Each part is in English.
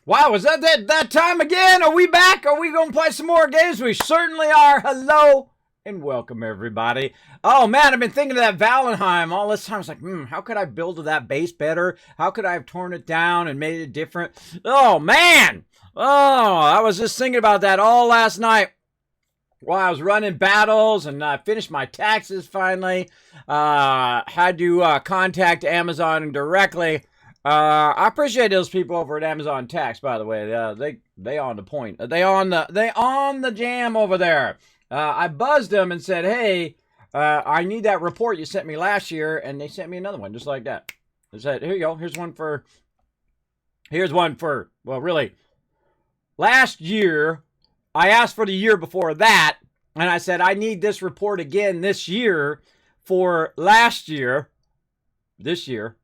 Wow, is that time again? Are we back? Are we going to play some more games? We certainly are. Hello and welcome, everybody. Oh, man, I've been thinking of that Valheim all this time. I was like, how could I build that base better? How could I have torn it down and made it different? Oh, man. Oh, I was just thinking about that all last night while I was running battles, and I finished my taxes finally. Had to contact Amazon directly. I appreciate those people over at Amazon Tax, by the way. They on the point. They on the jam over there. I buzzed them and said, "Hey, I need that report you sent me last year," and they sent me another one just like that. They said, "Here you go. Here's one for. Well, really, last year. I asked for the year before that, and I said I need this report again this year for last year. This year."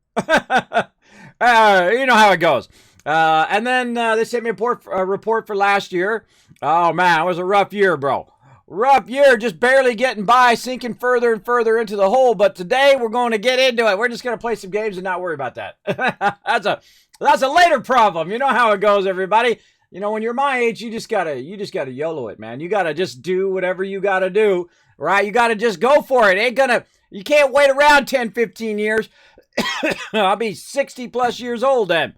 You know how it goes. And then they sent me a report for last year. Oh, man, it was a rough year, bro. Rough year, just barely getting by, sinking further and further into the hole. But today we're going to get into it. We're just going to play some games and not worry about that. That's a later problem. You know how it goes, everybody. You know, when you're my age, you just gotta YOLO it, man. You gotta just do whatever you gotta do, right? You gotta just go for it. You can't wait around 10, 15 years. I'll be 60 plus years old then.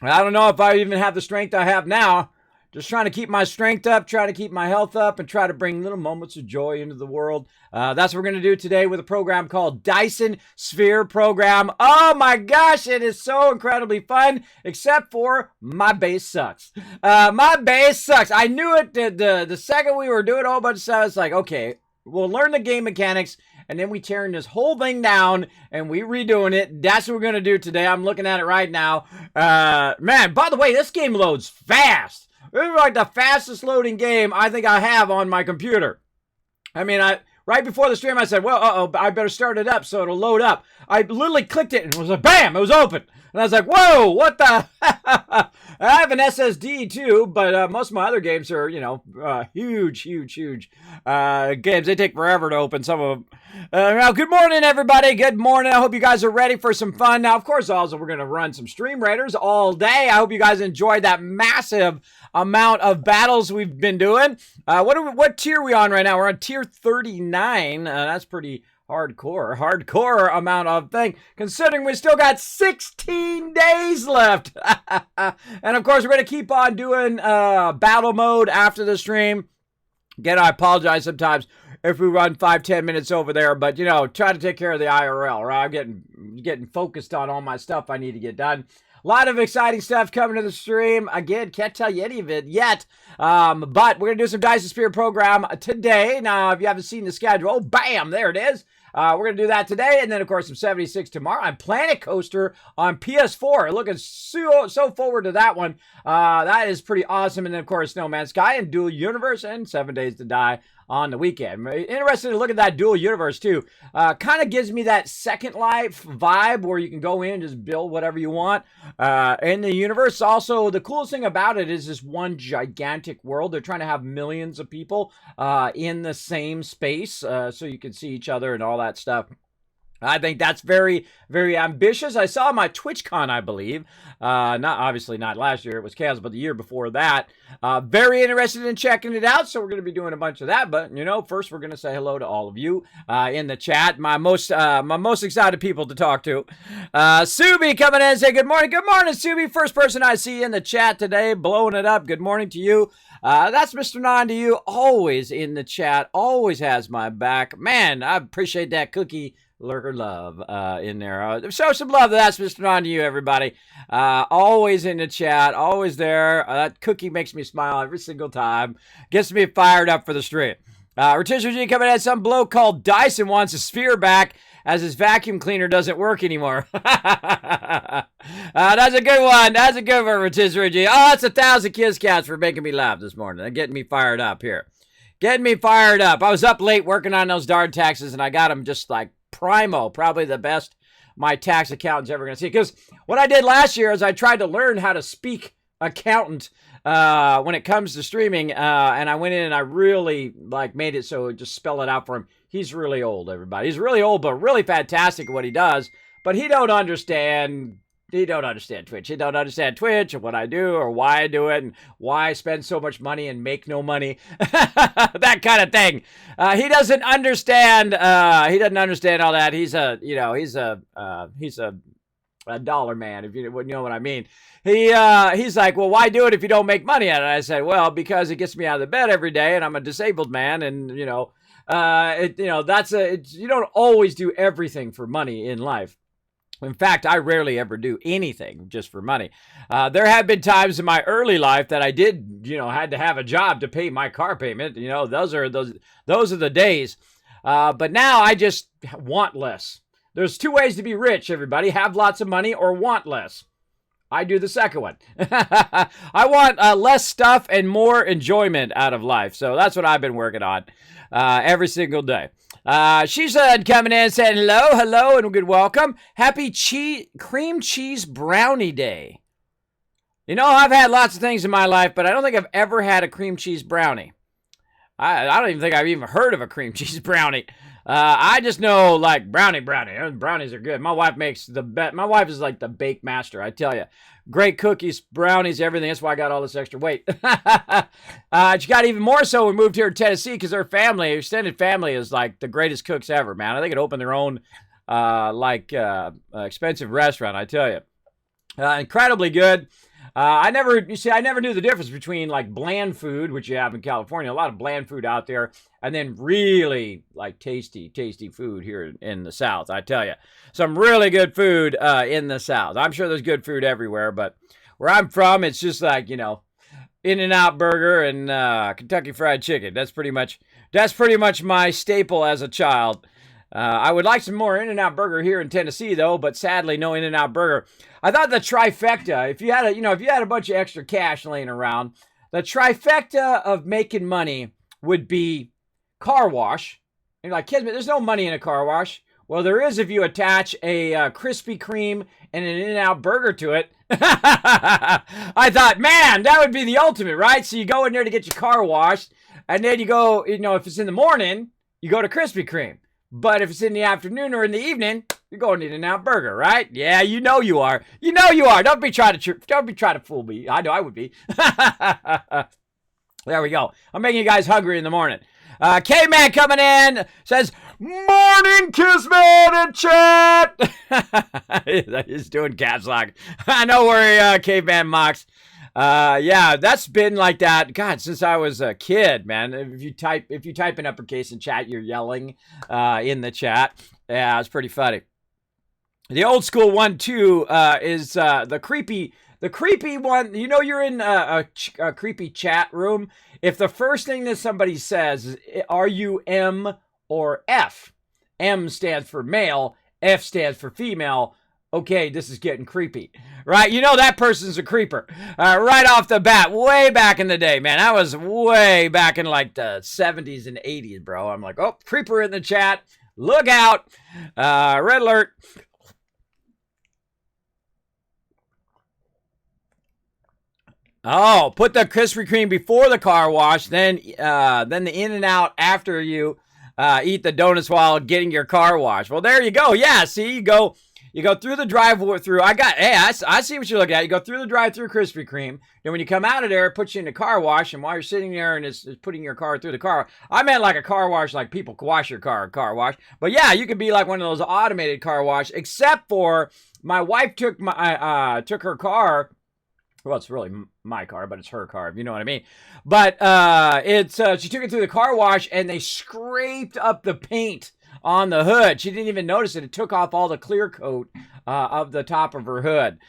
I don't know if I even have the strength I have now. Just trying to keep my strength up, trying to keep my health up, and try to bring little moments of joy into the world. That's what we're going to do today with a program called Dyson Sphere Program. Oh my gosh, it is so incredibly fun, except for my base sucks. My base sucks. I knew it the second we were doing a whole bunch of stuff. It's like, okay, we'll learn the game mechanics, and then we tearing this whole thing down, and we redoing it. That's what we're going to do today. I'm looking at it right now. Man, by the way, this game loads fast. This is like the fastest loading game I think I have on my computer. I mean, right before the stream, I said, well, I better start it up so it'll load up. I literally clicked it, and it was like, bam, it was open. And I was like, whoa, what the? I have an SSD too, but most of my other games are, huge games. They take forever to open, some of them. Now, good morning, everybody. Good morning. I hope you guys are ready for some fun. Now, of course, also, we're going to run some Stream Raiders all day. I hope you guys enjoyed that massive amount of battles we've been doing. What tier are we on right now? We're on tier 39. That's pretty hardcore amount of thing, considering we still got 16 days left. And of course, we're going to keep on doing battle mode after the stream. Again, I apologize sometimes if we run 5-10 minutes over there, but try to take care of the IRL, right? I'm getting focused on all my stuff I need to get done. A lot of exciting stuff coming to the stream. Again, can't tell you any of it yet. But we're going to do some Dyson Sphere Program today. Now, if you haven't seen the schedule, bam, there it is. We're going to do that today. And then, of course, some 76 tomorrow. I'm Planet Coaster on PS4. Looking so forward to that one. That is pretty awesome. And then, of course, No Man's Sky and Dual Universe and 7 Days to Die on the weekend. Interested to look at that Dual Universe, too. Kind of gives me that Second Life vibe where you can go in and just build whatever you want. In the universe, also, the coolest thing about it is this one gigantic world. They're trying to have millions of people in the same space so you can see each other and all that stuff. I think that's very, very ambitious. I saw my TwitchCon, I believe. Obviously not last year. It was canceled, but the year before that. Very interested in checking it out. So we're going to be doing a bunch of that. But, first we're going to say hello to all of you in the chat. My most excited people to talk to. Subi coming in and say good morning. Good morning, Subi. First person I see in the chat today, blowing it up. Good morning to you. That's Mr. Non to you. Always in the chat. Always has my back. Man, I appreciate that cookie lurker love in there. Show some love. That's Mr. Non to you, everybody. Always in the chat. Always there. That cookie makes me smile every single time. Gets me fired up for the stream. Rotisserie G coming in. Some bloke called Dyson wants a sphere back as his vacuum cleaner doesn't work anymore. That's a good one. That's a good one, Rotisserie G. Oh, that's 1,000 Kiss Cats for making me laugh this morning. They're getting me fired up here. Getting me fired up. I was up late working on those darn taxes, and I got them just like primo. Probably the best my tax accountant's ever going to see. Because what I did last year is I tried to learn how to speak accountant when it comes to streaming, and I went in and I really made it so just spell it out for him. He's really old, everybody. He's really old, but really fantastic at what he does. But he don't understand He don't understand Twitch. He don't understand Twitch and what I do or why I do it and why I spend so much money and make no money. That kind of thing. He doesn't understand. He doesn't understand all that. He's a dollar man, if you know what I mean. He's like, well, why do it if you don't make money at it? I said, well, because it gets me out of the bed every day, and I'm a disabled man, and you don't always do everything for money in life. In fact, I rarely ever do anything just for money. There have been times in my early life that I did, had to have a job to pay my car payment. Those are the days. But now I just want less. There's two ways to be rich, everybody. Have lots of money or want less. I do the second one. I want less stuff and more enjoyment out of life. So that's what I've been working on every single day. She said, coming in, saying hello, and a good welcome. Happy cream cheese brownie day. I've had lots of things in my life, but I don't think I've ever had a cream cheese brownie. I don't even think I've even heard of a cream cheese brownie. I just know, like, brownie. Brownies are good. My wife makes the best. My wife is like the bake master, I tell you. Great cookies, brownies, everything. That's why I got all this extra weight. She got even more so when we moved here to Tennessee because her family, extended family, is like the greatest cooks ever, man. I think it opened their own, expensive restaurant, I tell you. Incredibly good. I never knew the difference between like bland food, which you have in California, a lot of bland food out there, and then really like tasty food here in the South. I tell you, some really good food in the South. I'm sure there's good food everywhere, but where I'm from, it's just like, In-N-Out Burger and Kentucky Fried Chicken. That's pretty much my staple as a child. I would like some more In-N-Out Burger here in Tennessee, though, but sadly, no In-N-Out Burger. I thought the trifecta, if you had a bunch of extra cash laying around, the trifecta of making money would be car wash. And you're like, Kismet, there's no money in a car wash. Well, there is if you attach a Krispy Kreme and an In-N-Out Burger to it. I thought, man, that would be the ultimate, right? So you go in there to get your car washed, and then you go, if it's in the morning, you go to Krispy Kreme. But if it's in the afternoon or in the evening, you're going to In-N-Out Burger, right? Yeah, you are. Don't be trying to fool me. I know I would be. There we go. I'm making you guys hungry in the morning. K-Man coming in says, morning, Kismet in chat. He's doing caps lock. I know where K-Man mocks. Yeah, that's been like that, God, since I was a kid, man. If you type in uppercase in chat, you're yelling in the chat. Yeah, it's pretty funny. The old school one too is the creepy one. You're in a creepy chat room. If the first thing that somebody says is, "Are you M or F?" M stands for male, F stands for female. Okay, this is getting creepy, right? That person's a creeper right off the bat. Way back in the day, man. That was way back in like the 70s and 80s, bro. I'm like, oh, creeper in the chat. Look out. Red alert. Oh, put the Krispy Kreme before the car wash, then the In-N-Out after you eat the donuts while getting your car washed. Well, there you go. Yeah, see, you go through the drive-through. I see what you're looking at. You go through the drive-through Krispy Kreme. Then when you come out of there, it puts you in the car wash. And while you're sitting there and it's putting your car through the car, I meant like a car wash, like people wash your car wash. But yeah, you could be like one of those automated car wash. Except for my wife took her car. Well, it's really my car, but it's her car, if you know what I mean. But she took it through the car wash, and they scraped up the paint on the hood. She didn't even notice it. It took off all the clear coat of the top of her hood.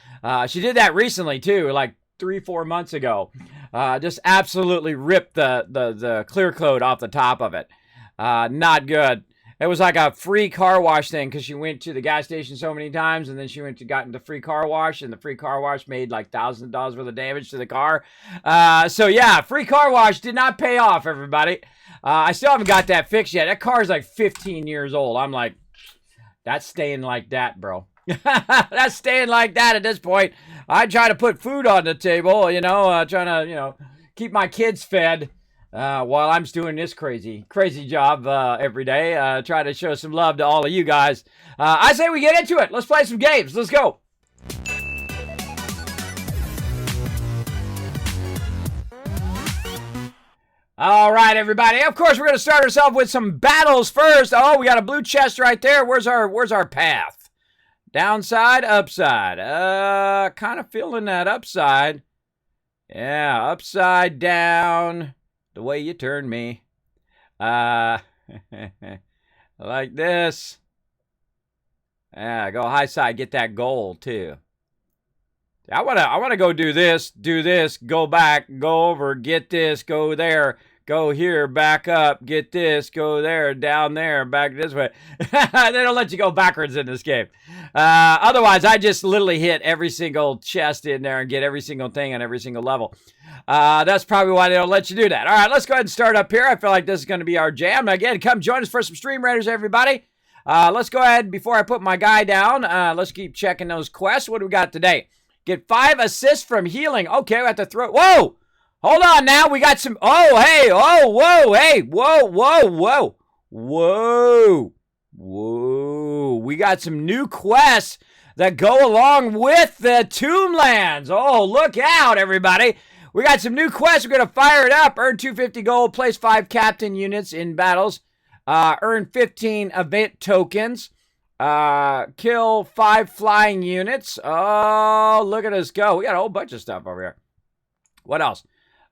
She did that recently, too, like 3-4 months ago. Just absolutely ripped the clear coat off the top of it. Not good. It was like a free car wash thing because she went to the gas station so many times, and then she got into free car wash, and the free car wash made like thousands of dollars worth of damage to the car. So yeah, free car wash did not pay off, everybody. I still haven't got that fixed yet. That car's like 15 years old. I'm like, that's staying like that, bro. That's staying like that at this point. I try to put food on the table, trying to, keep my kids fed. While I'm doing this crazy job every day, try to show some love to all of you guys. I say we get into it. Let's play some games. Let's go. All right, everybody. Of course, we're going to start ourselves with some battles first. Oh, we got a blue chest right there. Where's our path? Downside, upside. Kind of feeling that upside. Yeah, upside down. The way you turn me. Like this. Yeah, go high side. Get that gold too. I wanna go do this, go back, go over, get this, go there, go here, back up, get this, go there, down there, back this way. They don't let you go backwards in this game. Otherwise, I just literally hit every single chest in there and get every single thing on every single level. That's probably why they don't let you do that. All right, let's go ahead and start up here. I feel like this is going to be our jam. Again, come join us for some Stream Raiders, everybody. Let's go ahead, before I put my guy down, let's keep checking those quests. What do we got today? Get 5 assists from healing. Okay, we have to throw. Whoa! Hold on now. We got some. Oh, hey. Oh, whoa. Hey. Whoa, whoa, whoa. Whoa. Whoa. We got some new quests that go along with the Tomblands. Oh, look out, everybody. We got some new quests. We're going to fire it up. Earn 250 gold. Place 5 captain units in battles. Earn 15 event tokens. Kill 5 flying units. Oh, look at us go. We got a whole bunch of stuff over here. What else?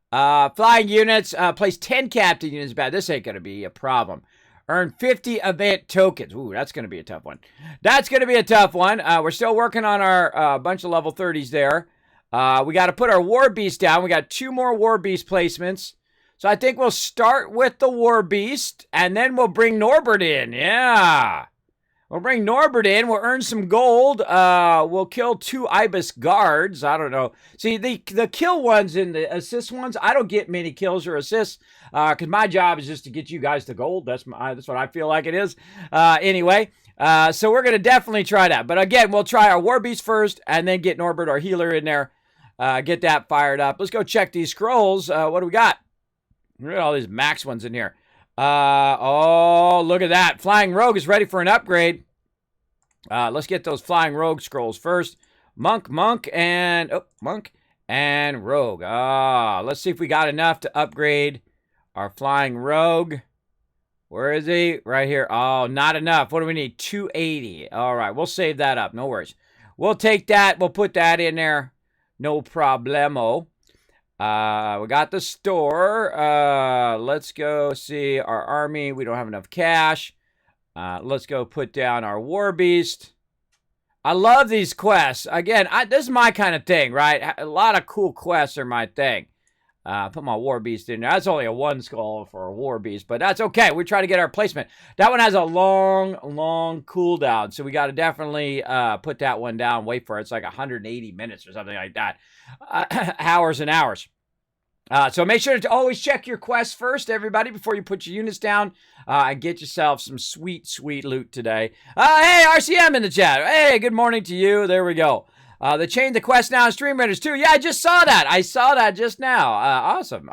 Flying units. Place 10 captain units. Bad. This ain't going to be a problem. Earn 50 event tokens. Ooh, that's going to be a tough one. That's going to be a tough one. We're still working on our bunch of level 30s there. We got to put our War Beast down. We got 2 more War Beast placements. So I think we'll start with the War Beast, and then we'll bring Norbert in. Yeah. We'll bring Norbert in. We'll earn some gold. We'll kill 2 Ibis guards. I don't know. See, the kill ones and the assist ones, I don't get many kills or assists because my job is just to get you guys to gold. That's what I feel like it is. Anyway, so we're going to definitely try that. But again, we'll try our War Beast first and then get Norbert, our healer, in there. Get that fired up. Let's go check these scrolls. What do we got? Look at all these max ones in here. Oh, look at that. Flying Rogue is ready for an upgrade. Let's get those Flying Rogue scrolls first. Monk, and Rogue. Let's see if we got enough to upgrade our Flying Rogue. Where is he? Right here. Oh, not enough. What do we need? 280. All right, we'll save that up. No worries. We'll take that. We'll put that in there. No problemo. We got the store. Let's go see our army. We don't have enough cash. Let's go put down our War Beast. I love these quests. Again, this is my kind of thing, right? A lot of cool quests are my thing. Put my War Beast in there. That's only a 1 skull for a War Beast, but that's okay. We try to get our placement. That one has a long cooldown, so we got to definitely put that one down. Wait for it. It's like 180 minutes or something like that. Hours and hours. So make sure to always check your quests first, everybody, before you put your units down and get yourself some sweet loot today. Hey, RCM in the chat. Hey, good morning to you. There we go. They changed the quest now in Stream Raiders too. Yeah, I just saw that. I saw that just now. Awesome.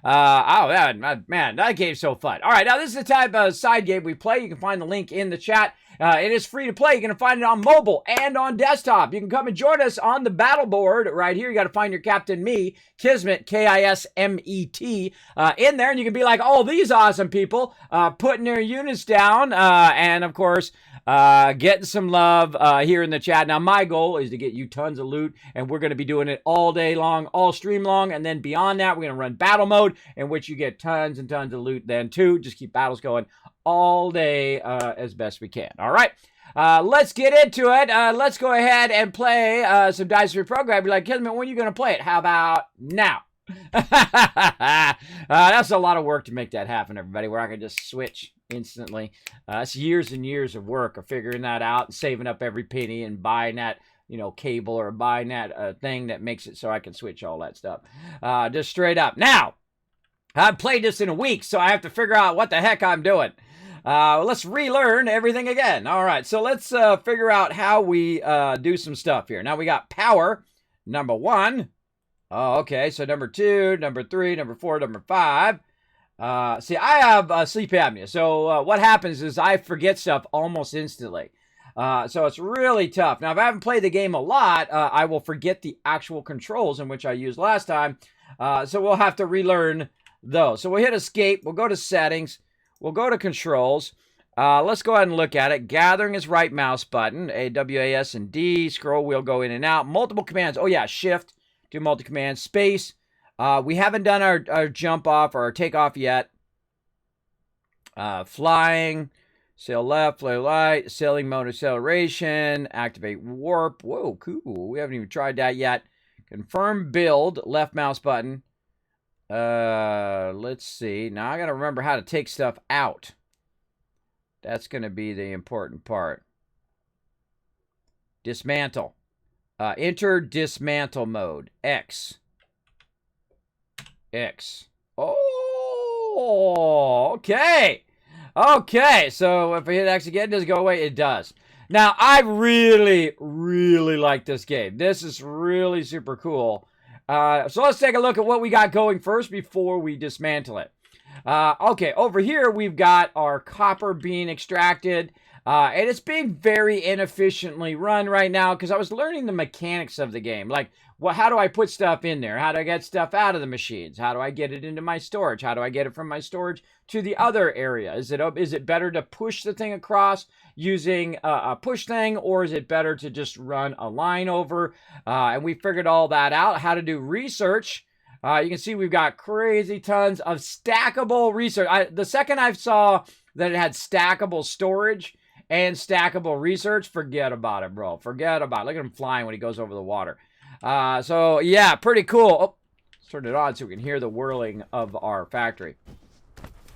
Oh, man, that game's so fun. All right, now this is the type of side game we play. You can find the link in the chat. It is free to play. You're going to find it on mobile and on desktop. You can come and join us on the battle board right here. You got to find your Captain Me, Kismet, Kismet, in there. And you can be like all these awesome people, putting their units down. And, of course, getting some love here in the chat. Now, my goal is to get you tons of loot. And we're going to be doing it all day long, all stream long. And then beyond that, we're going to run battle mode, in which you get tons and tons of loot then, too. Just keep battles going all day as best we can. All right, let's get into it. Let's go ahead and play some Dyson Sphere Program. Be like, Kismet, when are you going to play it? How about now? That's a lot of work to make that happen, everybody, where I can just switch instantly. It's years and years of work of figuring that out and saving up every penny and buying that, cable or buying that thing that makes it so I can switch all that stuff. Just straight up. Now, I've played this in a week, so I have to figure out what the heck I'm doing. Let's relearn everything again. All right, so let's figure out how we do some stuff here. Now we got power, number 1. Oh, okay, so number 2, number 3, number 4, number 5. See, I have sleep apnea, so what happens is I forget stuff almost instantly. So it's really tough. Now, if I haven't played the game a lot, I will forget the actual controls in which I used last time. So we'll have to relearn though. So we'll hit escape. We'll go to settings. We'll go to controls. Let's go ahead and look at it. Gathering is right mouse button. A, W, A, S, and D. Scroll wheel go in and out. Multiple commands. Oh, yeah. Shift. Do multi-command. Space. We haven't done our jump off or our take off yet. Flying. Sail left, fly right, sailing mode acceleration, activate warp. Whoa, cool. We haven't even tried that yet. Confirm build, left mouse button. Let's see. Now I got to remember how to take stuff out. That's going to be the important part. Dismantle. Enter dismantle mode. X. X. Oh, okay. Okay, so if I hit X again, does it go away? It does. Now, I really, really like this game. This is really super cool. So let's take a look at what we got going first before we dismantle it. Okay, over here we've got our copper being extracted. And it's being very inefficiently run right now because I was learning the mechanics of the game. Like, well, how do I put stuff in there? How do I get stuff out of the machines? How do I get it into my storage? How do I get it from my storage to the other area? Is it better to push the thing across using a push thing, or is it better to just run a line over? And we figured all that out, how to do research. You can see we've got crazy tons of stackable research. The second I saw that it had stackable storage and stackable research, forget about it, bro. Forget about it. Look at him flying when he goes over the water. So, yeah, pretty cool. Oh, let's turn it on so we can hear the whirling of our factory.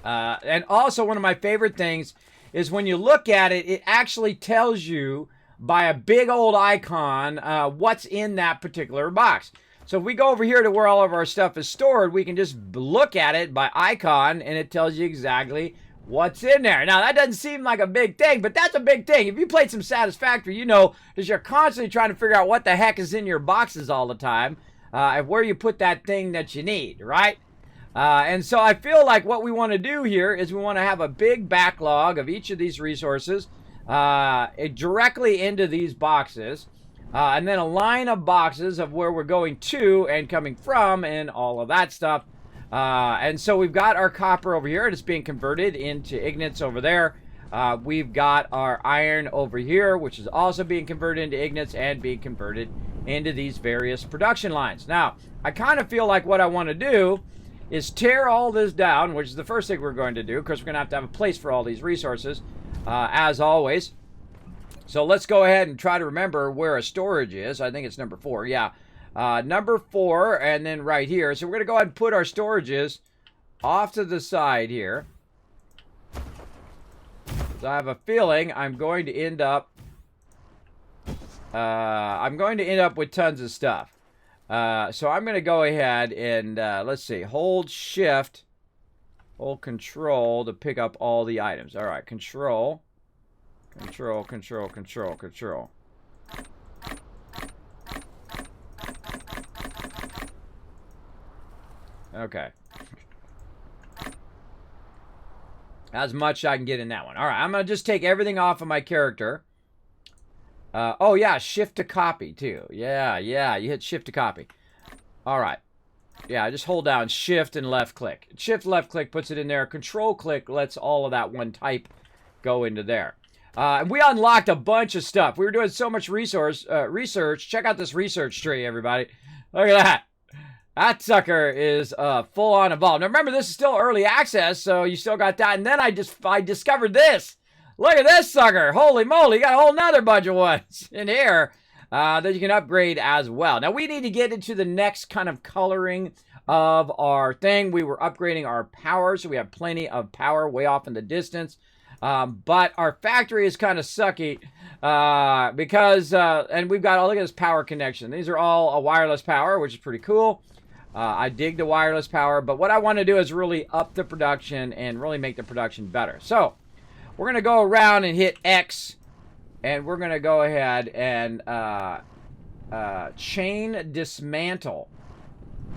And also, one of my favorite things is when you look at it, it actually tells you by a big old icon what's in that particular box. So if we go over here to where all of our stuff is stored, we can just look at it by icon, and it tells you exactly what's in there. Now, that doesn't seem like a big thing, but that's a big thing. If you played some Satisfactory, you know that you're constantly trying to figure out what the heck is in your boxes all the time, and where you put that thing that you need, right? And so I feel like what we want to do here is we want to have a big backlog of each of these resources directly into these boxes, and then a line of boxes of where we're going to and coming from and all of that stuff. And so we've got our copper over here. It's being converted into ignits over there. We've got our iron over here, which is also being converted into ignits and being converted into these various production lines. Now, I kind of feel like what I want to do is tear all this down, which is the first thing we're going to do, because we're going to have a place for all these resources, as always. So let's go ahead and try to remember where a storage is. I think it's number 4. Yeah. Number 4, and then right here. So we're going to go ahead and put our storages off to the side here. So I have a feeling I'm going to end up with tons of stuff. So I'm going to go ahead and let's see, hold shift, hold control to pick up all the items. All right, control. Okay. As much as I can get in that one. All right, I'm going to just take everything off of my character. Oh, yeah, shift to copy, too. Yeah, you hit shift to copy. All right. Yeah, just hold down shift and left click. Shift, left click puts it in there. Control click lets all of that one type go into there. We unlocked a bunch of stuff. We were doing so much research. Check out this research tree, everybody. Look at that. That sucker is full on involved. Now remember, this is still early access, so you still got that. And then I discovered this. Look at this sucker. Holy moly, you got a whole nother bunch of ones in here that you can upgrade as well. Now we need to get into the next kind of coloring of our thing. We were upgrading our power, so we have plenty of power way off in the distance. But our factory is kind of sucky because, and we've got, look at this power connection. These are all a wireless power, which is pretty cool. I dig the wireless power, but what I want to do is really up the production and really make the production better. So we're going to go around and hit X, and we're going to go ahead and chain dismantle.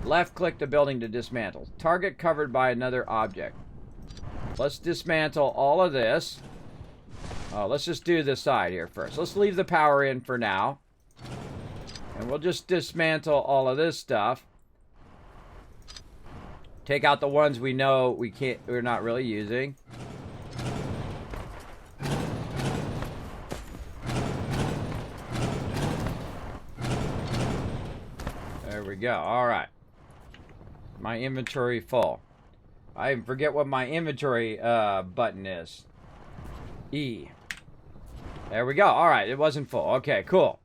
Left click the building to dismantle. Target covered by another object. Let's dismantle all of this. Let's just do this side here first. Let's leave the power in for now. And we'll just dismantle all of this stuff. Take out the ones we know we're not really using. There we go. All right. My inventory full. I forget what my inventory button is. E. There we go. All right. It wasn't full. Okay, cool.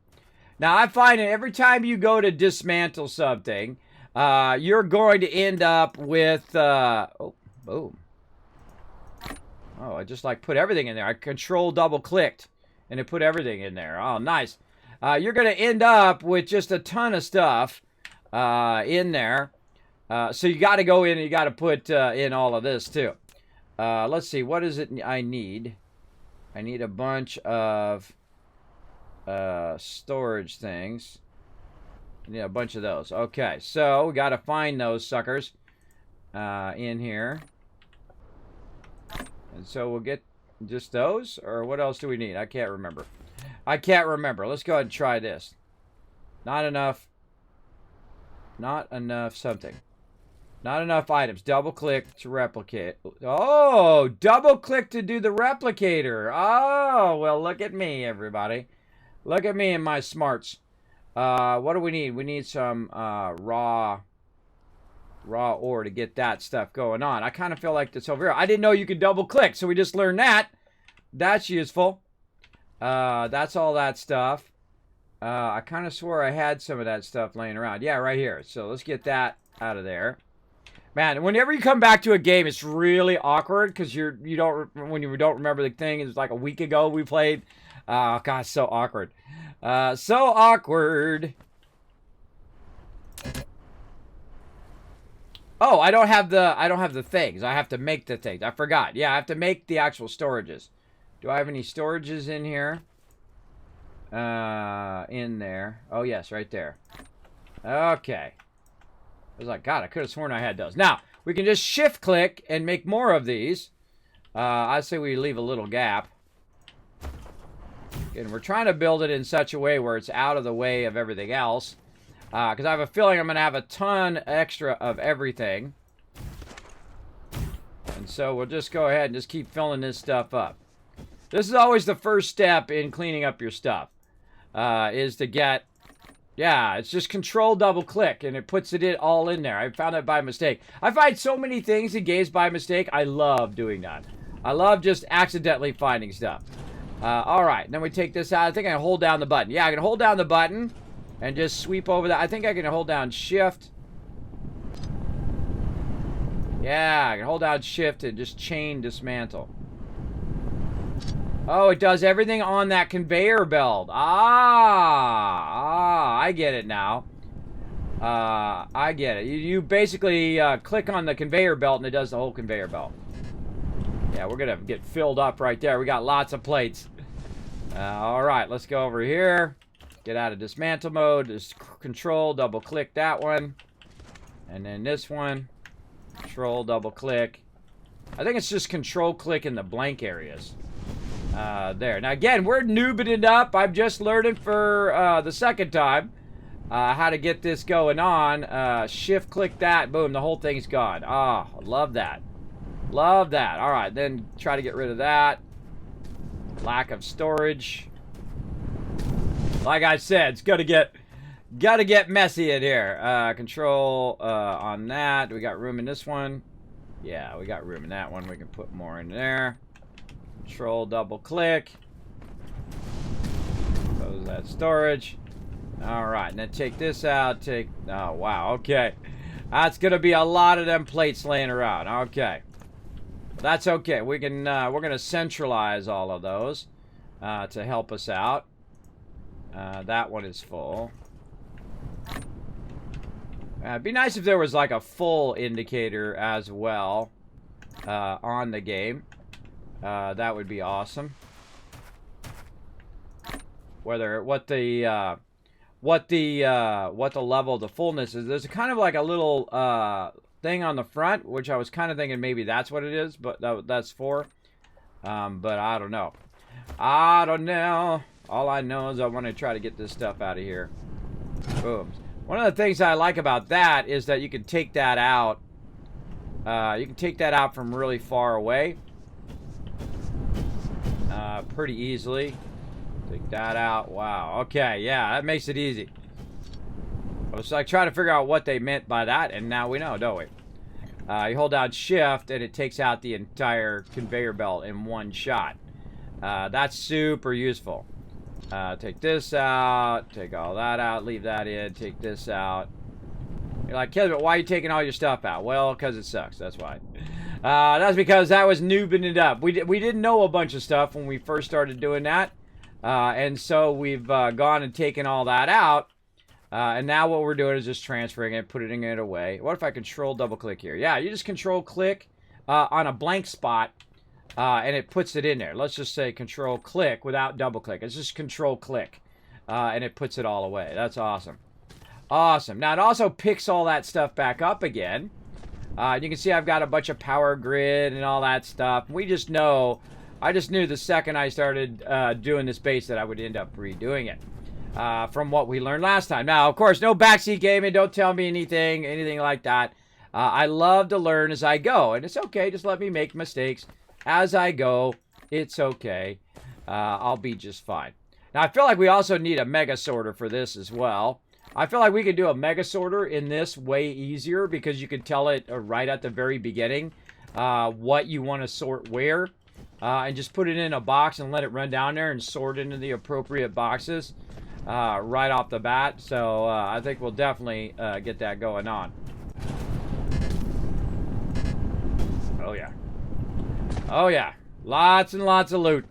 Now, I find that every time you go to dismantle something, you're going to end up with... oh, boom. Oh, I just, like, put everything in there. I control double-clicked, and it put everything in there. Oh, nice. You're going to end up with just a ton of stuff in there. So you got to go in and you got to put in all of this, too. Let's see. What is it I need? I need a bunch of storage things. I need a bunch of those. Okay, so we got to find those suckers in here. And so we'll get just those, or what else do we need? I can't remember. I can't remember. Let's go ahead and try this. Not enough. Not enough something. Not enough items. Double click to replicate. Oh, double click to do the replicator. Oh, well, look at me, everybody. Look at me and my smarts. What do we need? We need some raw ore to get that stuff going on. I kind of feel like this over here. I didn't know you could double click, so we just learned that. That's useful. That's all that stuff. I kind of swore I had some of that stuff laying around. Yeah, right here. So let's get that out of there. Man, whenever you come back to a game, it's really awkward because when you don't remember the thing. It was like a week ago we played. Oh gosh, so awkward. So awkward. Oh, I don't have the things. I have to make the things. I forgot. Yeah, I have to make the actual storages. Do I have any storages in here? In there. Oh yes, right there. Okay. I was like, God, I could have sworn I had those. Now, we can just shift click and make more of these. I say we leave a little gap. And we're trying to build it in such a way where it's out of the way of everything else. Because I have a feeling I'm going to have a ton extra of everything. And so we'll just go ahead and just keep filling this stuff up. This is always the first step in cleaning up your stuff. Is to get... Yeah, it's just control double click and it puts it all in there. I found that by mistake. I find so many things in games by mistake. I love doing that. I love just accidentally finding stuff. Alright, then we take this out. I think I can hold down the button. Yeah, I can hold down the button and just sweep over that. I think I can hold down shift. Yeah, I can hold down shift and just chain dismantle. Oh, it does everything on that conveyor belt. I get it now. I get it. You basically click on the conveyor belt and it does the whole conveyor belt. Yeah, we're going to get filled up right there. We got lots of plates. All right, let's go over here. Get out of dismantle mode. Just control, double click that one. And then this one. Control, double click. I think it's just control click in the blank areas. There. Now, again, we're noobing it up. I'm just learning for the second time how to get this going on. Shift click that. Boom. The whole thing's gone. Ah, love that. Love that. All right. Then try to get rid of that. Lack of storage. Like I said, it's gotta get messy in here. Control on that. We got room in this one. Yeah, we got room in that one. We can put more in there. Control, double click. Close that storage. All right, and then take this out. Oh, wow, okay. That's going to be a lot of them plates laying around. Okay. That's okay. We're going to centralize all of those to help us out. That one is full. It'd be nice if there was like a full indicator as well on the game. That would be awesome. What the level of the fullness is. There's kind of like a little thing on the front, which I was kind of thinking maybe that's what it is, but that's for. But I don't know. I don't know. All I know is I want to try to get this stuff out of here. Boom. One of the things I like about that is that you can take that out You can take that out from really far away. Pretty easily. Take that out. Wow. Okay, yeah, that makes it easy. I was like trying to figure out what they meant by that, and now we know, don't we? You hold down shift, and it takes out the entire conveyor belt in one shot. That's super useful. Take this out. Take all that out. Leave that in. Take this out. You're like, Kismet, why are you taking all your stuff out? Well, because it sucks. That's why. That's because I was noobing it up. We didn't know a bunch of stuff when we first started doing that. And so we've gone and taken all that out. And now what we're doing is just transferring it, putting it away. What if I control double click here? Yeah, you just control click on a blank spot. And it puts it in there. Let's just say control click without double click. It's just control click. And it puts it all away. That's awesome. Awesome. Now, it also picks all that stuff back up again. You can see I've got a bunch of power grid and all that stuff. We just know, I just knew the second I started doing this base that I would end up redoing it. From what we learned last time. Now, of course, no backseat gaming. Don't tell me anything like that. I love to learn as I go. And it's okay. Just let me make mistakes as I go. It's okay. I'll be just fine. Now, I feel like we also need a mega sorter for this as well. I feel like we could do a mega sorter in this way easier because you can tell it right at the very beginning what you want to sort where. And just put it in a box and let it run down there and sort into the appropriate boxes right off the bat. So I think we'll definitely get that going on. Oh, yeah. Oh, yeah. Lots and lots of loot.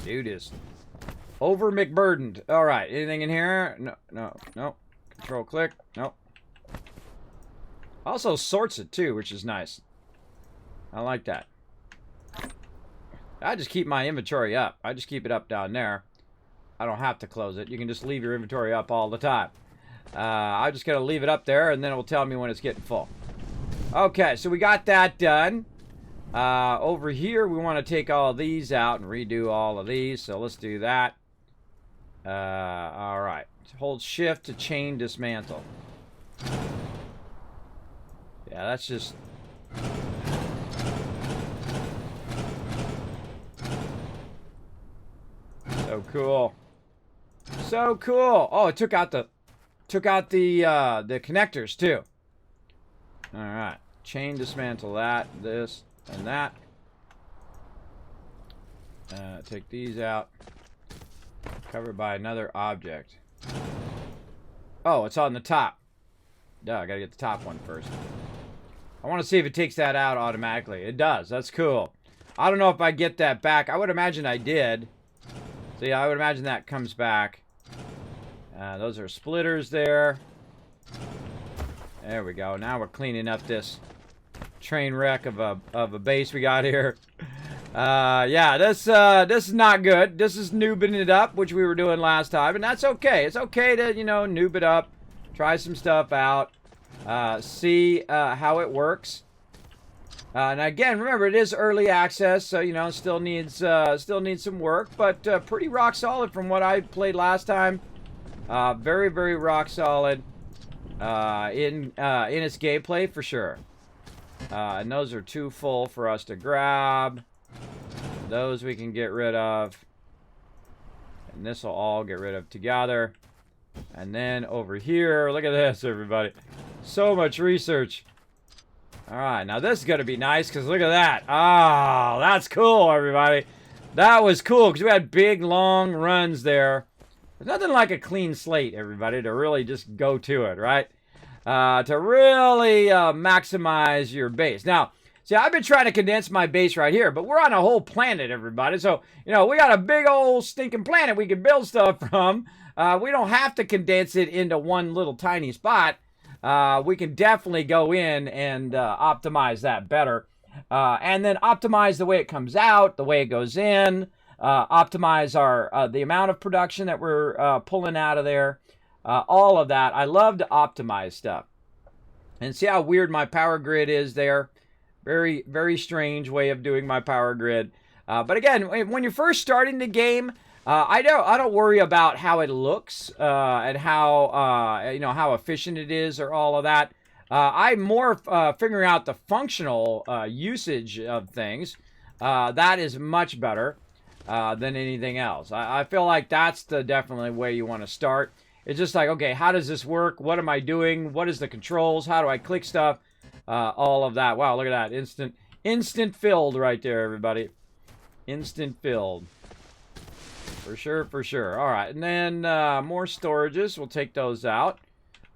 Dude is over McBurdened. All right. Anything in here? No. Control click. Nope. Also sorts it too, which is nice. I like that. I just keep my inventory up. I just keep it up down there. I don't have to close it. You can just leave your inventory up all the time. I'm just going to leave it up there, and then it will tell me when it's getting full. Okay, so we got that done. Over here, we want to take all of these out and redo all of these. So let's do that. All right. Hold shift to chain dismantle. Yeah, that's just... so cool. So cool. Oh, it took out the connectors too. All right. Chain dismantle that, this, and that. Take these out. Covered by another object. Oh, it's on the top. Duh, I gotta get the top one first. I want to see if it takes that out automatically. It does. That's cool. I don't know if I get that back. I would imagine I did. So yeah, I would imagine that comes back. Those are splitters there. There we go. Now we're cleaning up this train wreck of a base we got here. Yeah, this is not good. This is noobing it up, which we were doing last time, and that's okay. It's okay to, you know, noob it up, try some stuff out, see how it works. And again, remember, it is early access, so you know, still needs some work, but pretty rock solid from what I played last time. Very, very rock solid in its gameplay for sure. And those are too full for us to grab. Those we can get rid of. And this will all get rid of together. And then over here, look at this, everybody. So much research. Alright, now this is going to be nice, because look at that. Oh, that's cool, everybody. That was cool, because we had big, long runs there. There's nothing like a clean slate, everybody, to really just go to it, right? To really maximize your base. Now, see, I've been trying to condense my base right here, but we're on a whole planet, everybody. So, you know, we got a big old stinking planet we can build stuff from. We don't have to condense it into one little tiny spot. We can definitely go in and optimize that better. And then optimize the way it comes out, the way it goes in. Optimize our the amount of production that we're pulling out of there. All of that. I love to optimize stuff. And see how weird my power grid is there. Very, very strange way of doing my power grid. But again, when you're first starting the game, I don't worry about how it looks and how how efficient it is or all of that. I'm more figuring out the functional usage of things. That is much better than anything else. I feel like that's the definitely way you want to start. It's just like, okay, how does this work? What am I doing? What is the controls? How do I click stuff? All of that. Wow, look at that. Instant filled right there, everybody. Instant filled. For sure, for sure. All right, and then more storages. We'll take those out.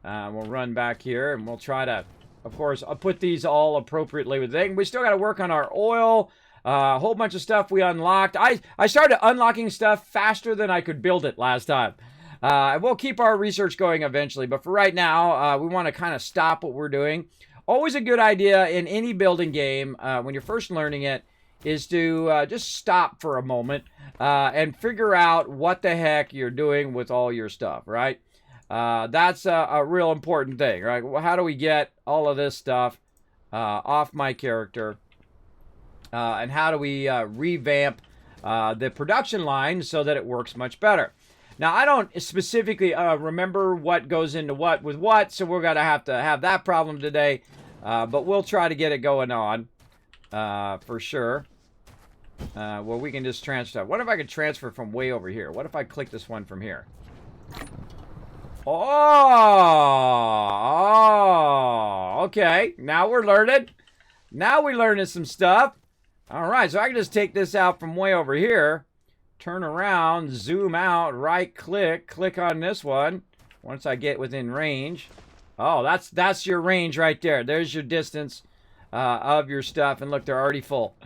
We'll run back here, and we'll try to, of course, I'll put these all appropriately with things. We still got to work on our oil. A whole bunch of stuff we unlocked. I started unlocking stuff faster than I could build it last time. We'll keep our research going eventually, but for right now, we want to kind of stop what we're doing. Always a good idea in any building game when you're first learning it is to just stop for a moment and figure out what the heck you're doing with all your stuff, right? That's a real important thing, right? Well, how do we get all of this stuff off my character? And how do we revamp the production line so that it works much better? Now, I don't specifically remember what goes into what with what, so we're going to have that problem today. But we'll try to get it going on for sure. Well, we can just transfer. What if I could transfer from way over here? What if I click this one from here? Oh, okay. Now we're learning. Now we're learning some stuff. All right, so I can just take this out from way over here, turn around, zoom out, right-click, click on this one. Once I get within range. Oh, that's your range right there. There's your distance of your stuff. And look, they're already full.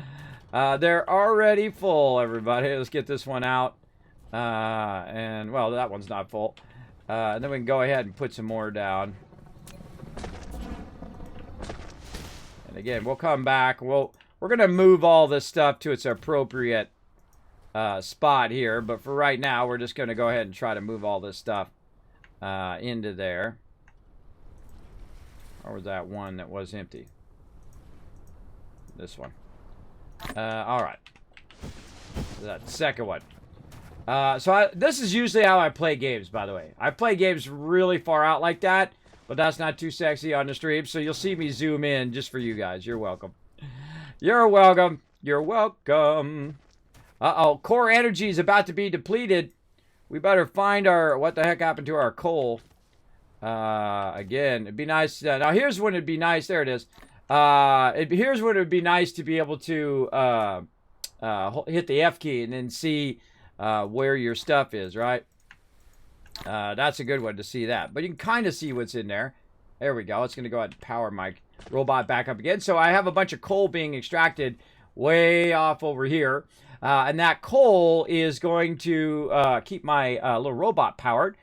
They're already full, everybody. Let's get this one out. And, well, that one's not full. And then we can go ahead and put some more down. And again, we'll come back. We're going to move all this stuff to its appropriate spot here. But for right now, we're just going to go ahead and try to move all this stuff into there. Or was that one that was empty? This one. All right. That second one. This is usually how I play games, by the way. I play games really far out like that, but that's not too sexy on the stream, so you'll see me zoom in just for you guys. You're welcome. You're welcome. You're welcome. Uh-oh, core energy is about to be depleted. We better find our... What the heck happened to our coal? Again, it'd be nice... now, here's when it'd be nice. There it is. Here's when it would be nice to be able to hit the F key and then see where your stuff is, right? That's a good one to see that. But you can kind of see what's in there. There we go. It's going to go ahead and power my robot back up again. So I have a bunch of coal being extracted way off over here. And that coal is going to keep my little robot powered.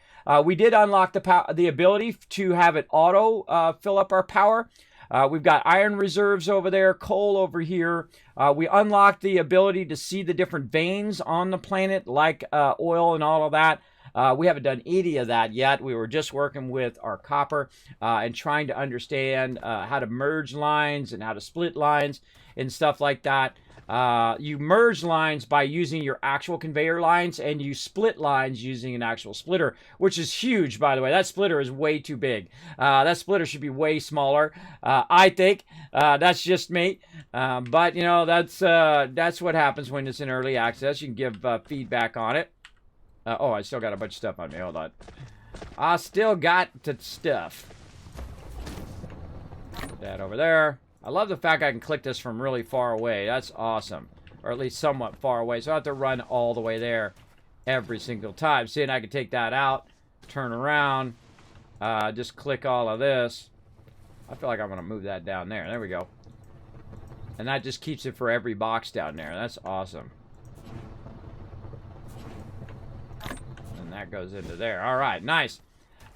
We did unlock the ability to have it auto fill up our power. We've got iron reserves over there, coal over here. We unlocked the ability to see the different veins on the planet, like oil and all of that. We haven't done any of that yet. We were just working with our copper and trying to understand how to merge lines and how to split lines and stuff like that. You merge lines by using your actual conveyor lines, and you split lines using an actual splitter, which is huge, by the way. That splitter is way too big. That splitter should be way smaller, I think. That's just me. But, you know, that's what happens when it's in early access. You can give feedback on it. Oh, I still got a bunch of stuff on me. Hold on. I still got the stuff. Put that over there. I love the fact I can click this from really far away. That's awesome. Or at least somewhat far away. So I don't have to run all the way there every single time. See, and I can take that out, turn around, just click all of this. I feel like I'm going to move that down there. There we go. And that just keeps it for every box down there. That's awesome. And that goes into there. All right, nice.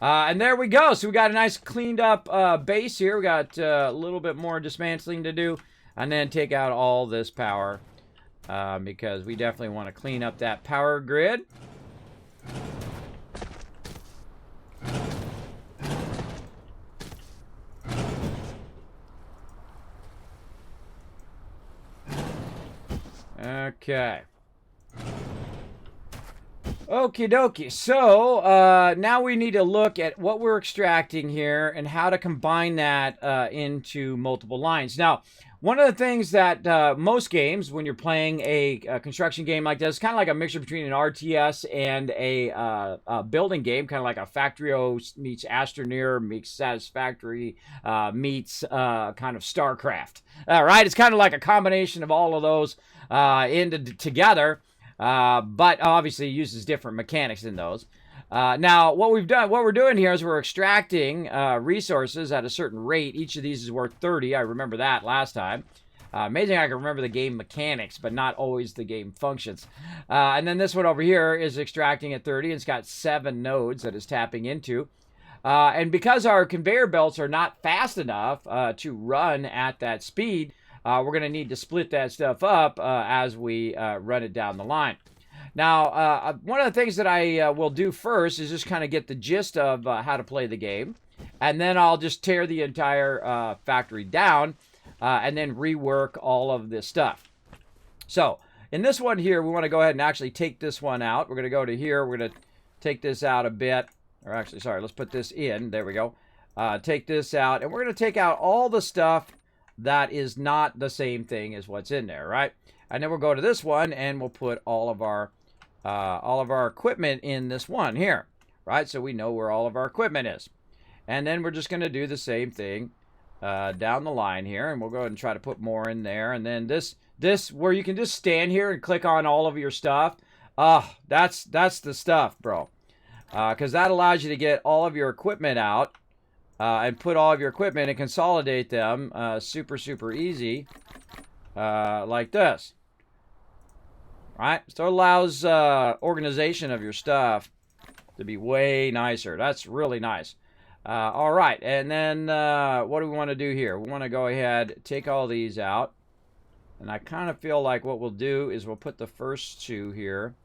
And there we go. So we got a nice cleaned up base here. We got a little bit more dismantling to do. And then take out all this power. Because we definitely want to clean up that power grid. Okay. Okie dokie. So now we need to look at what we're extracting here and how to combine that into multiple lines. Now, one of the things that most games, when you're playing a construction game like this, kind of like a mixture between an RTS and a building game, kind of like a Factorio meets Astroneer meets Satisfactory meets kind of StarCraft. All right, it's kind of like a combination of all of those together. But obviously uses different mechanics in those. Now, what we're doing here is we're extracting resources at a certain rate. Each of these is worth 30. I remember that last time. Amazing I can remember the game mechanics, but not always the game functions. And then this one over here is extracting at 30. It's got 7 nodes that it's tapping into. And because our conveyor belts are not fast enough to run at that speed, we're going to need to split that stuff up as we run it down the line. Now, one of the things that I will do first is just kind of get the gist of how to play the game. And then I'll just tear the entire factory down and then rework all of this stuff. So, in this one here, we want to go ahead and actually take this one out. We're going to go to here. We're going to take this out a bit. Or actually, sorry, let's put this in. There we go. Take this out. And we're going to take out all the stuff that is not the same thing as what's in there, right? And then we'll go to this one and we'll put all of our equipment in this one here, right? So we know where all of our equipment is. And then we're just going to do the same thing down the line here, and we'll go ahead and try to put more in there. And then this where you can just stand here and click on all of your stuff. That's the stuff, bro. Because that allows you to get all of your equipment out. And put all of your equipment and consolidate them super easy like this. Right? So it allows organization of your stuff to be way nicer. That's really nice. All right. And then what do we want to do here? We want to go ahead, take all these out. And I kind of feel like what we'll do is we'll put the first 2 here.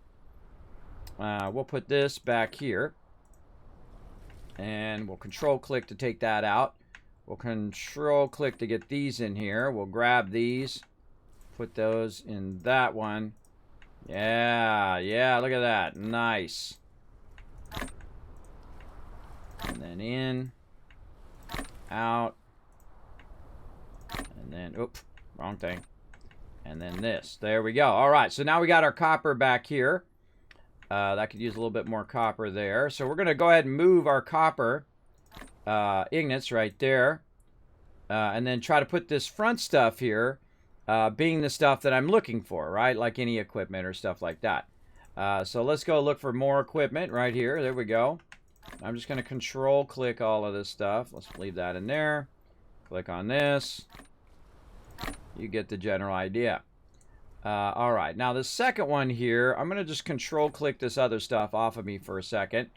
We'll put this back here. And we'll control click to take that out. We'll control click to get these in here. We'll grab these, put those in that one. Yeah, look at that. Nice. And then in, out, and then, oops, wrong thing. And then this. There we go. All right, so now we got our copper back here. That could use a little bit more copper there. So we're going to go ahead and move our copper ingots right there. And then try to put this front stuff here, being the stuff that I'm looking for, right? Like any equipment or stuff like that. So let's go look for more equipment right here. There we go. I'm just going to control click all of this stuff. Let's leave that in there. Click on this. You get the general idea. All right, now the second one here, I'm going to just control click this other stuff off of me for a second,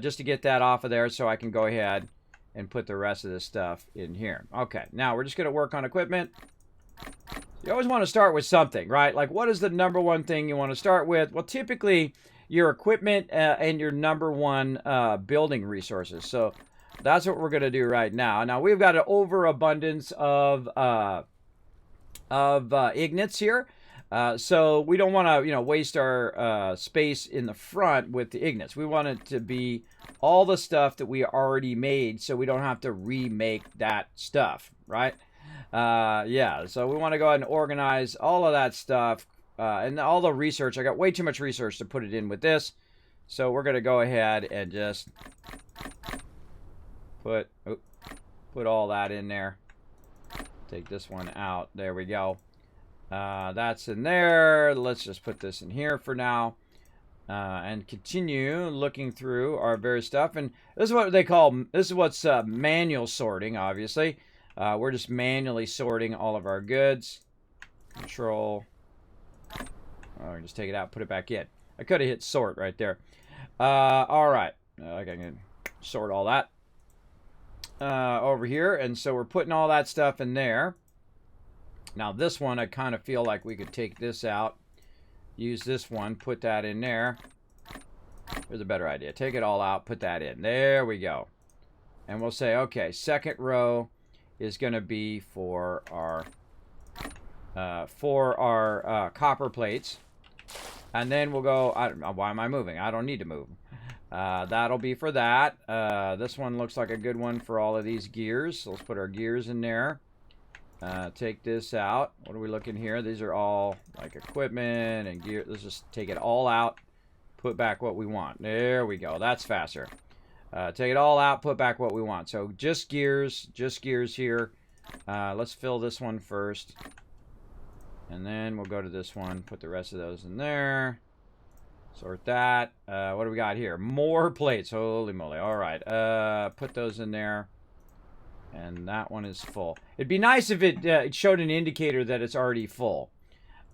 just to get that off of there so I can go ahead and put the rest of this stuff in here. Okay, now we're just going to work on equipment. You always want to start with something, right? Like, what is the number one thing you want to start with? Well, typically, your equipment and your number one building resources. So that's what we're going to do right now. Now, we've got an overabundance of ignites here. So we don't want to, waste our space in the front with the ignites. We want it to be all the stuff that we already made, so we don't have to remake that stuff, right? Yeah, so we want to go ahead and organize all of that stuff and all the research. I got way too much research to put it in with this, so we're going to go ahead and just put all that in there. Take this one out. There we go. That's in there. Let's just put this in here for now. And continue looking through our various stuff. And this is what they call, this is what's manual sorting, obviously. We're just manually sorting all of our goods. Control. Oh, just take it out, put it back in. I could have hit sort right there. All right. I can sort all that over here. And so we're putting all that stuff in there. Now this one, I kind of feel like we could take this out. Use this one, put that in there. Here's a better idea. Take it all out, put that in. There we go. And we'll say, okay, second row is going to be for our copper plates. And then we'll go, I don't know, why am I moving? I don't need to move. That'll be for that. This one looks like a good one for all of these gears. So let's put our gears in there. Take this out. What are we looking here? These are all like equipment and gear. Let's just take it all out. Put back what we want. There we go. That's faster. Take it all out. Put back what we want. So just gears here. Let's fill this one first. And then we'll go to this one. Put the rest of those in there. Sort that. What do we got here? More plates. Holy moly. All right. Put those in there. And that one is full. It'd be nice if it showed an indicator that it's already full.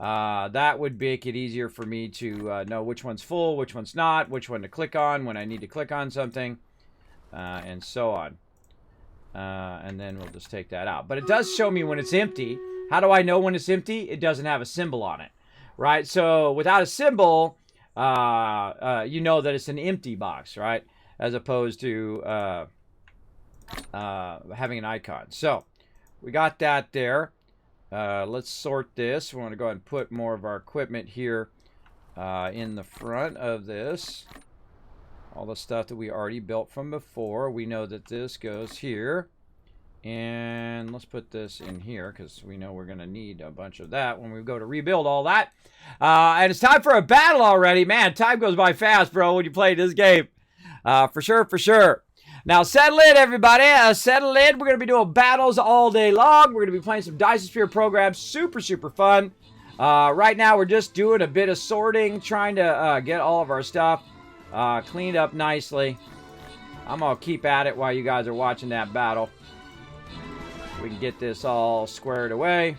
That would make it easier for me to know which one's full, which one's not, which one to click on when I need to click on something, and so on. And then we'll just take that out. But it does show me when it's empty. How do I know when it's empty? It doesn't have a symbol on it, right? So without a symbol, you know that it's an empty box, right? As opposed to having an icon. So we got that there. Let's sort this. We want to go ahead and put more of our equipment here in the front of this. All the stuff that we already built from before. We know that this goes here. And let's put this in here because we know we're going to need a bunch of that when we go to rebuild all that. And it's time for a battle already. Man, time goes by fast, bro, when you play this game. For sure, for sure. Now, settle in, everybody. Settle in. We're going to be doing battles all day long. We're going to be playing some Dyson Sphere Program. Super, super fun. Right now, we're just doing a bit of sorting, trying to get all of our stuff cleaned up nicely. I'm going to keep at it while you guys are watching that battle. We can get this all squared away.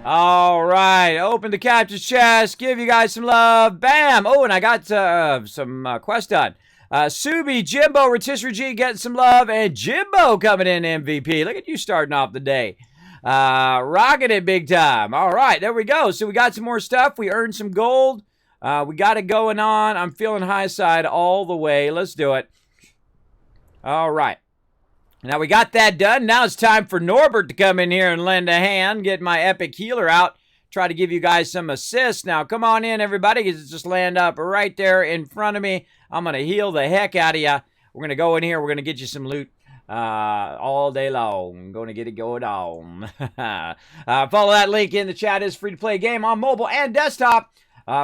All right, open the captain's chest, give you guys some love, bam! Oh, and I got some quests done. Subi, Jimbo, Rotisserie G getting some love, and Jimbo coming in MVP. Look at you starting off the day. Rocking it big time. All right, there we go. So we got some more stuff. We earned some gold. We got it going on. I'm feeling high side all the way. Let's do it. All right. Now we got that done. Now it's time for Norbert to come in here and lend a hand, get my epic healer out, try to give you guys some assists. Now come on in, everybody. Just land up right there in front of me. I'm going to heal the heck out of you. We're going to go in here. We're going to get you some loot all day long. Going to get it going on. Follow that link in the chat. It's free to play game on mobile and desktop.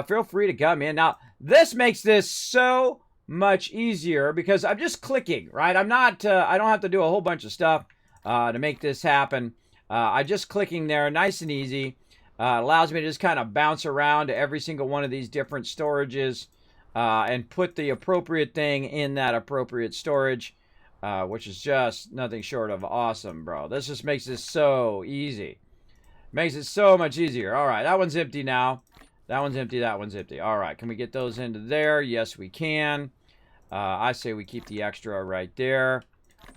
Feel free to come in. Now, this makes this so much easier because I'm just clicking, right? I'm not, I don't have to do a whole bunch of stuff to make this happen. I'm just clicking there, nice and easy. Allows me to just kind of bounce around to every single one of these different storages and put the appropriate thing in that appropriate storage, which is just nothing short of awesome, bro. This just makes this so easy. Makes it so much easier. All right, that one's empty now. That one's empty, that one's empty. All right, can we get those into there? Yes, we can. I say we keep the extra right there.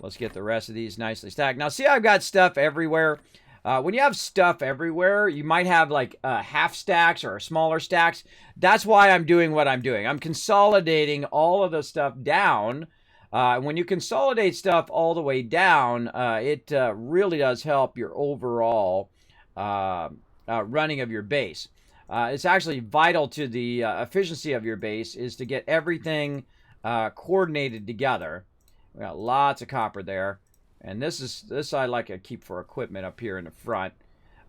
Let's get the rest of these nicely stacked. Now, see, I've got stuff everywhere. When you have stuff everywhere, you might have like half stacks or smaller stacks. That's why I'm doing what I'm doing. I'm consolidating all of the stuff down. When you consolidate stuff all the way down, it really does help your overall running of your base. It's actually vital to the efficiency of your base is to get everything coordinated together. We got lots of copper there. And this I like to keep for equipment up here in the front.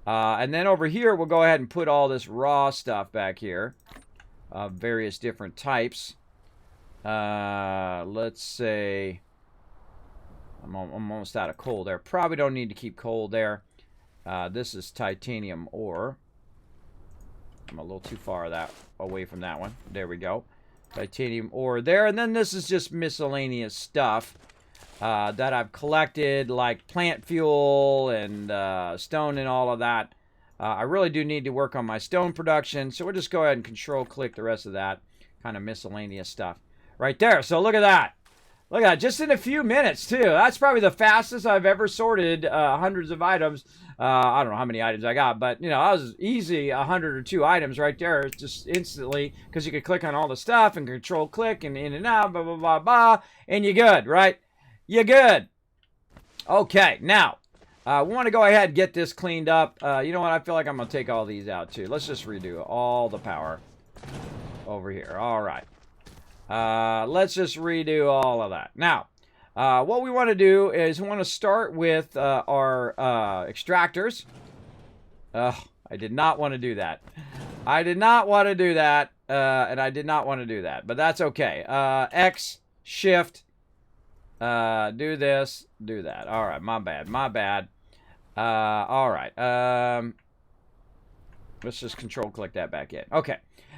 And then over here, we'll go ahead and put all this raw stuff back here. Various different types. Let's say I'm almost out of coal there. Probably don't need to keep coal there. This is titanium ore. I'm a little too far away from that one. There we go. Titanium ore there. And then this is just miscellaneous stuff that I've collected, like plant fuel and stone and all of that. I really do need to work on my stone production, so we'll just go ahead and control-click the rest of that kind of miscellaneous stuff right there. So look at that. Look at that, just in a few minutes, too. That's probably the fastest I've ever sorted hundreds of items. I don't know how many items I got, but, you know, I was easy 100 or 2 items right there just instantly, because you could click on all the stuff and control click and in and out, blah, blah, blah, blah, and you're good, right? You're good. Okay, now, we want to go ahead and get this cleaned up. You know what? I feel like I'm going to take all these out, too. Let's just redo all the power over here. All right. Let's just redo all of that. Now, what we want to do is we want to start with our extractors. I did not want to do that. I did not want to do that, and I did not want to do that, but that's okay. X, Shift, do this, do that. All right, my bad, my bad. All right. Let's just control click that back in. Okay.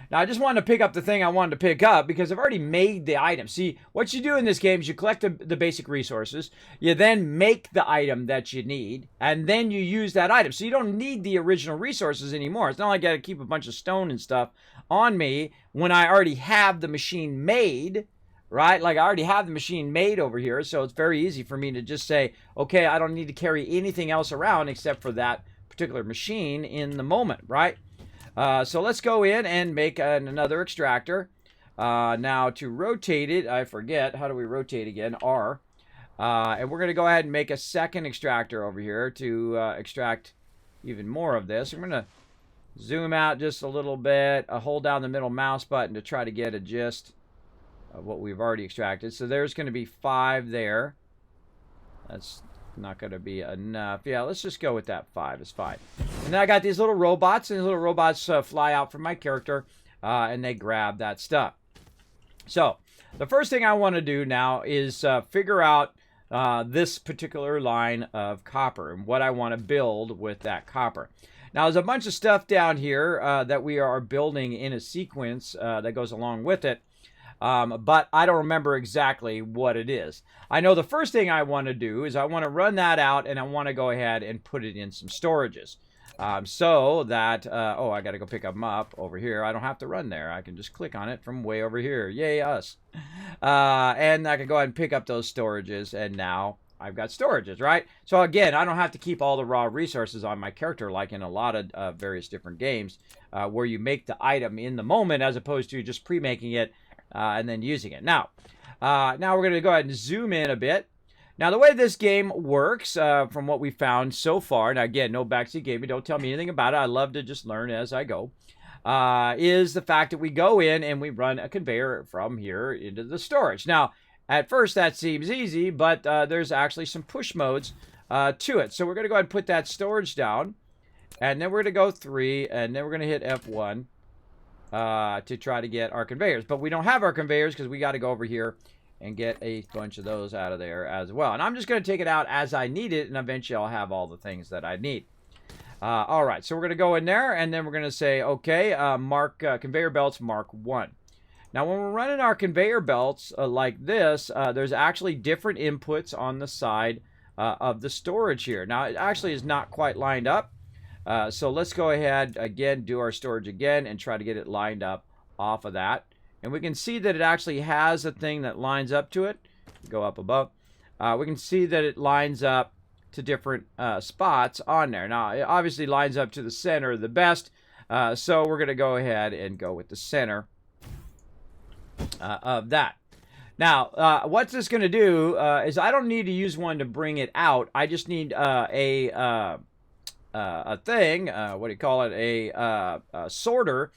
Now, I just wanted to pick up the thing I wanted to pick up because I've already made the item. See, what you do in this game is you collect the basic resources. You then make the item that you need, and then you use that item. So you don't need the original resources anymore. It's not like I got to keep a bunch of stone and stuff on me when I already have the machine made, right? Like I already have the machine made over here, so it's very easy for me to just say, okay, I don't need to carry anything else around except for that particular machine in the moment, right? So let's go in and make another extractor. Now to rotate it, I forget, how do we rotate again? R. And we're going to go ahead and make a second extractor over here to extract even more of this. I'm going to zoom out just a little bit, hold down the middle mouse button to try to get a gist of what we've already extracted. So there's going to be 5 there. That's not going to be enough. Yeah, let's just go with that 5. It's fine. And then I got these little robots, and these little robots fly out from my character, and they grab that stuff. So the first thing I want to do now is figure out this particular line of copper and what I want to build with that copper. Now, there's a bunch of stuff down here that we are building in a sequence that goes along with it. But I don't remember exactly what it is. I know the first thing I want to do is I want to run that out, and I want to go ahead and put it in some storages. So that, oh, I got to go pick them up over here. I don't have to run there. I can just click on it from way over here. Yay, us. And I can go ahead and pick up those storages, and now I've got storages, right? So again, I don't have to keep all the raw resources on my character like in a lot of various different games where you make the item in the moment as opposed to just pre-making it and then using it. Now we're going to go ahead and zoom in a bit. Now, the way this game works, from what we found so far, now again, no backseat gaming, don't tell me anything about it. I love to just learn as I go, is the fact that we go in and we run a conveyor from here into the storage. Now, at first, that seems easy, but there's actually some push modes to it. So we're going to go ahead and put that storage down, and then we're going to go 3, and then we're going to hit F1. To try to get our conveyors. But we don't have our conveyors because we got to go over here and get a bunch of those out of there as well. And I'm just going to take it out as I need it, and eventually I'll have all the things that I need. All right, so we're going to go in there, and then we're going to say, okay, mark conveyor belts Mark 1. Now, when we're running our conveyor belts like this, there's actually different inputs on the side of the storage here. Now, it actually is not quite lined up. So let's go ahead, again, do our storage again and try to get it lined up off of that. And we can see that it actually has a thing that lines up to it. Go up above. We can see that it lines up to different spots on there. Now, it obviously lines up to the center the best. So we're going to go ahead and go with the center of that. Now, what's this going to do is I don't need to use one to bring it out. I just need a thing, what do you call it, a sorter,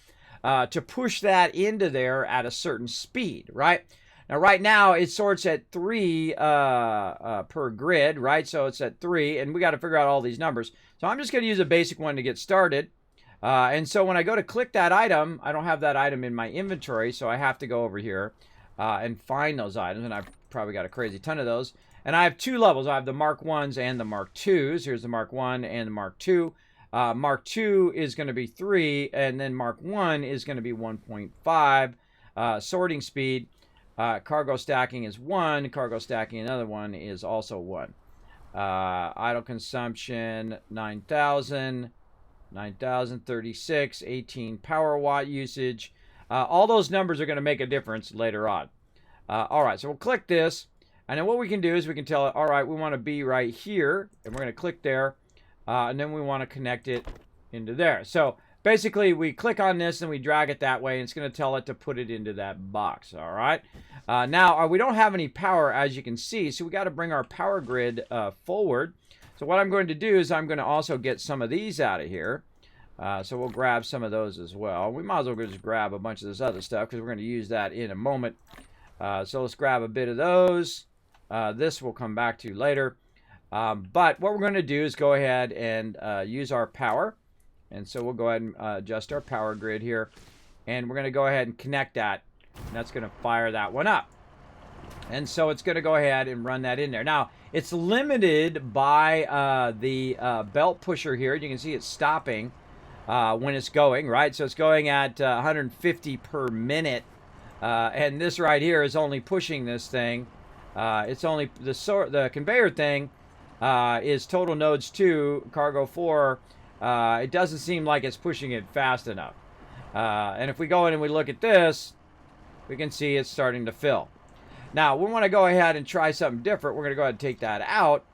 to push that into there at a certain speed, right? Now, right now, it sorts at 3 per grid, right? So it's at 3, and we got to figure out all these numbers. So I'm just going to use a basic one to get started. And so when I go to click that item, I don't have that item in my inventory, so I have to go over here and find those items, and I've probably got a crazy ton of those. And I have 2 levels. I have the Mark 1s and the Mark 2s. Here's the Mark 1 and the Mark 2. Mark 2 is going to be 3, and then Mark 1 is going to be 1.5. Sorting speed, cargo stacking is 1. Cargo stacking, another one, is also 1. Idle consumption, 9,000. 9,036, 18 power watt usage. All those numbers are going to make a difference later on. All right, so we'll click this. And then what we can do is we can tell it, all right, we want to be right here, and we're going to click there, and then we want to connect it into there. So basically, we click on this and we drag it that way, and it's going to tell it to put it into that box, all right? Now, we don't have any power, as you can see, so we got to bring our power grid forward. So what I'm going to do is I'm going to also get some of these out of here. So we'll grab some of those as well. We might as well just grab a bunch of this other stuff because we're going to use that in a moment. So let's grab a bit of those. This we'll come back to later. But what we're going to do is go ahead and use our power. And so we'll go ahead and adjust our power grid here. And we're going to go ahead and connect that. And that's going to fire that one up. And so it's going to go ahead and run that in there. Now, it's limited by the belt pusher here. You can see it's stopping when it's going, right? So it's going at 150 per minute. And this right here is only pushing this thing. It's only the conveyor thing is total nodes 2, cargo 4. It doesn't seem like it's pushing it fast enough. And if we go in and we look at this, we can see it's starting to fill. Now, we want to go ahead and try something different. We're going to go ahead and take that out.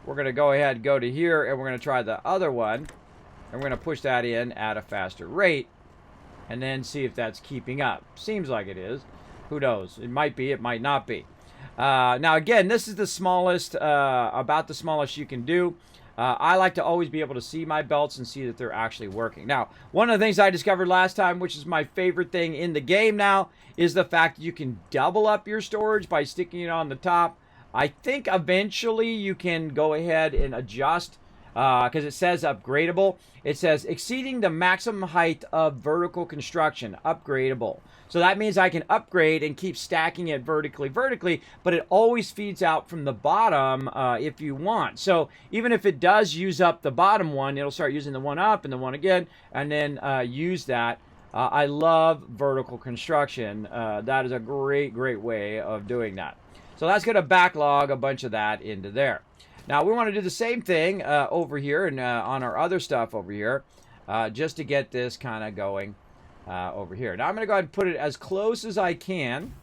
We're going to go ahead and go to here, and we're going to try the other one. And we're going to push that in at a faster rate. And then see if that's keeping up. Seems like it is. Who knows? It might be. It might not be. Now, again, this is the smallest, about the smallest you can do. I like to always be able to see my belts and see that they're actually working. Now, one of the things I discovered last time, which is my favorite thing in the game now, is the fact that you can double up your storage by sticking it on the top. I think eventually you can go ahead and adjust, because it says upgradable. It says exceeding the maximum height of vertical construction, upgradable. So that means I can upgrade and keep stacking it vertically, but it always feeds out from the bottom if you want. So even if it does use up the bottom one, it'll start using the one up and the one again, and then use that. I love vertical construction. That is a great way of doing that. So that's going to backlog a bunch of that into there. Now, we want to do the same thing over here and on our other stuff over here, just to get this kind of going over here. Now, I'm going to go ahead and put it as close as I can,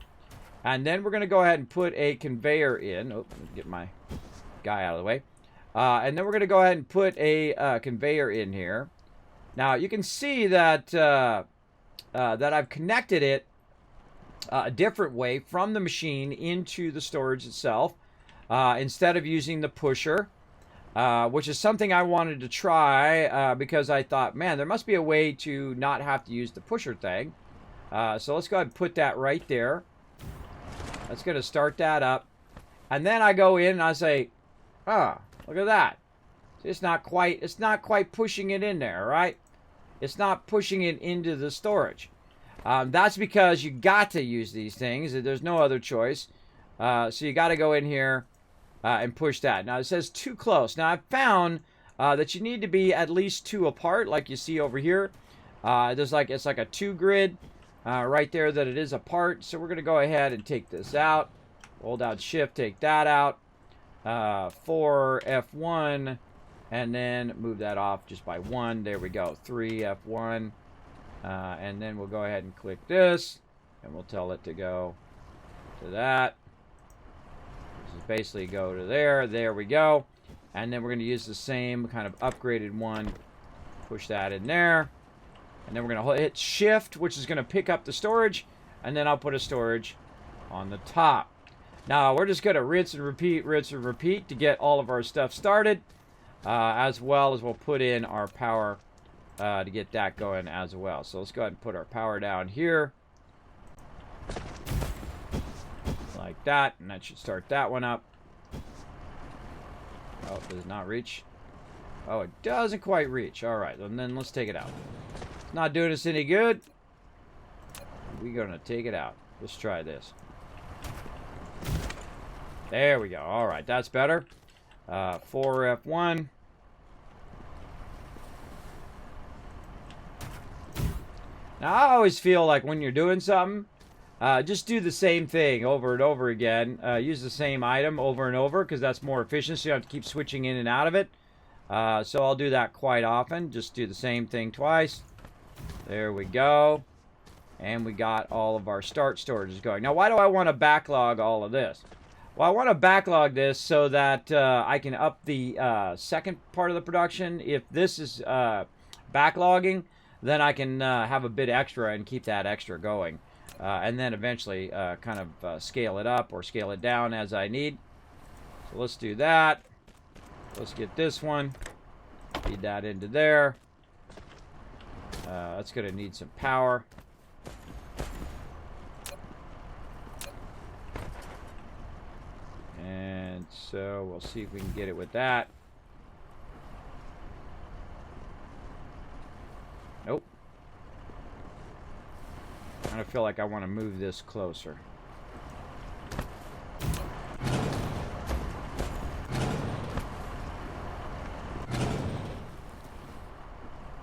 and then we're going to go ahead and put a conveyor in. Oh, let me get my guy out of the way. And then we're going to go ahead and put a conveyor in here. Now, you can see that, that I've connected it a different way from the machine into the storage itself. Instead of using the pusher, which is something I wanted to try because I thought, man, there must be a way to not have to use the pusher thing. So let's go ahead and put that right there. That's going to start that up. And then I go in and I say, look at that. It's not quite pushing it in there, right? It's not pushing it into the storage. That's because you got to use these things. There's no other choice. So you got to go in here and push that. Now, it says too close. Now, I've found that you need to be at least 2 apart, like you see over here. It's like a 2 grid right there that it is apart. So we're going to go ahead and take this out. Hold down Shift, take that out. 4 F1, and then move that off just by 1. There we go. 3 F1. And then we'll go ahead and click this, and we'll tell it to go to that. Basically go to there we go, and then we're going to use the same kind of upgraded one, push that in there, and then we're going to hit Shift, which is going to pick up the storage, and then I'll put a storage on the top. Now we're just going to rinse and repeat to get all of our stuff started, as well as we'll put in our power to get that going as well. So let's go ahead and put our power down here like that, and that should start that one up. Oh, it does not reach. Oh, it doesn't quite reach. All right, and then let's take it out. It's not doing us any good. We're gonna take it out. Let's try this. There we go. All right, that's better. 4 F1. Now, I always feel like when you're doing something, just do the same thing over and over again. Use the same item over and over because that's more efficient, so you don't have to keep switching in and out of it. So I'll do that quite often. Just do the same thing twice. There we go. And we got all of our start storages going. Now, why do I want to backlog all of this? Well, I want to backlog this so that I can up the second part of the production. If this is backlogging, then I can have a bit extra and keep that extra going. And then eventually kind of scale it up or scale it down as I need. So let's do that. Let's get this one. Feed that into there. That's going to need some power. And so we'll see if we can get it with that. Nope. I kind of feel like I want to move this closer.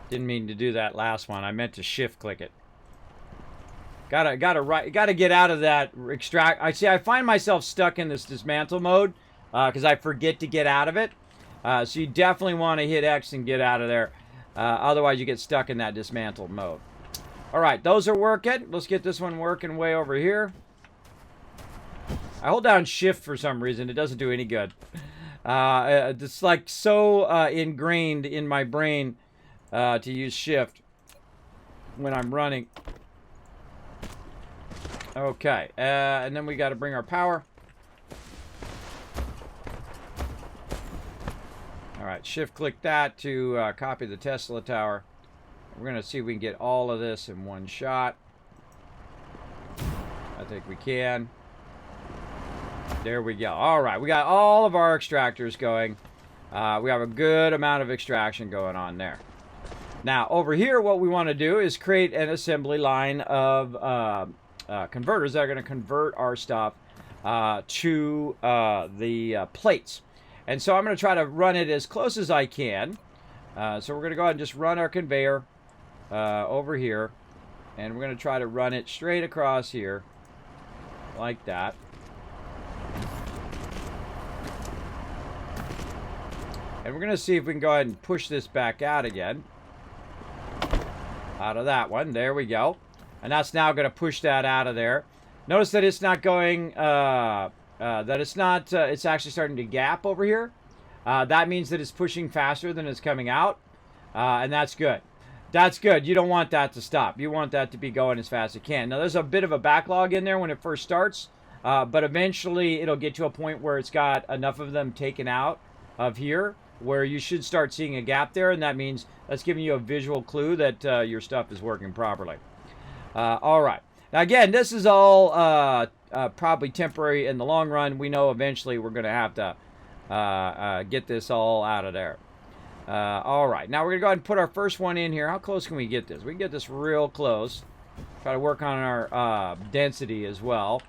Didn't mean to do that last one. I meant to shift click it. Gotta get out of that extract. I find myself stuck in this dismantle mode because I forget to get out of it. So you definitely want to hit X and get out of there. Otherwise, you get stuck in that dismantle mode. All right, those are working. Let's get this one working way over here. I hold down Shift for some reason. It doesn't do any good. It's like so ingrained in my brain to use Shift when I'm running. Okay, and then we got to bring our power. All right, shift click that to copy the Tesla tower. We're going to see if we can get all of this in one shot. I think we can. There we go. All right, we got all of our extractors going. We have a good amount of extraction going on there. Now, over here, what we want to do is create an assembly line of converters that are going to convert our stuff to the plates. And so I'm going to try to run it as close as I can. So we're going to go ahead and just run our conveyor over here. And we're going to try to run it straight across here. Like that. And we're going to see if we can go ahead and push this back out again. Out of that one. There we go. And that's now going to push that out of there. Notice that it's not going, it's actually starting to gap over here. That means that it's pushing faster than it's coming out. And that's good. That's good. You don't want that to stop. You want that to be going as fast as it can. Now, there's a bit of a backlog in there when it first starts. But eventually, it'll get to a point where it's got enough of them taken out of here, where you should start seeing a gap there. And that means that's giving you a visual clue that your stuff is working properly. All right. Now, again, this is all probably temporary in the long run. We know eventually we're going to have to get this all out of there. All right. Now, we're going to go ahead and put our first one in here. How close can we get this? We can get this real close. Try to work on our density as well.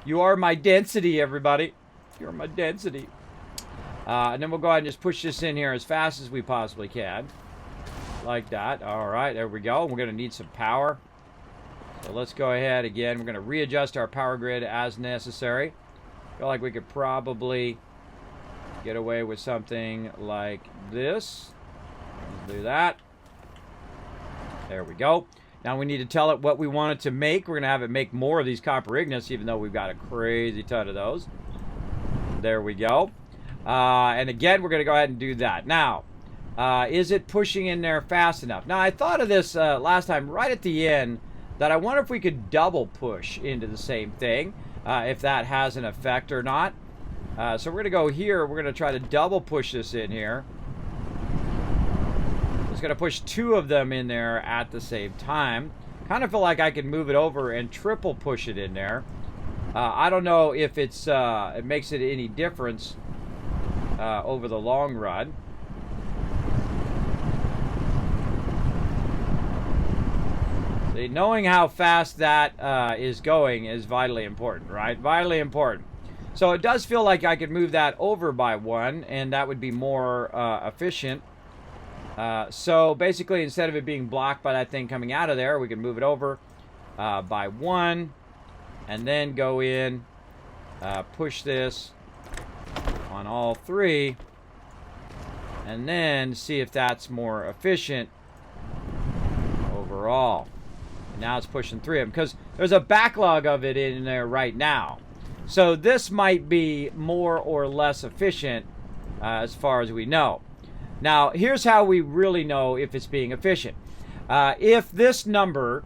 You are my density, everybody. You're my density. And then we'll go ahead and just push this in here as fast as we possibly can. Like that. All right. There we go. We're going to need some power. So let's go ahead again. We're going to readjust our power grid as necessary. Feel like we could probably get away with something like this. Let's do that. There we go. Now we need to tell it what we want it to make. We're going to have it make more of these copper ignits, even though we've got a crazy ton of those. There we go. And again, we're going to go ahead and do that. Now, is it pushing in there fast enough? Now, I thought of this last time right at the end, that I wonder if we could double push into the same thing, if that has an effect or not. So we're going to go here. We're going to try to double push this in here. It's going to push two of them in there at the same time. Kind of feel like I could move it over and triple push it in there. I don't know if it's it makes it any difference over the long run. See, knowing how fast that is going is vitally important, right? Vitally important. So it does feel like I could move that over by one, and that would be more efficient. So basically, instead of it being blocked by that thing coming out of there, we can move it over by one, and then go in, push this on all three, and then see if that's more efficient overall. And now it's pushing three of them because there's a backlog of it in there right now. So this might be more or less efficient as far as we know. Now, here's how we really know if it's being efficient. If this number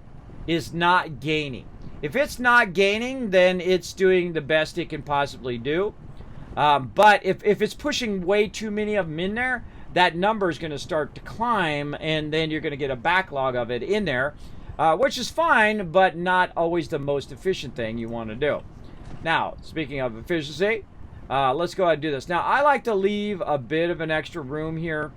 is not gaining. If it's not gaining, then it's doing the best it can possibly do. But if it's pushing way too many of them in there, that number is going to start to climb, and then you're going to get a backlog of it in there, which is fine, but not always the most efficient thing you want to do. Now, speaking of efficiency, let's go ahead and do this. Now, I like to leave a bit of an extra room here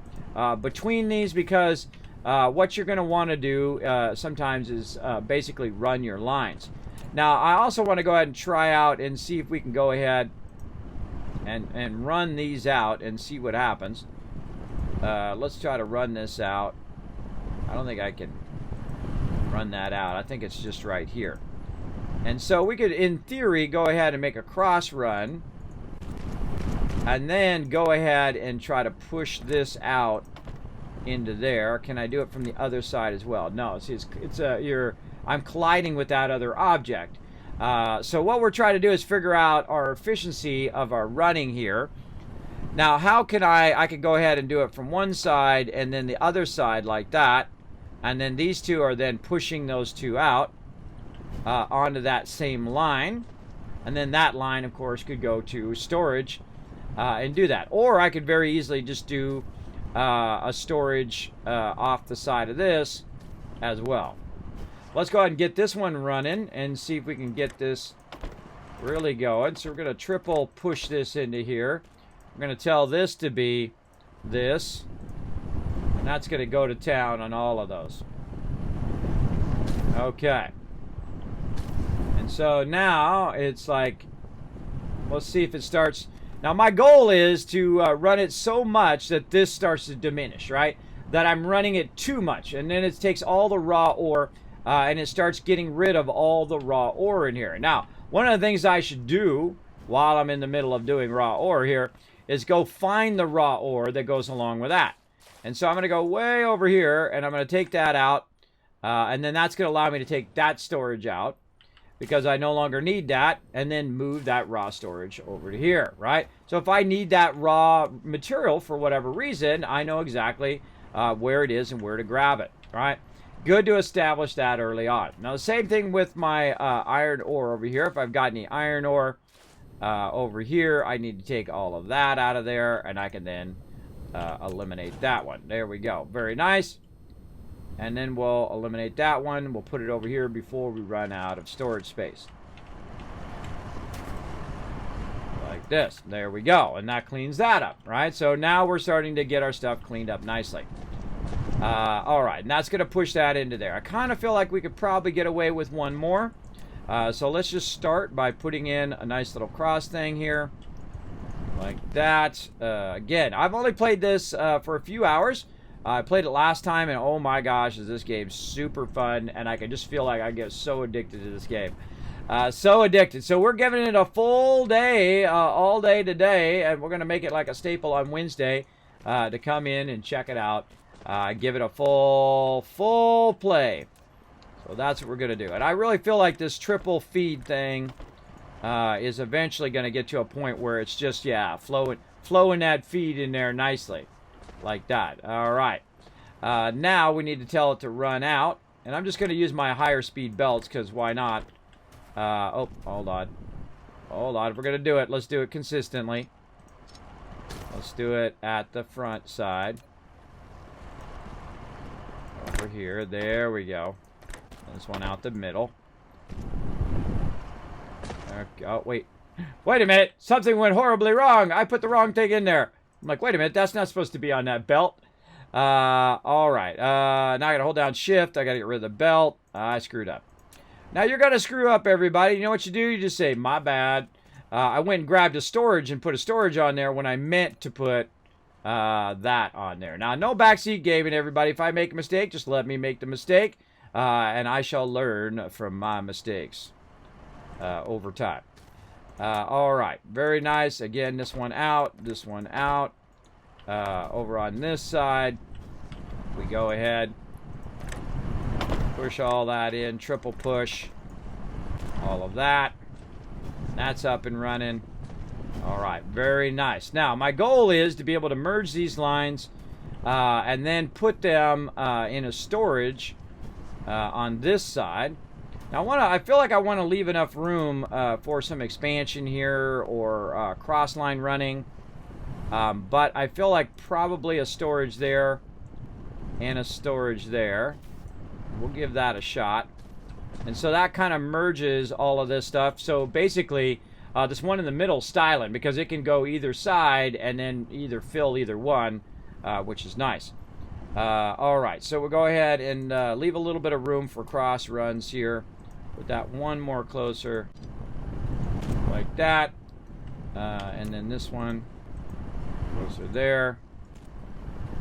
between these because what you're going to want to do sometimes is basically run your lines. Now, I also want to go ahead and try out and see if we can go ahead and run these out and see what happens. Let's try to run this out. I don't think I can run that out. I think it's just right here. And so we could, in theory, go ahead and make a cross run. And then go ahead and try to push this out into there. Can I do it from the other side as well? No, see, I'm colliding with that other object. So what we're trying to do is figure out our efficiency of our running here. Now, how can I could go ahead and do it from one side and then the other side like that. And then these two are then pushing those two out onto that same line. And then that line, of course, could go to storage and do that. Or I could very easily just do a storage off the side of this as well. Let's go ahead and get this one running and see if we can get this really going. So we're going to triple push this into here. We're going to tell this to be this. And that's going to go to town on all of those. Okay. And so now it's like, let's see if it starts. Now my goal is to run it so much that this starts to diminish, right? That I'm running it too much. And then it takes all the raw ore and it starts getting rid of all the raw ore in here. Now, one of the things I should do while I'm in the middle of doing raw ore here is go find the raw ore that goes along with that. And so I'm going to go way over here and I'm going to take that out. And then that's going to allow me to take that storage out because I no longer need that, and then move that raw storage over to here, right? So if I need that raw material for whatever reason, I know exactly where it is and where to grab it, right? Good to establish that early on. Now the same thing with my iron ore over here. If I've got any iron ore over here, I need to take all of that out of there, and I can then eliminate that one. There we go. Very nice. And then we'll eliminate that one. We'll put it over here before we run out of storage space. Like this. There we go. And that cleans that up, right? So now we're starting to get our stuff cleaned up nicely. All right. And that's going to push that into there. I kind of feel like we could probably get away with one more. So let's just start by putting in a nice little cross thing here. Like that. Again, I've only played this for a few hours. I played it last time, and oh my gosh, is this game super fun, and I can just feel like I get so addicted to this game. So addicted. So we're giving it a full day, all day today, and we're going to make it like a staple on Wednesday to come in and check it out. Give it a full play. So that's what we're going to do. And I really feel like this triple feed thing is eventually going to get to a point where it's just, yeah, flowing that feed in there nicely. Like that. All right. Now we need to tell it to run out. And I'm just going to use my higher speed belts because why not? Oh, hold on. Hold on. If we're going to do it, let's do it consistently. Let's do it at the front side. Over here. There we go. This one out the middle. Okay. Oh, wait. Wait a minute. Something went horribly wrong. I put the wrong thing in there. I'm like, wait a minute, that's not supposed to be on that belt. All right. Now I got to hold down shift. I got to get rid of the belt. I screwed up. Now you're going to screw up, everybody. You know what you do? You just say, my bad. I went and grabbed a storage and put a storage on there when I meant to put that on there. Now, no backseat gaming, everybody. If I make a mistake, just let me make the mistake. And I shall learn from my mistakes over time. All right, very nice. Again, this one out, this one out. Over on this side, we go ahead, push all that in, triple push, all of that. That's up and running. All right, very nice. Now, my goal is to be able to merge these lines and then put them in a storage on this side. Now, I feel like I want to leave enough room for some expansion here or cross line running. But I feel like probably a storage there and a storage there. We'll give that a shot. And so that kind of merges all of this stuff. So basically, this one in the middle is styling because it can go either side and then either fill either one, which is nice. All right, so we'll go ahead and leave a little bit of room for cross runs here. Put that one more closer, like that. And then this one closer there.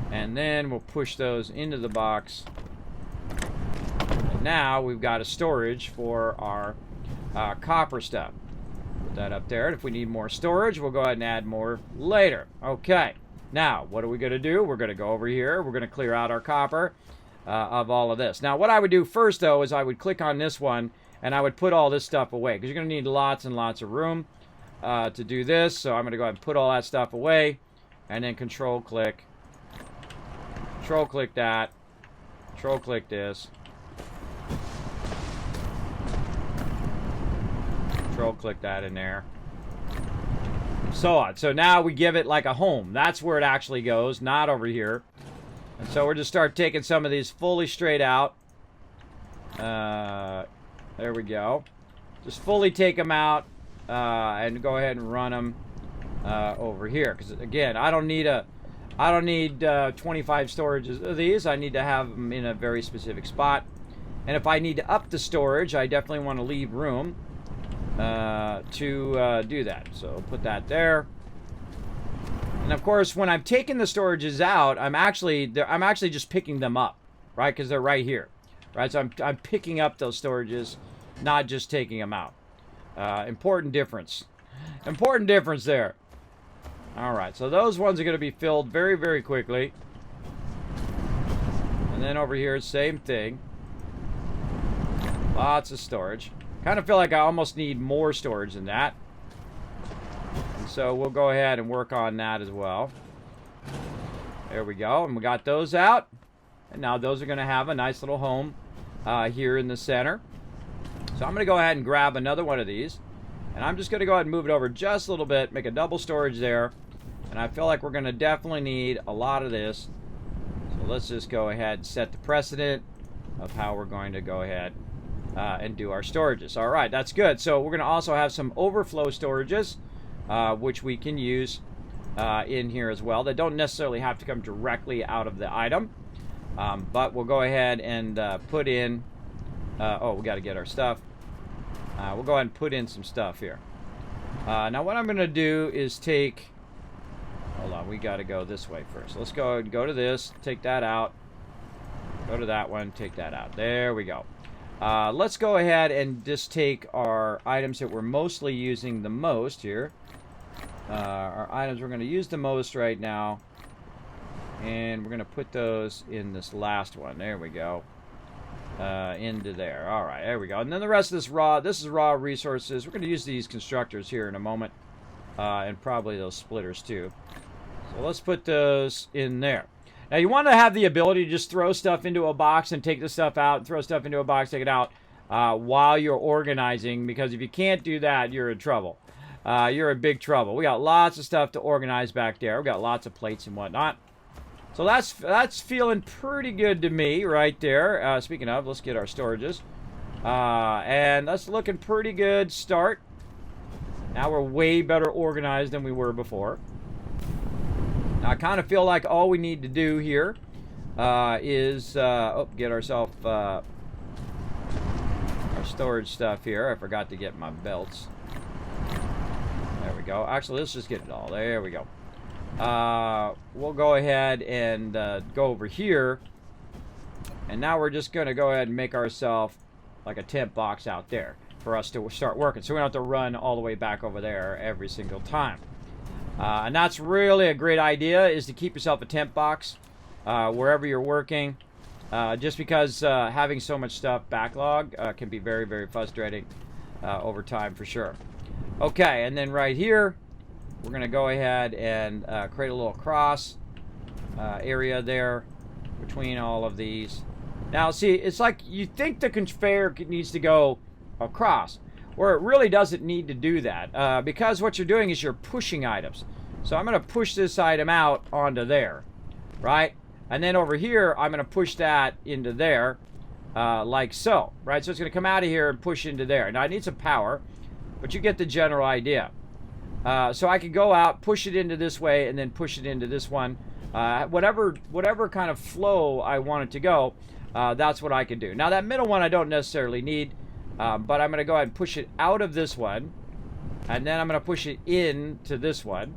And then we'll push those into the box. And now we've got a storage for our copper stuff. Put that up there. And if we need more storage, we'll go ahead and add more later. Okay. Now, what are we going to do? We're going to go over here. We're going to clear out our copper of all of this. Now, what I would do first, though, is I would click on this one, and I would put all this stuff away, because you're going to need lots and lots of room to do this. So I'm going to go ahead and put all that stuff away, and then control-click that, control-click this, control-click that in there. So on. So now we give it like a home. That's where it actually goes, not over here. And so we're just start taking some of these fully straight out. There we go. Just fully take them out and go ahead and run them over here. Because again, I don't need 25 storages of these. I need to have them in a very specific spot. And if I need to up the storage, I definitely want to leave room to do that. So put that there. And of course, when I've taken the storages out, I'm actually just picking them up, right? Because they're right here, right? So I'm picking up those storages, not just taking them out. Important difference. Important difference there. All right, so those ones are going to be filled very, very quickly. And then over here, same thing. Lots of storage. Kind of feel like I almost need more storage than that. And so we'll go ahead and work on that as well. There we go. And we got those out. And now those are going to have a nice little home here in the center. So I'm going to go ahead and grab another one of these. And I'm just going to go ahead and move it over just a little bit. Make a double storage there. And I feel like we're going to definitely need a lot of this. So let's just go ahead and set the precedent of how we're going to go ahead and do our storages. All right, that's good. So we're going to also have some overflow storages, which we can use in here as well. They don't necessarily have to come directly out of the item, but we'll go ahead and put in, oh, we got to get our stuff. We'll go ahead and put in some stuff here. Now what I'm going to do is take, hold on, we got to go this way first. Let's go to this, take that out, go to that one, take that out. There we go. Let's go ahead and just take our items that we're mostly using the most here. Our items we're going to use the most right now. And we're going to put those in this last one. There we go. Into there. All right, there we go. And then the rest of this is raw resources. We're going to use these constructors here in a moment. And probably those splitters too. So let's put those in there. Now, you want to have the ability to just throw stuff into a box and take the stuff out, throw stuff into a box, take it out while you're organizing, because if you can't do that, you're in trouble. You're in big trouble. We got lots of stuff to organize back there. We got lots of plates and whatnot. So that's feeling pretty good to me right there. Speaking of, let's get our storages. And that's looking pretty good start. Now we're way better organized than we were before. Now, I kind of feel like all we need to do here is get ourselves our storage stuff here. I forgot to get my belts. There we go. Actually, let's just get it all. There we go. We'll go ahead and go over here. And now we're just going to go ahead and make ourselves like a temp box out there for us to start working. So we don't have to run all the way back over there every single time. And that's really a great idea, is to keep yourself a temp box wherever you're working. Just because having so much stuff backlog can be very, very frustrating over time for sure. Okay, and then right here, we're going to go ahead and create a little cross area there between all of these. Now, see, it's like you think the conveyor needs to go across, where it really doesn't need to do that, because what you're doing is you're pushing items. So I'm going to push this item out onto there, right? And then over here, I'm going to push that into there, like so, right? So it's going to come out of here and push into there. Now, I need some power, but you get the general idea. So I can go out, push it into this way, and then push it into this one. Whatever kind of flow I want it to go, that's what I can do. Now, that middle one I don't necessarily need, but I'm going to go ahead and push it out of this one, and then I'm going to push it into this one.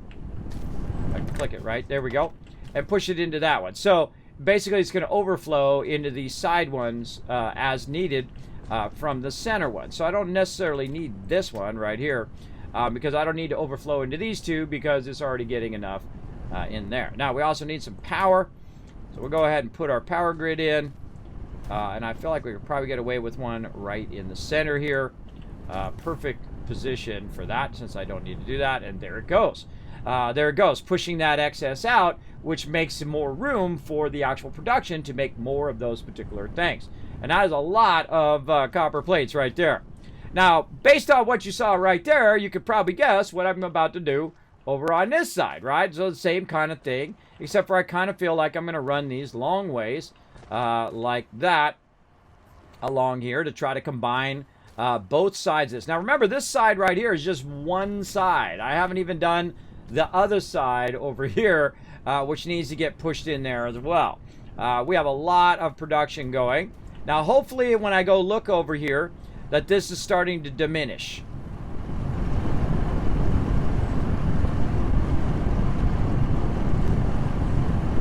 I can click it, right? There we go. And push it into that one. So basically, it's going to overflow into these side ones as needed from the center one. So I don't necessarily need this one right here because I don't need to overflow into these two because it's already getting enough in there. Now, we also need some power. So we'll go ahead and put our power grid in. And I feel like we could probably get away with one right in the center here. Perfect position for that since I don't need to do that. And there it goes. There it goes, pushing that excess out, which makes more room for the actual production to make more of those particular things. And that is a lot of copper plates right there. Now, based on what you saw right there, you could probably guess what I'm about to do over on this side, right? So the same kind of thing, except for I kind of feel like I'm going to run these long ways like that along here to try to combine both sides of this. Now, remember, this side right here is just one side. I haven't even done the other side over here, which needs to get pushed in there as well. We have a lot of production going. Now, hopefully, when I go look over here, that this is starting to diminish.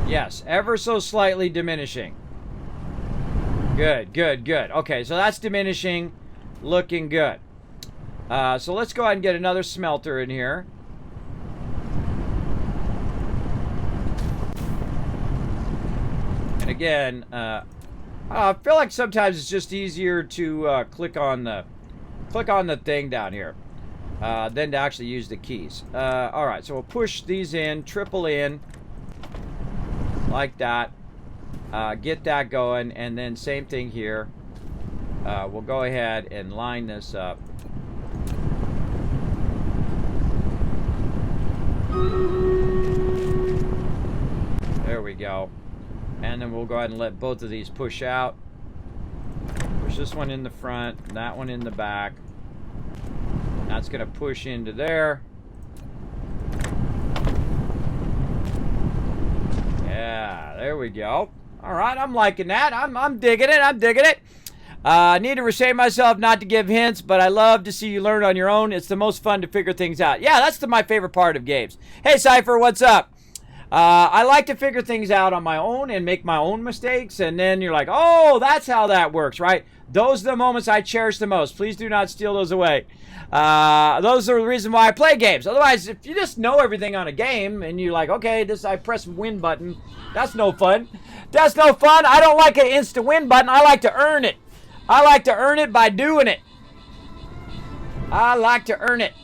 Yes, ever so slightly diminishing. Good, good, good. Okay, so that's diminishing, looking good. So let's go ahead and get another smelter in here. And again, I feel like sometimes it's just easier to click on the thing down here than to actually use the keys. All right, so we'll push these in, triple in, like that. Get that going, and then same thing here. We'll go ahead and line this up. There we go. And then we'll go ahead and let both of these push out. Push this one in the front, that one in the back. That's going to push into there. Yeah, there we go. All right, I'm liking that. I'm digging it. I'm digging it. I need to restrain myself not to give hints, but I love to see you learn on your own. It's the most fun to figure things out. Yeah, that's my favorite part of games. Hey, Cypher, what's up? I like to figure things out on my own and make my own mistakes, and then you're like, oh, that's how that works, right? Those are the moments I cherish the most. Please do not steal those away. Those are the reason why I play games. Otherwise, if you just know everything on a game and you're like, okay, I press win button, that's no fun. That's no fun. I don't like an instant win button. I like to earn it. I like to earn it by doing it. I like to earn it.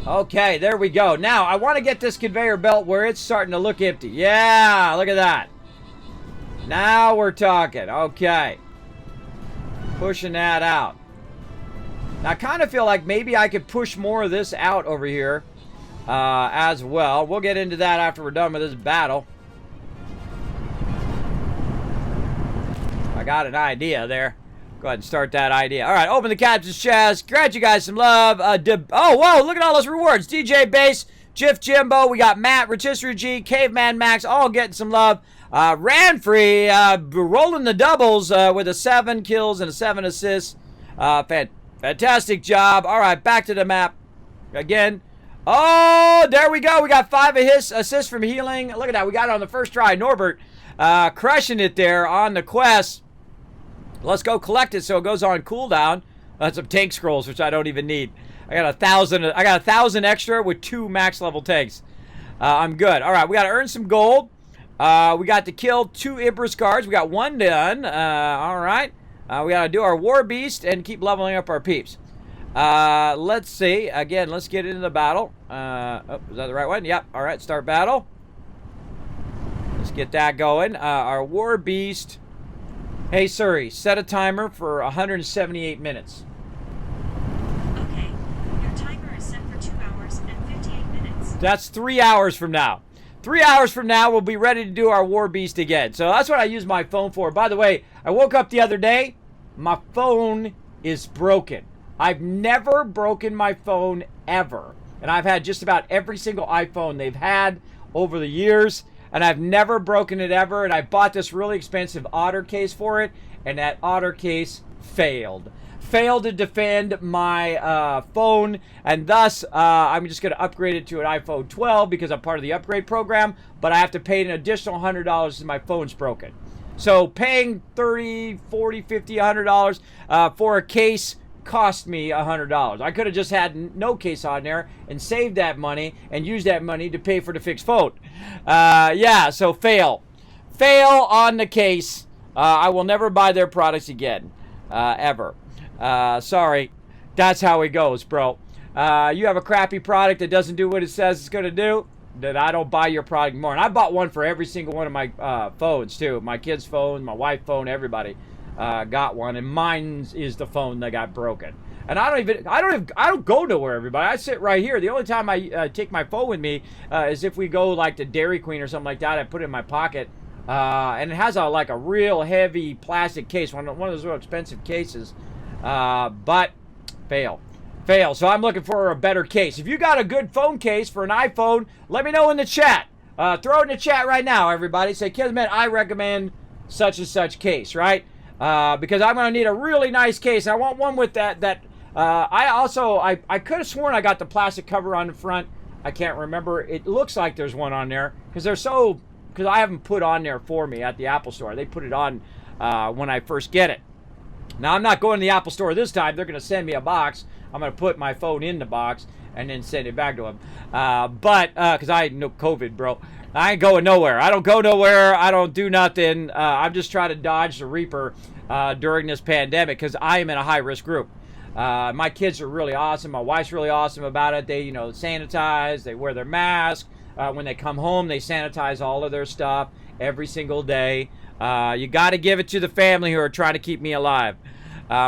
Okay, there we go. Now, I want to get this conveyor belt where it's starting to look empty. Yeah, look at that. Now we're talking. Okay. Pushing that out. Now, I kind of feel like maybe I could push more of this out over here as well. We'll get into that after we're done with this battle. I got an idea there. Go ahead and start that idea. All right, open the captain's chest. Grant you guys some love. Oh, whoa, look at all those rewards. DJ Base, Jiff Jimbo. We got Matt, Rotisserie G, Caveman Max, all getting some love. Ranfree, rolling the doubles with 7 kills and 7 assists. Fantastic job. All right, back to the map again. Oh, there we go. We got 5 assists from healing. Look at that. We got it on the first try. Norbert crushing it there on the quest. Let's go collect it so it goes on cooldown. That's some tank scrolls, which I don't even need. I got 1,000. I got 1,000 extra with 2 max level tanks. I'm good. All right, we got to earn some gold. We got to kill 2 Ibris guards. We got 1 done. All right. We got to do our War Beast and keep leveling up our peeps. Let's see. Again, let's get into the battle. Oh, is that the right one? Yep. All right, start battle. Let's get that going. Our War Beast. Hey, Siri, set a timer for 178 minutes. Okay. Your timer is set for 2 hours and 58 minutes. That's 3 hours from now. 3 hours from now, we'll be ready to do our War Beast again. So that's what I use my phone for. By the way, I woke up the other day. My phone is broken. I've never broken my phone ever. And I've had just about every single iPhone they've had over the years. And I've never broken it ever. And I bought this really expensive Otter case for it. And that Otter case failed. Failed to defend my phone. And thus, I'm just going to upgrade it to an iPhone 12 because I'm part of the upgrade program. But I have to pay an additional $100 because my phone's broken. So paying $30, $40, $50, $100 for a case cost me $100. I could have just had no case on there and saved that money and used that money to pay for the fixed phone. Yeah, so fail on the case. I will never buy their products again, ever. Sorry, that's how it goes, bro. You have a crappy product that doesn't do what it says it's gonna do, then I don't buy your product anymore. And I bought one for every single one of my phones too. My kids' phone, my wife's phone, everybody. Got one, and mine is the phone that got broken. And I don't go nowhere, everybody. I sit right here. The only time I take my phone with me is if we go like to Dairy Queen or something like that. I put it in my pocket, and it has like a real heavy plastic case, one of those real expensive cases. But fail. So I'm looking for a better case. If you got a good phone case for an iPhone, let me know in the chat. Throw it in the chat right now, everybody. Say, Kismet, I recommend such and such case, right? Because I'm going to need a really nice case. I want one with that. I could have sworn I got the plastic cover on the front. I can't remember. It looks like there's one on there because I haven't put on there for me at the Apple Store. They put it on when I first get it. Now I'm not going to the Apple Store this time. They're going to send me a box. I'm going to put my phone in the box and then send it back to them. Because I know COVID, bro. I ain't going nowhere. I don't go nowhere. I don't do nothing. I'm just trying to dodge the Reaper during this pandemic because I am in a high-risk group. My kids are really awesome. My wife's really awesome about it. They, sanitize. They wear their mask. When they come home, they sanitize all of their stuff every single day. You got to give it to the family who are trying to keep me alive.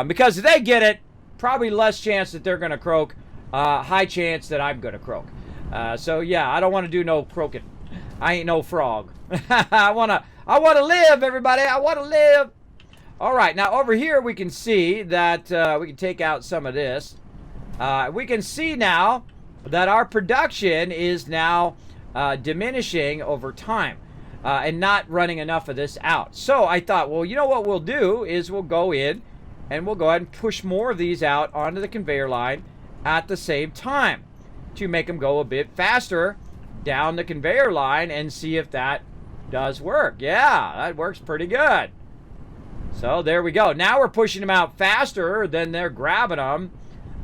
Because if they get it, probably less chance that they're going to croak. High chance that I'm going to croak. So, yeah, I don't want to do no croaking. I ain't no frog. I wanna live, everybody. I wanna live. All right, now over here we can see that we can take out some of this. We can see now that our production is now diminishing over time and not running enough of this out. So I thought, well, you know what we'll do is we'll go in and we'll go ahead and push more of these out onto the conveyor line at the same time to make them go a bit faster down the conveyor line and see if that does work. Yeah, that works pretty good. So there we go. Now we're pushing them out faster than they're grabbing them.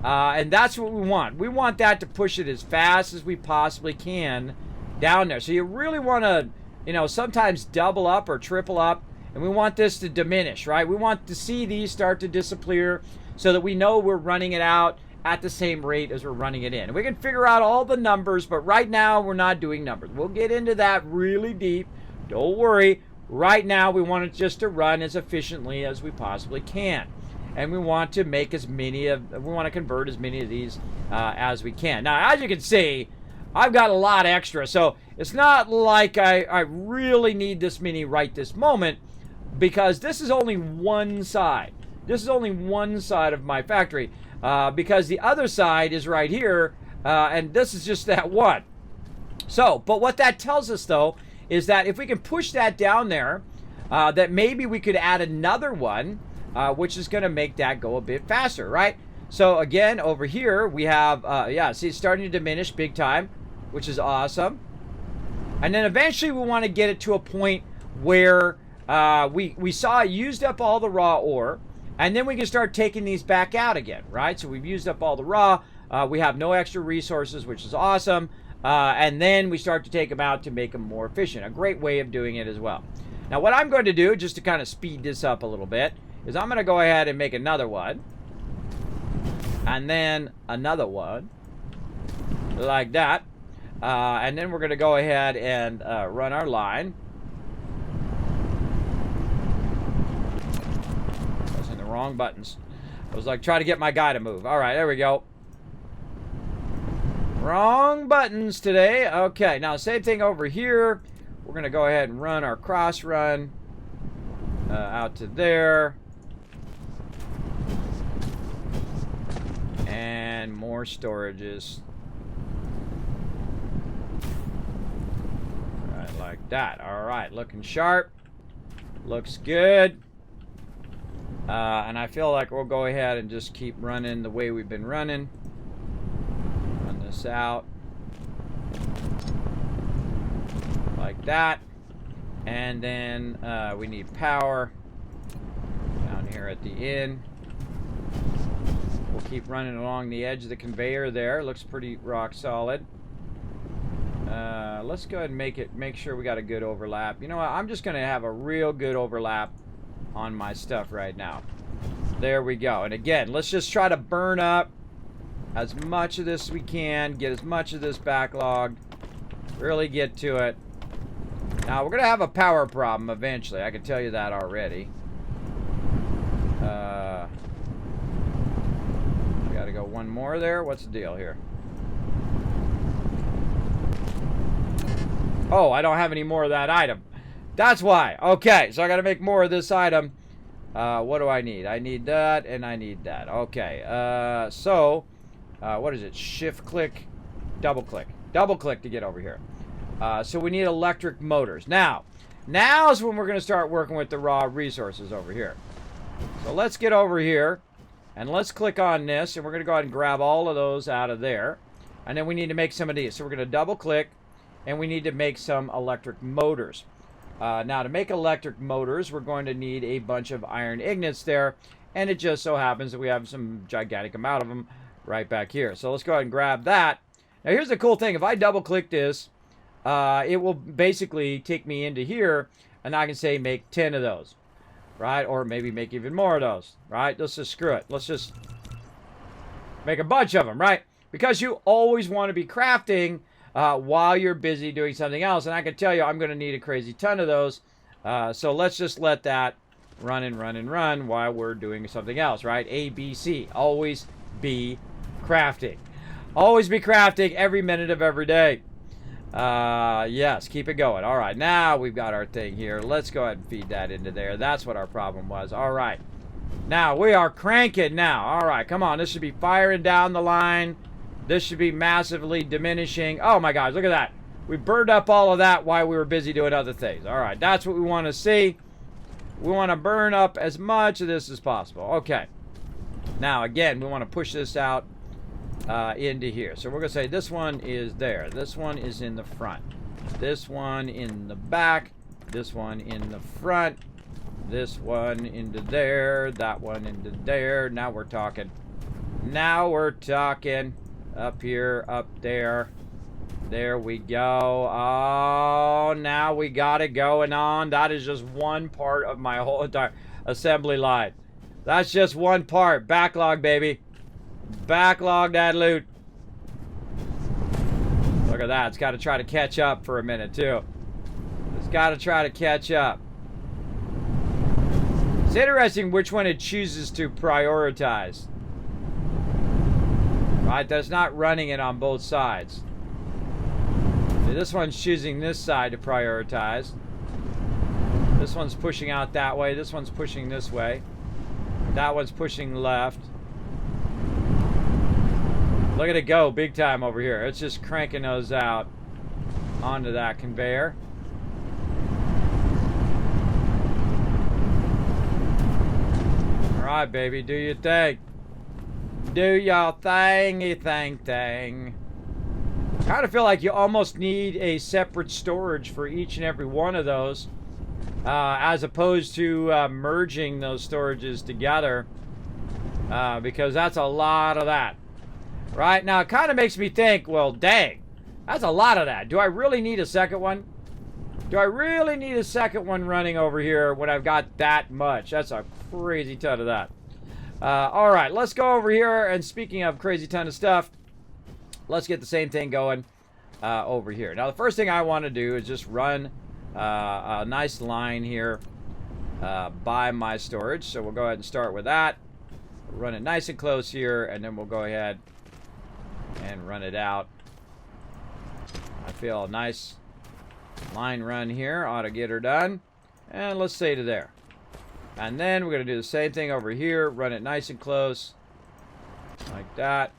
And that's what we want. We want that to push it as fast as we possibly can down there. So you really want to, sometimes double up or triple up. And we want this to diminish, right? We want to see these start to disappear so that we know we're running it out at the same rate as we're running it in. And we can figure out all the numbers, but right now we're not doing numbers. We'll get into that really deep. Don't worry. Right now we want it just to run as efficiently as we possibly can. And we want to make we want to convert as many of these as we can. Now, as you can see, I've got a lot extra. So it's not like I really need this many right this moment because this is only one side. This is only one side of my factory. Because the other side is right here, and this is just that one. So, but what that tells us, though, is that if we can push that down there, that maybe we could add another one, which is going to make that go a bit faster, right? So, again, over here, we have, see, it's starting to diminish big time, which is awesome. And then eventually we want to get it to a point where we saw it used up all the raw ore. And then we can start taking these back out again, right? So we've used up all the raw. We have no extra resources, which is awesome. And then we start to take them out to make them more efficient. A great way of doing it as well. Now, what I'm going to do, just to kind of speed this up a little bit, is I'm going to go ahead and make another one. And then another one. Like that. And then we're going to go ahead and run our line. Pressing the wrong buttons. I was like trying to get my guy to move. All right, there we go. Wrong buttons today. Okay, now same thing over here. We're going to go ahead and run our cross run out to there. And more storages. Right, like that. All right, looking sharp. Looks good. And I feel like we'll go ahead and just keep running the way we've been running. Run this out. Like that. And then we need power down here at the end. We'll keep running along the edge of the conveyor there. Looks pretty rock solid. Let's go ahead and make sure we got a good overlap. You know what? I'm just going to have a real good overlap on my stuff right now. There we go. And again, let's just try to burn up as much of this as we can. Get as much of this backlogged. Really get to it. Now, we're going to have a power problem eventually. I can tell you that already. We got to go one more there. What's the deal here? Oh, I don't have any more of that item. That's why. Okay, so I got to make more of this item. What do I need? I need that, and I need that. Okay, what is it? Shift click, double click. Double click to get over here. So we need electric motors. Now is when we're going to start working with the raw resources over here. So let's get over here, and let's click on this, and we're going to go ahead and grab all of those out of there. And then we need to make some of these. So we're going to double click, and we need to make some electric motors. Now, to make electric motors, we're going to need a bunch of iron ingots there, and it just so happens that we have some gigantic amount of them right back here. So let's go ahead and grab that. Now, here's the cool thing. If I double-click this, it will basically take me into here, and I can say make 10 of those, right? Or maybe make even more of those, right? Let's just screw it. Let's just make a bunch of them, right? Because you always want to be crafting while you're busy doing something else. And I can tell you, I'm going to need a crazy ton of those. So let's just let that run and run and run while we're doing something else, right? A, B, C. Always be crafting. Always be crafting every minute of every day. Yes, keep it going. All right, now we've got our thing here. Let's go ahead and feed that into there. That's what our problem was. All right. Now, we are cranking now. All right, come on. This should be firing down the line. This should be massively diminishing. Oh my gosh, look at that. We burned up all of that while we were busy doing other things. All right, that's what we want to see. We want to burn up as much of this as possible. Okay. Now, again, we want to push this out into here. So we're going to say this one is there. This one is in the front. This one in the back. This one in the front. This one into there. That one into there. Now we're talking. Now we're talking. Up here, up there. There we go. Oh, now we got it going on. That is just one part of my whole entire assembly line. That's just one part. Backlog, baby. Backlog that loot. Look at that. It's got to try to catch up for a minute, too. It's got to try to catch up. It's interesting which one it chooses to prioritize. Right, that's not running it on both sides. So this one's choosing this side to prioritize. This one's pushing out that way. This one's pushing this way. That one's pushing left. Look at it go, big time over here. It's just cranking those out onto that conveyor. All right, baby, do your thing. Do your thingy thing. I kind of feel like you almost need a separate storage for each and every one of those, as opposed to merging those storages together, because that's a lot of that. Right? Now, it kind of makes me think, well, dang, that's a lot of that. Do I really need a second one? Do I really need a second one running over here when I've got that much? That's a crazy ton of that. All right, let's go over here. And speaking of crazy ton of stuff, let's get the same thing going over here. Now, the first thing I want to do is just run a nice line here by my storage. So we'll go ahead and start with that. Run it nice and close here, and then we'll go ahead and run it out. I feel a nice line run here ought to get her done. And let's say to there. And then we're going to do the same thing over here. Run it nice and close. Like that.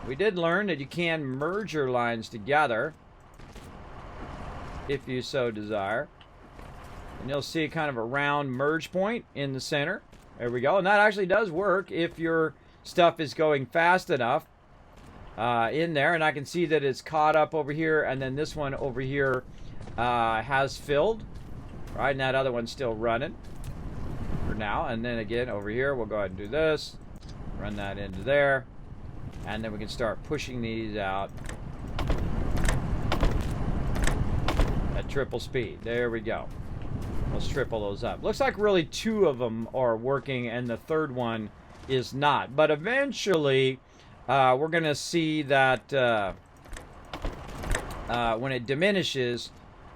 We did learn that you can merge your lines together if you so desire. And you'll see kind of a round merge point in the center. There we go. And that actually does work if your stuff is going fast enough in there. And I can see that it's caught up over here. And then this one over here has filled. Right, and that other one's still running for now. And then again, over here, we'll go ahead and do this. Run that into there. And then we can start pushing these out at triple speed. There we go. Let's triple those up. Looks like really 2 of them are working and the third one is not. But eventually, we're going to see that when it diminishes,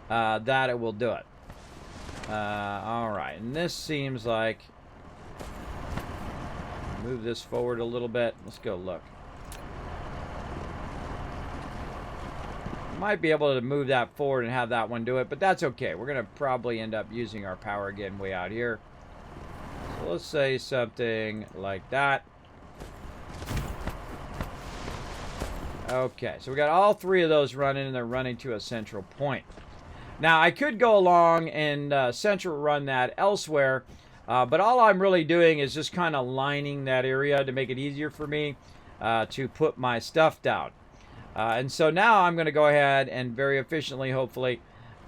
that it will do it. All right, and this seems like... Move this forward a little bit. Let's go look. Might be able to move that forward and have that one do it, but that's okay. We're going to probably end up using our power again way out here. So let's say something like that. Okay, so we got all 3 of those running, and they're running to a central point. Now, I could go along and central run that elsewhere, but all I'm really doing is just kind of lining that area to make it easier for me to put my stuff down. And so now I'm going to go ahead and very efficiently, hopefully,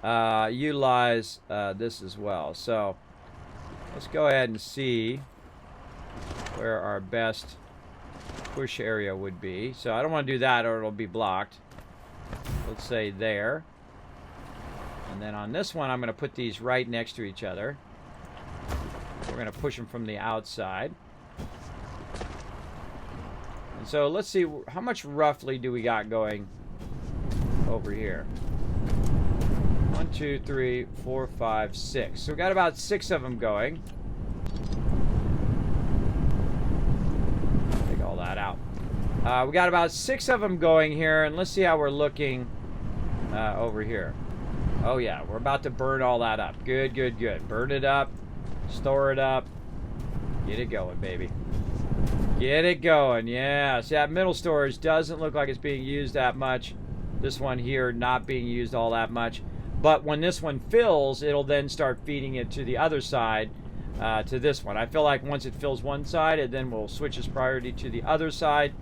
utilize this as well. So let's go ahead and see where our best push area would be. So I don't want to do that or it'll be blocked. Let's say there. And then on this one, I'm going to put these right next to each other. We're going to push them from the outside. And so let's see, how much roughly do we got going over here? 1, 2, 3, 4, 5, 6. So we got about 6 of them going. Take all that out. We got about 6 of them going here, and let's see how we're looking over here. Oh yeah, we're about to burn all that up. Good, good, good. Burn it up. Store it up. Get it going, baby. Get it going, yeah. See, that middle storage doesn't look like it's being used that much. This one here not being used all that much. But when this one fills, it'll then start feeding it to the other side, to this one. I feel like once it fills one side, it then will switch its priority to the other side.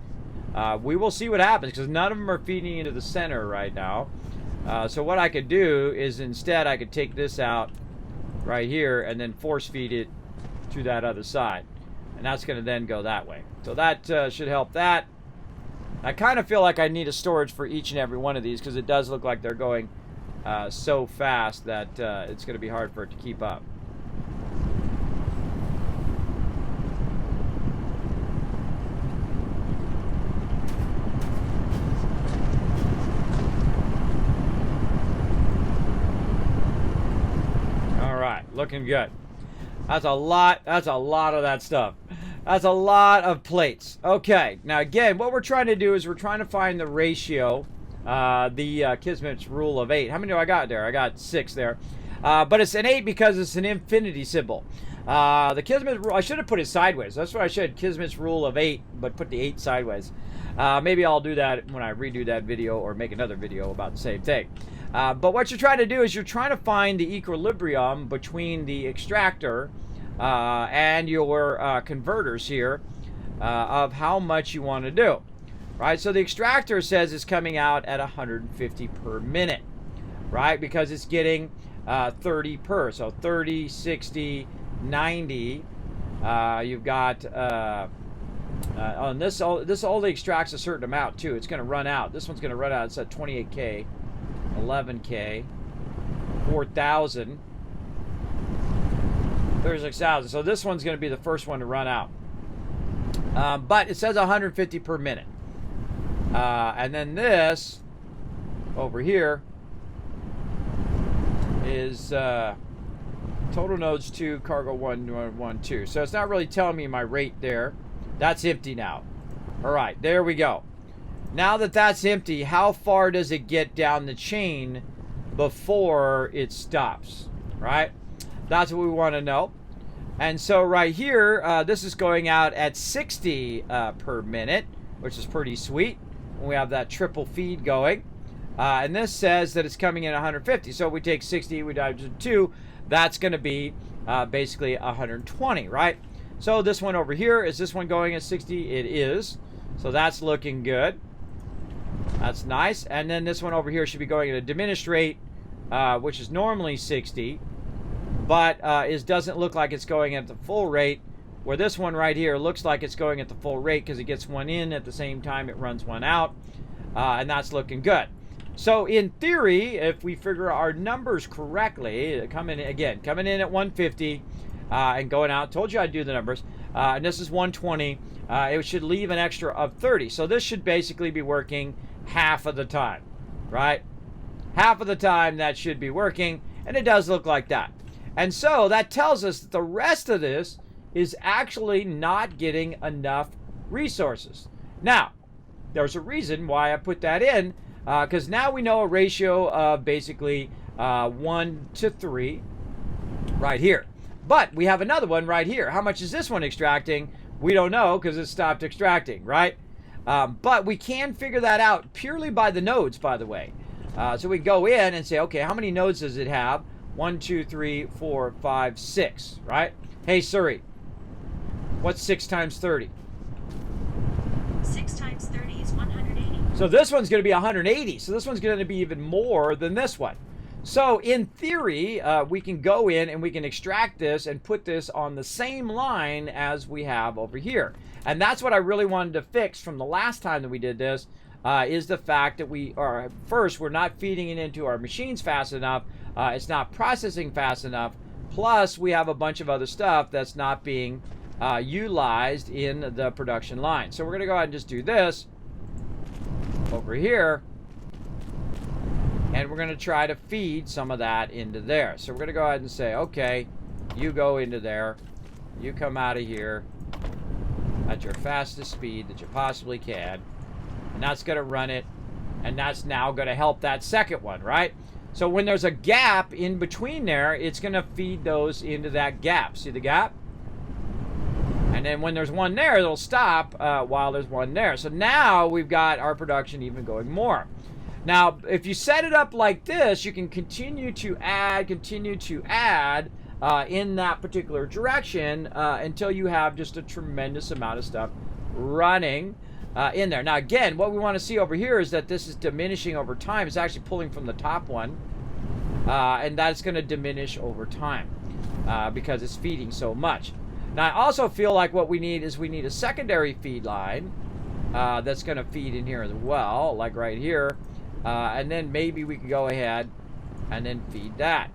We will see what happens, because none of them are feeding into the center right now. So what I could do is instead I could take this out right here and then force feed it to that other side. And that's going to then go that way. So that should help that. I kind of feel like I need a storage for each and every one of these, because it does look like they're going so fast that it's going to be hard for it to keep up. Looking good. That's a lot of that stuff. That's a lot of plates. Okay, now again, what we're trying to do is we're trying to find the ratio, the Kismet's rule of 8. How many do I got there? I got 6 there. But it's an 8 because it's an infinity symbol. The Kismet rule, I should have put it sideways. That's what I should. Kismet's rule of 8, but put the 8 sideways. Maybe I'll do that when I redo that video or make another video about the same thing. But what you're trying to do is you're trying to find the equilibrium between the extractor and your converters here of how much you want to do. Right? So the extractor says it's coming out at 150 per minute. Right? Because it's getting 30 per. So 30, 60, 90. You've got... on this only extracts a certain amount too. It's going to run out. This one's going to run out. It's at 28K, 11K, 4,000, 36,000. So this one's going to be the first one to run out. But it says 150 per minute. And then this over here is total nodes 2, cargo 1, 1, 2. So it's not really telling me my rate there. That's empty now. All right, there we go. Now that that's empty, how far does it get down the chain before it stops, right? That's what we want to know. And so right here, this is going out at 60 per minute, which is pretty sweet when we have that triple feed going. And this says that it's coming in 150. So if we take 60, we dive to 2, that's going to be basically 120, right? So this one over here, is this one going at 60? It is. So that's looking good. That's nice. And then this one over here should be going at a diminished rate, which is normally 60. But it doesn't look like it's going at the full rate, where this one right here looks like it's going at the full rate because it gets one in at the same time it runs one out. And that's looking good. So in theory, if we figure our numbers correctly, coming in at 150 and going out, told you I'd do the numbers, and this is 120, it should leave an extra of 30. So this should basically be working half of the time, right? Half of the time that should be working, and it does look like that. And so that tells us that the rest of this is actually not getting enough resources. Now, there's a reason why I put that in, because now we know a ratio of basically 1 to 3 right here. But we have another one right here. How much is this one extracting? We don't know because it stopped extracting, right? But we can figure that out purely by the nodes, by the way. So we go in and say, okay, how many nodes does it have? 1, 2, 3, 4, 5, 6, right? Hey, Siri, what's 6 times 30? 6 times 30 is 180. So this one's going to be 180. So this one's going to be even more than this one. So in theory, we can go in and we can extract this and put this on the same line as we have over here. And that's what I really wanted to fix from the last time that we did this, is the fact that we're not feeding it into our machines fast enough. It's not processing fast enough. Plus, we have a bunch of other stuff that's not being utilized in the production line. So we're going to go ahead and just do this over here. And we're going to try to feed some of that into there. So we're going to go ahead and say, okay, you go into there. You come out of here at your fastest speed that you possibly can. And that's going to run it. And that's now going to help that second one, right? So when there's a gap in between there, it's going to feed those into that gap. See the gap? And then when there's one there, it'll stop while there's one there. So now we've got our production even going more. Now, if you set it up like this, you can continue to add in that particular direction until you have just a tremendous amount of stuff running in there. Now, again, what we want to see over here is that this is diminishing over time. It's actually pulling from the top one, and that's going to diminish over time because it's feeding so much. Now, I also feel like what we need is a secondary feed line that's going to feed in here as well, like right here. And then maybe we can go ahead and then feed that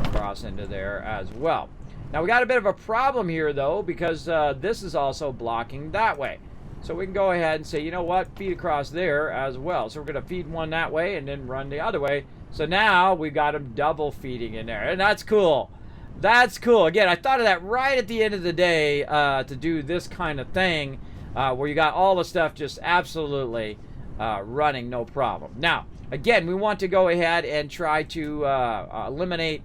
across into there as well. Now we got a bit of a problem here though, because this is also blocking that way. So we can go ahead and say, you know what, feed across there as well. So we're going to feed one that way and then run the other way. So now we've got them double feeding in there, and that's cool. That's cool. Again, I thought of that right at the end of the day to do this kind of thing where you got all the stuff just absolutely running no problem. Now, again, we want to go ahead and try to eliminate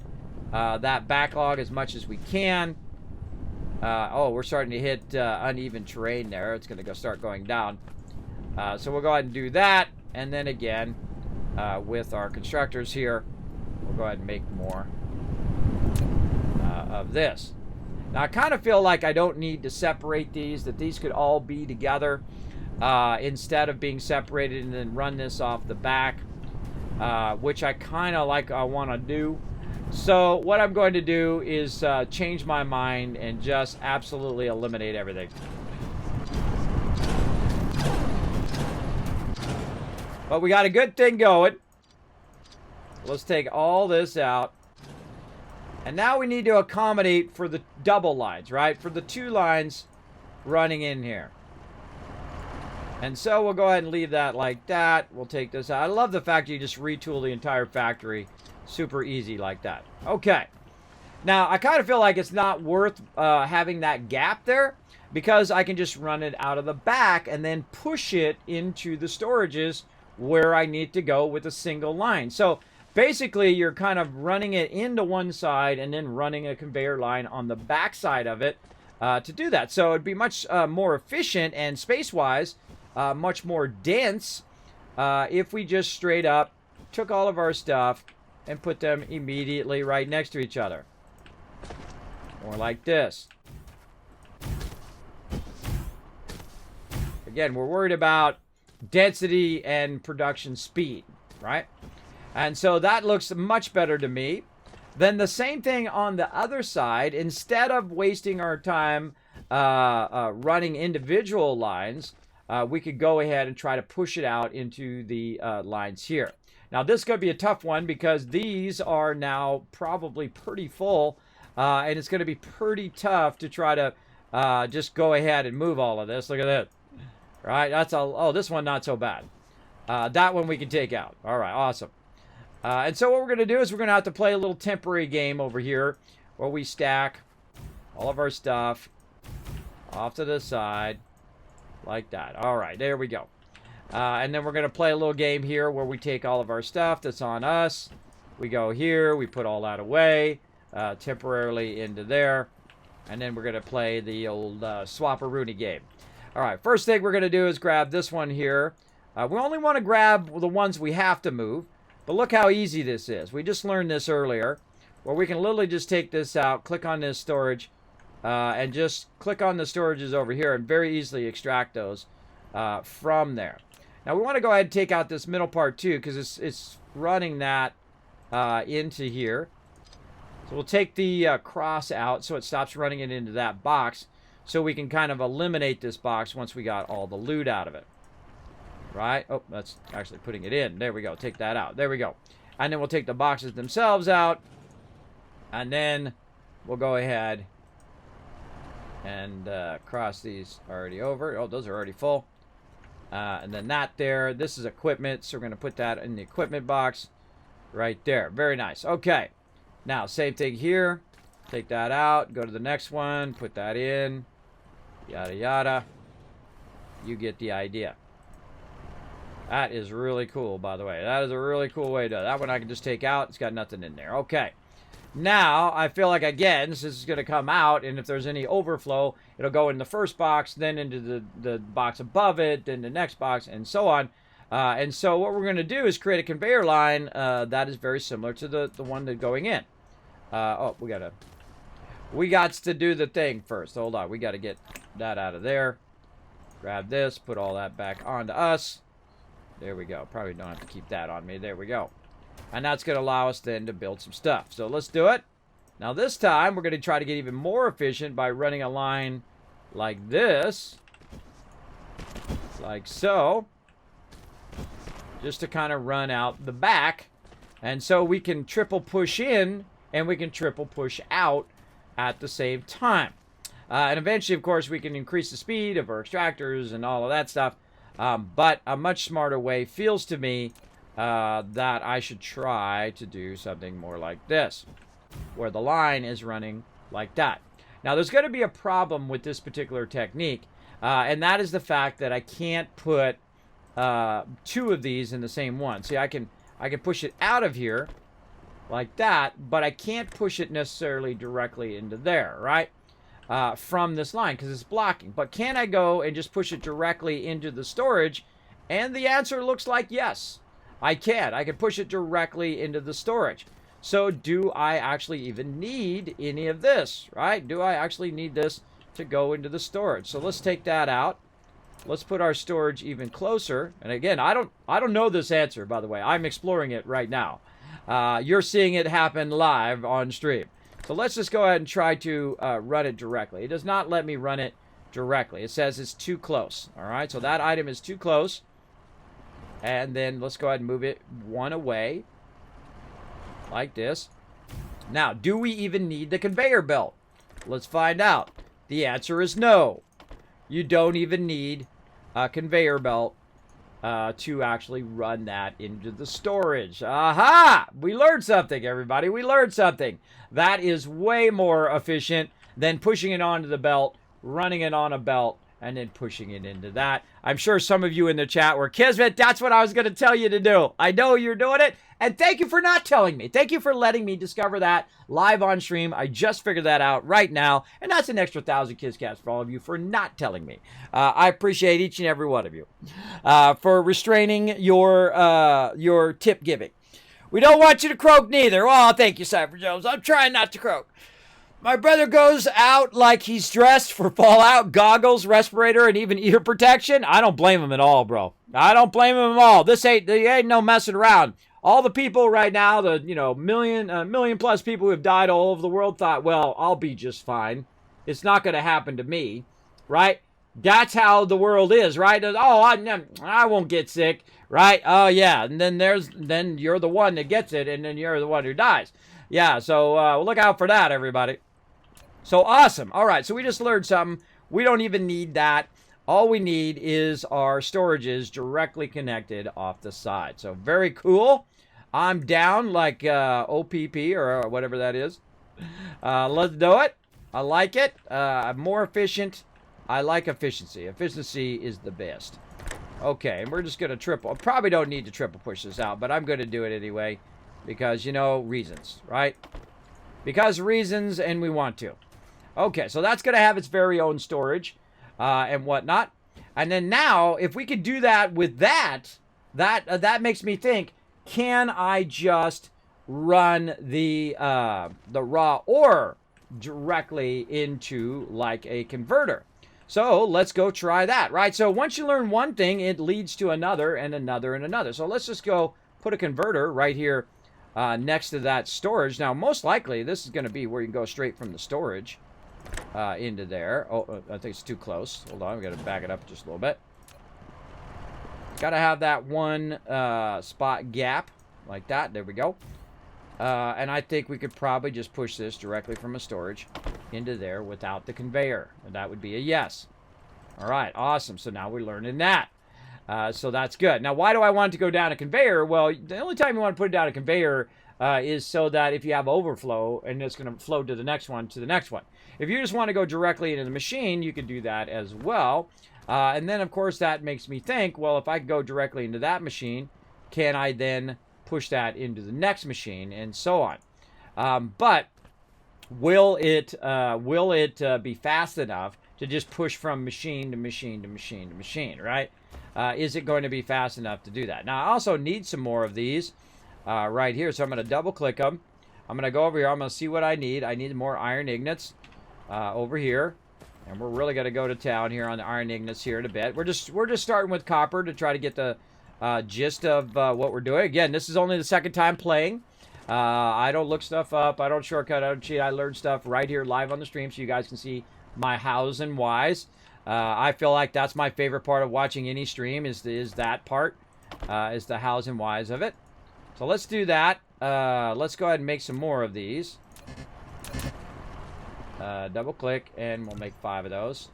that backlog as much as we can. Oh, we're starting to hit uneven terrain there. It's going to start going down. So we'll go ahead and do that. And then again, with our constructors here, we'll go ahead and make more of this. Now, I kind of feel like I don't need to separate these, that these could all be together. Instead of being separated and then run this off the back, which I kind of want to do. So what I'm going to do is change my mind and just absolutely eliminate everything. But we got a good thing going. Let's take all this out. And now we need to accommodate for the double lines, right? For the 2 lines, running in here. And so we'll go ahead and leave that like that. We'll take this out. I love the fact you just retool the entire factory super easy like that. Okay. Now, I kind of feel like it's not worth having that gap there because I can just run it out of the back and then push it into the storages where I need to go with a single line. So basically, you're kind of running it into one side and then running a conveyor line on the back side of it to do that. So it'd be much more efficient and space-wise, much more dense if we just straight up took all of our stuff and put them immediately right next to each other. More like this. Again, we're worried about density and production speed, right? And so that looks much better to me. Then the same thing on the other side. Instead of wasting our time running individual lines, we could go ahead and try to push it out into the lines here. Now, this could be a tough one because these are now probably pretty full, and it's going to be pretty tough to try to just go ahead and move all of this. Look at that. Right? That's all. Oh, this one not so bad. That one we can take out. All right, awesome. And so what we're going to do is we're going to have to play a little temporary game over here where we stack all of our stuff off to the side like that. All right, there we go. And then we're going to play a little game here where we take all of our stuff that's on us. We go here. We put all that away temporarily into there. And then we're going to play the old swap-a-rooney game. All right, first thing we're going to do is grab this one here. We only want to grab the ones we have to move. But look how easy this is. We just learned this earlier, where we can literally just take this out, click on this storage, and just click on the storages over here and very easily extract those from there. Now, we want to go ahead and take out this middle part, too, because it's running that into here. So we'll take the cross out so it stops running it into that box, so we can kind of eliminate this box once we got all the loot out of it. Right? Oh, that's actually putting it in. There we go. Take that out. There we go. And then we'll take the boxes themselves out. And then we'll go ahead and cross these already over. Oh, those are already full. And then that there. This is equipment, so we're going to put that in the equipment box right there. Very nice. Okay. Now, same thing here. Take that out. Go to the next one. Put that in. Yada, yada. You get the idea. That is really cool, by the way. That is a really cool way to do it. That one I can just take out. It's got nothing in there. Okay. Now, I feel like, again, this is going to come out, and if there's any overflow, it'll go in the first box, then into the box above it, then the next box, and so on. And so what we're going to do is create a conveyor line that is very similar to the one that's going in. Oh, we got to do the thing first. Hold on. We got to get that out of there. Grab this. Put all that back onto us. There we go. Probably don't have to keep that on me. There we go. And that's going to allow us then to build some stuff. So let's do it. Now this time, we're going to try to get even more efficient by running a line like this. Like so. Just to kind of run out the back. And so we can triple push in and we can triple push out at the same time. And eventually, of course, we can increase the speed of our extractors and all of that stuff. But a much smarter way feels to me that I should try to do something more like this, where the line is running like that. Now, there's going to be a problem with this particular technique, and that is the fact that I can't put two of these in the same one. See, I can push it out of here like that, but I can't push it necessarily directly into there, right? From this line because it's blocking. But can I go and just push it directly into the storage? And the answer looks like yes, I can. I can push it directly into the storage. So do I actually even need any of this, right? Do I actually need this to go into the storage? So let's take that out. Let's put our storage even closer. And again, I don't know this answer, by the way. I'm exploring it right now. You're seeing it happen live on stream. So let's just go ahead and try to run it directly. It does not let me run it directly. It says it's too close. All right, so that item is too close. And then let's go ahead and move it one away. Like this. Now, do we even need the conveyor belt? Let's find out. The answer is no. You don't even need a conveyor belt to actually run that into the storage. Aha! We learned something, everybody. We learned something. That is way more efficient than pushing it onto the belt, running it on a belt, and then pushing it into that. I'm sure some of you in the chat were, Kismet, that's what I was going to tell you to do. I know you're doing it, and thank you for not telling me. Thank you for letting me discover that live on stream. I just figured that out right now, and that's an extra 1,000 KizCats for all of you for not telling me. I appreciate each and every one of you for restraining your tip giving. We don't want you to croak neither. Oh, thank you, Cypher Jones. I'm trying not to croak. My brother goes out like he's dressed for Fallout, goggles, respirator, and even ear protection. I don't blame him at all, bro. I don't blame him at all. There ain't no messing around. All the people right now, the million plus people who have died all over the world thought, well, I'll be just fine. It's not going to happen to me, right? That's how the world is, right? Oh, I won't get sick, right? Oh yeah, and then you're the one that gets it, and then you're the one who dies. Yeah, so look out for that, everybody. So awesome. All right, so we just learned something. We don't even need that. All we need is our storages directly connected off the side. So very cool. I'm down like OPP or whatever that is. Let's do it. I like it. More efficient. I like efficiency. Efficiency is the best. Okay, and we're just going to triple. Probably don't need to triple push this out, but I'm going to do it anyway. Because, reasons, right? Because reasons, and we want to. Okay, so that's going to have its very own storage and whatnot. And then now, if we could do that with that makes me think, can I just run the raw ore directly into, like, a converter? So let's go try that, right? So once you learn one thing, it leads to another and another and another. So let's just go put a converter right here next to that storage. Now, most likely, this is going to be where you can go straight from the storage into there. Oh, I think it's too close. Hold on, we got to back it up just a little bit. Got to have that one spot gap like that. There we go. And I think we could probably just push this directly from a storage into there without the conveyor. And that would be a yes. All right, awesome. So now we're learning that. So that's good. Now, why do I want it to go down a conveyor? Well, the only time you want to put it down a conveyor is so that if you have overflow, and it's going to flow to the next one, If you just want to go directly into the machine, you can do that as well. And then, of course, that makes me think, well, if I go directly into that machine, can I then push that into the next machine, and so on? But will it be fast enough to just push from machine to machine to machine to machine, right? Is it going to be fast enough to do that? Now, I also need some more of these right here, so I'm going to double-click them. I'm going to go over here. I'm going to see what I need. I need more iron ingots over here, and we're really going to go to town here on the iron ingots here in a bit. We're just starting with copper to try to get the gist of what we're doing. Again, this is only the second time playing. I don't look stuff up. I don't shortcut. I don't cheat. I learn stuff right here live on the stream so you guys can see my hows and whys. I feel like that's my favorite part of watching any stream is that part, is the hows and whys of it. So let's do that. Let's go ahead and make some more of these. Double click and we'll make 5 of those.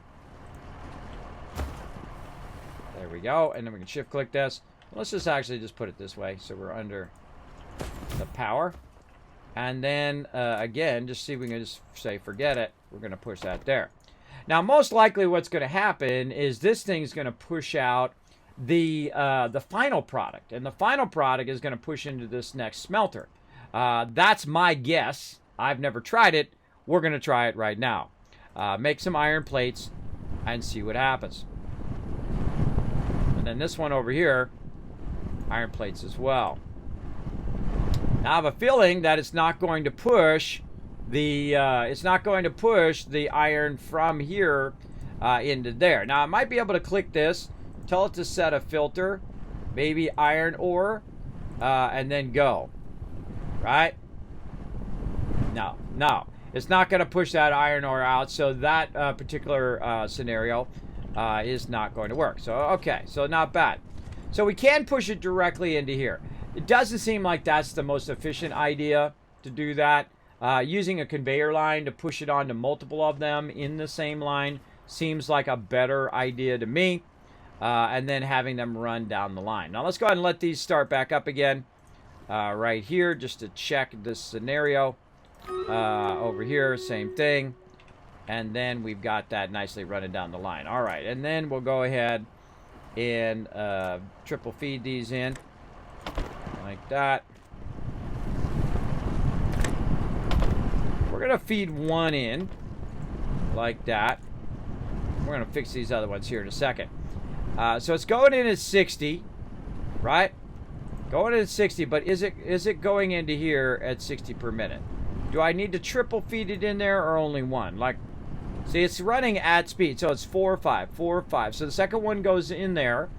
There we go. And then we can shift click this. Let's just actually just put it this way so we're under the power. And then again, just see if we can just say forget it. We're going to push that there. Now, most likely what's going to happen is this thing's going to push out the final product. And the final product is going to push into this next smelter. That's my guess. I've never tried it. We're going to try it right now. Make some iron plates and see what happens. And then this one over here, iron plates as well. Now, I have a feeling that it's not going to push the iron from here into there. Now, I might be able to click this, tell it to set a filter, maybe iron ore, and then go. Right? No. It's not going to push that iron ore out, so that particular scenario is not going to work. So, okay, so not bad. So we can push it directly into here. It doesn't seem like that's the most efficient idea to do that. Using a conveyor line to push it onto multiple of them in the same line seems like a better idea to me. And then having them run down the line. Now let's go ahead and let these start back up again. Right here, just to check this scenario. Over here, same thing. And then we've got that nicely running down the line. All right, and then we'll go ahead and triple feed these in. Like that. We're going to feed one in. Like that. We're going to fix these other ones here in a second. So it's going in at 60, right? Going in at 60, but is it going into here at 60 per minute? Do I need to triple feed it in there or only one? Like, see, it's running at speed, so it's 4, 5, 4, 5. So the second one goes in there,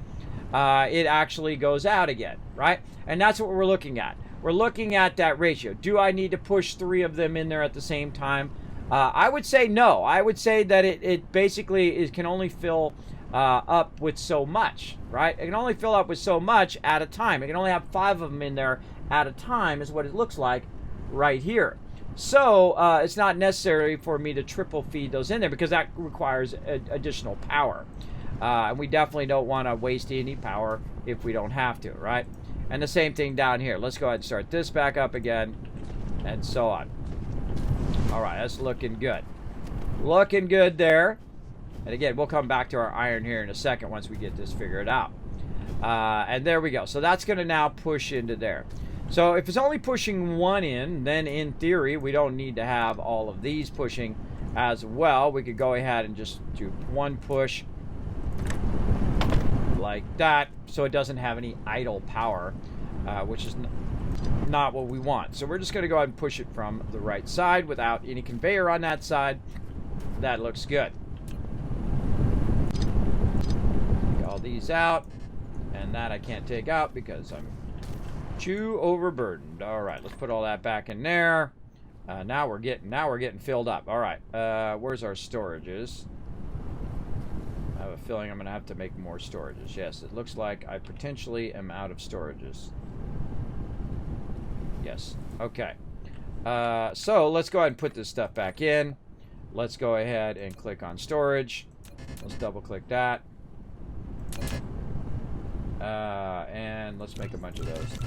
it actually goes out again, right? And that's what we're looking at. We're looking at that ratio. Do I need to push 3 of them in there at the same time? I would say no. I would say that it basically can only fill up with so much, right? It can only fill up with so much at a time. It can only have 5 of them in there at a time is what it looks like right here. So it's not necessary for me to triple feed those in there because that requires additional power. And we definitely don't want to waste any power if we don't have to, right? And the same thing down here. Let's go ahead and start this back up again and so on. All right, that's looking good. Looking good there. And again, we'll come back to our iron here in a second once we get this figured out. And there we go. So that's going to now push into there. So if it's only pushing 1 in, then in theory, we don't need to have all of these pushing as well. We could go ahead and just do 1 push like that so it doesn't have any idle power, which is not what we want. So we're just going to go ahead and push it from the right side without any conveyor on that side. That looks good. Take all these out, and that I can't take out because I'm too overburdened. All right, let's put all that back in there. Now we're getting filled up. All right, where's our storages? I have a feeling I'm going to have to make more storages. Yes, it looks like I potentially am out of storages. Yes. Okay. So let's go ahead and put this stuff back in. Let's go ahead and click on storage. Let's double click that. And let's make a bunch of those.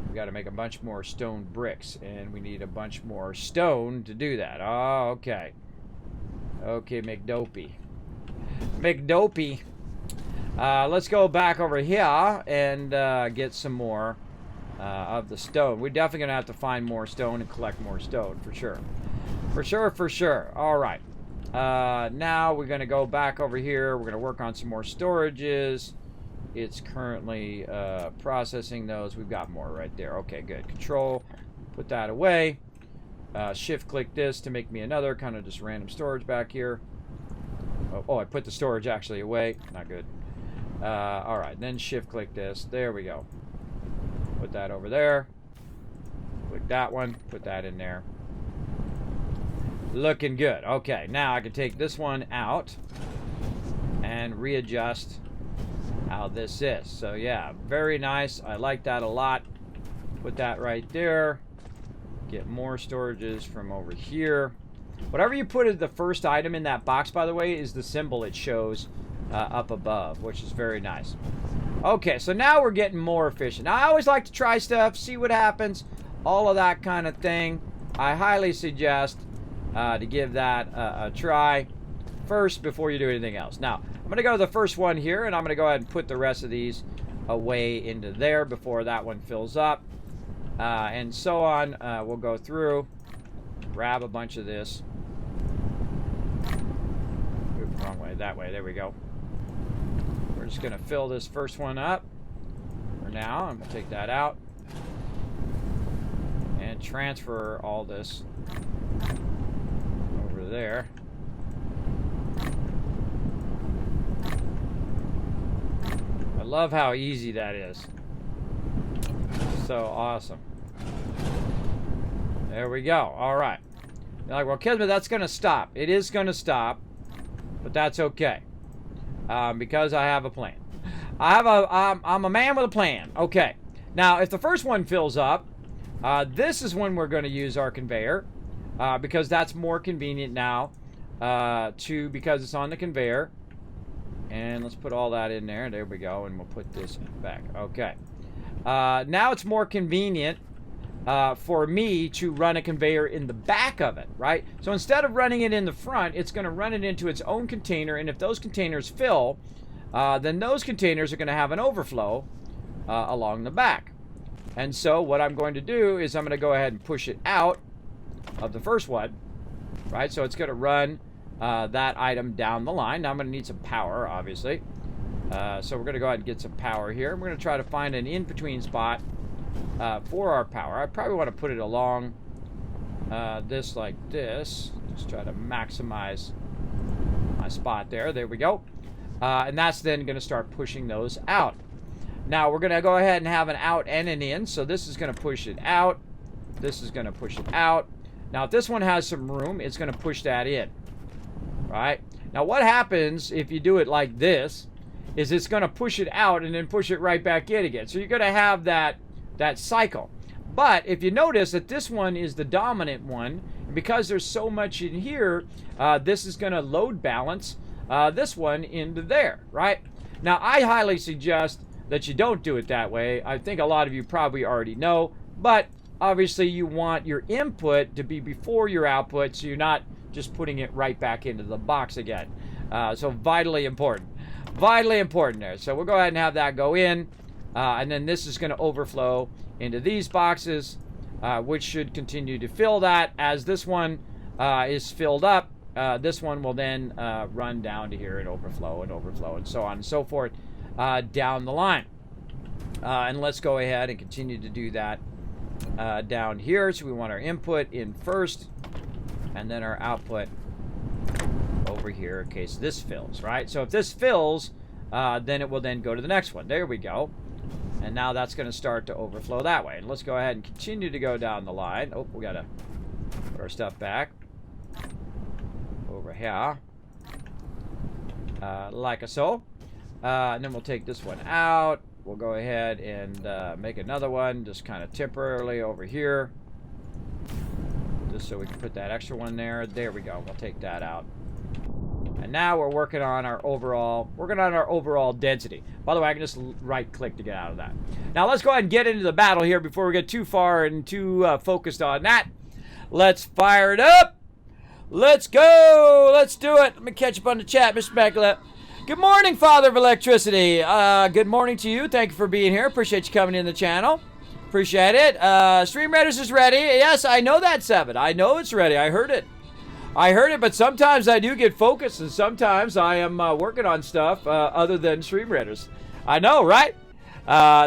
We got to make a bunch more stone bricks, and we need a bunch more stone to do that. Oh, okay. Okay, McDopey. McDopey. Let's go back over here and get some more of the stone. We're definitely going to have to find more stone and collect more stone, for sure. For sure, for sure. All right. Now we're going to go back over here. We're going to work on some more storages. It's currently processing those. We've got more right there. Okay, good. Control. Put that away. Shift click this to make me another kind of just random storage back here. Oh, I put the storage actually away. Not good. All right, then shift click this. There we go. Put that over there. Click that one. Put that in there. Looking good. Okay, now I can take this one out and readjust how this is. So yeah, very nice. I like that a lot. Put that right there. Get more storages from over here. Whatever you put as the first item in that box, by the way, is the symbol it shows up above, which is very nice. Okay, so now we're getting more efficient. Now, I always like to try stuff, see what happens, all of that kind of thing. I highly suggest to give that a try first before you do anything else. Now, I'm going to go to the first one here, and I'm going to go ahead and put the rest of these away into there before that one fills up. And so on. We'll go through, grab a bunch of this. Oops, wrong way, that way, there we go. We're just going to fill this first one up for now. I'm going to take that out and transfer all this over there. I love how easy that is. So awesome. There we go. All right. You're like, well, Kismet, that's going to stop. It is going to stop, but that's okay. Because I have a plan. I'm a man with a plan. Okay. Now, if the first one fills up, this is when we're going to use our conveyor, because that's more convenient now because it's on the conveyor. And let's put all that in there. There we go. And we'll put this back. Okay. Now it's more convenient for me to run a conveyor in the back of it, right? So instead of running it in the front, it's going to run it into its own container. And if those containers fill, then those containers are going to have an overflow along the back. And so what I'm going to do is I'm going to go ahead and push it out of the first one, right? So it's going to run that item down the line. Now I'm going to need some power, obviously. So we're going to go ahead and get some power here. We're going to try to find an in-between spot for our power. I probably want to put it along this like this. Just try to maximize my spot there. There we go. And that's then going to start pushing those out. Now we're going to go ahead and have an out and an in. So this is going to push it out. This is going to push it out. Now if this one has some room, it's going to push that in. Right? Now what happens if you do it like this is it's going to push it out and then push it right back in again. So you're going to have that cycle. But if you notice that this one is the dominant one, because there's so much in here, this is going to load balance this one into there, right? Now I highly suggest that you don't do it that way. I think a lot of you probably already know, but obviously you want your input to be before your output, so you're not just putting it right back into the box again. So vitally important. Vitally important there. So we'll go ahead and have that go in. And then this is going to overflow into these boxes, which should continue to fill that. As this one is filled up, this one will then run down to here and overflow and so on and so forth down the line. And let's go ahead and continue to do that down here. So we want our input in first, and then our output over here in case this fills, right? So if this fills, then it will then go to the next one. There we go. And now that's going to start to overflow that way. And let's go ahead and continue to go down the line. Oh, we got to put our stuff back over here. Like so. And then we'll take this one out. We'll go ahead and make another one just kind of temporarily over here. Just so we can put that extra one there. There we go. We'll take that out. And now we're working on our overall density. By the way, I can just right click to get out of that. Now let's go ahead and get into the battle here before we get too far and too focused on that. Let's fire it up. Let's go. Let's do it. Let me catch up on the chat, Mr. Beckler. Good morning, Father of Electricity. Good morning to you. Thank you for being here. Appreciate you coming in the channel. Appreciate it. Stream Raiders is ready. Yes, I know that, Seven. I know it's ready. I heard it. But sometimes I do get focused, and sometimes I am working on stuff other than Stream Raiders. I know, right?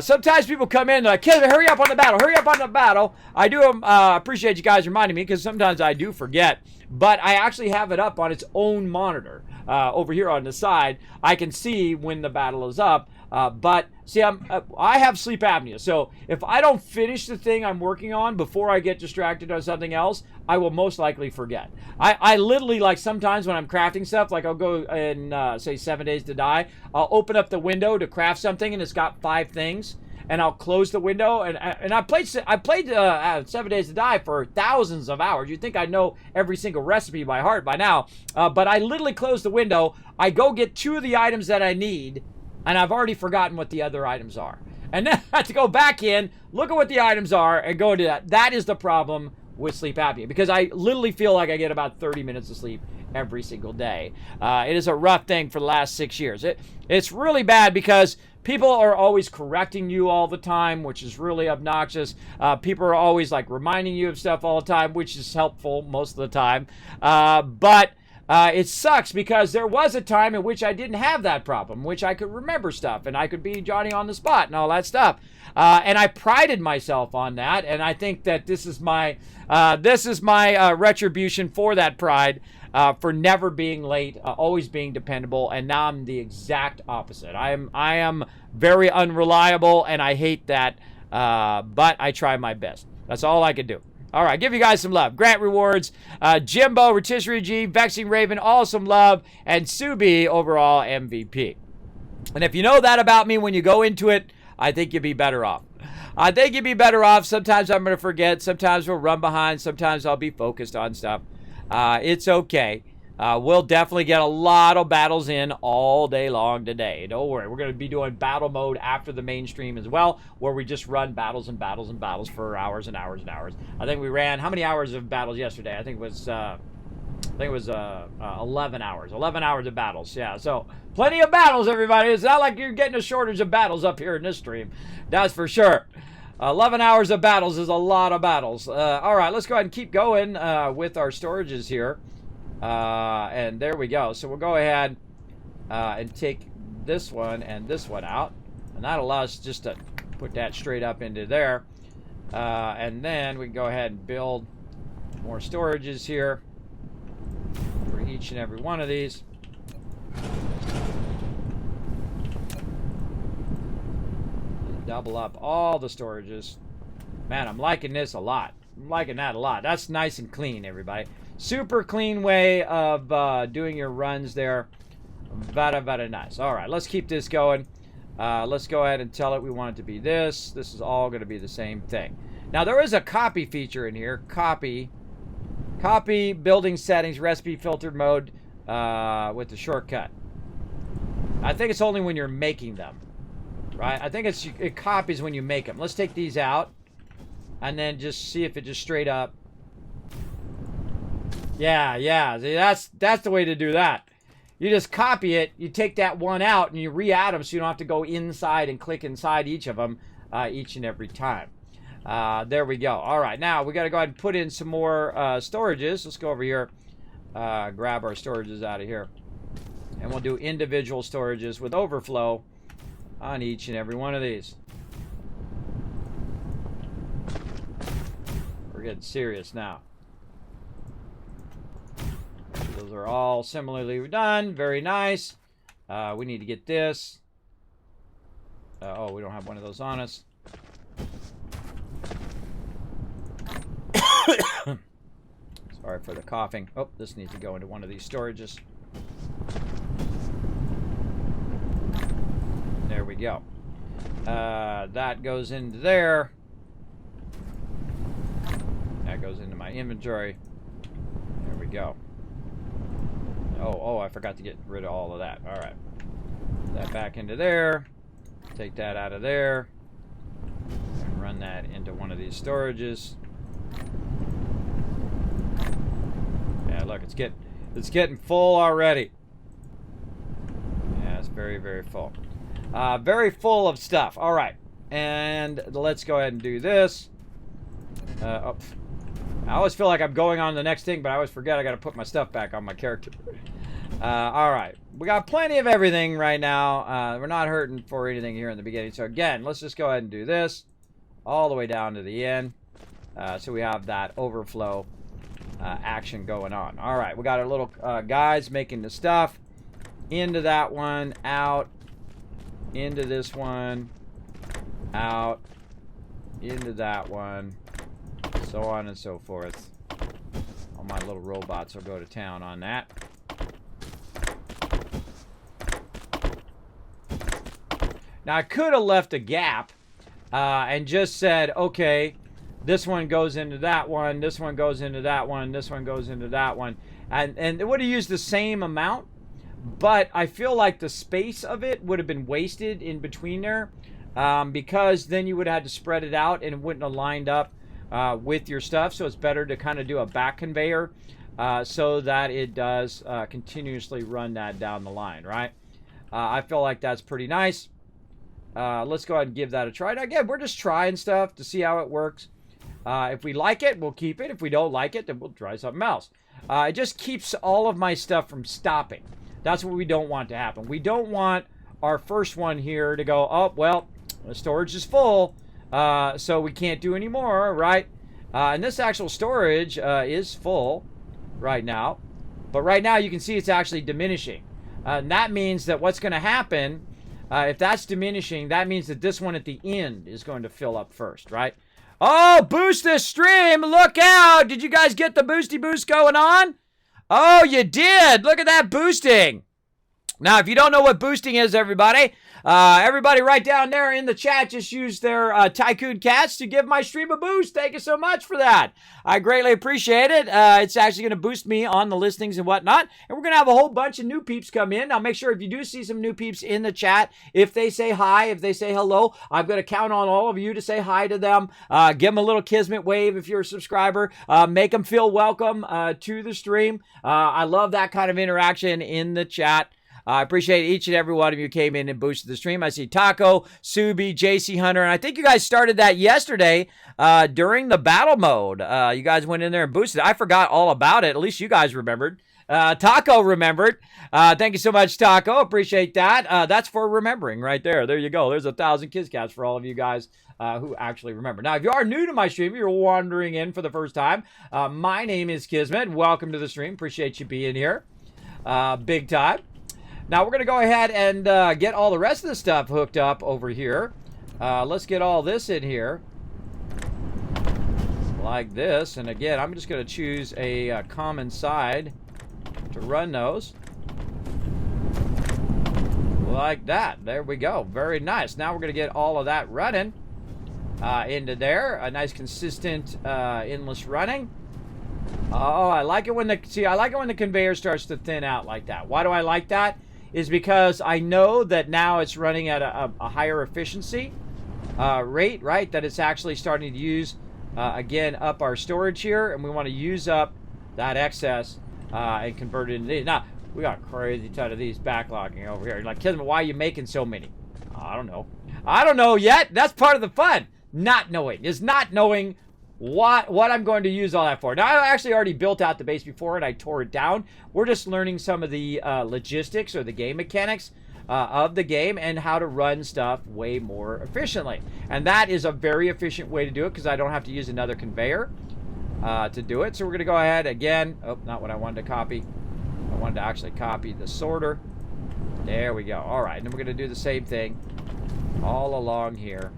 Sometimes people come in like, "Kid, hurry up on the battle, hurry up on the battle." I do appreciate you guys reminding me, because sometimes I do forget. But I actually have it up on its own monitor over here on the side. I can see when the battle is up. But see, I have sleep apnea, so if I don't finish the thing I'm working on before I get distracted on something else, I will most likely forget. I literally, like, sometimes when I'm crafting stuff, like I'll go and say 7 Days to Die, I'll open up the window to craft something and it's got 5 things, and I'll close the window, and I played 7 Days to Die for thousands of hours. You'd think I know every single recipe by heart by now, but I literally close the window, I go get 2 of the items that I need, and I've already forgotten what the other items are. And then I have to go back in, look at what the items are, and go into that. That is the problem with sleep apnea, because I literally feel like I get about 30 minutes of sleep every single day. It is a rough thing for the last 6 years. It's really bad because people are always correcting you all the time, which is really obnoxious. People are always like reminding you of stuff all the time, which is helpful most of the time. But it sucks because there was a time in which I didn't have that problem, which I could remember stuff and I could be Johnny on the spot and all that stuff. And I prided myself on that, and I think that this is my retribution for that pride, for never being late, always being dependable, and now I'm the exact opposite. I am very unreliable, and I hate that, but I try my best. That's all I can do. All right, give you guys some love. Grant Rewards, Jimbo, Rotisserie G, Vexing Raven, all some love, and Subi, overall MVP. And if you know that about me when you go into it, I think you'd be better off. Sometimes I'm going to forget. Sometimes we'll run behind. Sometimes I'll be focused on stuff. It's okay. We'll definitely get a lot of battles in all day long today. Don't worry. We're going to be doing battle mode after the mainstream as well, where we just run battles and battles and battles for hours and hours and hours. I think we ran, how many hours of battles yesterday? I think it was 11 hours. 11 hours of battles. Yeah, so plenty of battles, everybody. It's not like you're getting a shortage of battles up here in this stream. That's for sure. 11 hours of battles is a lot of battles. All right, let's go ahead and keep going with our storages here. And there we go. So we'll go ahead and take this one and this one out. And that allows us just to put that straight up into there. And then we can go ahead and build more storages here for each and every one of these. Double up all the storages. Man, I'm liking this a lot. I'm liking that a lot. That's nice and clean, everybody. Super clean way of doing your runs there. Very, very nice. All right, let's keep this going. Let's go ahead and tell it we want it to be this. This is all going to be the same thing. Now, there is a copy feature in here. Copy building settings, recipe filter mode with the shortcut. I think it's only when you're making them, right? I think it copies when you make them. Let's take these out and then just see if it just straight up. Yeah. See, that's the way to do that. You just copy it. You take that one out and you re-add them so you don't have to go inside and click inside each of them each and every time. There we go. All right, now we got to go ahead and put in some more storages. Let's go over here, grab our storages out of here, and we'll do individual storages with overflow on each and every one of these. We're getting serious now. Those are all similarly done. Very nice. We need to get this. Oh, we don't have one of those on us. Sorry for the coughing. Oh, this needs to go into one of these storages. There we go. That goes into there. That goes into my inventory. There we go. Oh, I forgot to get rid of all of that. All right. Put that back into there. Take that out of there. And run that into one of these storages. Yeah, look, it's getting full already. Yeah, it's very, very full. Very full of stuff. All right. And let's go ahead and do this. I always feel like I'm going on to the next thing, but I always forget I got to put my stuff back on my character. All right. We got plenty of everything right now. We're not hurting for anything here in the beginning. So again, let's just go ahead and do this all the way down to the end. So we have that overflow action going on. All right. We got our little guys making the stuff into that one, out, into this one, out, into that one, so on and so forth. All my little robots will go to town on that. Now, I could have left a gap and just said, okay, this one goes into that one, this one goes into that one, this one goes into that one. And it would have used the same amount, but I feel like the space of it would have been wasted in between there because then you would have had to spread it out and it wouldn't have lined up with your stuff. So it's better to kind of do a back conveyor so that it does continuously run that down the line, right? I feel like that's pretty nice. Let's go ahead and give that a try. Now, again, we're just trying stuff to see how it works. If we like it, we'll keep it. If we don't like it, then we'll try something else. It just keeps all of my stuff from stopping. That's what we don't want to happen. We don't want our first one here to go, oh, well, the storage is full, so we can't do any more, right? And this actual storage is full right now. But right now, you can see it's actually diminishing. And that means that what's going to happen, if that's diminishing, that means that this one at the end is going to fill up first, right? Oh, boost this stream. Look out. Did you guys get the boosty boost going on? Oh, you did. Look at that boosting. Now, if you don't know what boosting is, everybody right down there in the chat just use their Tycoon Cats to give my stream a boost. Thank you so much for that. I greatly appreciate it. It's actually going to boost me on the listings and whatnot. And we're going to have a whole bunch of new peeps come in. Now, make sure if you do see some new peeps in the chat, if they say hi, if they say hello, I'm going to count on all of you to say hi to them. Give them a little Kismet wave if you're a subscriber. Make them feel welcome to the stream. I love that kind of interaction in the chat. I appreciate each and every one of you who came in and boosted the stream. I see Taco, Subi, JC Hunter, and I think you guys started that yesterday during the battle mode. You guys went in there and boosted. I forgot all about it. At least you guys remembered. Taco remembered. Thank you so much, Taco. Appreciate that. That's for remembering right there. There you go. There's 1,000 KizCats for all of you guys who actually remember. Now, if you are new to my stream, you're wandering in for the first time, my name is Kismet. Welcome to the stream. Appreciate you being here. Big time. Now, we're going to go ahead and get all the rest of the stuff hooked up over here. Let's get all this in here. Like this. And again, I'm just going to choose a common side to run those. Like that. There we go. Very nice. Now we're going to get all of that running into there. A nice, consistent, endless running. Oh, I like it when the conveyor starts to thin out like that. Why do I like that? Is because I know that now it's running at a higher efficiency rate, right? That it's actually starting to use, again, up our storage here. And we want to use up that excess and convert it into these. Now, we got a crazy ton of these backlogging over here. You're like, Kismet, why are you making so many? I don't know. I don't know yet. That's part of the fun. Not knowing. Is not knowing what I'm going to use all that for. Now, I actually already built out the base before and I tore it down. We're just learning some of the logistics or the game mechanics of the game and how to run stuff way more efficiently. And that is a very efficient way to do it because I don't have to use another conveyor to do it. So we're going to go ahead again. Oh, not what I wanted to copy. I wanted to actually copy the sorter. There we go. All right, and then we're going to do the same thing all along here.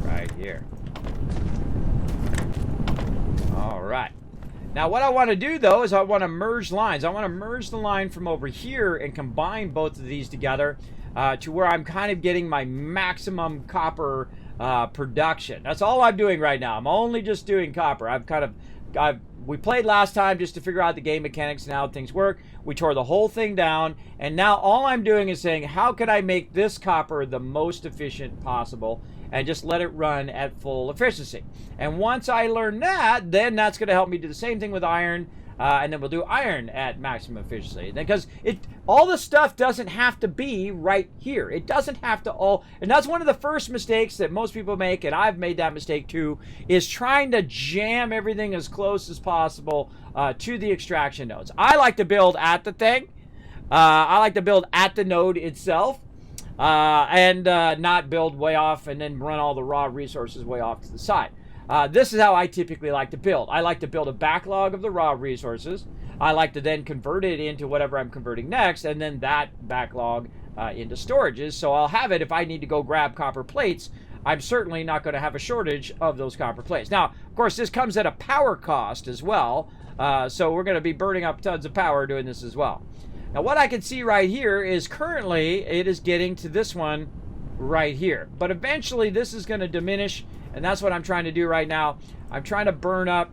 Right here. All right. Now what I want to do though is I want to merge lines. I want to merge the line from over here and combine both of these together to where I'm kind of getting my maximum copper production. That's all I'm doing right now. I'm only just doing copper. We played last time just to figure out the game mechanics and how things work. We tore the whole thing down, and now all I'm doing is saying, how can I make this copper the most efficient possible and just let it run at full efficiency? And once I learn that, then that's going to help me do the same thing with iron, and then we'll do iron at maximum efficiency. Because all the stuff doesn't have to be right here. It doesn't have to all, and that's one of the first mistakes that most people make, and I've made that mistake too, is trying to jam everything as close as possible to the extraction nodes. I like to build at the thing. I like to build at the node itself. And not build way off and then run all the raw resources way off to the side. This is how I typically like to build. I like to build a backlog of the raw resources. I like to then convert it into whatever I'm converting next, and then that backlog into storages. So I'll have it if I need to go grab copper plates. I'm certainly not going to have a shortage of those copper plates. Now, of course, this comes at a power cost as well. So we're going to be burning up tons of power doing this as well. Now what I can see right here is currently it is getting to this one right here. But eventually this is going to diminish, and that's what I'm trying to do right now. I'm trying to burn up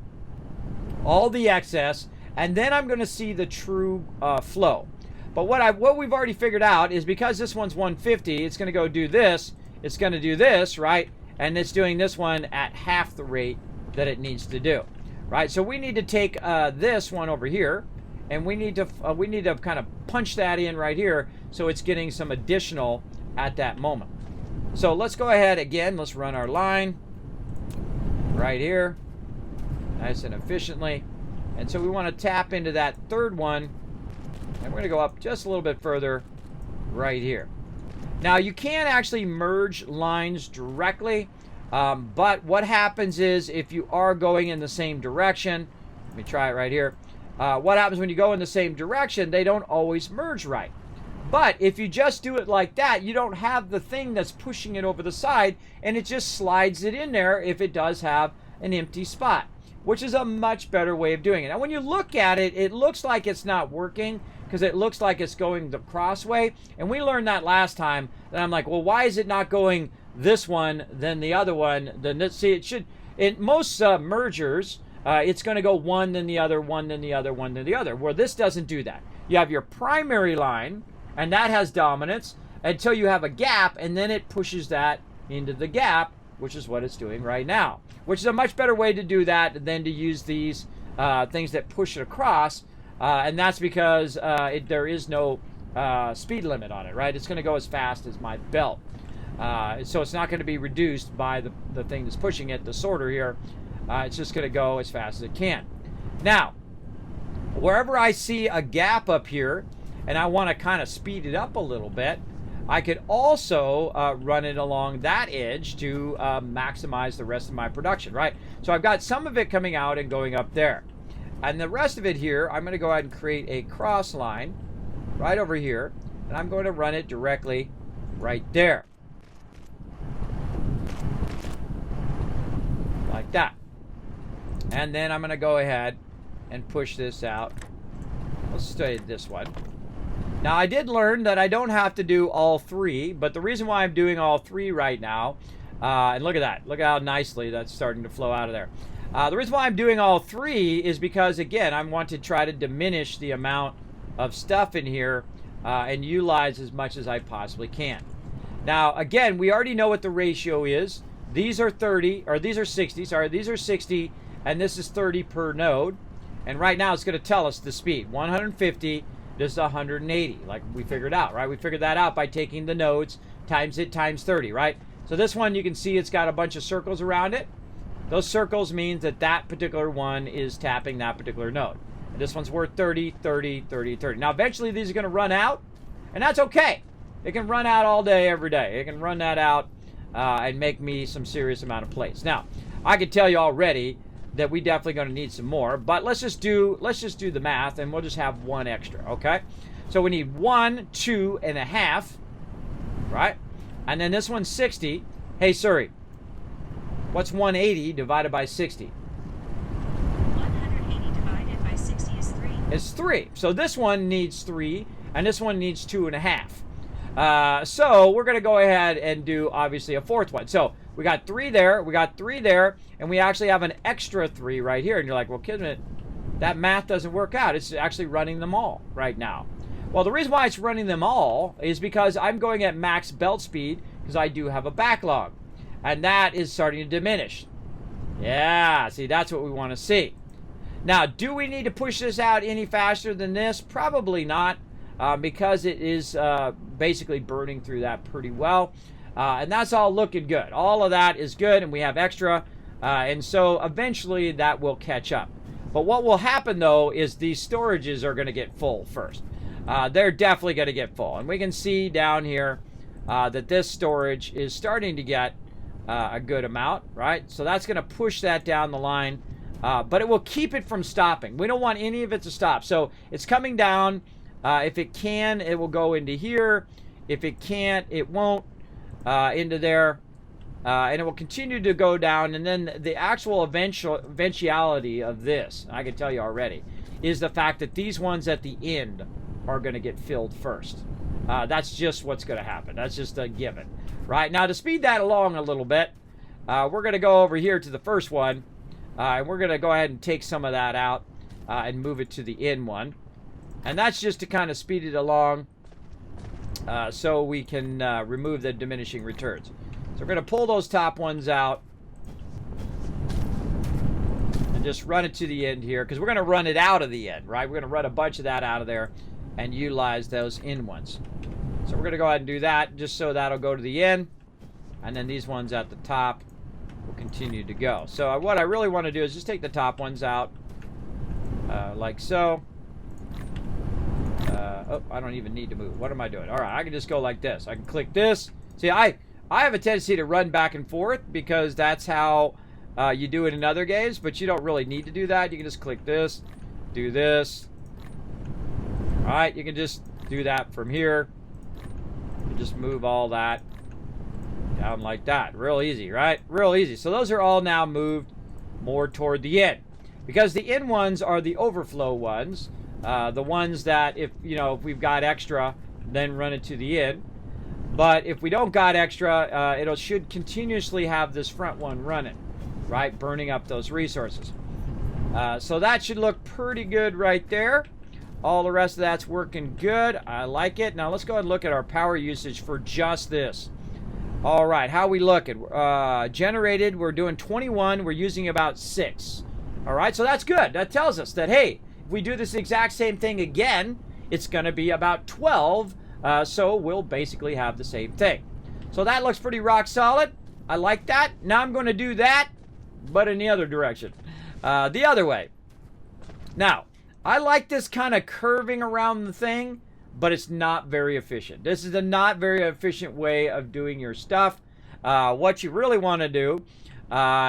all the excess, and then I'm going to see the true flow. But what we've already figured out is because this one's 150, it's going to go do this, it's going to do this, right? And it's doing this one at half the rate that it needs to do, right? So we need to take this one over here, and we need to kind of punch that in right here so it's getting some additional at that moment. So let's go ahead again. Let's run our line right here, nice and efficiently. And so we want to tap into that third one, and we're going to go up just a little bit further right here. Now you can actually merge lines directly, but what happens is if you are going in the same direction, let me try it right here. What happens when you go in the same direction, they don't always merge right. But if you just do it like that, you don't have the thing that's pushing it over the side, and it just slides it in there if it does have an empty spot. which is a much better way of doing it. Now, when you look at it, it looks like it's not working because it looks like it's going the cross way. And we learned that last time. And I'm like, well, why is it not going this one, then the other one? Then this? See, it should. In most mergers, it's going to go one, then the other, one, then the other, one, then the other. Where this doesn't do that. You have your primary line, and that has dominance until you have a gap, and then it pushes that into the gap, which is what it's doing right now, which is a much better way to do that than to use these things that push it across, and that's because there is no speed limit on it, right? It's going to go as fast as my belt, so it's not going to be reduced by the thing that's pushing it, the sorter here. It's just going to go as fast as it can. Now, wherever I see a gap up here, and I want to kind of speed it up a little bit, I could also run it along that edge to maximize the rest of my production, right? So I've got some of it coming out and going up there. And the rest of it here, I'm going to go ahead and create a cross line right over here, and I'm going to run it directly right there. Like that. And then I'm going to go ahead and push this out. Let's study this one. Now, I did learn that I don't have to do all three, but the reason why I'm doing all three right now, and look at that. Look at how nicely that's starting to flow out of there. The reason why I'm doing all three is because, again, I want to try to diminish the amount of stuff in here and utilize as much as I possibly can. Now, again, we already know what the ratio is. These are 30, or these are 60, sorry, these are 60, and this is 30 per node. And right now it's going to tell us the speed, 150. This is 180, like we figured out, right? We figured that out by taking the nodes, times it, times 30, right? So this one, you can see it's got a bunch of circles around it. Those circles means that that particular one is tapping that particular node. And this one's worth 30, 30, 30, 30. Now, eventually, these are going to run out, and that's okay. It can run out all day, every day. It can run that out and make me some serious amount of plates. Now, I can tell you already that we definitely going to need some more, but let's just do the math, and we'll just have one extra, okay? So we need 1, 2.5, right? And then this one's 60. Hey Siri, what's 180 divided by 60? 180 divided by 60 is 3. It's 3. So this one needs 3, and this one needs 2.5. So we're going to go ahead and do, obviously, a fourth one. So we got 3 there, we got 3 there, and we actually have an extra 3 right here. And you're like, well, Kismet, that math doesn't work out. It's actually running them all right now. Well, the reason why it's running them all is because I'm going at max belt speed because I do have a backlog. And that is starting to diminish. Yeah, see, that's what we want to see. Now, do we need to push this out any faster than this? Probably not, because it is basically burning through that pretty well. And that's all looking good. All of that is good, and we have extra. And so eventually that will catch up. But what will happen, though, is these storages are going to get full first. They're definitely going to get full. And we can see down here that this storage is starting to get a good amount, right? So that's going to push that down the line. But it will keep it from stopping. We don't want any of it to stop. So it's coming down. If it can, it will go into here. If it can't, it won't. Into there, and it will continue to go down. And then the actual eventuality of this, I can tell you already, is the fact that these ones at the end are going to get filled first. That's just what's going to happen. That's just a given. Right, now to speed that along a little bit, we're going to go over here to the first one, and we're going to go ahead and take some of that out and move it to the end one. And that's just to kind of speed it along. So we can remove the diminishing returns. So we're going to pull those top ones out and just run it to the end here, because we're going to run it out of the end, right? We're going to run a bunch of that out of there and utilize those end ones. So we're going to go ahead and do that just so that'll go to the end, and then these ones at the top will continue to go. So what I really want to do is just take the top ones out like so. Oh, I don't even need to move. What am I doing? All right, I can just go like this. I can click this. See, I have a tendency to run back and forth because that's how you do it in other games, but you don't really need to do that. You can just click this, do this. All right, you can just do that from here. You just move all that down like that. Real easy, right? Real easy. So those are all now moved more toward the end. because the in ones are the overflow ones, the ones that if we've got extra, then run it to the in. But if we don't got extra, it should continuously have this front one running, right, burning up those resources. So that should look pretty good right there. All the rest of that's working good. I like it. Now let's go ahead and look at our power usage for just this. All right, how we looking? Generated, we're doing 21. We're using about 6. All right, so that's good. That tells us that, hey, if we do this exact same thing again, it's going to be about 12. So we'll basically have the same thing. So that looks pretty rock solid. I like that. Now I'm going to do that, but in the other direction. The other way. Now, I like this kind of curving around the thing, but it's not very efficient. This is a not very efficient way of doing your stuff. What you really want to do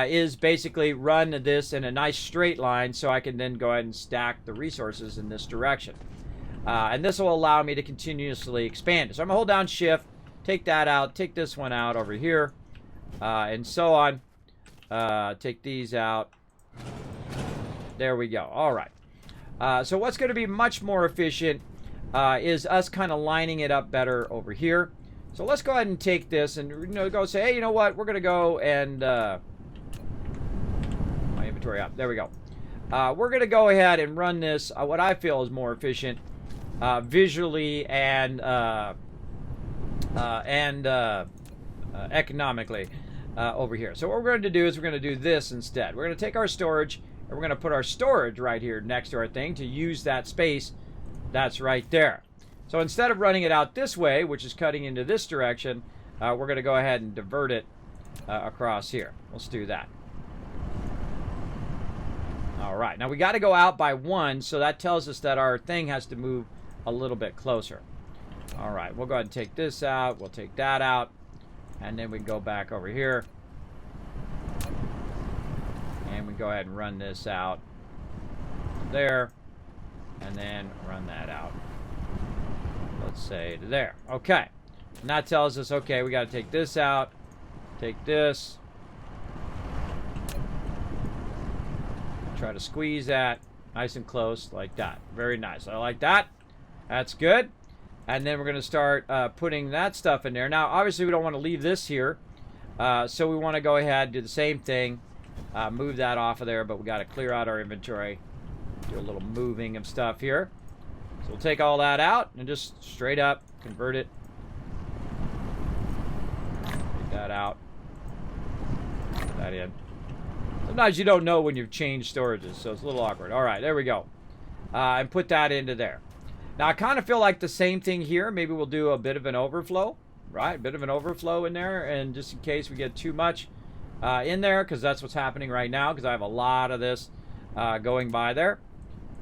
is basically run this in a nice straight line so I can then go ahead and stack the resources in this direction. And this will allow me to continuously expand it. So I'm going to hold down Shift, take that out, take this one out over here, and so on. Take these out. There we go. All right. So what's going to be much more efficient is us kind of lining it up better over here. So let's go ahead and take this and go say, hey, you know what? We're going to go and my inventory up. There we go. We're going to go ahead and run this what I feel is more efficient visually and economically over here. So what we're going to do is we're going to do this instead. We're going to take our storage and we're going to put our storage right here next to our thing to use that space that's right there. So instead of running it out this way, which is cutting into this direction, we're going to go ahead and divert it across here. Let's do that. All right. Now we got to go out by 1, so that tells us that our thing has to move a little bit closer. All right. We'll go ahead and take this out. We'll take that out. And then we go back over here. And we go ahead and run this out there. And then run that out. Let's say to there. Okay. And that tells us, okay, we got to take this out. Take this. Try to squeeze that nice and close like that. Very nice. I like that. That's good. And then we're going to start putting that stuff in there. Now, obviously, we don't want to leave this here. So we want to go ahead and do the same thing. Move that off of there, but we got to clear out our inventory. Do a little moving of stuff here. So we'll take all that out and just straight up convert it. Take that out. Put that in. Sometimes you don't know when you've changed storages, so it's a little awkward. All right, there we go. And put that into there. Now, I kind of feel like the same thing here. Maybe we'll do a bit of an overflow, right? A bit of an overflow in there, and just in case we get too much in there, because that's what's happening right now, because I have a lot of this going by there.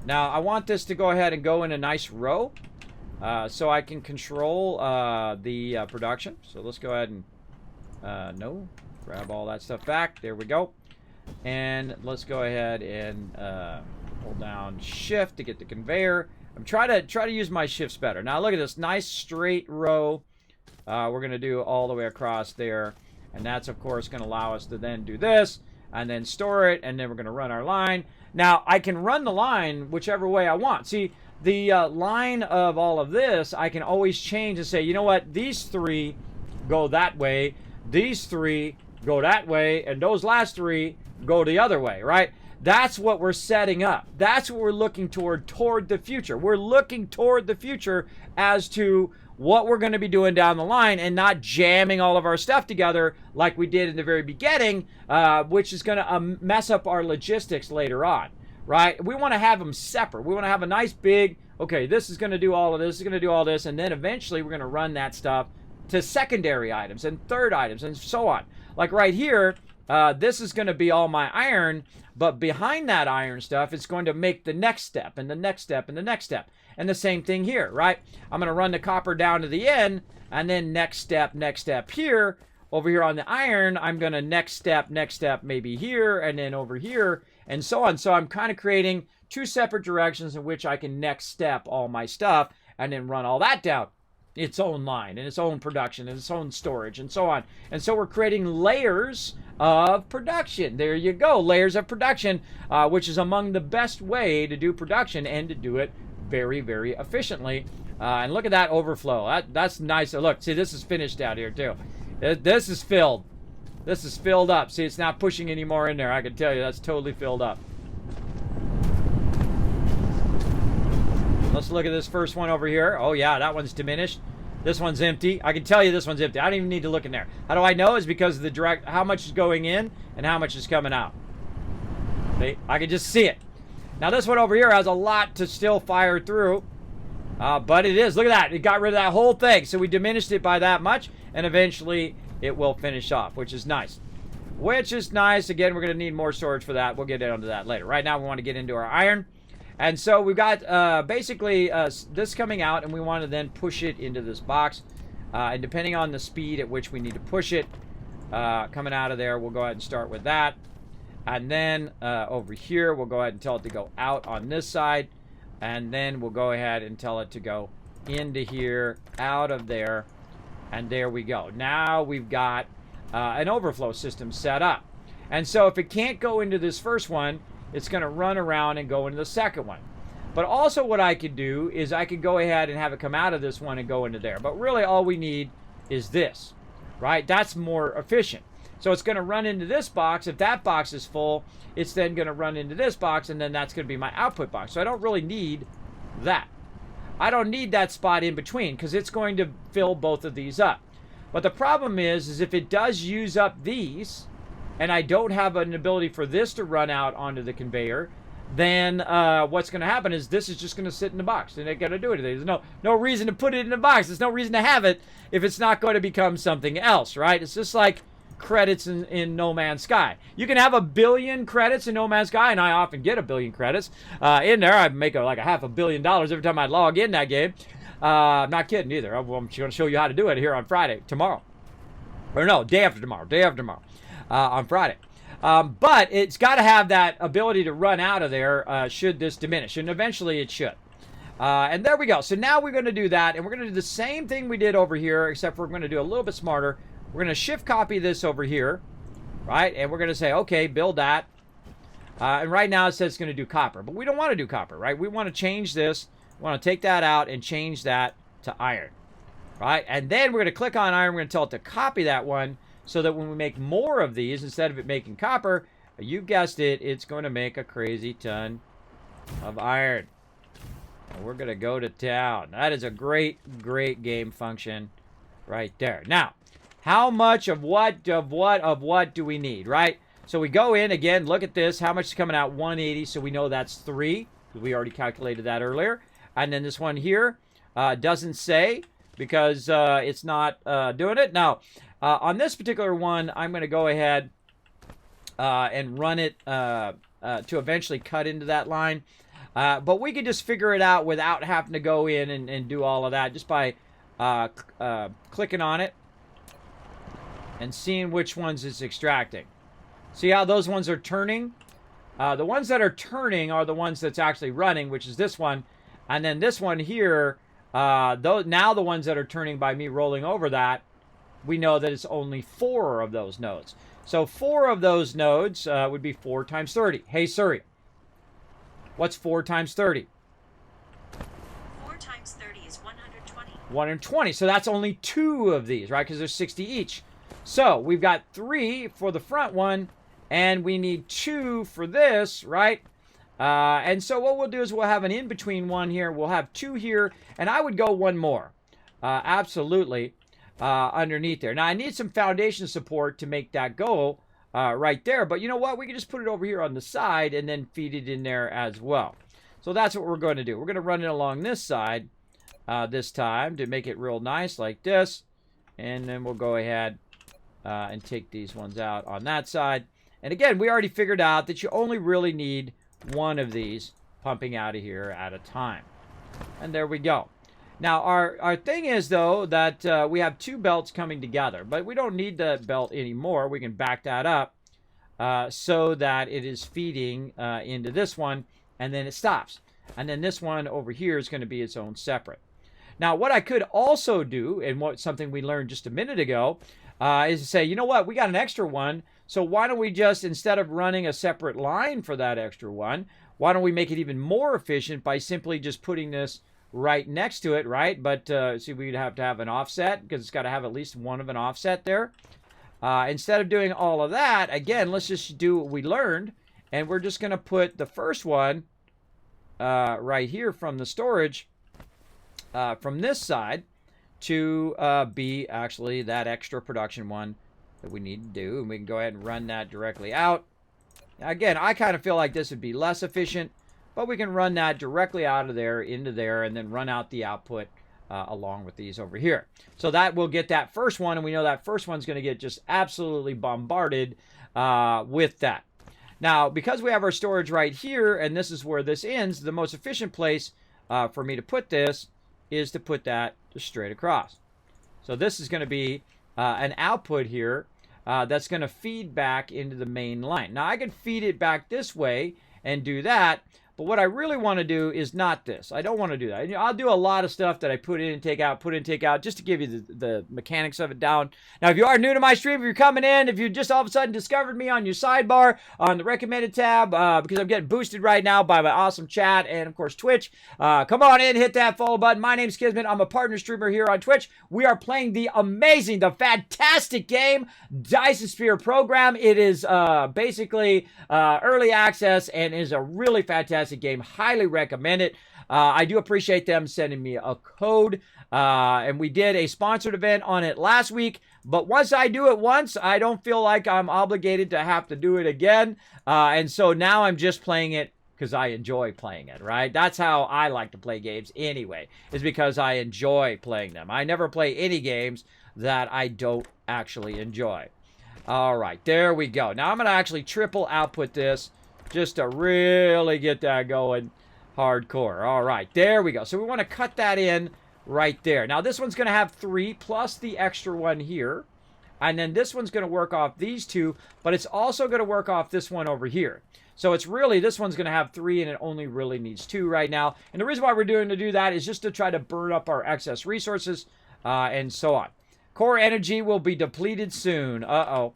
Now, I want this to go ahead and go in a nice row so I can control the production. So let's go ahead and, grab all that stuff back. There we go. And let's go ahead and hold down Shift to get the conveyor. I'm trying to use my shifts better. Now look at this nice straight row. We're going to do all the way across there. And that's, of course, going to allow us to then do this and then store it. And then we're going to run our line. Now, I can run the line whichever way I want. See, the line of all of this, I can always change and say, you know what? These 3 go that way. These 3 go that way. And those last 3 go the other way, right? That's what we're setting up. That's what we're looking toward the future. We're looking toward the future as to what we're going to be doing down the line and not jamming all of our stuff together like we did in the very beginning, which is going to mess up our logistics later on, right? We want to have them separate. We want to have a nice big, okay, this is going to do all of this, this is going to do all this, and then eventually we're going to run that stuff to secondary items and third items and so on. Like right here, this is going to be all my iron, but behind that iron stuff, it's going to make the next step and the next step and the next step. And the same thing here, right? I'm going to run the copper down to the end, and then next step here. Over here on the iron, I'm going to next step maybe here, and then over here, and so on. So I'm kind of creating 2 separate directions in which I can next step all my stuff, and then run all that down. its own line and its own production and its own storage and so on. And so we're creating layers of production. There you go, layers of production, which is among the best way to do production and to do it very, very efficiently. And look at that overflow. That's nice. Look, see, this is finished out here too. This is filled. This is filled up. See, it's not pushing any more in there. I can tell you that's totally filled up. Let's look at this first one over here. Oh yeah, that one's diminished. This one's empty. I can tell you this one's empty. I don't even need to look in there. How do I know? It's because of the direct, how much is going in and how much is coming out. See? I can just see it. Now this one over here has a lot to still fire through. But it is. Look at that. It got rid of that whole thing. So we diminished it by that much. And eventually it will finish off, which is nice. Which is nice. Again, we're going to need more storage for that. We'll get into that later. Right now we want to get into our iron. And so we've got basically this coming out, and we want to then push it into this box. And depending on the speed at which we need to push it, coming out of there, we'll go ahead and start with that. And then over here, we'll go ahead and tell it to go out on this side. And then we'll go ahead and tell it to go into here, out of there, and there we go. Now we've got an overflow system set up. And so if it can't go into this first one, it's going to run around and go into the second one. But also what I could do is I could go ahead and have it come out of this one and go into there. But really all we need is this, right? That's more efficient. So it's going to run into this box. If that box is full, it's then going to run into this box, and then that's going to be my output box. So I don't really need that. I don't need that spot in between because it's going to fill both of these up. But the problem is if it does use up these, and I don't have an ability for this to run out onto the conveyor, then what's going to happen is this is just going to sit in the box. And they're going to do anything. There's no reason to put it in the box. There's no reason to have it if it's not going to become something else, right? It's just like credits in No Man's Sky. You can have 1 billion credits in No Man's Sky, and I often get 1 billion credits in there. I make like $500 million every time I log in that game. I'm not kidding either. I'm going to show you how to do it here on Friday, tomorrow. Or no, day after tomorrow. On Friday. But it's got to have that ability to run out of there should this diminish. And eventually it should. And there we go. So now we're going to do that. And we're going to do the same thing we did over here, except we're going to do a little bit smarter. We're going to shift copy this over here. Right? And we're going to say, okay, build that. And right now it says it's going to do copper. But we don't want to do copper, right? We want to change this. We want to take that out and change that to iron. Right? And then we're going to click on iron. We're going to tell it to copy that one, so that when we make more of these, instead of it making copper, you guessed it, it's going to make a crazy ton of iron. And we're going to go to town. That is a great, great game function right there. Now, how much of what do we need, right? So we go in, again, look at this. How much is coming out? 180, so we know that's 3, because we already calculated that earlier. And then this one here doesn't say, because it's not doing it. Now, on this particular one, I'm going to go ahead and run it to eventually cut into that line. But we can just figure it out without having to go in and do all of that, just by clicking on it and seeing which ones it's extracting. See how those ones are turning? The ones that are turning are the ones that's actually running, which is this one. And then this one here, now the ones that are turning by me rolling over that, we know that it's only 4 of those nodes. So 4 of those nodes would be 4 times 30. Hey, Siri, what's 4 times 30? 4 times 30 is 120. 120. So that's only 2 of these, right? Because there's 60 each. So we've got 3 for the front one, and we need 2 for this, right? And so what we'll do is we'll have an in-between one here. We'll have 2 here, and I would go 1 more. Absolutely. Underneath there. Now, I need some foundation support to make that go right there. But you know what? We can just put it over here on the side and then feed it in there as well. So that's what we're going to do. We're going to run it along this side this time to make it real nice like this. And then we'll go ahead and take these ones out on that side. And again, we already figured out that you only really need 1 of these pumping out of here at a time. And there we go. Now, our thing is, though, that we have 2 belts coming together. But we don't need the belt anymore. We can back that up so that it is feeding into this one. And then it stops. And then this one over here is going to be its own separate. Now, what I could also do, and something we learned just a minute ago, is to say, you know what, we got an extra one, so why don't we just, instead of running a separate line for that extra one, why don't we make it even more efficient by simply just putting this right next to it, right? But see, we'd have to have an offset because it's got to have at least one of an offset there. Instead of doing all of that, again, let's just do what we learned, and we're just going to put the first one right here from the storage from this side to be actually that extra production one that we need to do. And we can go ahead and run that directly out. Again, I kind of feel like this would be less efficient, but we can run that directly out of there into there and then run out the output along with these over here. So that will get that first one, and we know that first one's going to get just absolutely bombarded with that. Now, because we have our storage right here, and this is where this ends, the most efficient place for me to put this is to put that just straight across. So this is going to be an output here that's going to feed back into the main line. Now, I can feed it back this way and do that, but what I really want to do is not this. I don't want to do that. You know, I'll do a lot of stuff that I put in and take out, put in, take out, just to give you the mechanics of it down. Now, if you are new to my stream, if you're coming in, if you just all of a sudden discovered me on your sidebar, on the recommended tab, because I'm getting boosted right now by my awesome chat and, of course, Twitch, come on in, hit that follow button. My name's Kismet. I'm a partner streamer here on Twitch. We are playing the amazing, the fantastic game, Dyson Sphere Program. It is basically early access and is a really fantastic game. Highly recommend it. I do appreciate them sending me a code, and we did a sponsored event on it last week, but once I do it once, I don't feel like I'm obligated to have to do it again, and so now I'm just playing it because I enjoy playing it, right? That's how I like to play games anyway, is because I enjoy playing them. I never play any games that I don't actually enjoy. All right, there we go. Now I'm going to actually triple output this just to really get that going hardcore. All right, there we go. So we want to cut that in right there. Now this one's going to have 3 plus the extra one here. And then this one's going to work off these two, but it's also going to work off this one over here. So it's really, this one's going to have 3 and it only really needs 2 right now. And the reason why we're doing to do that is just to try to burn up our excess resources and so on. Core energy will be depleted soon. Uh-oh.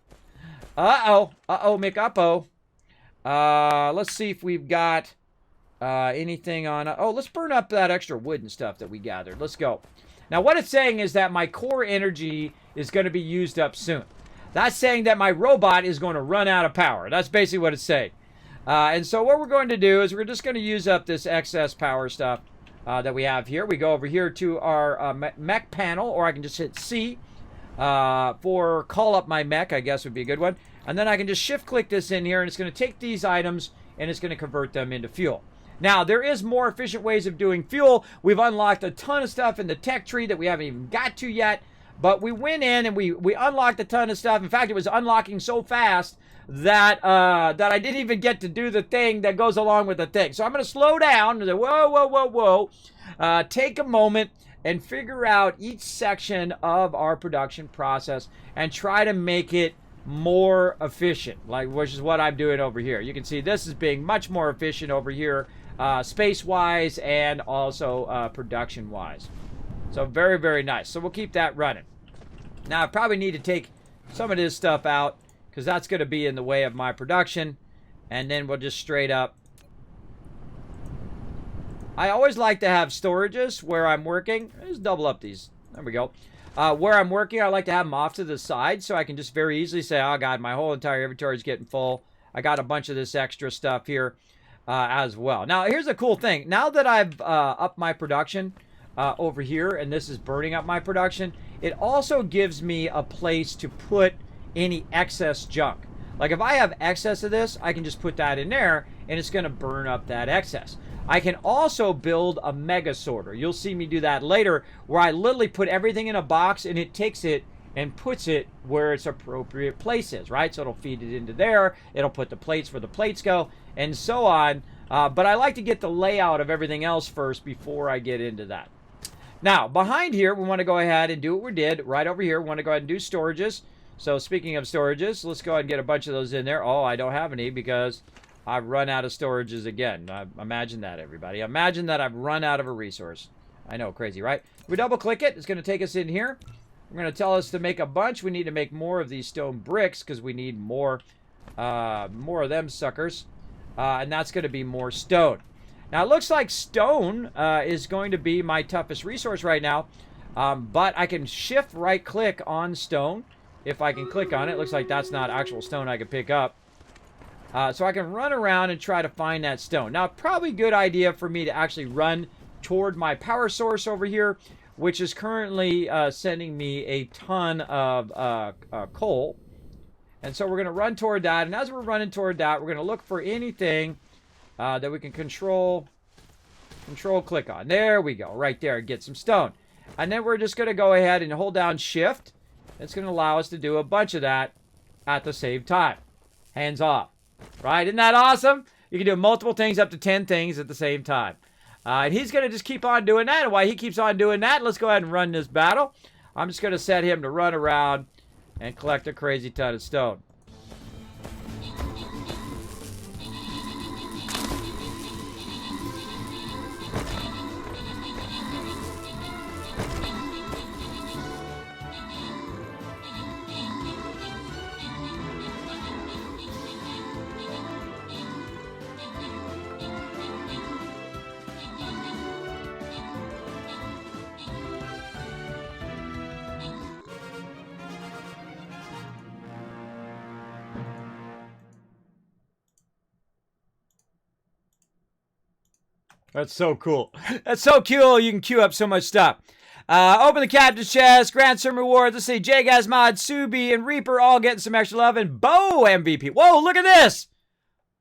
Uh-oh. Uh-oh, McUppo. Let's see if we've got anything on... oh, let's burn up that extra wood and stuff that we gathered. Let's go. Now, what it's saying is that my core energy is going to be used up soon. That's saying that my robot is going to run out of power. That's basically what it's saying. And so what we're going to do is we're just going to use up this excess power stuff that we have here. We go over here to our mech panel, or I can just hit C for call up my mech, I guess would be a good one. And then I can just shift-click this in here, and it's going to take these items, and it's going to convert them into fuel. Now, there is more efficient ways of doing fuel. We've unlocked a ton of stuff in the tech tree that we haven't even got to yet. But we went in, and we unlocked a ton of stuff. In fact, it was unlocking so fast that that I didn't even get to do the thing that goes along with the thing. So I'm going to slow down and say, whoa, whoa, whoa, whoa. Take a moment and figure out each section of our production process and try to make it more efficient, which is what I'm doing over here. You can see this is being much more efficient over here, space-wise and also production-wise. So very, very nice. So we'll keep that running. Now I probably need to take some of this stuff out because that's going to be in the way of my production, and then we'll just straight up. I always like to have storages where I'm working. Let's double up these. There we go. Where I'm working, I like to have them off to the side so I can just very easily say, oh, God, my whole entire inventory is getting full. I got a bunch of this extra stuff here as well. Now, here's the cool thing. Now that I've upped my production over here, and this is burning up my production, it also gives me a place to put any excess junk. Like if I have excess of this, I can just put that in there, and it's going to burn up that excess. I can also build a mega sorter. You'll see me do that later, where I literally put everything in a box and it takes it and puts it where its appropriate place is, right? So it'll feed it into there. It'll put the plates where the plates go and so on. But I like to get the layout of everything else first before I get into that. Now, behind here, we want to go ahead and do what we did right over here. We want to go ahead and do storages. So speaking of storages, let's go ahead and get a bunch of those in there. Oh, I don't have any because I've run out of storages again. Imagine that, everybody. Imagine that I've run out of a resource. I know, crazy, right? We double click it. It's going to take us in here. We're going to tell us to make a bunch. We need to make more of these stone bricks because we need more of them suckers. And that's going to be more stone. Now, it looks like stone is going to be my toughest resource right now. But I can shift right-click on stone. If I can click on it, looks like that's not actual stone I can pick up. So I can run around and try to find that stone. Now, probably a good idea for me to actually run toward my power source over here, which is currently sending me a ton of coal. And so we're going to run toward that. And as we're running toward that, we're going to look for anything that we can control click on. There we go. Right there. Get some stone. And then we're just going to go ahead and hold down shift. It's going to allow us to do a bunch of that at the same time. Hands off. Right? Isn't that awesome? You can do multiple things, up to 10 things at the same time. And he's going to just keep on doing that. And while he keeps on doing that, let's go ahead and run this battle. I'm just going to set him to run around and collect a crazy ton of stone. That's so cool. That's so cool. You can queue up so much stuff. Open the captain's chest, grant some rewards. Let's see. JGazMod, Subi, and Reaper all getting some extra love. And Bo MVP. Whoa, look at this.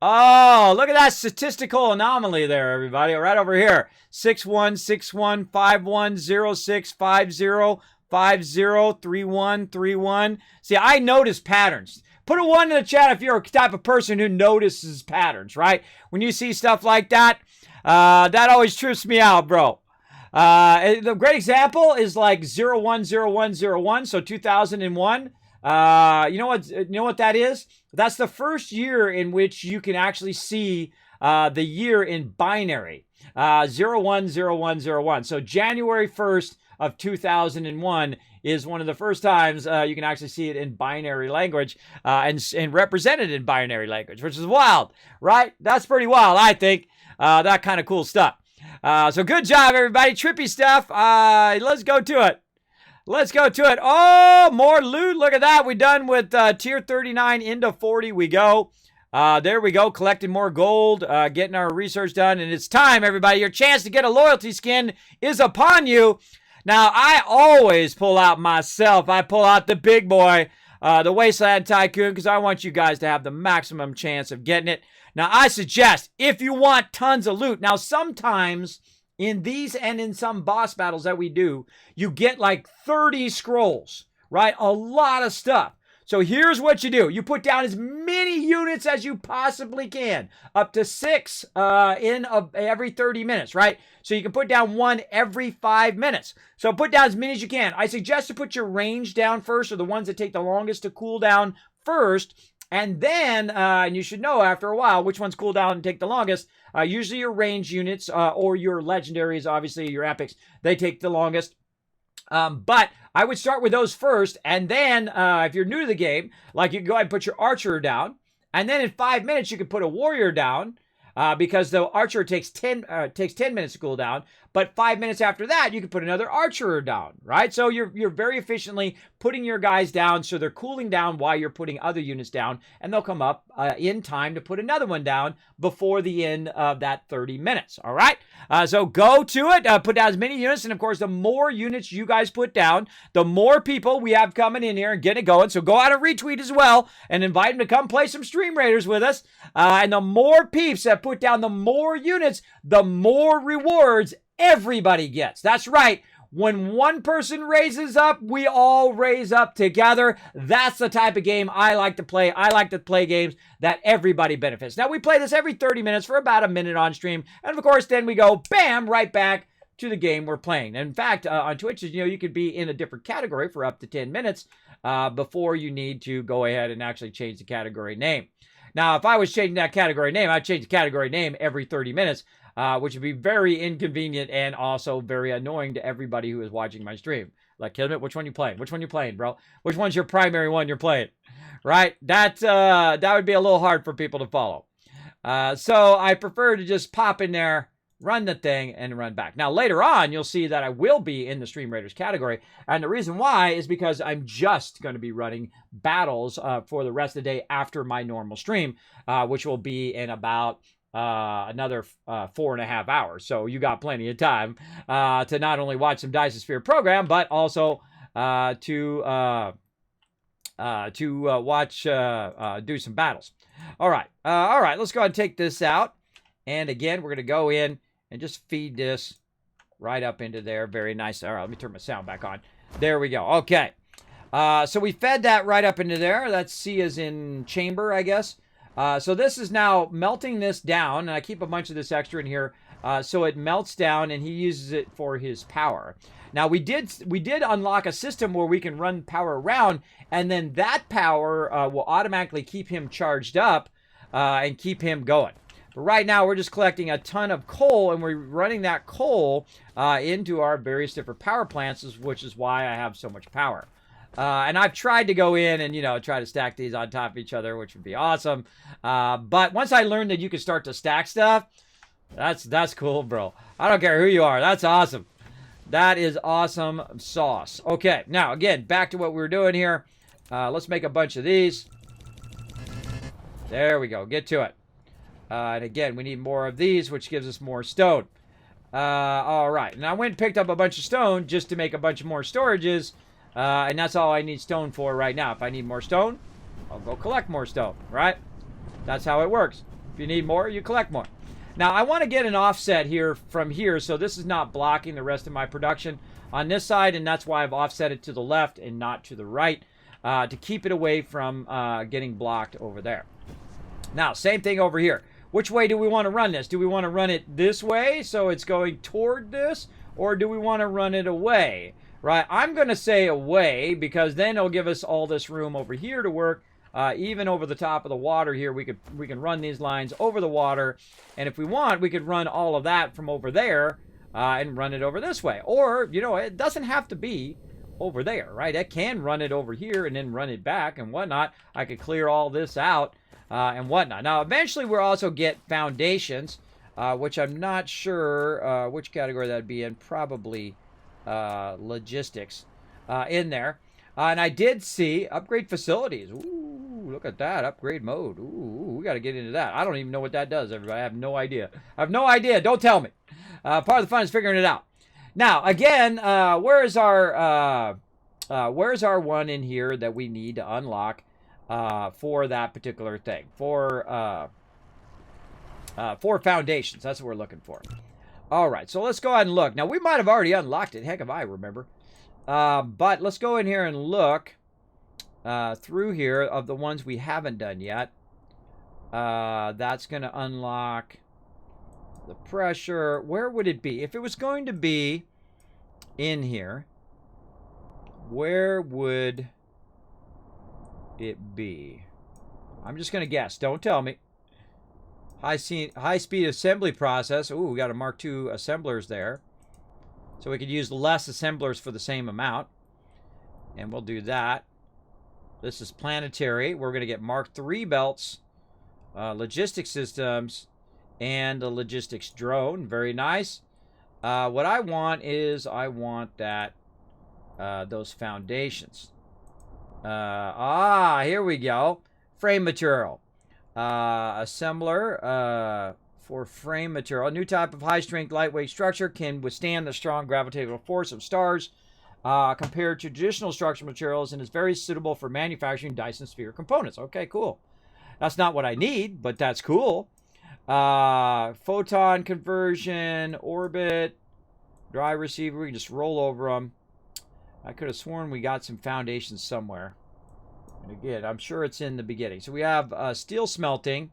Oh, look at that statistical anomaly there, everybody. Right over here. 616151065050303131. See, I notice patterns. Put a 1 in the chat if you're a type of person who notices patterns, right? When you see stuff like that, that always trips me out, bro. The great example is like 010101, so 2001. You know what that is? That's the first year in which you can actually see the year in binary. 010101. So January 1st of 2001 is one of the first times you can actually see it in binary language and represented in binary language, which is wild, right? That's pretty wild, I think. That kind of cool stuff. So good job, everybody. Trippy stuff. Let's go to it. Let's go to it. Oh, more loot. Look at that. We're done with tier 39 into 40. We go. There we go. Collecting more gold. Getting our research done. And it's time, everybody. Your chance to get a loyalty skin is upon you. Now, I always pull out myself. I pull out the big boy, the Wasteland Tycoon, because I want you guys to have the maximum chance of getting it. Now, I suggest, if you want tons of loot, now sometimes in these and in some boss battles that we do, you get like 30 scrolls, right? A lot of stuff. So here's what you do. You put down as many units as you possibly can, up to 6 every 30 minutes, right? So you can put down 1 every 5 minutes. So put down as many as you can. I suggest to put your range down first, or the ones that take the longest to cool down first. And then, and you should know after a while which ones cool down and take the longest. Usually your range units or your legendaries, obviously your epics, they take the longest. But I would start with those first. And then if you're new to the game, like you can go ahead and put your archer down. And then in 5 minutes, you can put a warrior down. Because the archer takes 10 minutes to cool down, but 5 minutes after that, you can put another archer down, right? So you're very efficiently putting your guys down, so they're cooling down while you're putting other units down, and they'll come up in time to put another one down before the end of that 30 minutes, all right? So go to it, put down as many units, and of course, the more units you guys put down, the more people we have coming in here and getting it going. So go out and retweet as well, and invite them to come play some Stream Raiders with us. And the more peeps that put down the more units, the more rewards everybody gets. That's right. When one person raises up, we all raise up together. That's the type of game I like to play. I like to play games that everybody benefits. Now, we play this every 30 minutes for about a minute on stream. And of course, then we go, bam, right back to the game we're playing. In fact, on Twitch, you could be in a different category for up to 10 minutes before you need to go ahead and actually change the category name. Now, if I was changing that category name, I'd change the category name every 30 minutes. which would be very inconvenient and also very annoying to everybody who is watching my stream. Like, Kismet, which one you playing? Which one you playing, bro? Which one's your primary one you're playing? Right? That would be a little hard for people to follow. So I prefer to just pop in there, run the thing, and run back. Now, later on, you'll see that I will be in the Stream Raiders category. And the reason why is because I'm just going to be running battles for the rest of the day after my normal stream, which will be in about another 4.5 hours. So you got plenty of time to not only watch some Dyson Sphere Program, but also to watch do some battles. All right, let's go ahead and take this out. And again, we're going to go in and just feed this right up into there. Very nice. All right, let me turn my sound back on. There we go. Okay. So we fed that right up into there. That's C as in chamber, I guess. So this is now melting this down. And I keep a bunch of this extra in here so it melts down and he uses it for his power. Now, we did unlock a system where we can run power around, and then that power will automatically keep him charged up and keep him going. But right now, we're just collecting a ton of coal, and we're running that coal into our various different power plants, which is why I have so much power. And I've tried to go in and, try to stack these on top of each other, which would be awesome. But once I learned that you could start to stack stuff, that's cool, bro. I don't care who you are. That's awesome. That is awesome sauce. Okay, now, again, back to what we were doing here. Let's make a bunch of these. There we go. Get to it. And again, we need more of these, which gives us more stone. All right. And I went and picked up a bunch of stone just to make a bunch of more storages. And that's all I need stone for right now. If I need more stone, I'll go collect more stone, right? That's how it works. If you need more, you collect more. Now, I want to get an offset here from here, so this is not blocking the rest of my production on this side, and that's why I've offset it to the left and not to the right to keep it away from getting blocked over there. Now, same thing over here. Which way do we want to run this? Do we want to run it this way, so it's going toward this, or do we want to run it away? Right? I'm going to say away, because then it'll give us all this room over here to work. Even over the top of the water here, we can run these lines over the water, and if we want, we could run all of that from over there and run it over this way. Or, it doesn't have to be over there, right? I can run it over here and then run it back and whatnot. I could clear all this out and whatnot. Now, eventually, we'll also get foundations, which I'm not sure which category that would be in. Probably logistics in there. And I did see upgrade facilities. Ooh, look at that. Upgrade mode. Ooh, we got to get into that. I don't even know what that does, everybody. I have no idea. I have no idea. Don't tell me. Part of the fun is figuring it out. Now, again, where's our one in here that we need to unlock for that particular thing? For foundations. That's what we're looking for. All right, so let's go ahead and look. Now, we might have already unlocked it. Heck if I remember. But let's go in here and look through here of the ones we haven't done yet. That's going to unlock the pressure. Where would it be? If it was going to be in here, where would it be? I'm just going to guess. Don't tell me. High-speed assembly process. Ooh, we got a Mark II assemblers there. So we could use less assemblers for the same amount. And we'll do that. This is planetary. We're going to get Mark III belts, logistics systems, and a logistics drone. Very nice. What I want is I want that those foundations. Here we go. Frame material. Assembler for frame material. A new type of high-strength, lightweight structure can withstand the strong gravitational force of stars compared to traditional structural materials and is very suitable for manufacturing Dyson Sphere components. Okay, cool. That's not what I need, but that's cool. Photon conversion, orbit, dry receiver. We can just roll over them. I could have sworn we got some foundations somewhere. And again, I'm sure it's in the beginning. So we have steel smelting.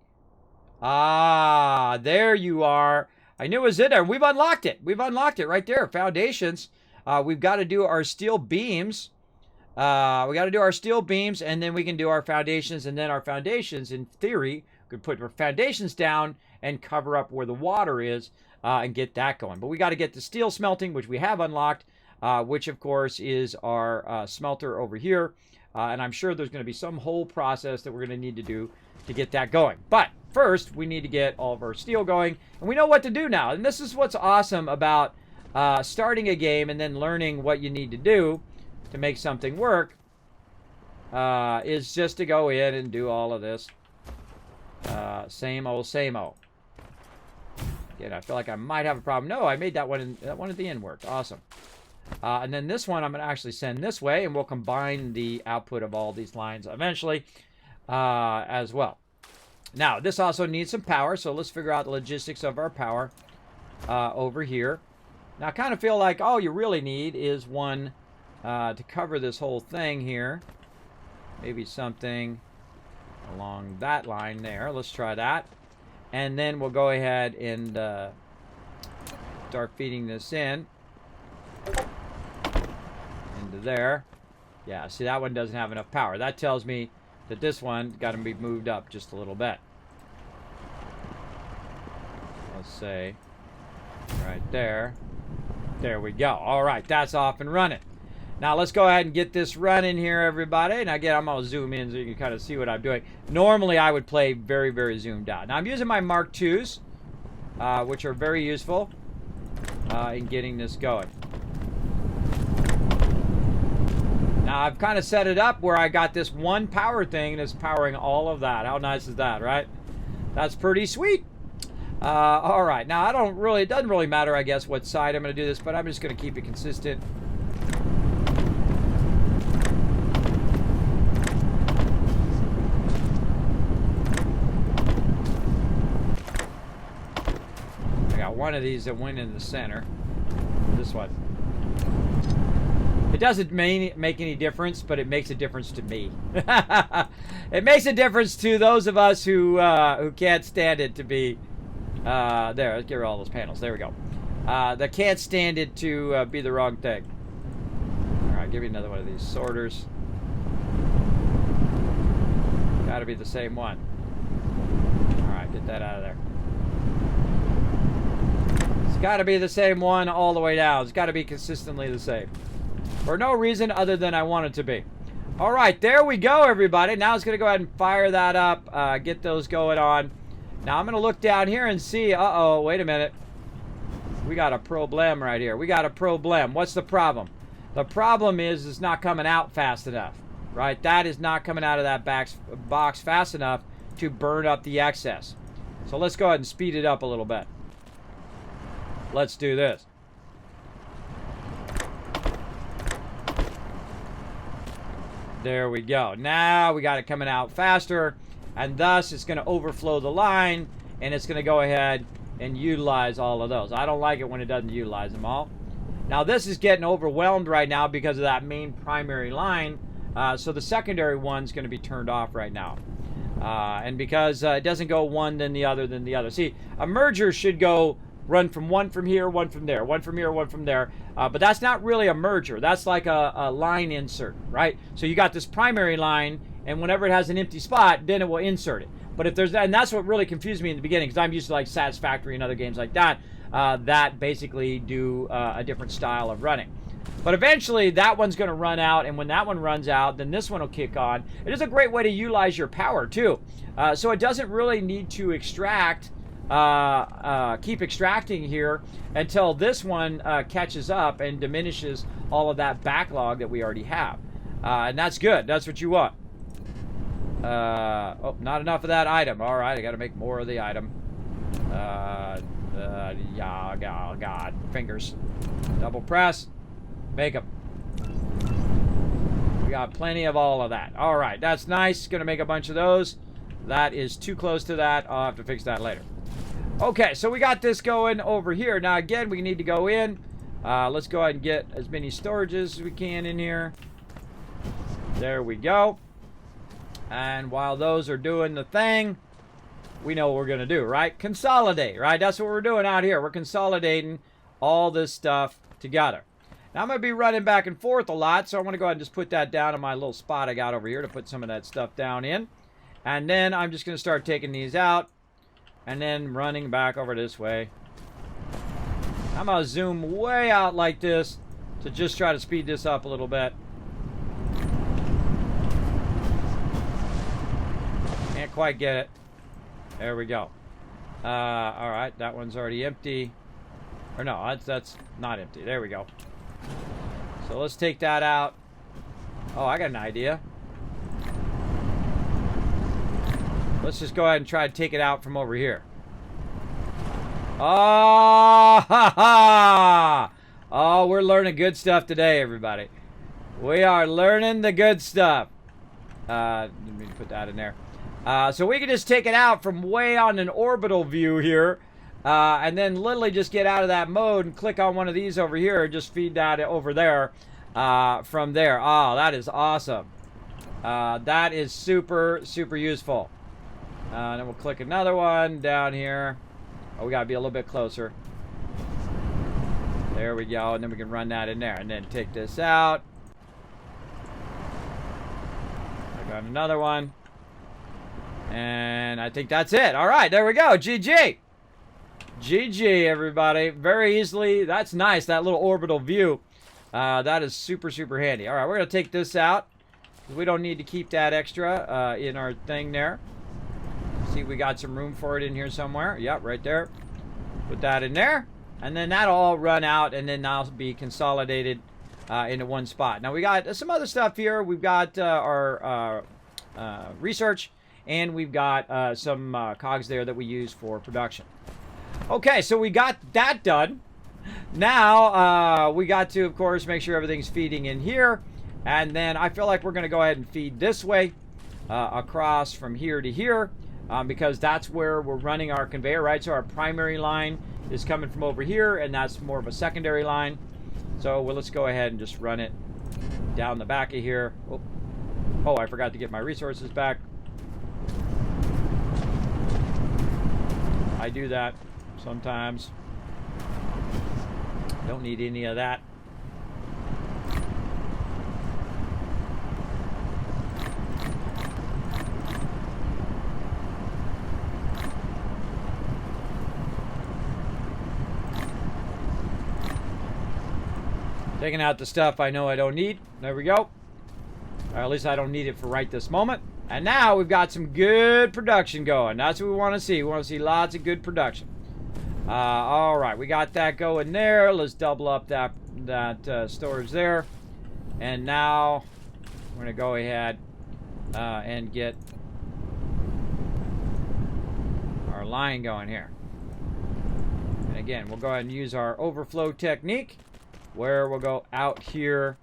There you are. I knew it was in there. We've unlocked it. We've unlocked it right there. Foundations. We've got to do our steel beams. We got to do our steel beams, and then we can do our foundations. And then our foundations, in theory, could put our foundations down and cover up where the water is and get that going. But we got to get the steel smelting, which we have unlocked, which of course is our smelter over here. And I'm sure there's going to be some whole process that we're going to need to do to get that going. But first, we need to get all of our steel going. And we know what to do now. And this is what's awesome about starting a game and then learning what you need to do to make something work. Is just to go in and do all of this. Same old, same old. Again, I feel like I might have a problem. No, I made that one at the end work. Awesome. And then this one I'm going to actually send this way, and we'll combine the output of all these lines eventually as well. Now, this also needs some power, so let's figure out the logistics of our power over here. Now, I kind of feel like all you really need is one to cover this whole thing here. Maybe something along that line there. Let's try that. And then we'll go ahead and start feeding this in. Into there. Yeah, see, that one doesn't have enough power. That tells me that this one's got to be moved up just a little bit. Let's say right there. There we go. All right, that's off and running. Now, let's go ahead and get this running here, everybody. And again, I'm going to zoom in so you can kind of see what I'm doing. Normally, I would play very, very zoomed out. Now, I'm using my Mark IIs, which are very useful in getting this going. Now, I've kind of set it up where I got this one power thing that's powering all of that. How nice is that, right? That's pretty sweet. All right. Now, it doesn't really matter, I guess, what side I'm going to do this, but I'm just going to keep it consistent. I got one of these that went in the center. This one. It doesn't make any difference, but it makes a difference to me. It makes a difference to those of us who can't stand it to be... there, let's get rid of all those panels. There we go. That can't stand it to be the wrong thing. Alright, give me another one of these sorters. Gotta be the same one. Alright, get that out of there. It's gotta be the same one all the way down. It's gotta be consistently the same. For no reason other than I want it to be. Alright, there we go, everybody. Now it's going to go ahead and fire that up. Get those going on. Now I'm going to look down here and see. Uh-oh, wait a minute. We got a problem right here. We got a problem. What's the problem? The problem is it's not coming out fast enough. Right? That is not coming out of that box fast enough to burn up the excess. So let's go ahead and speed it up a little bit. Let's do this. There we go. Now we got it coming out faster, and thus it's going to overflow the line, and it's going to go ahead and utilize all of those. I don't like it when it doesn't utilize them all. Now this is getting overwhelmed right now because of that main primary line, so the secondary one's going to be turned off right now. And because it doesn't go one then the other then the other. See, a merger should go run from one from here, one from there, one from here, one from there. But that's not really a merger. That's like a line insert, right? So you got this primary line, and whenever it has an empty spot, then it will insert it. But if there's, and that's what really confused me in the beginning, because I'm used to like Satisfactory and other games like that, that basically do a different style of running. But eventually, that one's going to run out, and when that one runs out, then this one will kick on. It is a great way to utilize your power, too. So it doesn't really need to extract... keep extracting here until this one catches up and diminishes all of that backlog that we already have. And that's good. That's what you want. Oh, not enough of that item. All right, I got to make more of the item. Yeah, God, fingers. Double press. Make them. We got plenty of all of that. All right, that's nice. Going to make a bunch of those. That is too close to that. I'll have to fix that later. Okay, so we got this going over here. Now, again, we need to go in. Let's go ahead and get as many storages as we can in here. There we go. And while those are doing the thing, we know what we're going to do, right? Consolidate, right? That's what we're doing out here. We're consolidating all this stuff together. Now, I'm going to be running back and forth a lot, so I want to go ahead and just put that down in my little spot I got over here to put some of that stuff down in. And then I'm just going to start taking these out. And then running back over this way. I'm going to zoom way out like this to just try to speed this up a little bit. Can't quite get it. There we go. All right, that one's already empty. Or no, that's not empty. There we go. So let's take that out. Oh, I got an idea. Let's just go ahead and try to take it out from over here. Oh, ha, ha. Oh, we're learning good stuff today, everybody. We are learning the good stuff. Let me put that in there. So we can just take it out from way on an orbital view here. And then literally just get out of that mode and click on one of these over here. Just feed that over there from there. Oh, that is awesome. That is super, super useful. Then we'll click another one down here. Oh, we got to be a little bit closer. There we go. And then we can run that in there. And then take this out. I got another one. And I think that's it. All right, there we go. GG. GG, everybody. Very easily. That's nice, that little orbital view. That is super, super handy. All right, we're going to take this out. We don't need to keep that extra in our thing there. See, we got some room for it in here somewhere. Yep, right there. Put that in there. And then that'll all run out, and then that'll be consolidated into one spot. Now, we got some other stuff here. We've got our research, and we've got some cogs there that we use for production. Okay, so we got that done. Now, we got to, of course, make sure everything's feeding in here. And then I feel like we're going to go ahead and feed this way across from here to here because that's where we're running our conveyor, right? So our primary line is coming from over here, and that's more of a secondary line. So well, let's go ahead and just run it down the back of here. Oh, I forgot to get my resources back. I do that sometimes. Don't need any of that. Taking out the stuff I know I don't need. There we go. Or at least I don't need it for right this moment. And now we've got some good production going. That's what we want to see. We want to see lots of good production. All right, we got that going there. Let's double up that storage there. And now we're going to go ahead and get our line going here. And again, we'll go ahead and use our overflow technique, where we'll go out here,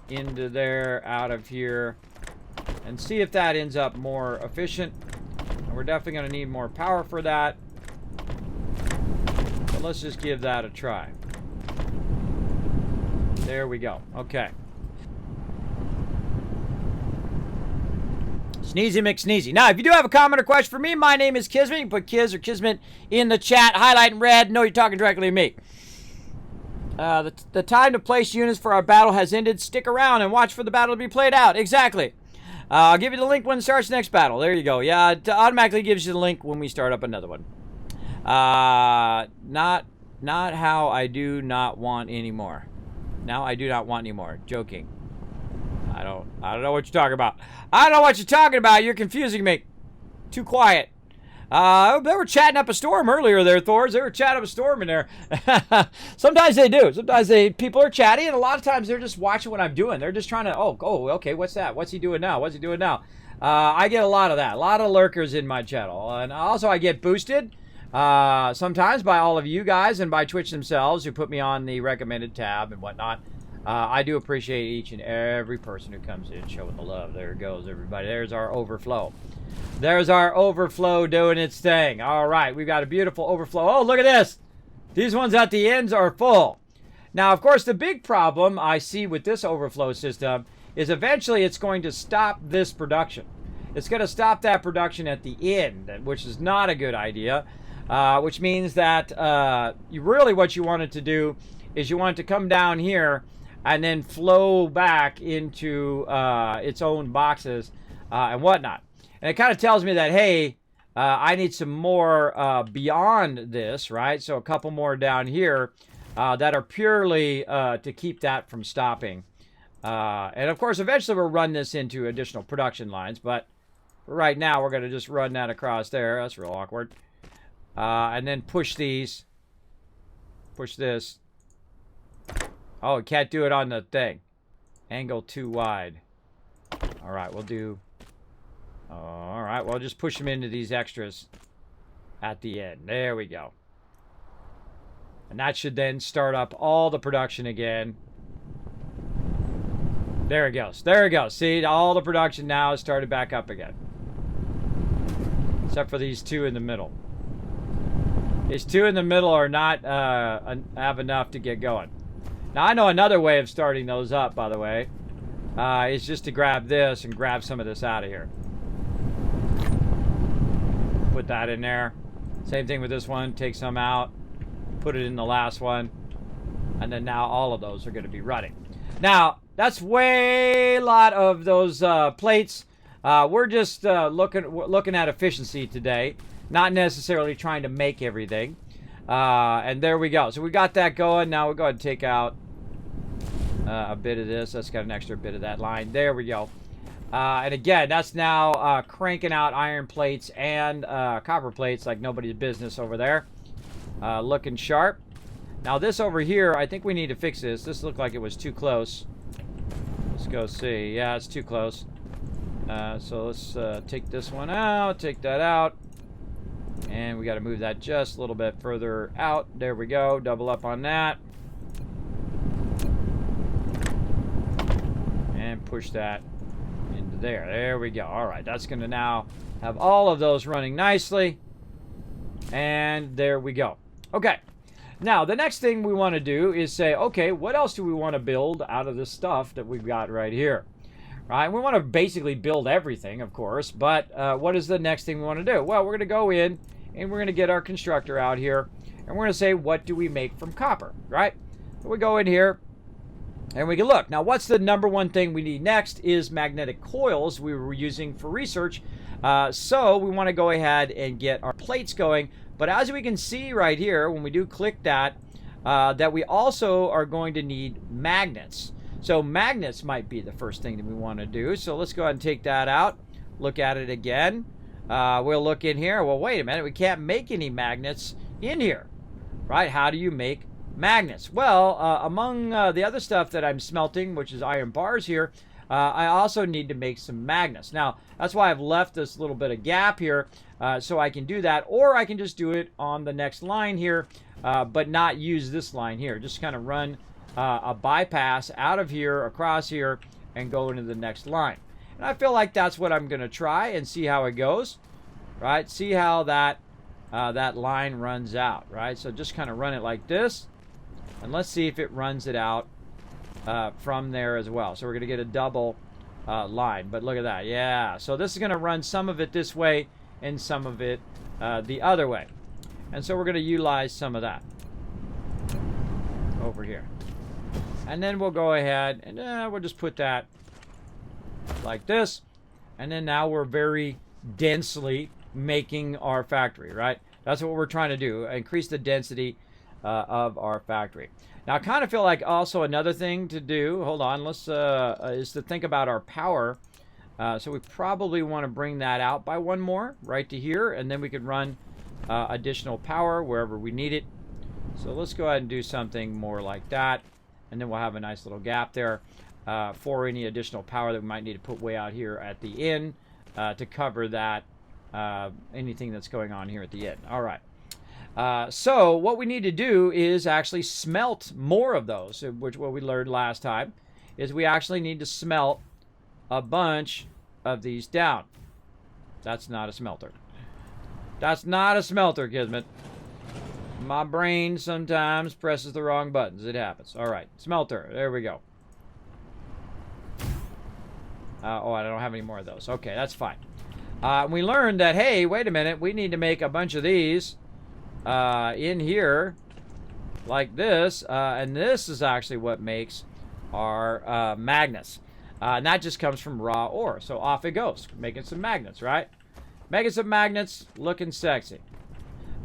into there, out of here, and see if that ends up more efficient. And we're definitely going to need more power for that. But let's just give that a try. There we go. Okay. Sneezy McSneezy. Now, if you do have a comment or question for me, my name is Kismet. You can put Kiz or Kismet in the chat. Highlight in red. Know you're talking directly to me. The time to place units for our battle has ended. Stick around and watch for the battle to be played out. Exactly. I'll give you the link when it starts the next battle. There you go. Yeah, it automatically gives you the link when we start up another one. Not how I do not want anymore. Now I do not want anymore. Joking. I don't know what you're talking about. I don't know what you're talking about. You're confusing me. Too quiet. They were chatting up a storm earlier there, Thors. They were chatting up a storm in there. Sometimes they do. Sometimes people are chatty, and a lot of times they're just watching what I'm doing. They're just trying to, okay, what's that? What's he doing now? What's he doing now? I get a lot of that. A lot of lurkers in my channel. And also I get boosted sometimes by all of you guys and by Twitch themselves who put me on the recommended tab and whatnot. I do appreciate each and every person who comes in showing the love. There it goes, everybody. There's our overflow. There's our overflow doing its thing. All right, we've got a beautiful overflow. Oh, look at this. These ones at the ends are full. Now, of course, the big problem I see with this overflow system is eventually it's going to stop this production. It's going to stop that production at the end, which is not a good idea, which means that what you want it to do is you want it to come down here and then flow back into its own boxes and whatnot. And it kind of tells me that, hey, I need some more beyond this, right? So a couple more down here that are purely to keep that from stopping. And of course, eventually we'll run this into additional production lines, but for right now, we're going to just run that across there. That's real awkward. And then push these. Push this. Oh, we can't do it on the thing. Angle too wide. All right, we'll do... All right, we'll just push them into these extras at the end. There we go. And that should then start up all the production again. There it goes. There it goes. See, all the production now is started back up again. Except for these two in the middle. These two in the middle are not have enough to get going. Now, I know another way of starting those up, by the way, is just to grab this and grab some of this out of here. Put that in there. Same thing with this one. Take some out. Put it in the last one. And then now all of those are going to be running. Now, that's way a lot of those plates. We're just looking at efficiency today. Not necessarily trying to make everything. And there we go. So we got that going. Now we'll go ahead and take out a bit of this. That's got an extra bit of that line. There we go. And again, that's now cranking out iron plates and copper plates like nobody's business over there. Looking sharp. Now this over here, I think we need to fix this. This looked like it was too close. Let's go see. Yeah, it's too close. So let's take this one out. Take that out. And we got to move that just a little bit further out. There we go. Double up on that. And push that into there. There we go. All right. That's going to now have all of those running nicely. And there we go. Okay. Now, the next thing we want to do is say, okay, what else do we want to build out of this stuff that we've got right here? Right? We want to basically build everything, of course, but what is the next thing we want to do? Well, we're going to go in and we're going to get our constructor out here and we're going to say, what do we make from copper, right? So we go in here and we can look. Now, what's the number one thing we need next is magnetic coils we were using for research. So we want to go ahead and get our plates going. But as we can see right here, when we do click that, that we also are going to need magnets. So magnets might be the first thing that we want to do. So let's go ahead and take that out. Look at it again. We'll look in here. Well, wait a minute. We can't make any magnets in here, right? How do you make magnets? Well, among the other stuff that I'm smelting, which is iron bars here, I also need to make some magnets. Now, that's why I've left this little bit of gap here so I can do that. Or I can just do it on the next line here, but not use this line here. Just kind of run a bypass out of here, across here, and go into the next line. And I feel like that's what I'm going to try and see how it goes, right? See how that line runs out, right? So just kind of run it like this, and let's see if it runs it out from there as well. So we're going to get a double line, but look at that. Yeah, so this is going to run some of it this way and some of it the other way. And so we're going to utilize some of that over here. And then we'll go ahead and we'll just put that like this. And then now we're very densely making our factory, right? That's what we're trying to do, increase the density of our factory. Now, I kind of feel like also another thing to do, hold on, let's is to think about our power. So we probably want to bring that out by one more, right to here, and then we can run additional power wherever we need it. So let's go ahead and do something more like that. And then we'll have a nice little gap there for any additional power that we might need to put way out here at the end to cover that, anything that's going on here at the end. All right. So what we need to do is actually smelt more of those, which what we learned last time, is we actually need to smelt a bunch of these down. That's not a smelter. That's not a smelter, Kismet. My brain sometimes presses the wrong buttons. It happens. All right. Smelter. There we go. Oh, I don't have any more of those. Okay, that's fine. We learned that, hey, wait a minute. We need to make a bunch of these in here like this. And this is actually what makes our magnets. And that just comes from raw ore. So off it goes. Making some magnets, right? Making some magnets. Looking sexy.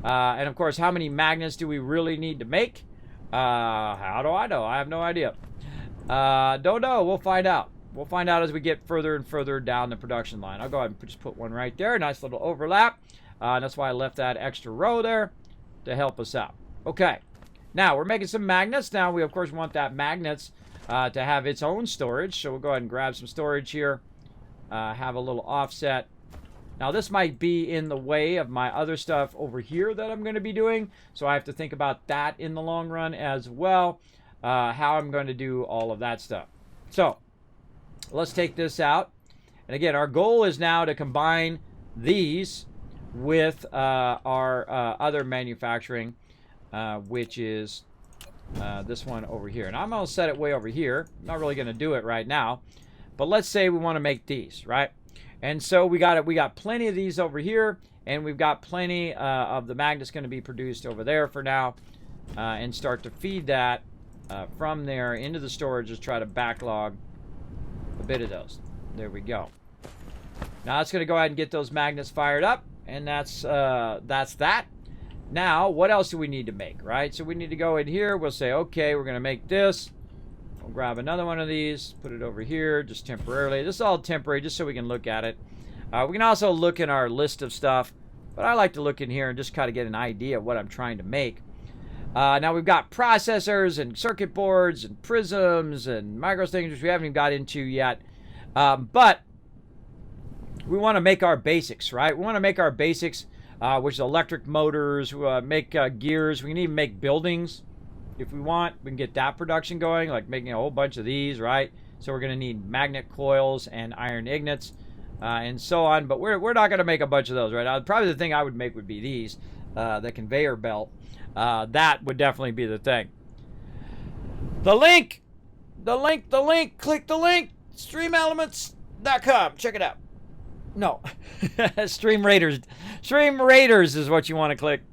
And of course, how many magnets do we really need to make? How do I know? I have no idea. Don't know. We'll find out. We'll find out as we get further and further down the production line. I'll go ahead and just put one right there. Nice little overlap. That's why I left that extra row there to help us out. Okay. Now, we're making some magnets. Now, we, of course, want that magnets to have its own storage. So we'll go ahead and grab some storage here. Have a little offset. Now, this might be in the way of my other stuff over here that I'm going to be doing. So I have to think about that in the long run as well. How I'm going to do all of that stuff. So, let's take this out. And again, our goal is now to combine these with our other manufacturing, which is this one over here. And I'm going to set it way over here. I'm not really going to do it right now. But let's say we want to make these, right? And so we got plenty of these over here, and we've got plenty of the magnets going to be produced over there for now, and start to feed that from there into the storage. Just try to backlog a bit of those. There we go. Now it's going to go ahead and get those magnets fired up, and that's that. Now, what else do we need to make, right? So we need to go in here. We'll say, okay, we're going to make this. We'll grab another one of these, put it over here just temporarily. This is all temporary just so we can look at it. We can also look in our list of stuff, but I like to look in here and just kind of get an idea of what I'm trying to make. Now we've got processors and circuit boards and prisms and micro things, which we haven't even got into yet. But we want to make our basics, right? We want to make our basics, which is electric motors, make gears. We can even make buildings. If we want, we can get that production going, like making a whole bunch of these, right? So we're going to need magnet coils and iron ingots and so on. But we're not going to make a bunch of those, right? Probably the thing I would make would be these, the conveyor belt. That would definitely be the thing. The link, click the link, streamelements.com. Check it out. No, Stream Raiders is what you want to click.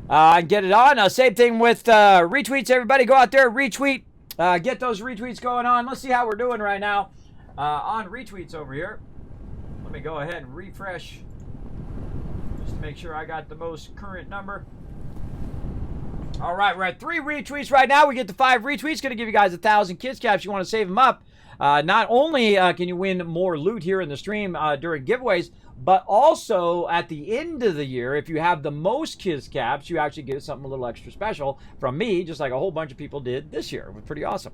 Get it on. Same thing with retweets. Everybody go out there, retweet. Get those retweets going on. Let's see how we're doing right now on retweets over here. Let me go ahead and refresh just to make sure I got the most current number. All right, we're at 3 retweets right now. We get to 5 retweets. Going to give you guys 1,000 kids caps. You want to save them up. Not only can you win more loot here in the stream during giveaways, but also at the end of the year, if you have the most kids caps, you actually get something a little extra special from me, just like a whole bunch of people did this year. It was pretty awesome.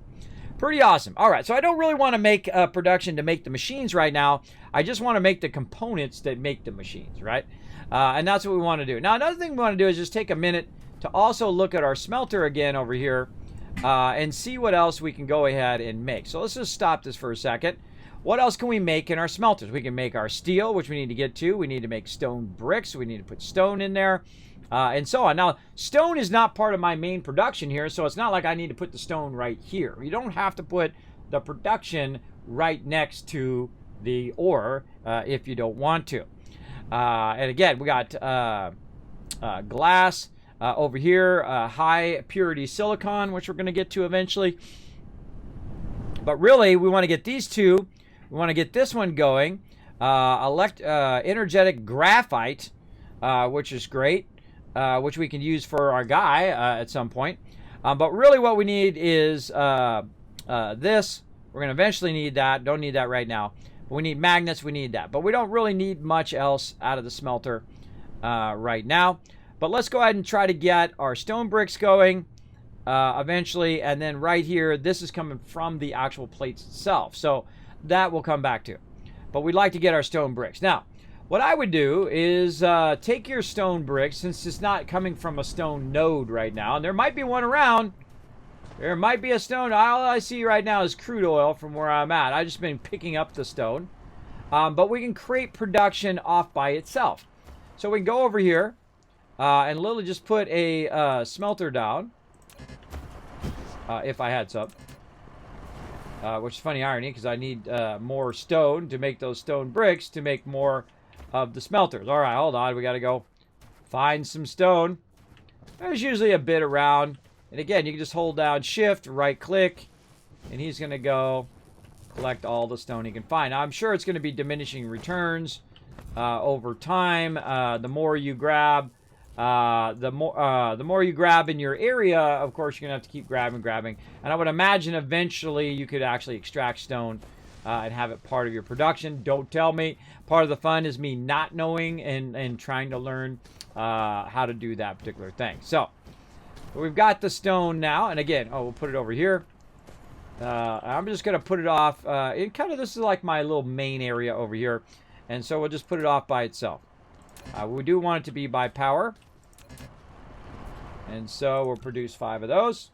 Pretty awesome. All right, so I don't really want to make production to make the machines right now. I just want to make the components that make the machines, right? And that's what we want to do. Now, another thing we want to do is just take a minute to also look at our smelter again over here and see what else we can go ahead and make. So let's just stop this for a second. What else can we make in our smelters? We can make our steel, which we need to get to. We need to make stone bricks. We need to put stone in there, and so on. Now, stone is not part of my main production here, so it's not like I need to put the stone right here. You don't have to put the production right next to the ore if you don't want to. And again, we got glass over here, high purity silicon, which we're going to get to eventually. But really, we want to get these two. We want to get this one going. Energetic graphite, which is great, which we can use for our guy at some point. But really what we need is this. We're going to eventually need that. Don't need that right now. But we need magnets. We need that. But we don't really need much else out of the smelter right now. But let's go ahead and try to get our stone bricks going eventually. And then right here, this is coming from the actual plates itself. So that we'll come back to. But we'd like to get our stone bricks. Now, what I would do is take your stone bricks, since it's not coming from a stone node right now. And there might be one around. There might be a stone. All I see right now is crude oil from where I'm at. I've just been picking up the stone. But we can create production off by itself. So we can go over here and literally just put a smelter down. If I had some. Which is funny irony, because I need more stone to make those stone bricks to make more of the smelters. All right, hold on. We got to go find some stone. There's usually a bit around. And again, you can just hold down Shift, right-click, and he's going to go collect all the stone he can find. Now, I'm sure it's going to be diminishing returns over time. The more you grab, the more you grab in your area, of course, you're gonna have to keep grabbing. And I would imagine eventually you could actually extract stone and have it part of your production. Don't tell me. Part of the fun is me not knowing and trying to learn how to do that particular thing. So we've got the stone now, and again, we'll put it over here. I'm just gonna put it off. This is like my little main area over here, and so we'll just put it off by itself. We do want it to be by power, and so we'll produce 5 of those.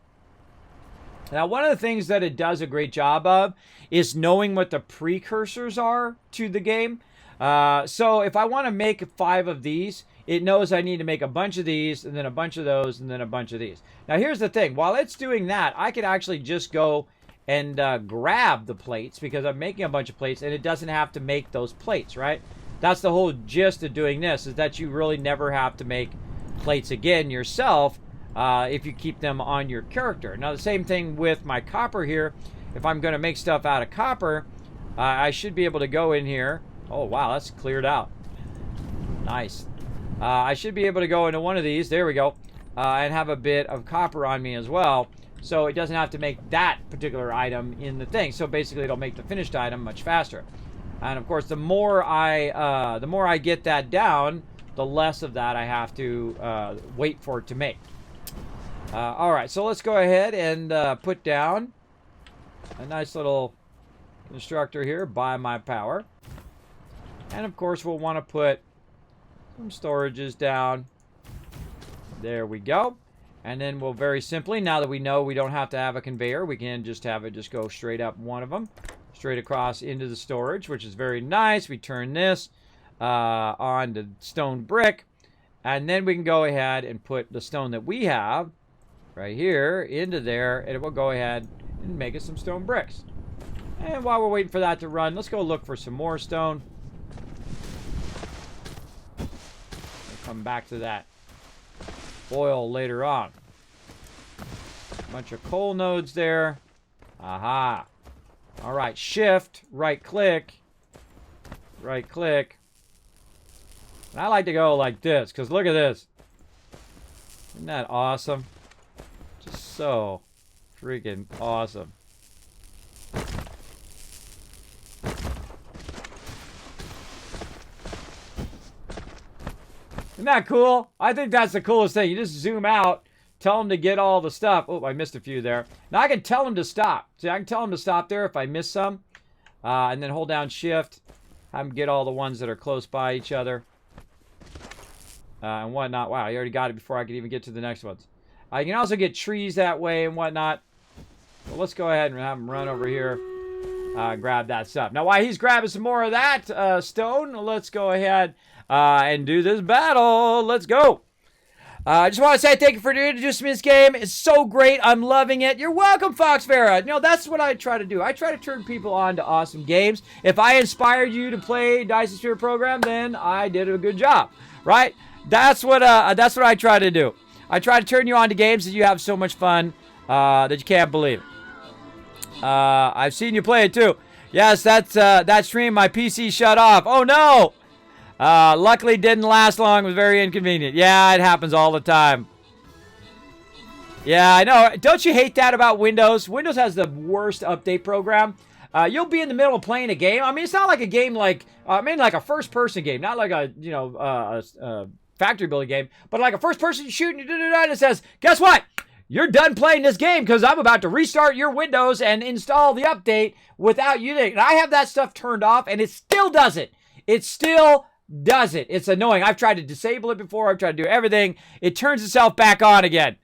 Now, one of the things that it does a great job of is knowing what the precursors are to the game. So if I want to make 5 of these, it knows I need to make a bunch of these, and then a bunch of those, and then a bunch of these. Now, here's the thing. While it's doing that, I could actually just go and grab the plates, because I'm making a bunch of plates, and it doesn't have to make those plates, right? That's the whole gist of doing this, is that you really never have to make plates again yourself if you keep them on your character. Now, the same thing with my copper here. If I'm going to make stuff out of copper, I should be able to go in here. Oh, wow, that's cleared out. Nice. I should be able to go into one of these. There we go. And have a bit of copper on me as well. So it doesn't have to make that particular item in the thing. So basically, it'll make the finished item much faster. And of course, the more I get that down, the less of that I have to wait for it to make. All right, so let's go ahead and put down a nice little constructor here by my power. And of course, we'll want to put some storages down. There we go. And then we'll very simply, now that we know we don't have to have a conveyor, we can just have it just go straight up one of them, straight across into the storage, which is very nice. We turn this on to stone brick, and then we can go ahead and put the stone that we have right here into there, and it will go ahead and make us some stone bricks. And while we're waiting for that to run, let's go look for some more stone. We'll come back to that oil later on. Bunch of coal nodes there. Aha. All right, shift, right click. And I like to go like this, because look at this. Isn't that awesome? Just so freaking awesome. Isn't that cool? I think that's the coolest thing. You just zoom out, tell them to get all the stuff. Oh, I missed a few there. Now I can tell them to stop. See, I can tell them to stop there if I miss some. And then hold down shift. Have them get all the ones that are close by each other. And whatnot. Wow, I already got it before I could even get to the next ones. You can also get trees that way and whatnot. Well, let's go ahead and have them run over here. Grab that stuff. Now, while he's grabbing some more of that stone, let's go ahead and do this battle. Let's go. I just want to say thank you for introducing me to this game. It's so great. I'm loving it. You're welcome, Fox Vera. You know, that's what I try to do. I try to turn people on to awesome games. If I inspired you to play Dyson Sphere Program, then I did a good job, right? That's what I try to do. I try to turn you on to games that you have so much fun that you can't believe it. I've seen you play it too. Yes, that's that stream. My PC shut off. Oh no! Luckily, didn't last long. It was very inconvenient. Yeah, it happens all the time. Yeah, I know. Don't you hate that about Windows? Windows has the worst update program. You'll be in the middle of playing a game. I mean, it's not like a game like, like a first-person game, not like a factory building game, but like a first-person shooting. And it says, guess what? You're done playing this game because I'm about to restart your Windows and install the update without you. And I have that stuff turned off, and it still does it. It still does it. It's annoying. I've tried to disable it before. I've tried to do everything. It turns itself back on again.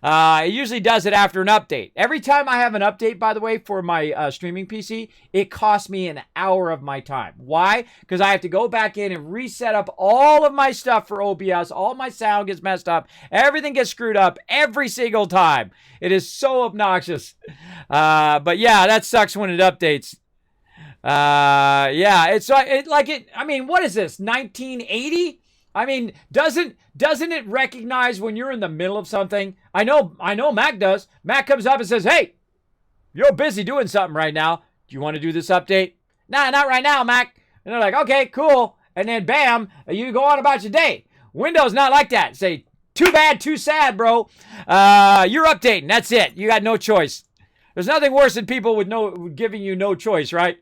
It usually does it after an update. Every time I have an update, by the way, for my streaming PC, it costs me an hour of my time. Why? Because I have to go back in and reset up all of my stuff for OBS. All my sound gets messed up. Everything gets screwed up every single time. It is so obnoxious. But yeah, that sucks when it updates. Yeah, it's like it. I mean, what is this? 1980? I mean, doesn't it recognize when you're in the middle of something? I know Mac does. Mac comes up and says, "Hey, you're busy doing something right now. Do you want to do this update?" "Nah, not right now, Mac." And they're like, "Okay, cool." And then bam, you go on about your day. Windows not like that. Say, too bad, too sad, bro. You're updating. That's it. You got no choice. There's nothing worse than people with giving you no choice, right?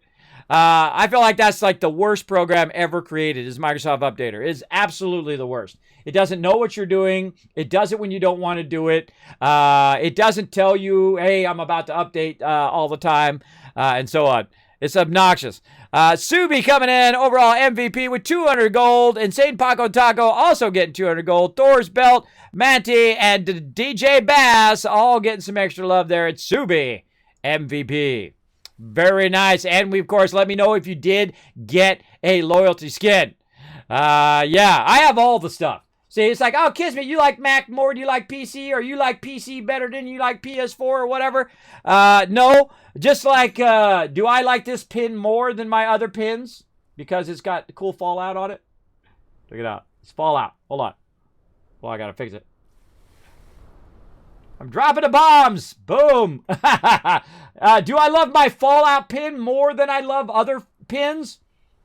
I feel like that's like the worst program ever created is Microsoft Updater. It's absolutely the worst. It doesn't know what you're doing. It does it when you don't want to do it. It doesn't tell you, hey, I'm about to update all the time, and so on. It's obnoxious. Subi coming in, overall MVP with 200 gold. Insane Paco Taco also getting 200 gold. Thor's Belt, Manti, and DJ Bass all getting some extra love there. It's Subi MVP. Very nice. And we, of course, let me know if you did get a loyalty skin. Yeah, I have all the stuff. See, it's like, oh, Kismet, you like Mac more? Do you like PC? Or you like PC better than you like PS4 or whatever? No. Just like, do I like this pin more than my other pins? Because it's got the cool Fallout on it? Check it out. It's Fallout. Hold on. Well, I gotta fix it. I'm dropping the bombs. Boom. Do I love my Fallout pin more than I love other pins?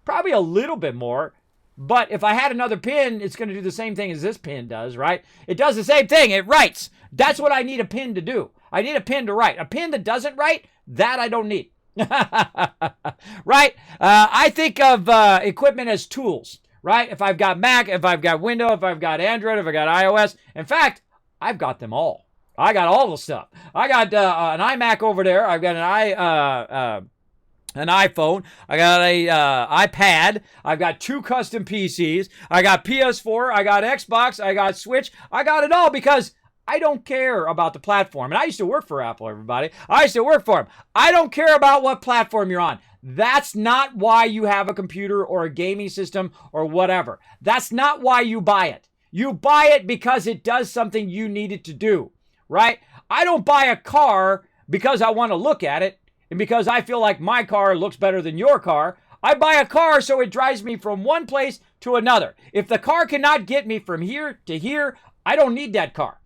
Probably a little bit more. But if I had another pin, it's going to do the same thing as this pin does, right? It does the same thing. It writes. That's what I need a pin to do. I need a pin to write. A pin that doesn't write, that I don't need. Right? I think of equipment as tools, right? If I've got Mac, if I've got Windows, if I've got Android, if I've got iOS. In fact, I've got them all. I got all the stuff. I got an iMac over there. I've got an iPhone. I got a iPad. I've got 2 custom PCs. I got PS4. I got Xbox. I got Switch. I got it all because I don't care about the platform. And I used to work for Apple, everybody. I used to work for them. I don't care about what platform you're on. That's not why you have a computer or a gaming system or whatever. That's not why you buy it. You buy it because it does something you need it to do, right? I don't buy a car because I want to look at it. And because I feel like my car looks better than your car, I buy a car so it drives me from one place to another. If the car cannot get me from here to here, I don't need that car.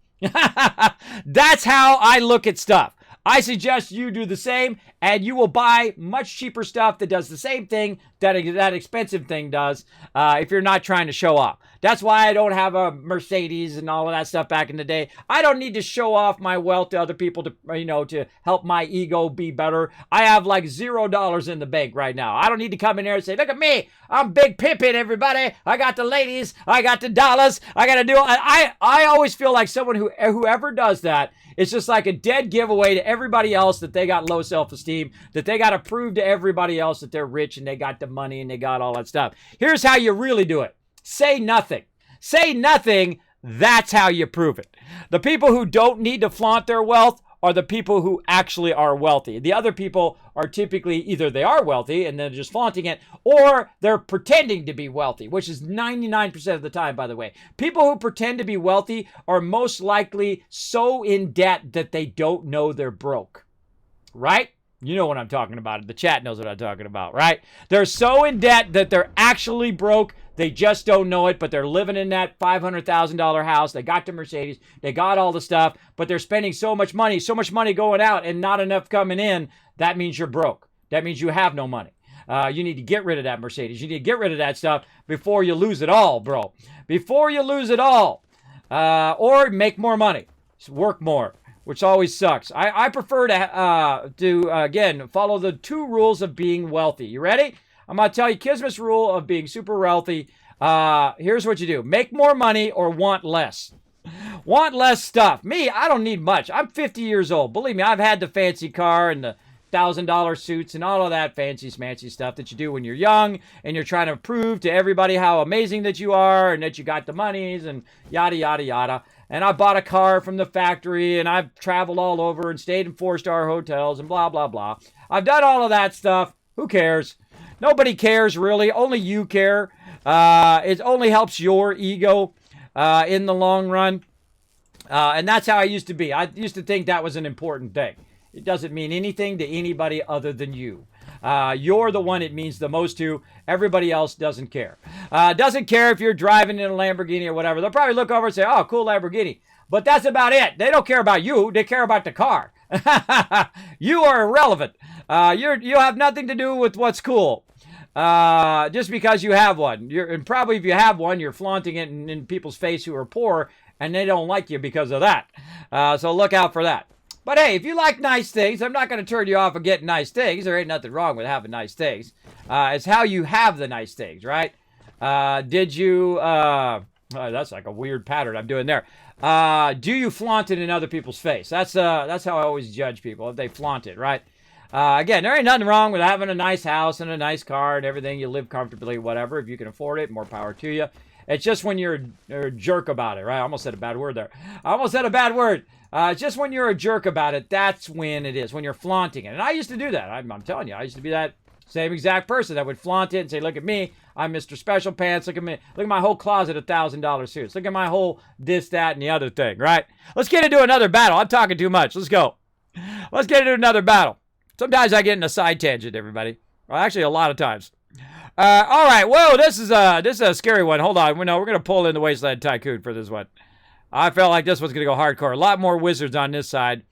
That's how I look at stuff. I suggest you do the same, and you will buy much cheaper stuff that does the same thing that expensive thing does if you're not trying to show off. That's why I don't have a Mercedes and all of that stuff back in the day. I don't need to show off my wealth to other people to, to help my ego be better. I have like $0 in the bank right now. I don't need to come in here and say, look at me. I'm big pimpin', everybody. I got the ladies. I got the dollars. I got to do. I always feel like someone whoever does that, it's just like a dead giveaway to everybody else that they got low self-esteem, that they got to prove to everybody else that they're rich and they got the money and they got all that stuff. Here's how you really do it. Say nothing. Say nothing. That's how you prove it. The people who don't need to flaunt their wealth are the people who actually are wealthy. The other people are typically either they are wealthy and they're just flaunting it, or they're pretending to be wealthy, which is 99% of the time, by the way. People who pretend to be wealthy are most likely so in debt that they don't know they're broke. Right? You know what I'm talking about. The chat knows what I'm talking about, right? They're so in debt that they're actually broke. They just don't know it, but they're living in that $500,000 house. They got the Mercedes. They got all the stuff, but they're spending so much money going out and not enough coming in. That means you're broke. That means you have no money. You need to get rid of that Mercedes. You need to get rid of that stuff before you lose it all, bro. Before you lose it all. Or make more money. Work more, which always sucks. I prefer to again, follow the 2 rules of being wealthy. You ready? I'm going to tell you Kismet's rule of being super wealthy. Here's what you do. Make more money or want less. Want less stuff. Me, I don't need much. I'm 50 years old. Believe me, I've had the fancy car and the $1,000 suits and all of that fancy smancy stuff that you do when you're young and you're trying to prove to everybody how amazing that you are and that you got the monies and yada, yada, yada. And I bought a car from the factory and I've traveled all over and stayed in 4-star hotels and blah, blah, blah. I've done all of that stuff. Who cares? Nobody cares, really. Only you care. It only helps your ego in the long run. And that's how I used to be. I used to think that was an important thing. It doesn't mean anything to anybody other than you. You're the one it means the most to. Everybody else doesn't care. Doesn't care if you're driving in a Lamborghini or whatever. They'll probably look over and say, oh, cool Lamborghini. But that's about it. They don't care about you. They care about the car. You are irrelevant. You have nothing to do with what's cool. just because you have one. And probably if you have one, you're flaunting it in people's face who are poor, and they don't like you because of that. So look out for that. But hey, if you like nice things, I'm not going to turn you off of getting nice things. There ain't nothing wrong with having nice things. It's how you have the nice things, right? Did you... that's like a weird pattern I'm doing there. Do you flaunt it in other people's face? That's how I always judge people, if they flaunt it, right? Again, there ain't nothing wrong with having a nice house and a nice car and everything. You live comfortably, whatever. If you can afford it, more power to you. It's just when you're a jerk about it, right? I almost said a bad word there. I almost said a bad word. Just when you're a jerk about it, that's when it is, when you're flaunting it. And I used to do that. I'm telling you, I used to be that same exact person that would flaunt it and say, look at me, I'm Mr. Special Pants, look at me, look at my whole closet of $1,000 suits, look at my whole this, that, and the other thing, right? Let's get into another battle. I'm talking too much. Let's go. Let's get into another battle. Sometimes I get in a side tangent, everybody. Well, actually, a lot of times. All right, whoa, this is a scary one. Hold on. We're going to pull in the Wasteland Tycoon for this one. I felt like this one's going to go hardcore. A lot more wizards on this side,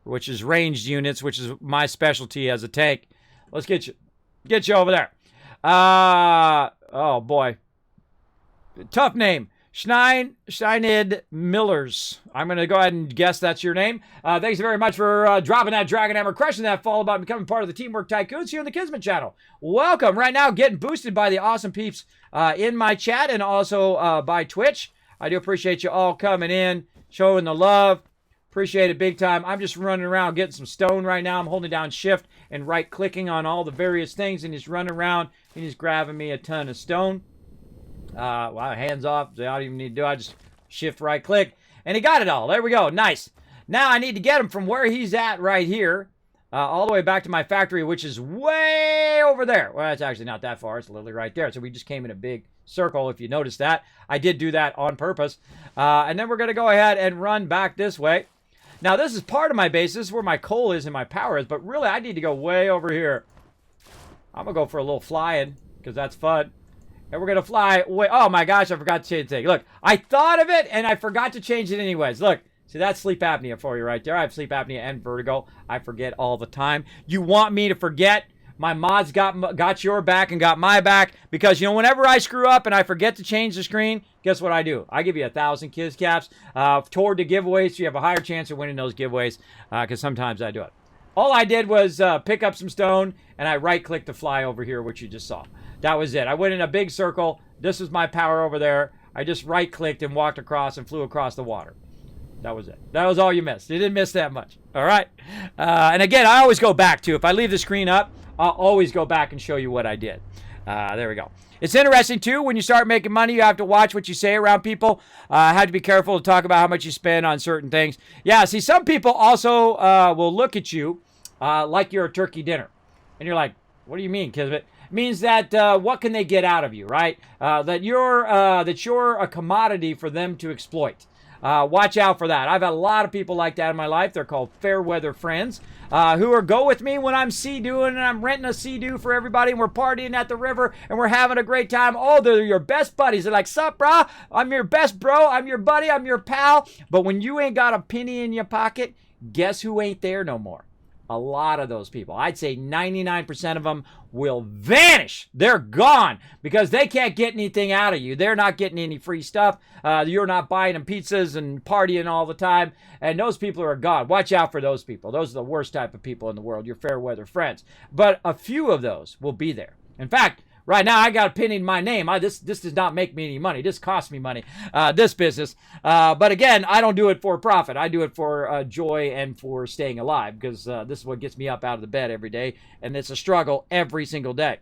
which is ranged units, which is my specialty as a tank. Let's get you over there. Oh, boy. Tough name. Scheinid Millers. I'm going to go ahead and guess that's your name. Thanks very much for dropping that Dragon Hammer, crushing that fall about becoming part of the Teamwork Tycoons here in the Kismet channel. Welcome. Right now, getting boosted by the awesome peeps in my chat and also by Twitch. I do appreciate you all coming in, showing the love. Appreciate it big time. I'm just running around getting some stone right now. I'm holding down shift and right-clicking on all the various things and just running around and he's grabbing me a ton of stone. Well, hands off. I don't even need to do it. I just shift right click. And he got it all. There we go. Nice. Now I need to get him from where he's at right here all the way back to my factory, which is way over there. Well, it's actually not that far. It's literally right there. So we just came in a big circle, if you noticed that. I did do that on purpose. And then we're going to go ahead and run back this way. Now, this is part of my base. This is where my coal is and my power is. But really, I need to go way over here. I'm going to go for a little flying because that's fun. And we're going to fly away. Oh, my gosh, I forgot to change the thing. Look, I thought of it, and I forgot to change it anyways. Look, see, that's sleep apnea for you right there. I have sleep apnea and vertigo. I forget all the time. You want me to forget? My mods got your back and got my back. Because, you know, whenever I screw up and I forget to change the screen, guess what I do? I give you 1,000 Kiz Caps toward the giveaways, so you have a higher chance of winning those giveaways. Because sometimes I do it. All I did was pick up some stone, and I right-clicked to fly over here, which you just saw. That was it. I went in a big circle. This is my power over there. I just right-clicked and walked across and flew across the water. That was it. That was all you missed. You didn't miss that much. All right? And again, I always go back, too. If I leave the screen up, I'll always go back and show you what I did. There we go. It's interesting, too, when you start making money, you have to watch what you say around people. Have to be careful to talk about how much you spend on certain things. Yeah, see, some people also will look at you like you're a turkey dinner. And you're like, what do you mean, Kismet? Means that what can they get out of you, right? That you're a commodity for them to exploit. Watch out for that. I've had a lot of people like that in my life. They're called fair weather friends who go with me when I'm sea-dooing and I'm renting a sea-doo for everybody and we're partying at the river and we're having a great time. Oh, they're your best buddies. They're like, sup, brah? I'm your best bro. I'm your buddy. I'm your pal. But when you ain't got a penny in your pocket, guess who ain't there no more? A lot of those people, I'd say 99% of them will vanish. They're gone because they can't get anything out of you. They're not getting any free stuff. You're not buying them pizzas and partying all the time. And those people are gone. Watch out for those people. Those are the worst type of people in the world, your fair weather friends. But a few of those will be there. In fact, right now, I got a pin in my name. This does not make me any money. This costs me money, this business. But again, I don't do it for profit. I do it for joy and for staying alive because this is what gets me up out of the bed every day. And it's a struggle every single day.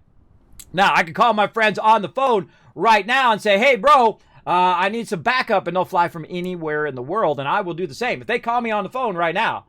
Now, I can call my friends on the phone right now and say, hey, bro, I need some backup. And they'll fly from anywhere in the world. And I will do the same. If they call me on the phone right now,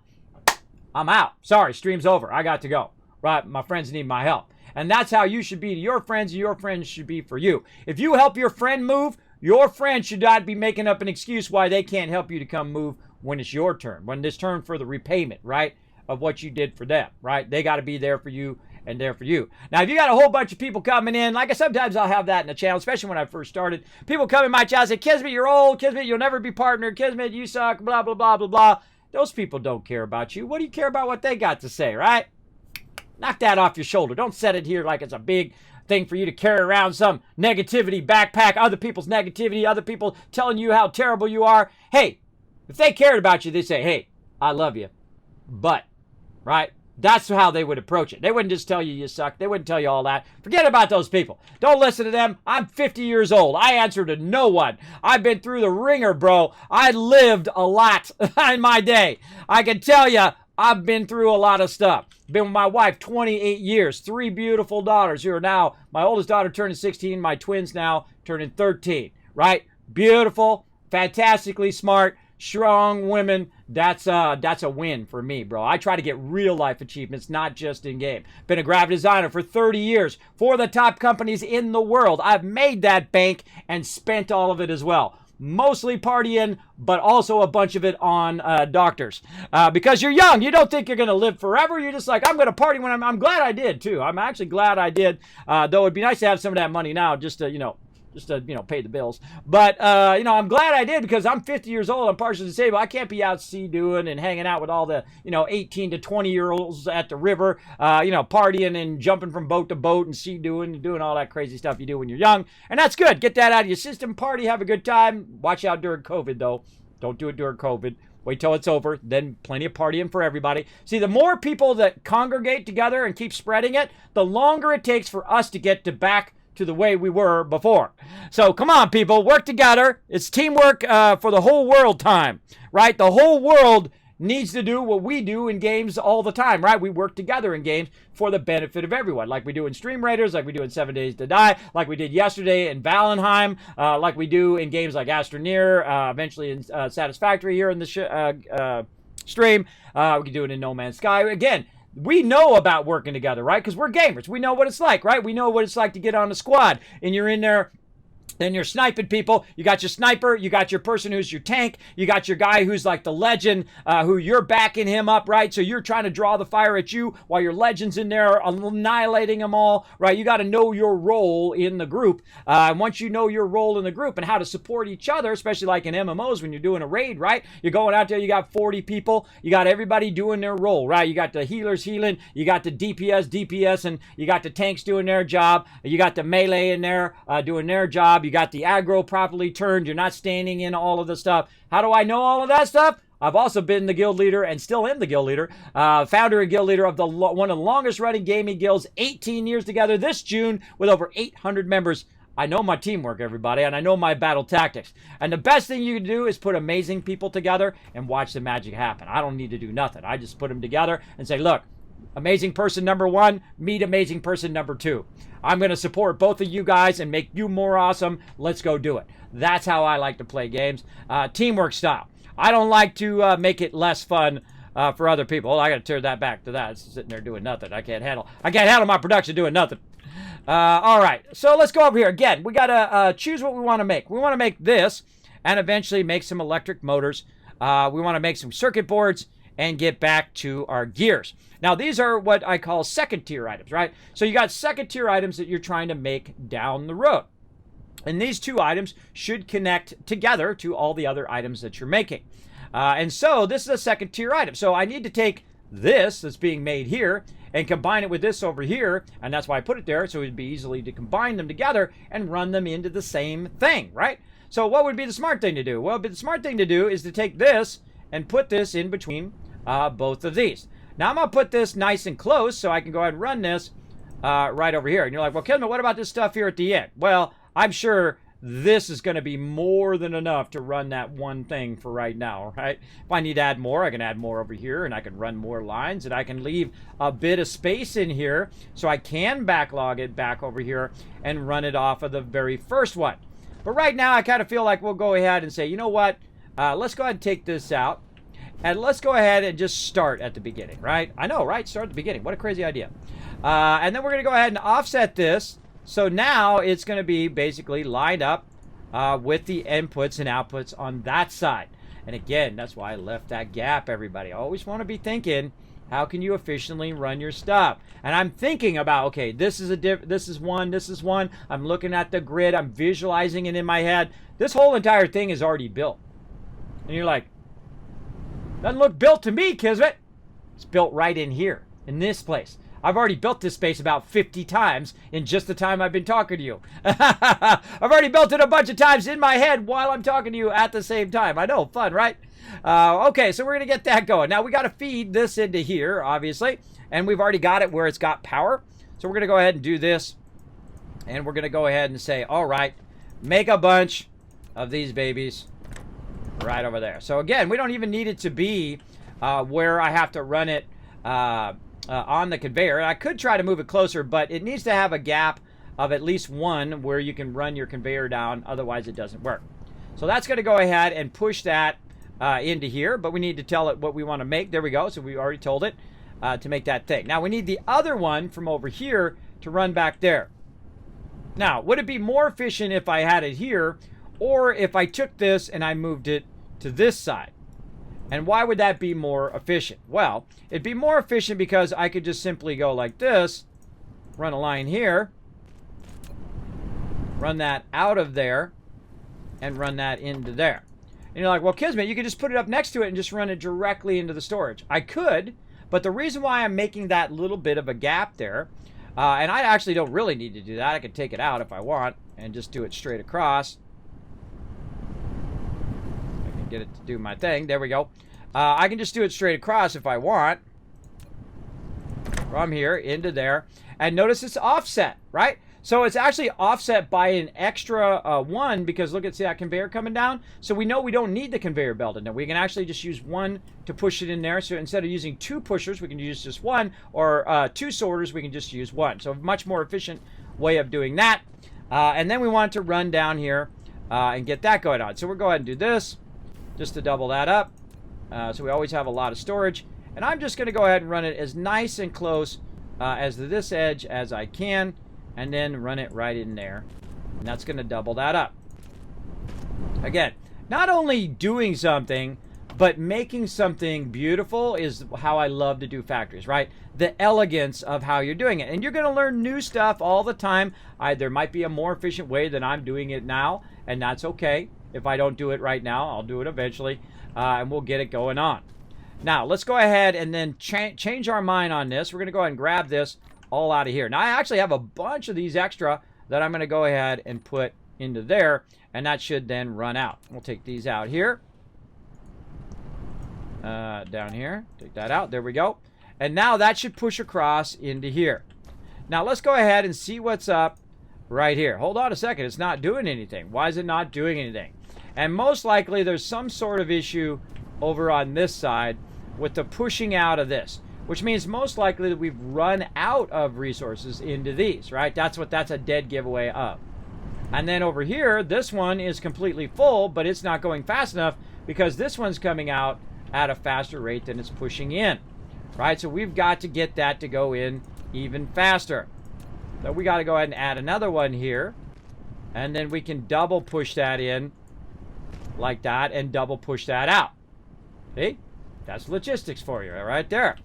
I'm out. Sorry, stream's over. I got to go. Right? My friends need my help. And that's how you should be to your friends, and your friends should be for you. If you help your friend move, your friend should not be making up an excuse why they can't help you to come move when it's your turn, when it's turn for the repayment, right, of what you did for them, right? They got to be there for you and there for you. Now, if you got a whole bunch of people coming in, like sometimes I'll have that in the channel, especially when I first started. People come in my channel and say, Kismet, you're old. Kismet, you'll never be partnered. Kismet, you suck, blah, blah, blah, blah, blah. Those people don't care about you. What do you care about what they got to say, right? Knock that off your shoulder. Don't set it here like it's a big thing for you to carry around some negativity backpack, other people's negativity, other people telling you how terrible you are. Hey, if they cared about you, they'd say, hey, I love you, but, right? That's how they would approach it. They wouldn't just tell you you suck. They wouldn't tell you all that. Forget about those people. Don't listen to them. I'm 50 years old. I answer to no one. I've been through the ringer, bro. I lived a lot in my day. I can tell you, I've been through a lot of stuff. Been with my wife 28 years. 3 beautiful daughters who are now, my oldest daughter turning 16, my twins now turning 13, right? Beautiful, fantastically smart, strong women. That's a win for me, bro. I try to get real life achievements, not just in game. Been a graphic designer for 30 years for the top companies in the world. I've made that bank and spent all of it as well. Mostly partying, but also a bunch of it on doctors. Because you're young, you don't think you're going to live forever. You're just like, I'm going to party when I'm glad I did too. I'm actually glad I did. Though it'd be nice to have some of that money now, just to pay the bills. But, I'm glad I did because I'm 50 years old. I'm partially disabled. I can't be out sea-doing and hanging out with all the, 18 to 20-year-olds at the river, partying and jumping from boat to boat and sea-doing and doing all that crazy stuff you do when you're young. And that's good. Get that out of your system. Party. Have a good time. Watch out during COVID, though. Don't do it during COVID. Wait till it's over. Then plenty of partying for everybody. See, the more people that congregate together and keep spreading it, the longer it takes for us to get back to the way we were before. So come on, people, work together. It's teamwork for the whole world time, right? The whole world needs to do what we do in games all the time, right? We work together in games for the benefit of everyone, like we do in Stream Raiders, like we do in 7 Days to Die, like we did yesterday in Valheim, like we do in games like Astroneer, eventually in Satisfactory here in the stream. We can do it in No Man's Sky. Again, we know about working together, right? Because we're gamers. We know what it's like, right? We know what it's like to get on a squad. And you're in there, and you're sniping people. You got your sniper. You got your person who's your tank. You got your guy who's like the legend, who you're backing him up, right? So you're trying to draw the fire at you while your legend's in there annihilating them all, right? You got to know your role in the group. And once you know your role in the group and how to support each other, especially like in MMOs when you're doing a raid, right? You're going out there, you got 40 people. You got everybody doing their role, right? You got the healers healing. You got the DPS, and you got the tanks doing their job. You got the melee in there doing their job. You got the aggro properly turned. You're not standing in all of the stuff. How do I know all of that stuff? I've also been the guild leader and still am the guild leader, founder and guild leader of one of the longest running gaming guilds, 18 years together this June with over 800 members. I know my teamwork, everybody, and I know my battle tactics. And the best thing you can do is put amazing people together and watch the magic happen. I don't need to do nothing. I just put them together and say, look, amazing person number 1, meet amazing person number 2. I'm going to support both of you guys and make you more awesome. Let's go do it. That's how I like to play games. Teamwork style. I don't like to make it less fun for other people. I got to turn that back to that. It's sitting there doing nothing. I can't handle my production doing nothing. All right. So let's go over here. Again, we got to choose what we want to make. We want to make this and eventually make some electric motors. We want to make some circuit boards and get back to our gears. Now, these are what I call second tier items, right? So you got second tier items that you're trying to make down the road. And these 2 items should connect together to all the other items that you're making. And so this is a second tier item. So I need to take this that's being made here and combine it with this over here. And that's why I put it there. So it'd be easily to combine them together and run them into the same thing, right? So what would be the smart thing to do? Well, the smart thing to do is to take this and put this in between both of these. Now I'm going to put this nice and close so I can go ahead and run this right over here. And you're like, well, Kismet, what about this stuff here at the end? Well, I'm sure this is going to be more than enough to run that one thing for right now, right? If I need to add more, I can add more over here, and I can run more lines, and I can leave a bit of space in here so I can backlog it back over here and run it off of the very first one. But right now, I kind of feel like we'll go ahead and say, you know what? Let's go ahead and take this out. And let's go ahead and just start at the beginning, right? I know, right? Start at the beginning. What a crazy idea. And then we're going to go ahead and offset this. So now it's going to be basically lined up with the inputs and outputs on that side. And again, that's why I left that gap, everybody. I always want to be thinking, how can you efficiently run your stuff? And I'm thinking about, okay, this is one. I'm looking at the grid. I'm visualizing it in my head. This whole entire thing is already built. And you're like, doesn't look built to me, Kismet. It's built right in here, in this place. I've already built this space about 50 times in just the time I've been talking to you. I've already built it a bunch of times in my head while I'm talking to you at the same time. I know, fun, right? Okay, so we're going to get that going. Now, we got to feed this into here, obviously, and we've already got it where it's got power. So we're going to go ahead and do this, and we're going to go ahead and say, all right, make a bunch of these babies right over there. So again, we don't even need it to be where I have to run it on the conveyor. I could try to move it closer, but it needs to have a gap of at least one where you can run your conveyor down. Otherwise, it doesn't work. So that's going to go ahead and push that into here, but we need to tell it what we want to make. There we go. So we already told it to make that thing. Now we need the other one from over here to run back there. Now, would it be more efficient if I had it here, or if I took this and I moved it to this side? And why would that be more efficient? Well, it'd be more efficient because I could just simply go like this, run a line here, run that out of there, and run that into there. And you're like, well, Kismet, you could just put it up next to it and just run it directly into the storage. I could, but the reason why I'm making that little bit of a gap there, and I actually don't really need to do that. I could take it out if I want and just do it straight across. I can get it to do my thing. There we go. I can just do it straight across if I want. From here into there. And notice it's offset, right? So it's actually offset by an extra one, because look at, see that conveyor coming down? So we know we don't need the conveyor belt in there. We can actually just use one to push it in there. So instead of using two pushers, we can use just one, or two sorters, we can just use one. So a much more efficient way of doing that. And then we want to run down here and get that going on. So we'll go ahead and do this just to double that up. So we always have a lot of storage. And I'm just going to go ahead and run it as nice and close as to this edge as I can. And then run it right in there. And that's going to double that up. Again, not only doing something, but making something beautiful is how I love to do factories, right? The elegance of how you're doing it. And you're going to learn new stuff all the time. There might be a more efficient way than I'm doing it now, and that's okay. If I don't do it right now, I'll do it eventually, and we'll get it going on. Now, let's go ahead and then change our mind on this. We're going to go ahead and grab this all out of here. Now, I actually have a bunch of these extra that I'm going to go ahead and put into there, and that should then run out. We'll take these out here. Down here. Take that out. There we go. And now that should push across into here. Now, let's go ahead and see what's up right here. Hold on a second. It's not doing anything. Why is it not doing anything? And most likely, there's some sort of issue over on this side with the pushing out of this, which means most likely that we've run out of resources into these, right? That's a dead giveaway of. And then over here, this one is completely full, but it's not going fast enough because this one's coming out at a faster rate than it's pushing in, right? So we've got to get that to go in even faster. So we got to go ahead and add another one here, and then we can double push that in like that and double push that out. See? That's logistics for you right there.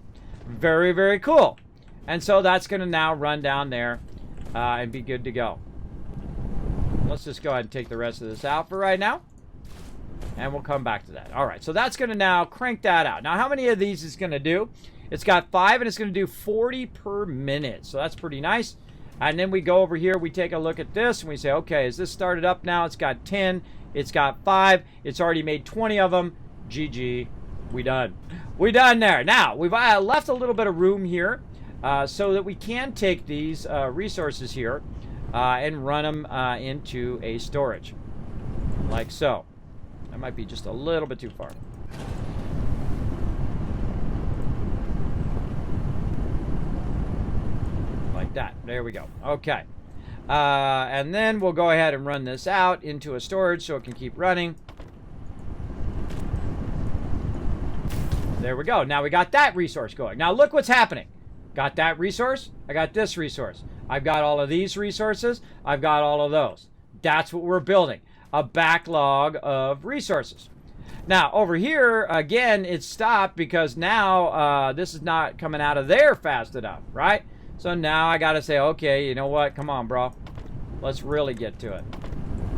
Very, very cool. And so that's going to now run down there and be good to go. Let's just go ahead and take the rest of this out for right now. And we'll come back to that. All right, so that's going to now crank that out. Now, how many of these is going to do? It's got 5, and it's going to do 40 per minute. So that's pretty nice. And then we go over here. We take a look at this, and we say, okay, is this started up now? It's got 10. It's got 5. It's already made 20 of them. GG. We done. We done there. Now, we've left a little bit of room here so that we can take these resources here and run them into a storage. Like so. That might be just a little bit too far. Like that. There we go. Okay. And then we'll go ahead and run this out into a storage so it can keep running. There we go. Now we got that resource going. Now look what's happening. Got that resource. I got this resource. I've got all of these resources. I've got all of those. That's what we're building. A backlog of resources. Now over here, again, it's stopped because now this is not coming out of there fast enough, right? So now I got to say, okay, you know what? Come on, bro. Let's really get to it.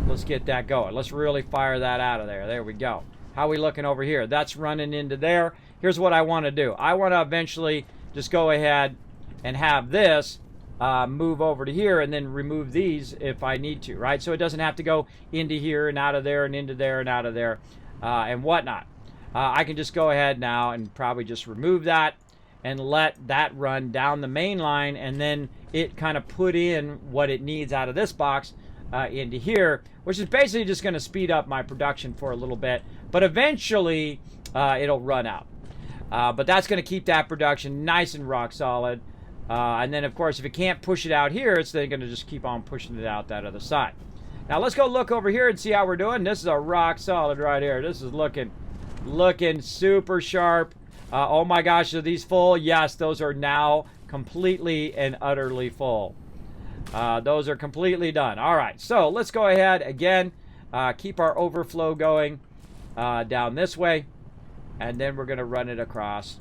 Let's get that going. Let's really fire that out of there. There we go. How are we looking over here? That's running into there. Here's what I want to do. I want to eventually just go ahead and have this move over to here and then remove these if I need to, right? So it doesn't have to go into here and out of there and into there and out of there and whatnot. I can just go ahead now and probably just remove that and let that run down the main line, and then it kind of put in what it needs out of this box into here, which is basically just going to speed up my production for a little bit, but eventually it'll run out. But that's going to keep that production nice and rock solid. And then, of course, if it can't push it out here, it's then going to just keep on pushing it out that other side. Now, let's go look over here and see how we're doing. This is a rock solid right here. This is looking super sharp. Oh my gosh, are these full? Yes, those are now completely and utterly full. Those are completely done. All right, so let's go ahead again, keep our overflow going down this way, and then we're going to run it across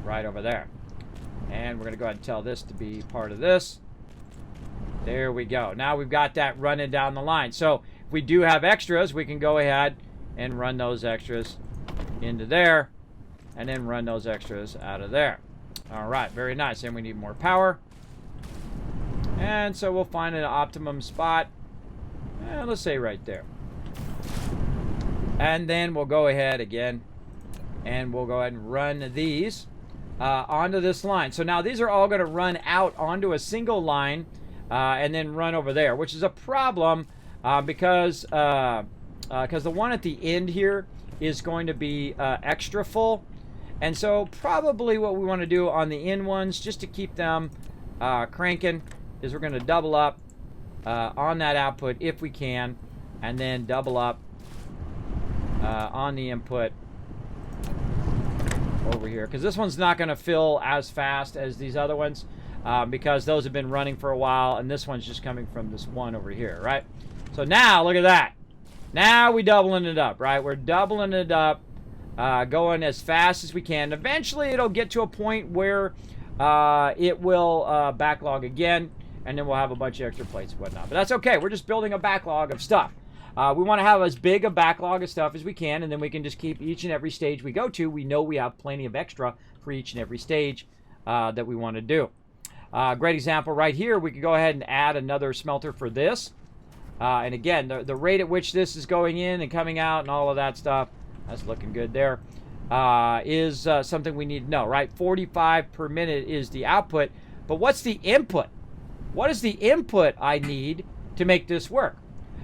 right over there. And we're going to go ahead and tell this to be part of this. There we go. Now we've got that running down the line. So if we do have extras, we can go ahead and run those extras into there, and then run those extras out of there. All right, very nice. And we need more power. And so we'll find an optimum spot. Let's say right there. And then we'll go ahead again, and we'll go ahead and run these onto this line. So now these are all going to run out onto a single line and then run over there, which is a problem because the one at the end here is going to be extra full. And so probably what we want to do on the end ones, just to keep them cranking, is we're going to double up on that output if we can, and then double up on the input over here, because this one's not going to fill as fast as these other ones because those have been running for a while, and this one's just coming from this one over here, right? So now look at that. Now we're doubling it up, right? We're doubling it up, going as fast as we can. Eventually it'll get to a point where it will backlog again, and then we'll have a bunch of extra plates and whatnot. But that's okay. We're just building a backlog of stuff. We want to have as big a backlog of stuff as we can, and then we can just keep each and every stage we go to. We know we have plenty of extra for each and every stage that we want to do. Great example right here. We could go ahead and add another smelter for this. And again, the rate at which this is going in and coming out and all of that stuff, that's looking good there, is something we need to know, right? 45 per minute is the output, but what's the input? What is the input I need to make this work?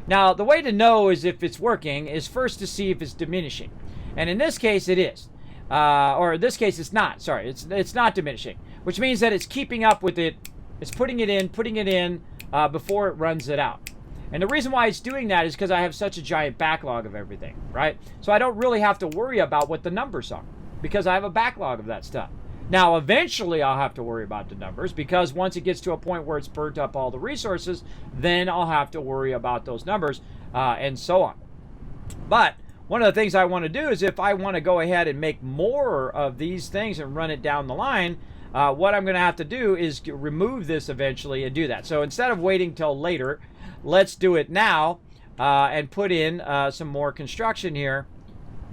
Now, the way to know is if it's working is first to see if it's diminishing. And in this case, it is. Or in this case, it's not. Sorry, it's not diminishing, which means that it's keeping up with it. It's putting it in before it runs it out. And the reason why it's doing that is because I have such a giant backlog of everything, right? So I don't really have to worry about what the numbers are because I have a backlog of that stuff. Now, eventually I'll have to worry about the numbers because once it gets to a point where it's burnt up all the resources, then I'll have to worry about those numbers and so on. But one of the things I want to do is if I want to go ahead and make more of these things and run it down the line, what I'm going to have to do is remove this eventually and do that. So instead of waiting till later, let's do it now and put in some more construction here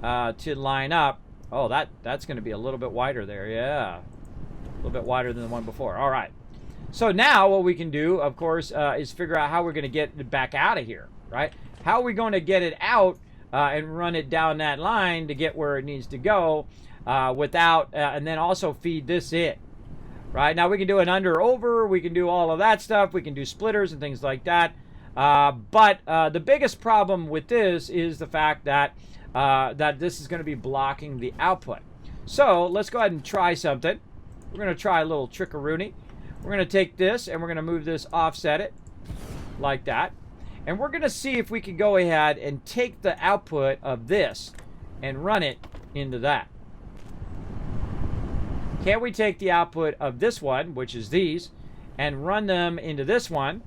to line up. Oh, that's going to be a little bit wider there. Yeah, a little bit wider than the one before. All right. So now what we can do, of course, is figure out how we're going to get it back out of here, right? How are we going to get it out and run it down that line to get where it needs to go without, and then also feed this in, right? Now we can do an under over, we can do all of that stuff, we can do splitters and things like that. But the biggest problem with this is the fact that that this is going to be blocking the output. So let's go ahead and try something. We're going to try a little trickaroonie. We're going to take this and we're going to move this, offset it like that. And we're going to see if we can go ahead and take the output of this and run it into that. Can we take the output of this one, which is these, and run them into this one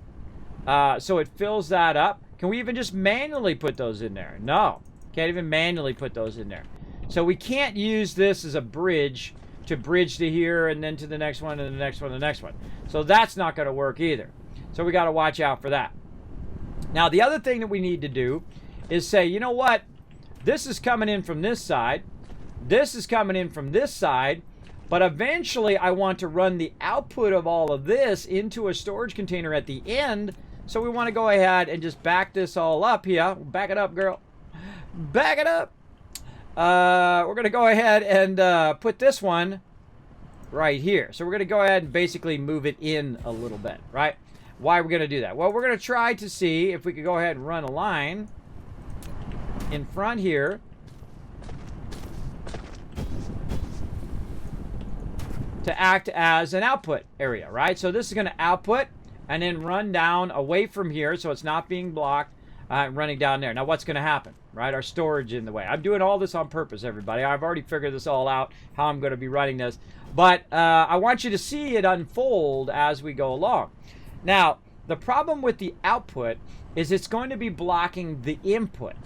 so it fills that up? Can we even just manually put those in there? No. Can't even manually put those in there. So we can't use this as a bridge to here and then to the next one and the next one and the next one. So that's not going to work either. So we got to watch out for that. Now the other thing that we need to do is say, you know what? This is coming in from this side. This is coming in from this side. But eventually I want to run the output of all of this into a storage container at the end. So we want to go ahead and just back this all up here. Back it up, girl. Back it up. We're going to go ahead and put this one right here. So we're going to go ahead and basically move it in a little bit, right? Why are we going to do that? Well, we're going to try to see if we could go ahead and run a line in front here. To act as an output area, right? So this is going to output and then run down away from here so it's not being blocked, running down there. Now what's going to happen, right? Our storage in the way. I'm doing all this on purpose, everybody. I've already figured this all out, how I'm going to be running this. But I want you to see it unfold as we go along. Now, the problem with the output is it's going to be blocking the input,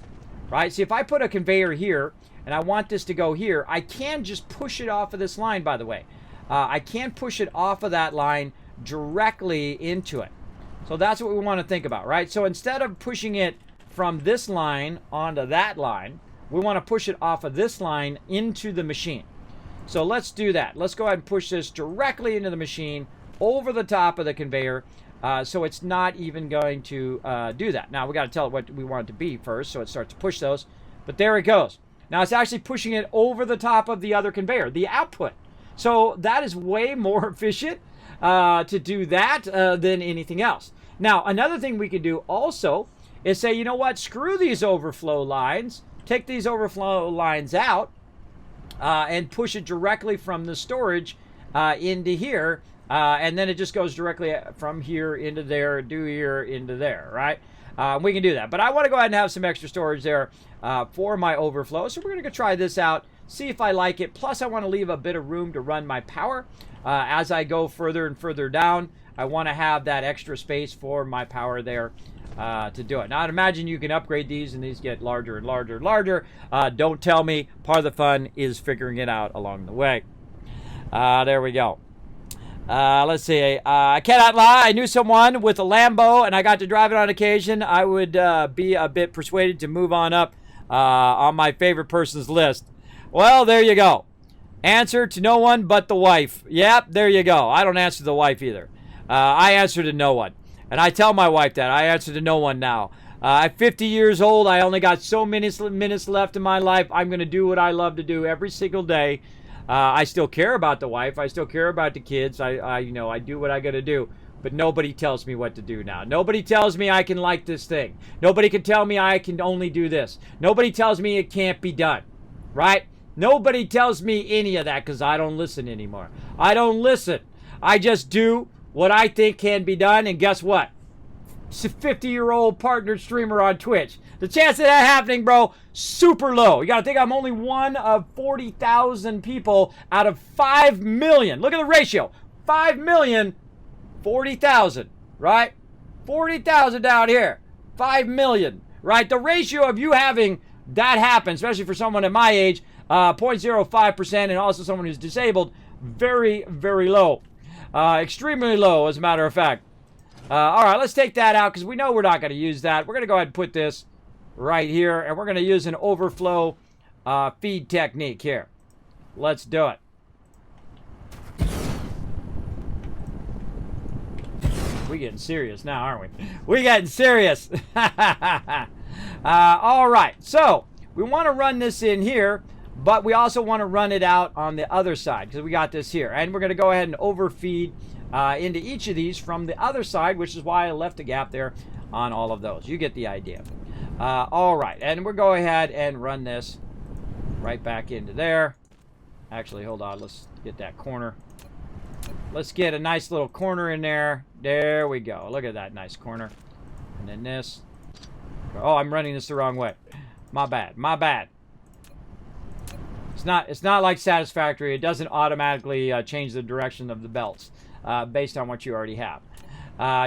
right? See, if I put a conveyor here and I want this to go here, I can just push it off of this line, by the way. I can't push it off of that line directly into it. So that's what we want to think about, right? So instead of pushing it from this line onto that line, we want to push it off of this line into the machine. So let's do that. Let's go ahead and push this directly into the machine over the top of the conveyor. So it's not even going to do that. Now we got to tell it what we want it to be first, so it starts to push those. But there it goes. Now it's actually pushing it over the top of the other conveyor, the output. So that is way more efficient to do that than anything else. Now, another thing we could do also is say, you know what, screw these overflow lines, take these overflow lines out and push it directly from the storage into here. And then it just goes directly from here into there, here into there, right? We can do that. But I want to go ahead and have some extra storage there for my overflow. So we're going to go try this out. See if I like it. Plus, I want to leave a bit of room to run my power. As I go further and further down, I want to have that extra space for my power there to do it. Now, I'd imagine you can upgrade these, and these get larger and larger and larger. Don't tell me. Part of the fun is figuring it out along the way. There we go. Let's see. I cannot lie. I knew someone with a Lambo, and I got to drive it on occasion. I would be a bit persuaded to move on up on my favorite person's list. Well, there you go. Answer to no one but the wife. Yep, there you go. I don't answer to the wife either. I answer to no one. And I tell my wife that. I answer to no one now. I'm 50 years old. I only got so many minutes left in my life. I'm going to do what I love to do every single day. I still care about the wife. I still care about the kids. I do what I got to do. But nobody tells me what to do now. Nobody tells me I can like this thing. Nobody can tell me I can only do this. Nobody tells me it can't be done. Right? Nobody tells me any of that because I don't listen anymore. I don't listen. I just do what I think can be done, and guess what? It's a 50-year-old partnered streamer on Twitch. The chance of that happening, bro, super low. You got to think I'm only one of 40,000 people out of 5 million. Look at the ratio. 5 million, 40,000, right? 40,000 down here. 5 million, right? The ratio of you having that happen, especially for someone at my age, 0.05%, and also someone who's disabled, very, very low. Extremely low, as a matter of fact. All right, let's take that out because we know we're not going to use that. We're going to go ahead and put this right here, and we're going to use an overflow feed technique here. Let's do it. We're getting serious now, aren't we? We're getting serious. All right, so we want to run this in here, but we also want to run it out on the other side because we got this here. And we're going to go ahead and overfeed into each of these from the other side, which is why I left a gap there on all of those. You get the idea. All right, and we'll go ahead and run this right back into there. Actually, hold on. Let's get that corner. Let's get a nice little corner in there. There we go. Look at that nice corner. And then this. Oh, I'm running this the wrong way. My bad. My bad. It's not like Satisfactory. It doesn't automatically change the direction of the belts based on what you already have.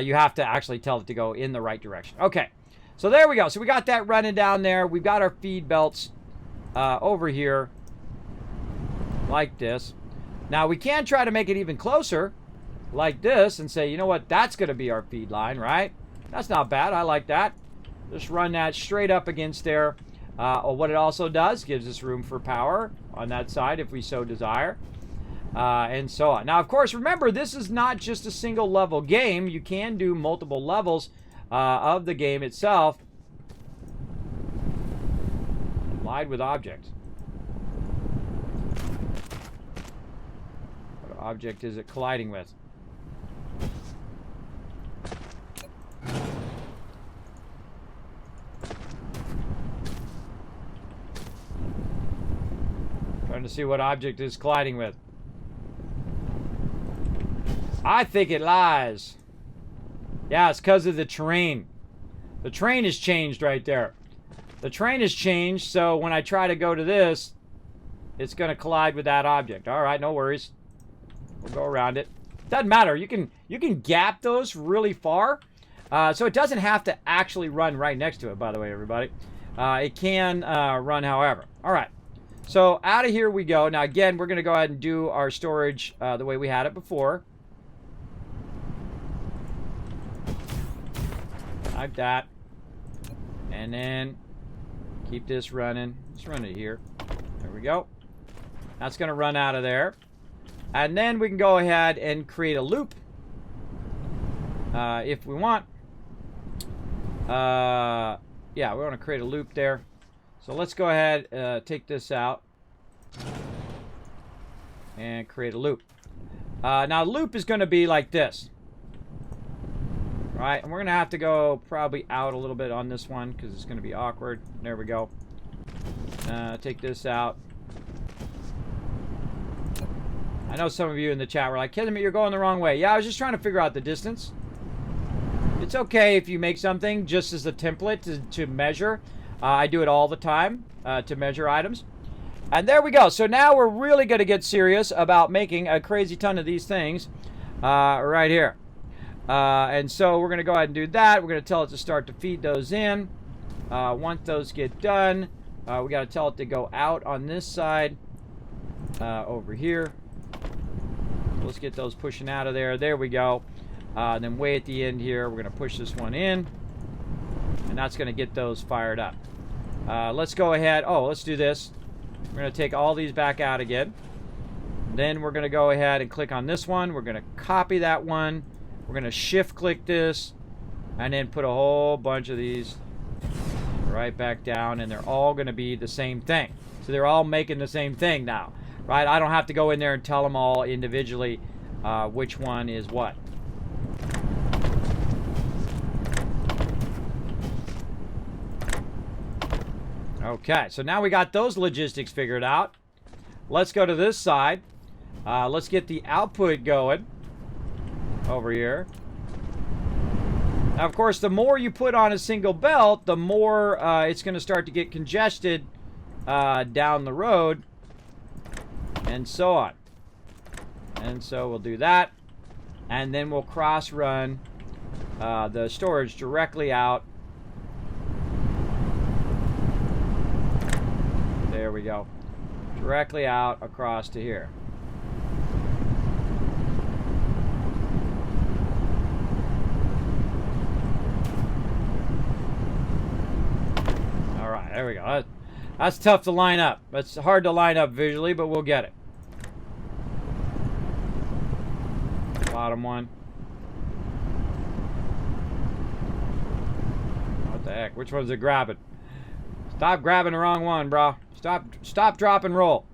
You have to actually tell it to go in the right direction. Okay. So there we go. So we got that running down there. We've got our feed belts over here like this. Now we can try to make it even closer like this and say, you know what, that's going to be our feed line, right? That's not bad. I like that. Just run that straight up against there. What it also does, gives us room for power on that side if we so desire. and so on. Now, of course, remember, this is not just a single level game. You can do multiple levels of the game itself. Collide with objects. What object is it colliding with? Trying to see what object is colliding with. I think it lies. Yeah, it's because of the terrain. The terrain has changed right there. The terrain has changed, so when I try to go to this, it's going to collide with that object. All right, no worries. We'll go around it. Doesn't matter. You can gap those really far, so it doesn't have to actually run right next to it. By the way, everybody, it can run however. All right. So out of here we go. Now again, we're going to go ahead and do our storage the way we had it before. Like that. And then keep this running. Let's run it here. There we go. That's going to run out of there. And then we can go ahead and create a loop if we want. Yeah, we want to create a loop there. So let's go ahead, take this out, and create a loop. Now, loop is going to be like this. Right, and we're going to have to go probably out a little bit on this one because it's going to be awkward. There we go. Take this out. I know some of you in the chat were like, Kismet, you're going the wrong way. Yeah, I was just trying to figure out the distance. It's okay if you make something just as a template to measure. I do it all the time to measure items. And there we go. So now we're really going to get serious about making a crazy ton of these things right here. And so we're going to go ahead and do that. We're going to tell it to start to feed those in. Once those get done, we got to tell it to go out on this side over here. Let's get those pushing out of there. There we go. And then way at the end here, we're going to push this one in. And that's going to get those fired up. Let's go ahead. Oh, let's do this. We're going to take all these back out again. Then we're going to go ahead and click on this one. We're going to copy that one. We're going to shift click this. And then put a whole bunch of these right back down. And they're all going to be the same thing. So they're all making the same thing now. Right? I don't have to go in there and tell them all individually which one is what. Okay, so now we got those logistics figured out. Let's go to this side. Let's get the output going over here. Now, of course, the more you put on a single belt, the more it's going to start to get congested down the road, and so on. And so we'll do that, and then we'll cross-run the storage directly out. There we go. Directly out across to here. All right, there we go. That's tough to line up. It's hard to line up visually, but we'll get it. Bottom one. What the heck? Which one's it grabbing? Stop grabbing the wrong one, bro. Stop, drop, and roll.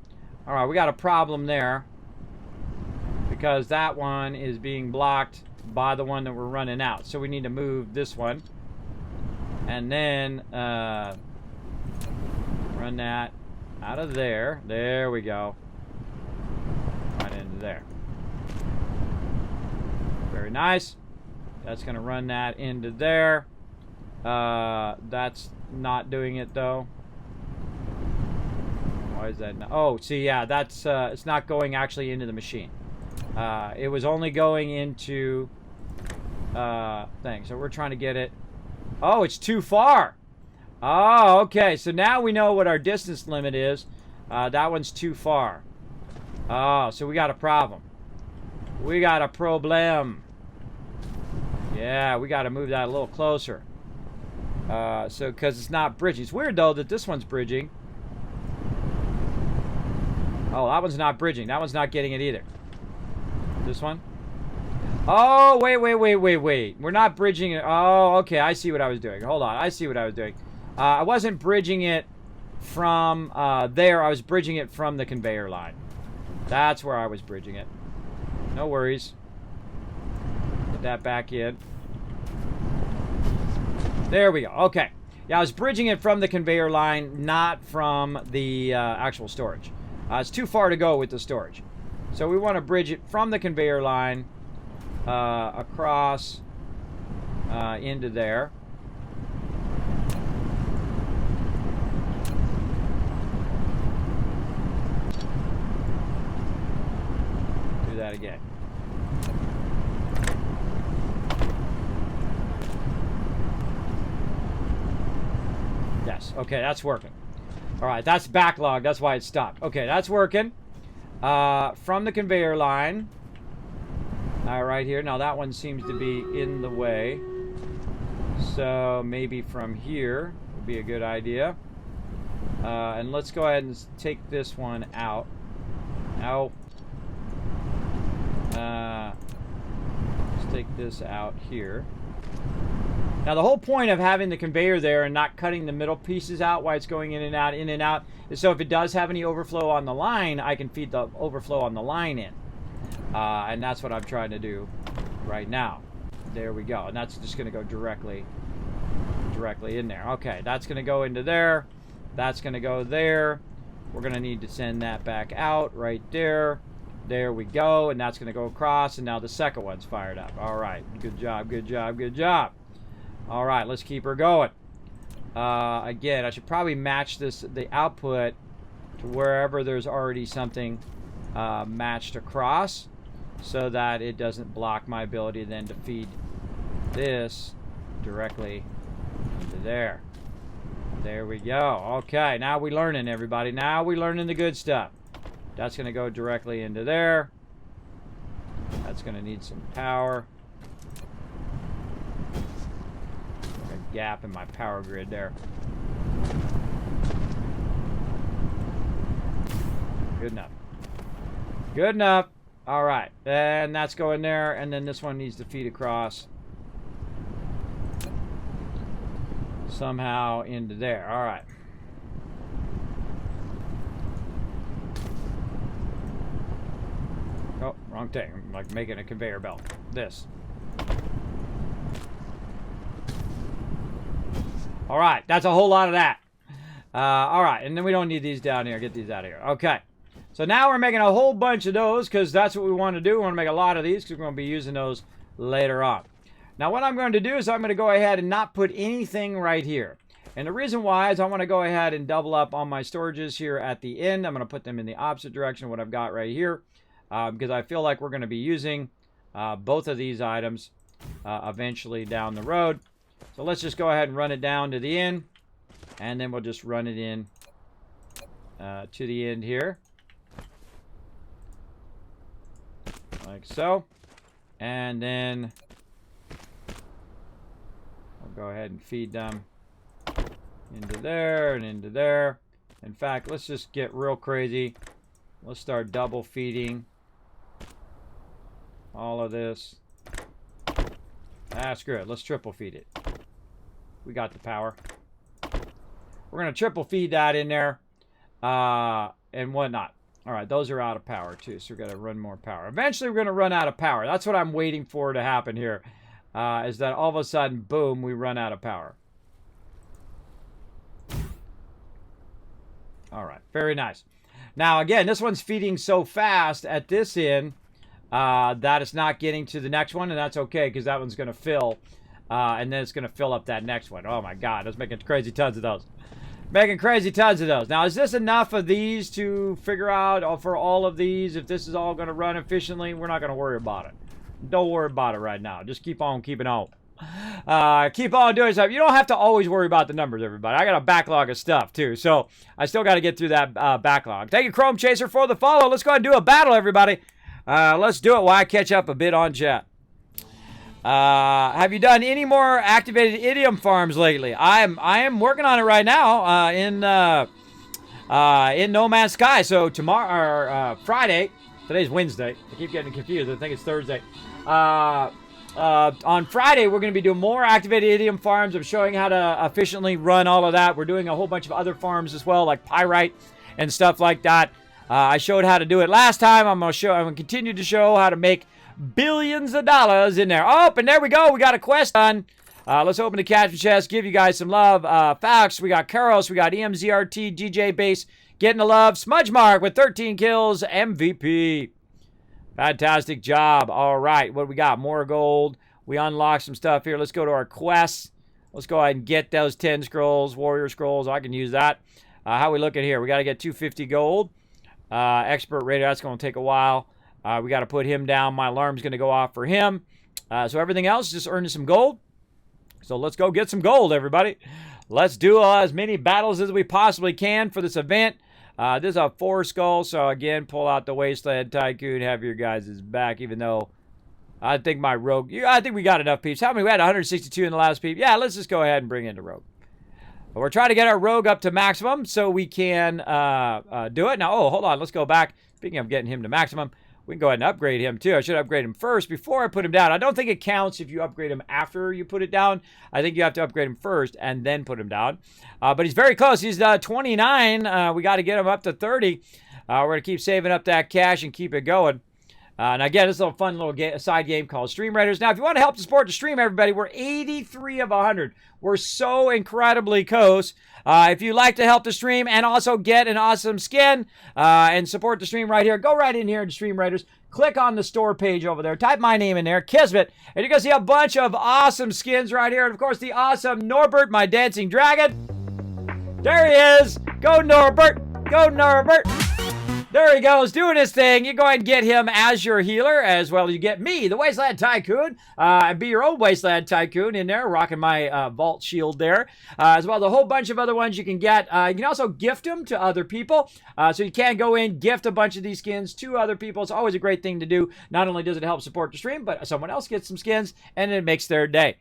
All right, we got a problem there because that one is being blocked by the one that we're running out. So we need to move this one and then run that out of there. There we go. Right into there. Very nice. That's going to run that into there. That's not doing it though. Why is that not? Oh, see, yeah, that's it's not going actually into the machine. It was only going into thing. So we're trying to get it. Oh, it's too far. Oh, okay. So now we know what our distance limit is. That one's too far. Oh, so we got a problem. We got a problem. Yeah, we got to move that a little closer. So, because it's not bridging. It's weird, though, that this one's bridging. Oh, that one's not bridging. That one's not getting it either. This one? Oh, wait. We're not bridging it. Oh, okay. I see what I was doing. Hold on. I see what I was doing. I wasn't bridging it from there. I was bridging it from the conveyor line. That's where I was bridging it. No worries. Put that back in. There we go. Okay. Yeah, I was bridging it from the conveyor line, not from the actual storage. It's too far to go with the storage. So we want to bridge it from the conveyor line across into there. Do that again. Yes, okay, that's working. All right, that's backlog. That's why it stopped. Okay, that's working. From the conveyor line. Right here. Now that one seems to be in the way. So maybe from here would be a good idea. And let's go ahead and take this one out. Ow. Let's take this out here. Now the whole point of having the conveyor there and not cutting the middle pieces out while it's going in and out, is so if it does have any overflow on the line, I can feed the overflow on the line in. And that's what I'm trying to do right now. There we go. And that's just going to go directly in there. Okay, that's going to go into there. That's going to go there. We're going to need to send that back out right there. There we go. And that's going to go across. And now the second one's fired up. All right. Good job, good job, good job. All right, let's keep her going. Again, I should probably match the output to wherever there's already something matched across, so that it doesn't block my ability then to feed this directly into there. There we go. Okay, now we're learning, everybody. Now we're learning the good stuff. That's going to go directly into there. That's going to need some power. Gap in my power grid there. Good enough. Good enough. All right. And that's going there. And then this one needs to feed across somehow into there. All right. Oh, wrong thing. I'm like making a conveyor belt. This. All right, that's a whole lot of that. All right, and then we don't need these down here. Get these out of here. Okay, so now we're making a whole bunch of those because that's what we want to do. We want to make a lot of these because we're going to be using those later on. Now, what I'm going to do is I'm going to go ahead and not put anything right here. And the reason why is I want to go ahead and double up on my storages here at the end. I'm going to put them in the opposite direction of what I've got right here because I feel like we're going to be using both of these items eventually down the road. So let's just go ahead and run it down to the end, and then we'll just run it in to the end here, like so. And then I'll go ahead and feed them into there and into there. In fact, let's just get real crazy. Let's start double feeding all of this. Screw it. Let's triple feed it. We got the power. We're going to triple feed that in there and whatnot. All right, those are out of power too, so we're going to run more power. Eventually, we're going to run out of power. That's what I'm waiting for to happen here, is that all of a sudden, boom, we run out of power. All right, very nice. Now, again, this one's feeding so fast at this end that it's not getting to the next one, and that's okay because that one's going to fill. And then it's going to fill up that next one. Oh, my God. I was making crazy tons of those. Making crazy tons of those. Now, is this enough of these to figure out for all of these if this is all going to run efficiently? We're not going to worry about it. Don't worry about it right now. Just keep on keeping on. Keep on doing stuff. You don't have to always worry about the numbers, everybody. I got a backlog of stuff, too. So, I still got to get through that backlog. Thank you, Chrome Chaser, for the follow. Let's go ahead and do a battle, everybody. Let's do it while I catch up a bit on chat. Have you done any more activated idiom farms lately? I am working on it right now. in No Man's Sky. So tomorrow, or Friday, today's Wednesday. I keep getting confused. I think it's Thursday. On Friday, we're going to be doing more activated idiom farms. I'm showing how to efficiently run all of that. We're doing a whole bunch of other farms as well, like pyrite and stuff like that. I showed how to do it last time. I'm going to continue to show how to make billions of dollars in there. Oh, and there we go. We got a quest done. Let's open the cash chest, give you guys some love. Fax, we got Karos, we got EMZRT, DJ Base, getting the love. Smudge Mark with 13 kills, MVP. Fantastic job. All right, what do we got? More gold. We unlocked some stuff here. Let's go to our quests. Let's go ahead and get those 10 scrolls, warrior scrolls. I can use that. How we looking here? We got to get 250 gold. Expert rated, that's going to take a while. We got to put him down. My alarm's going to go off for him. So everything else, just earning some gold. So let's go get some gold, everybody. Let's do as many battles as we possibly can for this event. This is a 4 skull, so again, pull out the Wasteland Tycoon, have your guys' back, even though I think my rogue, I think we got enough peeps. How many? We had 162 in the last peep. Yeah, let's just go ahead and bring in the rogue. But we're trying to get our rogue up to maximum so we can do it. Now, oh, hold on, let's go back. Speaking of getting him to maximum, we can go ahead and upgrade him too. I should upgrade him first before I put him down. I don't think it counts if you upgrade him after you put it down. I think you have to upgrade him first and then put him down. But he's very close. He's 29. We got to get him up to 30. We're going to keep saving up that cash and keep it going. And again, this is a fun little side game called Stream Raiders. Now, if you want to help to support the stream, everybody, we're 83 of 100. We're so incredibly close. If you'd like to help the stream and also get an awesome skin and support the stream right here, go right in here to Stream Raiders. Click on the store page over there. Type my name in there, Kismet, and you're going to see a bunch of awesome skins right here. And, of course, the awesome Norbert, my dancing dragon. There he is. Go, Norbert. Go, Norbert. There he goes, doing his thing. You go ahead and get him as your healer, as well as you get me, the Wasteland Tycoon, and be your own Wasteland Tycoon in there, rocking my vault shield there, as well as a whole bunch of other ones you can get. You can also gift them to other people, so you can go in, gift a bunch of these skins to other people. It's always a great thing to do. Not only does it help support the stream, but someone else gets some skins, and it makes their day.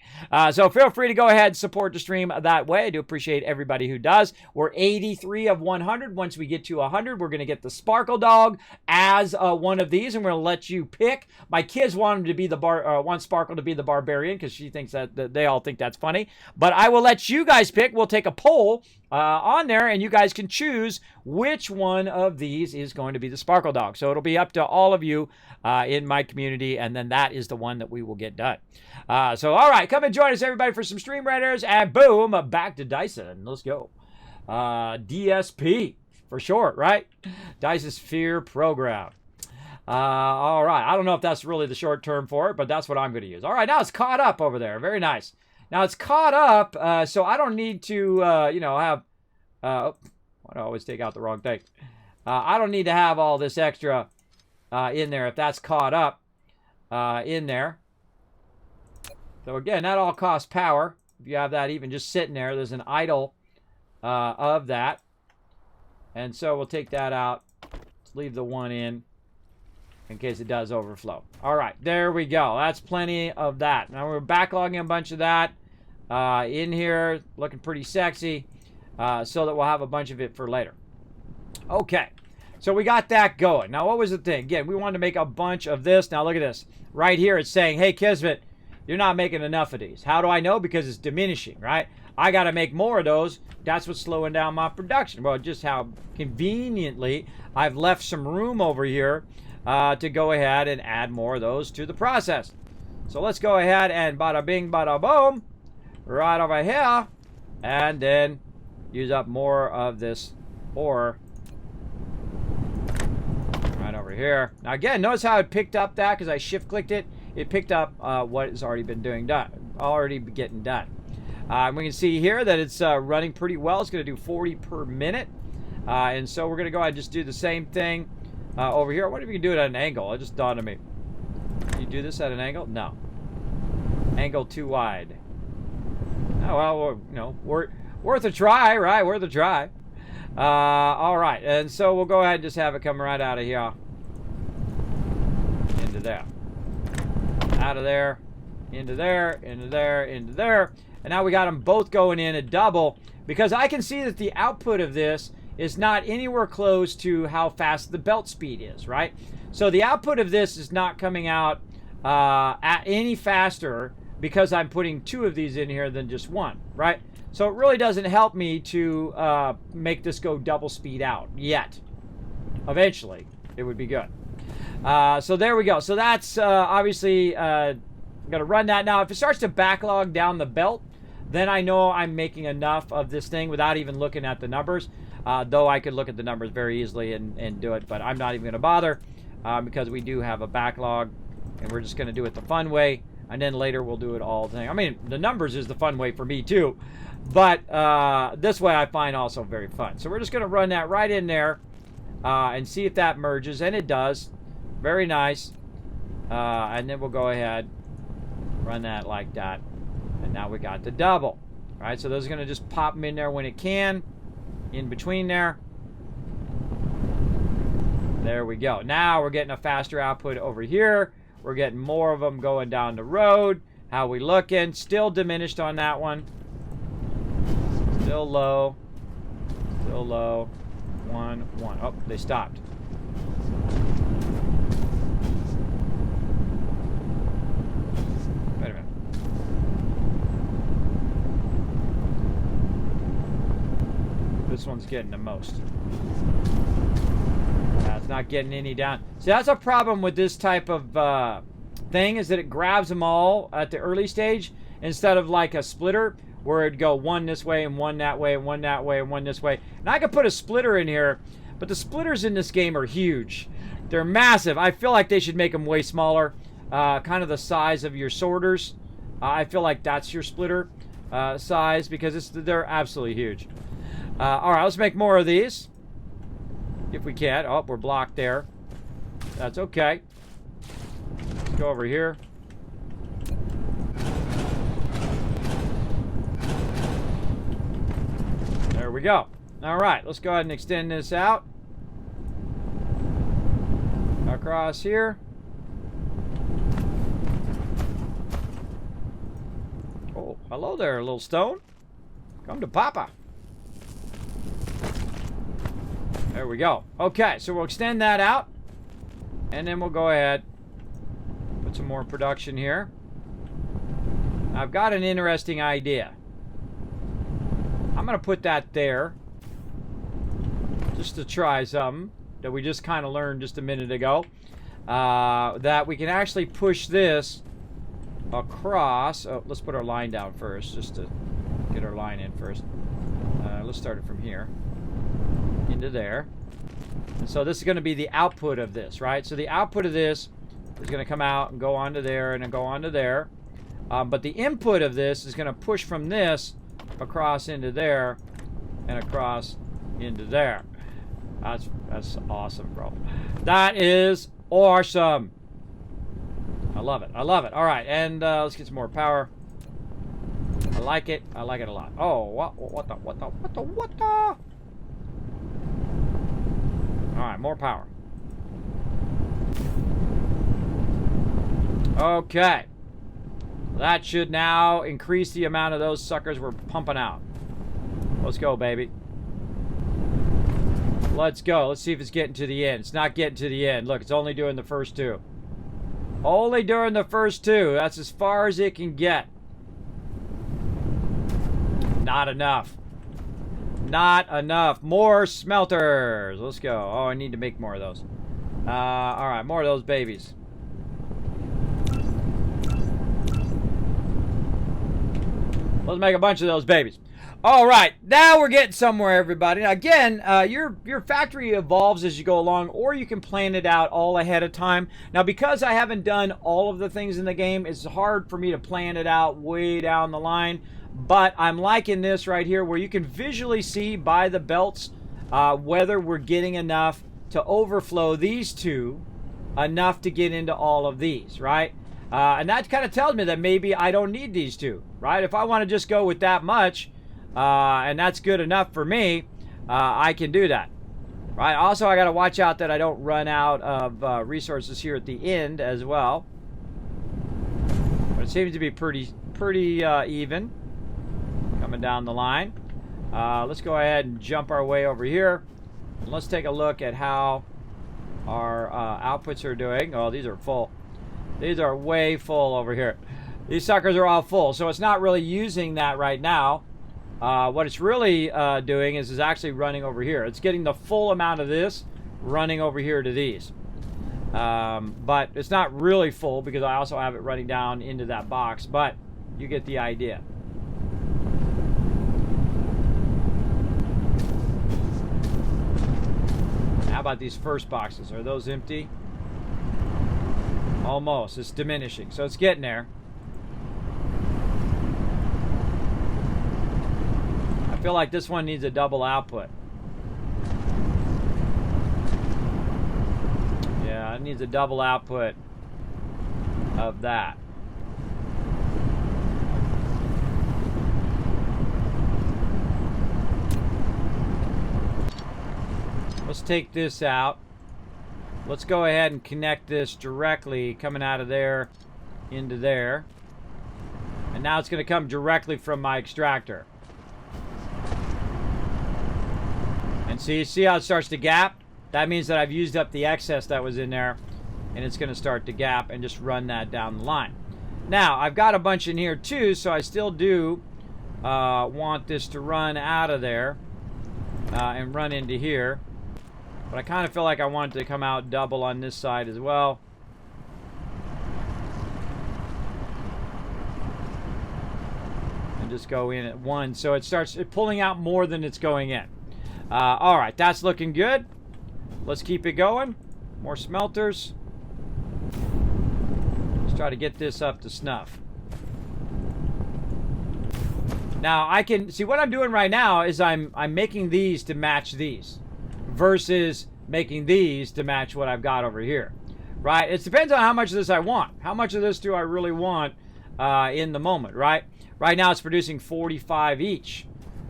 So feel free to go ahead and support the stream that way. I do appreciate everybody who does. We're 83 of 100. Once we get to 100, we're going to get the Sparkle Dog as one of these, and we're going to let you pick. My kids want him to be the want Sparkle to be the barbarian because she thinks that they all think that's funny. But I will let you guys pick. We'll take a poll on there, and you guys can choose which one of these is going to be the Sparkle Dog. So it'll be up to all of you in my community, and then that is the one that we will get done. So all right, come and join us, everybody, for some Stream Raiders, and boom, back to Dyson. Let's go. DSP. For short, right? Dyson Sphere Program. All right. I don't know if that's really the short term for it, but that's what I'm going to use. All right. Now it's caught up over there. Very nice. Now it's caught up, so I don't need to, have... I always take out the wrong thing. I don't need to have all this extra in there if that's caught up in there. So again, that all costs power. If you have that even just sitting there, there's an idle of that. And so we'll take that out. Let's leave the one in case it does overflow. All right, there we go. That's plenty of that. Now we're backlogging a bunch of that in here, looking pretty sexy, so that we'll have a bunch of it for later. Okay, so we got that going. Now, what was the thing? Again, we wanted to make a bunch of this. Now, look at this. Right here, it's saying, hey, Kismet, you're not making enough of these. How do I know? Because it's diminishing, right? I got to make more of those. That's what's slowing down my production. Well, just how conveniently I've left some room over here to go ahead and add more of those to the process. So let's go ahead and bada bing, bada boom, right over here, and then use up more of this ore right over here. Now again, notice how it picked up that because I shift clicked it. It picked up what has already been getting done. We can see here that it's running pretty well. It's going to do 40 per minute. And so we're going to go ahead and just do the same thing over here. I wonder if you can do it at an angle. It just dawned on me. Can you do this at an angle? No. Angle too wide. Oh, well, worth a try, right? Worth a try. All right. And so we'll go ahead and just have it come right out of here. Into there. Out of there. Into there. Into there. Into there. And now we got them both going in a double because I can see that the output of this is not anywhere close to how fast the belt speed is, right? So the output of this is not coming out at any faster because I'm putting 2 of these in here than just 1, right? So it really doesn't help me to make this go double speed out yet. Eventually, it would be good. So there we go. So that's obviously I'm going to run that now. If it starts to backlog down the belt, then I know I'm making enough of this thing without even looking at the numbers. Though I could look at the numbers very easily and do it, but I'm not even going to bother because we do have a backlog, and we're just going to do it the fun way, and then later we'll do it all the thing. I mean, the numbers is the fun way for me too, but this way I find also very fun. So we're just going to run that right in there and see if that merges, and it does. Very nice. And then we'll go ahead, run that like that, and now we got the double. All right, so those are going to just pop them in there when it can. In between there. There we go. Now we're getting a faster output over here. We're getting more of them going down the road. How we looking? Still diminished on that one. Still low. Still low. 1, 1. Oh, they stopped. Wait a minute. This one's getting the most. It's not getting any down. See, that's a problem with this type of thing, is that it grabs them all at the early stage instead of like a splitter where it'd go 1 this way and 1 that way and 1 that way and 1 this way. And I could put a splitter in here, but the splitters in this game are huge. They're massive. I feel like they should make them way smaller, kind of the size of your sorters. I feel like that's your splitter size because they're absolutely huge. All right, let's make more of these. If we can. Oh, we're blocked there. That's okay. Let's go over here. There we go. All right, let's go ahead and extend this out. Across here. Oh, hello there, little stone. Come to Papa. There we go. Okay, so we'll extend that out. And then we'll go ahead. Put some more production here. I've got an interesting idea. I'm going to put that there. Just to try something that we just kind of learned just a minute ago. That we can actually push this across. Oh, let's put our line down first. Just to get our line in first. Let's start it from here. Into there. And so this is going to be the output of this, right? So the output of this is going to come out and go onto there and then go onto there. But the input of this is going to push from this across into there and across into there. That's awesome, bro. That is awesome. I love it. I love it. All right, and let's get some more power. I like it. I like it a lot. Oh, what the? All right, more power. Okay. That should now increase the amount of those suckers we're pumping out. Let's go, baby. Let's go. Let's see if it's getting to the end. It's not getting to the end. Look, it's only doing the first 2. Only doing the first 2. That's as far as it can get. Not enough. Not enough. More smelters. Let's go. Oh, I need to make more of those. All right, more of those babies. Let's make a bunch of those babies. All right, now we're getting somewhere, everybody. Now, again, your factory evolves as you go along, or you can plan it out all ahead of time. Now, because I haven't done all of the things in the game, it's hard for me to plan it out way down the line. But I'm liking this right here where you can visually see by the belts whether we're getting enough to overflow these 2 enough to get into all of these, right? And that kind of tells me that maybe I don't need these 2, right? If I want to just go with that much and that's good enough for me, I can do that, right? Also, I got to watch out that I don't run out of resources here at the end as well. But it seems to be pretty even. Coming down the line. Let's go ahead and jump our way over here. And let's take a look at how our outputs are doing. Oh, these are full. These are way full over here. These suckers are all full, so it's not really using that right now. What it's really doing is actually running over here. It's getting the full amount of this running over here to these. But it's not really full because I also have it running down into that box, but you get the idea. How about these first boxes? Are those empty? Almost. It's diminishing, so it's getting there. I feel like this one needs a double output. Yeah, it needs a double output of that. Let's take this out. Let's go ahead and connect this directly coming out of there into there. And now it's going to come directly from my extractor. And see how it starts to gap? That means that I've used up the excess that was in there, and it's going to start to gap and just run that down the line. Now, I've got a bunch in here too, so I still do want this to run out of there and run into here. But I kind of feel like I want it to come out double on this side as well. And just go in at one. So it starts pulling out more than it's going in. All right, that's looking good. Let's keep it going. More smelters. Let's try to get this up to snuff. Now I can see what I'm doing right now is I'm making these to match these versus making these to match what I've got over here, right? It depends on how much of this I want. How much of this do I really want in the moment, right? Right now it's producing 45 each.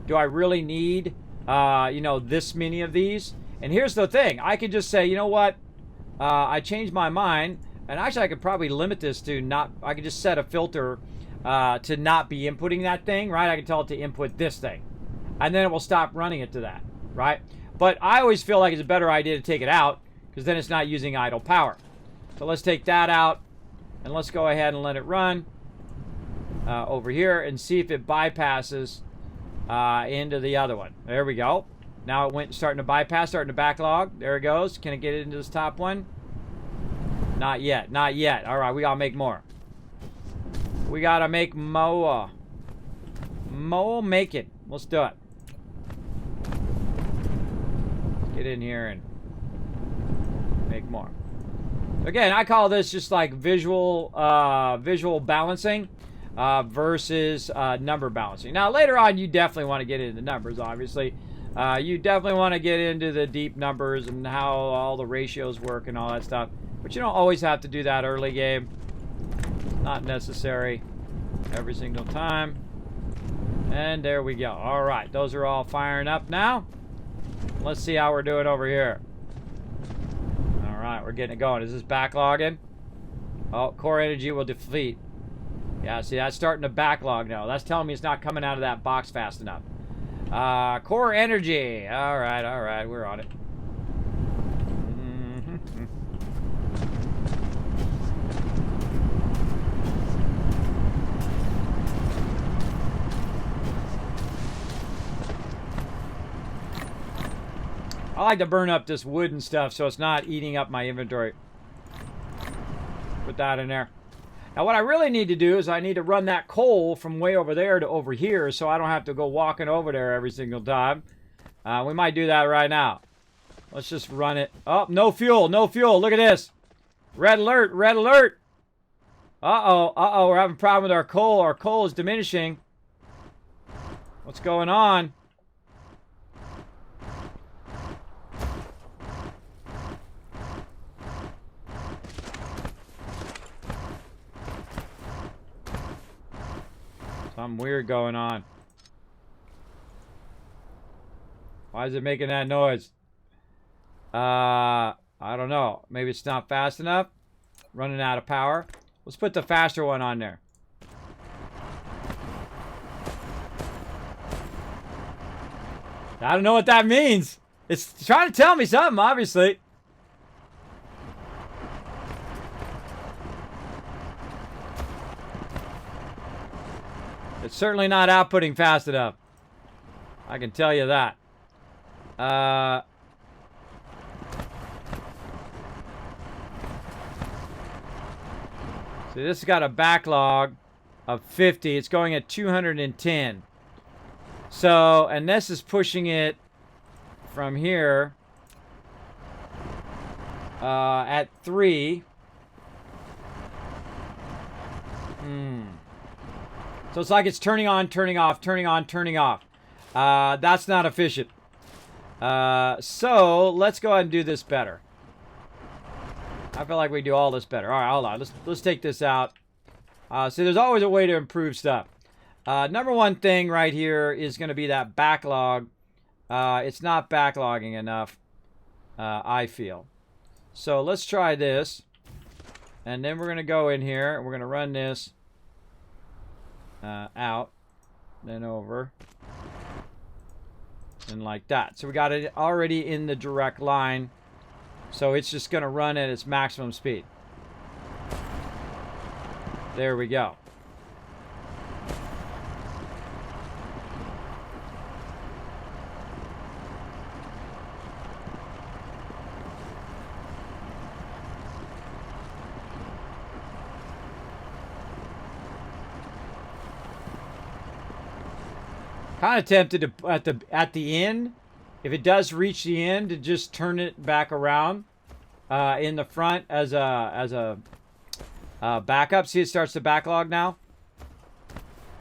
Do I really need, you know, this many of these? And here's the thing. I could just say, you know what? I changed my mind. And actually I could probably limit this to not, I could just set a filter to not be inputting that thing, right? I can tell it to input this thing. And then it will stop running it to that, right? But I always feel like it's a better idea to take it out because then it's not using idle power. So let's take that out and let's go ahead and let it run over here and see if it bypasses into the other one. There we go. Now it went starting to bypass, starting to backlog. There it goes. Can it get it into this top one? Not yet. Not yet. All right, we gotta make more. We gotta make more. More make it. Let's do it. Get in here and make more. Again, I call this just like visual balancing versus number balancing. Now later on, you definitely want to get into numbers. Obviously, you definitely want to get into the deep numbers and how all the ratios work and all that stuff. But you don't always have to do that early game. Not necessary every single time. And there we go. All right, those are all firing up now. Let's see how we're doing over here. All right, we're getting it going. Is this backlogging? Oh, core energy will deplete. Yeah, see, that's starting to backlog now. That's telling me it's not coming out of that box fast enough. Core energy. All right, we're on it. I like to burn up this wood and stuff so it's not eating up my inventory. Put that in there. Now what I really need to do is I need to run that coal from way over there to over here so I don't have to go walking over there every single time. We might do that right now. Let's just run it. Oh, no fuel, no fuel. Look at this. Red alert, red alert. Uh-oh, we're having a problem with our coal. Our coal is diminishing. What's going on? Something weird going on. Why is it making that noise? I don't know. Maybe it's not fast enough. Running out of power. Let's put the faster one on there. I don't know what that means. It's trying to tell me something, obviously. It's certainly not outputting fast enough. I can tell you that. See, this has got a backlog of 50. It's going at 210. So, and this is pushing it from here at 3. So it's like it's turning on, turning off, turning on, turning off. That's not efficient. So let's go ahead and do this better. I feel like we do all this better. All right, hold on. Let's take this out. See, there's always a way to improve stuff. Number one thing right here is going to be that backlog. It's not backlogging enough, I feel. So let's try this. And then we're going to go in here and we're going to run this out, then over, and like that. So we got it already in the direct line. So it's just going to run at its maximum speed. There we go. Kind of tempted to at the end, if it does reach the end, to just turn it back around in the front as a backup. See, it starts to backlog now.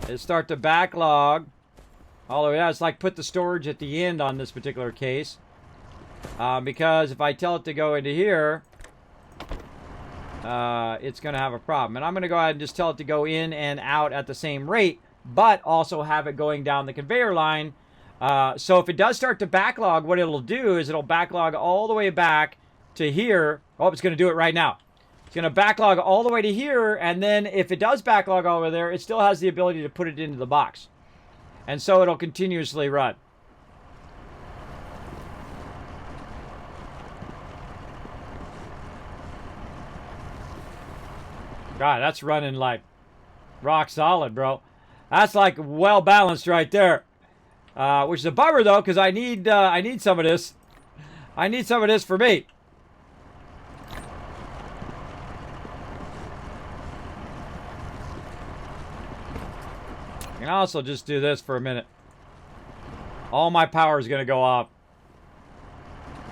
It starts to backlog all the way out. It's like put the storage at the end on this particular case, because if I tell it to go into here, it's going to have a problem. And I'm going to go ahead and just tell it to go in and out at the same rate, but also have it going down the conveyor line. So if it does start to backlog, what it'll do is it'll backlog all the way back to here. Oh, it's going to do it right now. It's going to backlog all the way to here, and then if it does backlog all over there, it still has the ability to put it into the box. And so it'll continuously run. God, that's running like rock solid, bro. That's like well balanced right there. Which is a bummer though, because I need some of this. I need some of this for me. I can also just do this for a minute. All my power is going to go off.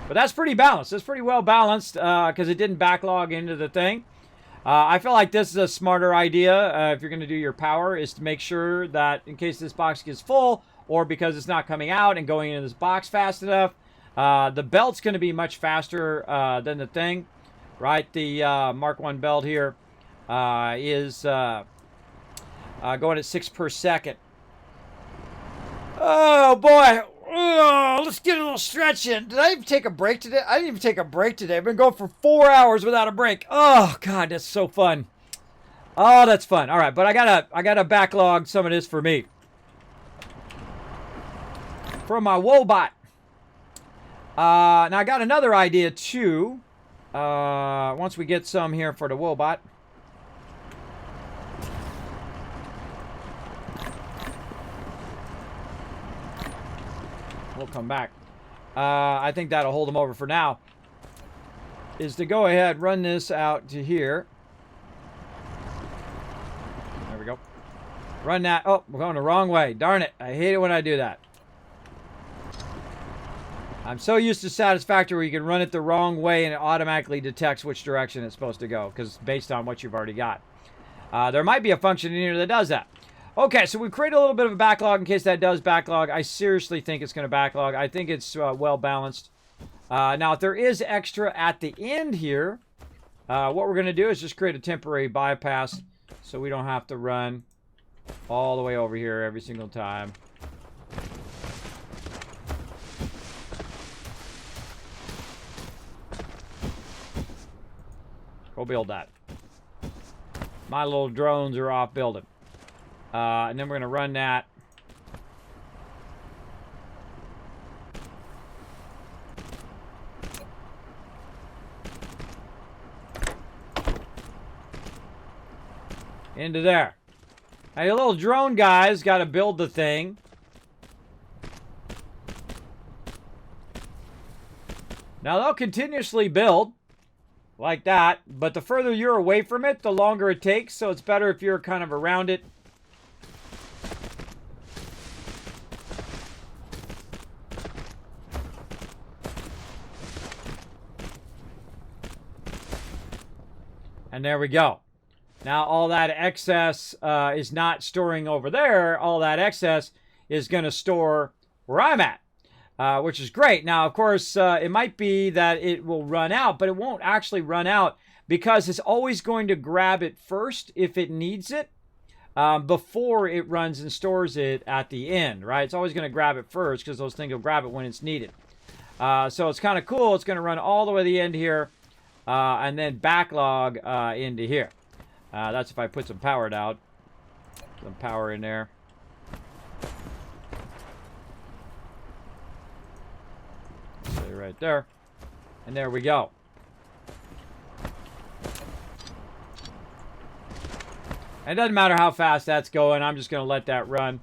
But that's pretty balanced. That's pretty well balanced because it didn't backlog into the thing. I feel like this is a smarter idea if you're going to do your power, is to make sure that in case this box gets full or because it's not coming out and going into this box fast enough, the belt's going to be much faster than the thing, right? The Mark 1 belt here is going at 6 per second. Oh, boy. Oh, let's get a little stretch in. Did I even take a break today? I didn't even take a break today. I've been going for 4 hours without a break. Oh, God, that's so fun. Oh, that's fun. All right, but I gotta backlog some of this for me. From my Wobot. Now, I got another idea, too. Once we get some here for the Wobot. We'll come back. I think that'll hold them over for now. Is to go ahead, run this out to here. There we go. Run that. Oh, we're going the wrong way. Darn it. I hate it when I do that. I'm so used to Satisfactory where you can run it the wrong way and it automatically detects which direction it's supposed to go, because based on what you've already got. There might be a function in here that does that. Okay, so we created a little bit of a backlog in case that does backlog. I seriously think it's going to backlog. I think it's well balanced. Now, if there is extra at the end here, what we're going to do is just create a temporary bypass so we don't have to run all the way over here every single time. Go build that. My little drones are off building. And then we're going to run that Into there. Now, your little drone guys got to build the thing. Now, they'll continuously build like that, but the further you're away from it, the longer it takes, so it's better if you're kind of around it. And there we go. Now, all that excess is not storing over there. All that excess is going to store where I'm at, which is great. Now, of course, it might be that it will run out, but it won't actually run out because it's always going to grab it first if it needs it before it runs and stores it at the end, right? It's always going to grab it first because those things will grab it when it's needed. So it's kind of cool. It's going to run all the way to the end here and then backlog into here. That's if I put some power out. Some power in there. Stay right there. And there we go. And it doesn't matter how fast that's going. I'm just going to let that run.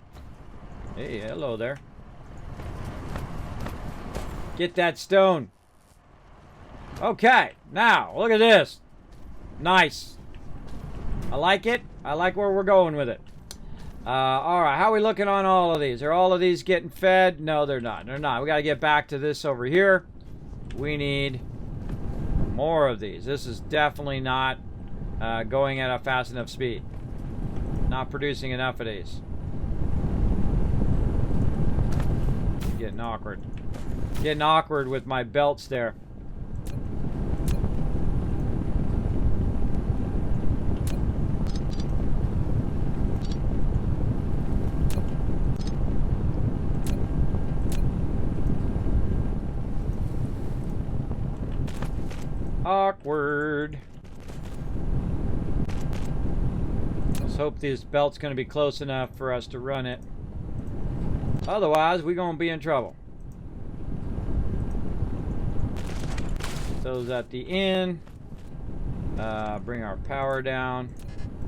Hey, hello there. Get that stone. Okay. Now, look at this. Nice. I like it. I like where we're going with it. All right. How are we looking on all of these? Are all of these getting fed? No, they're not. They're not. We got to get back to this over here. We need more of these. This is definitely not going at a fast enough speed. Not producing enough of these. Getting awkward. Getting awkward with my belts there. Awkward. Let's hope this belt's going to be close enough for us to run it. Otherwise, we're going to be in trouble. Put those at the end. Bring our power down.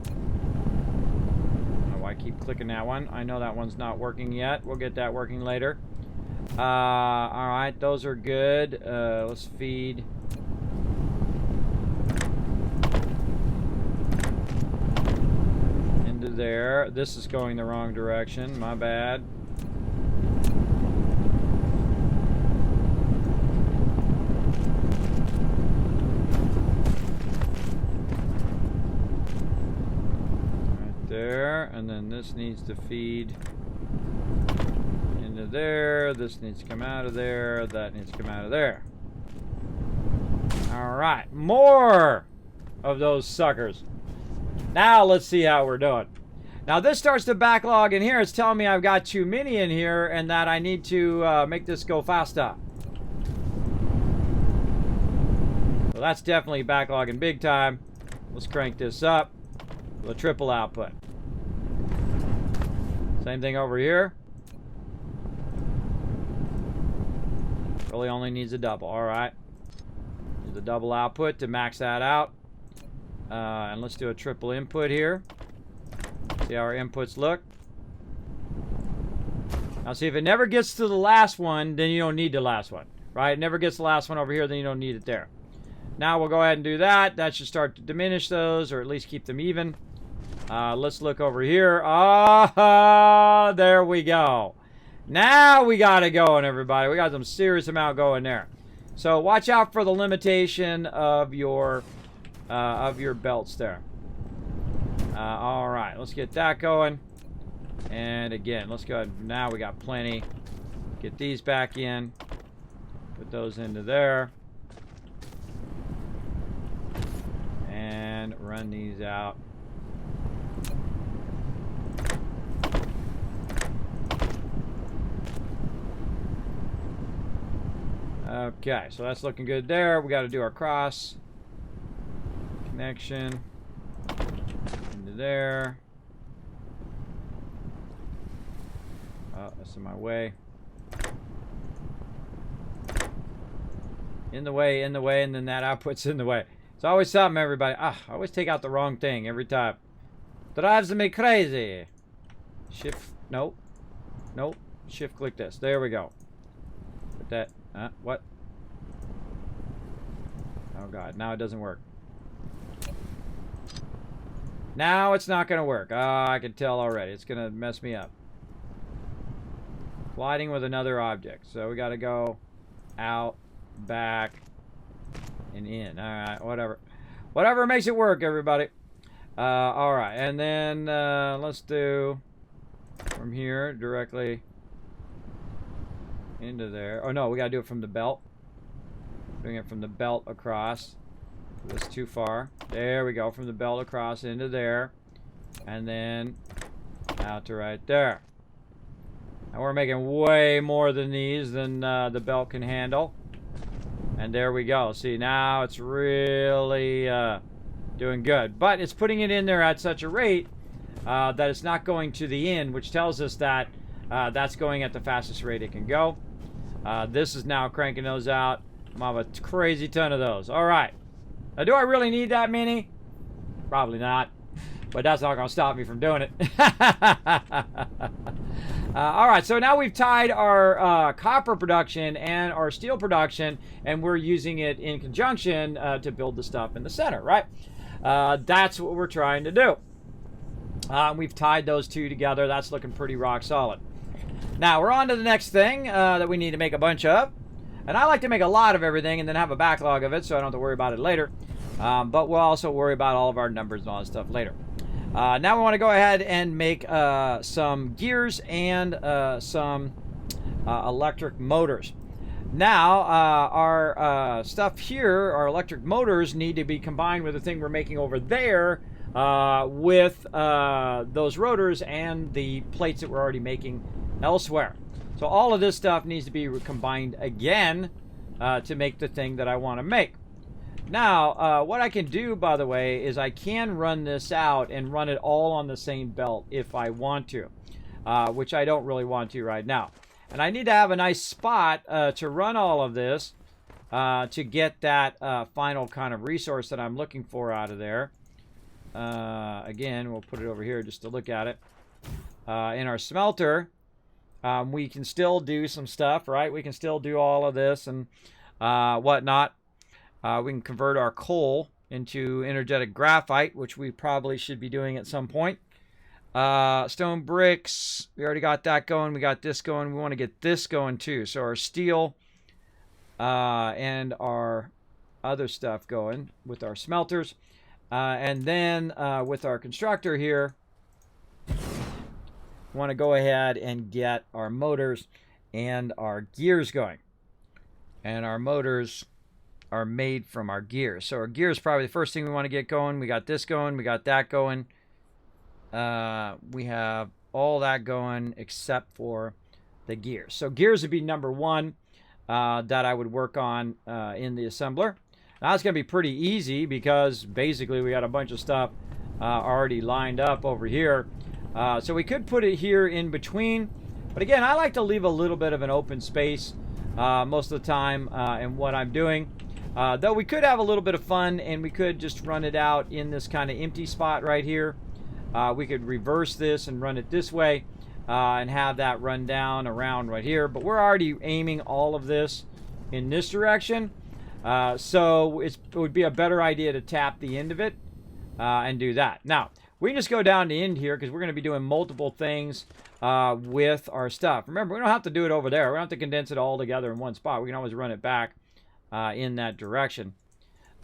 I don't know why I keep clicking that one. I know that one's not working yet. We'll get that working later. Alright, those are good. Let's feed. Into there. This is going the wrong direction. My bad. There, and then this needs to feed into there. This needs to come out of there. That needs to come out of there. All right, more of those suckers. Now let's see how we're doing. Now this starts to backlog in here. It's telling me I've got too many in here and that I need to make this go faster. So that's definitely backlogging big time. Let's crank this up. The triple output. Same thing over here. Really only needs a double. All right. Use the double output to max that out. And let's do a triple input here. See how our inputs look. Now see, if it never gets to the last one, then you don't need the last one. Right? It never gets the last one over here, then you don't need it there. Now we'll go ahead and do that. That should start to diminish those, or at least keep them even. Let's look over here. Ah, there we go. Now we got it going, everybody. We got some serious amount going there. So watch out for the limitation of your belts there. All right, let's get that going. And again, let's go ahead. Now we got plenty. Get these back in. Put those into there. And run these out. Okay, so that's looking good there. We got to do our cross connection into there. Oh, that's in my way. In the way, and then that output's in the way. It's always something, everybody. I always take out the wrong thing every time. Drives me crazy. Shift. Nope. Nope. Shift click this. There we go. Put that. What? Oh god. Now it doesn't work. Now it's not going to work. Oh, I can tell already. It's going to mess me up. Colliding with another object. So we got to go out, back, and in. Alright, whatever. Whatever makes it work, everybody. Alright, and then let's do from here directly into there. Oh no, we got to do it from the belt. Doing it from the belt across. That's too far. There we go. From the belt across into there. And then out to right there. Now we're making way more than these than the belt can handle. And there we go. See, now it's really doing good. But it's putting it in there at such a rate that it's not going to the end, which tells us that that's going at the fastest rate it can go. This is now cranking those out. I have a crazy ton of those. All right. Now, do I really need that many? Probably not. But that's not going to stop me from doing it. All right, so now we've tied our copper production and our steel production, and we're using it in conjunction to build the stuff in the center, right? That's what we're trying to do. We've tied those two together. That's looking pretty rock solid. Now, we're on to the next thing that we need to make a bunch of. And I like to make a lot of everything and then have a backlog of it so I don't have to worry about it later. But we'll also worry about all of our numbers and all that stuff later. Now we want to go ahead and make some gears and some electric motors. Now, our stuff here, our electric motors, need to be combined with the thing we're making over there with those rotors and the plates that we're already making elsewhere. So all of this stuff needs to be combined again to make the thing that I want to make. Now, what I can do, by the way, is I can run this out and run it all on the same belt if I want to, which I don't really want to right now. And I need to have a nice spot to run all of this to get that final kind of resource that I'm looking for out of there. Again, we'll put it over here just to look at it. In our smelter, we can still do some stuff, right? We can still do all of this and whatnot. We can convert our coal into energetic graphite, which we probably should be doing at some point. Stone bricks, we already got that going. We got this going. We want to get this going too. So our steel and our other stuff going with our smelters. And then with our constructor here, we want to go ahead and get our motors and our gears going. And our motors are made from our gears. So our gears is probably the first thing we want to get going. We got this going. We got that going. We have all that going except for the gears. So gears would be number one that I would work on in the assembler. Now it's going to be pretty easy because basically we got a bunch of stuff already lined up over here. So we could put it here in between. But again, I like to leave a little bit of an open space most of the time in what I'm doing. Though we could have a little bit of fun and we could just run it out in this kind of empty spot right here. We could reverse this and run it this way and have that run down around right here. But we're already aiming all of this in this direction. So it would be a better idea to tap the end of it and do that. Now, we can just go down the end here because we're going to be doing multiple things with our stuff. Remember, we don't have to do it over there. We don't have to condense it all together in one spot. We can always run it back in that direction.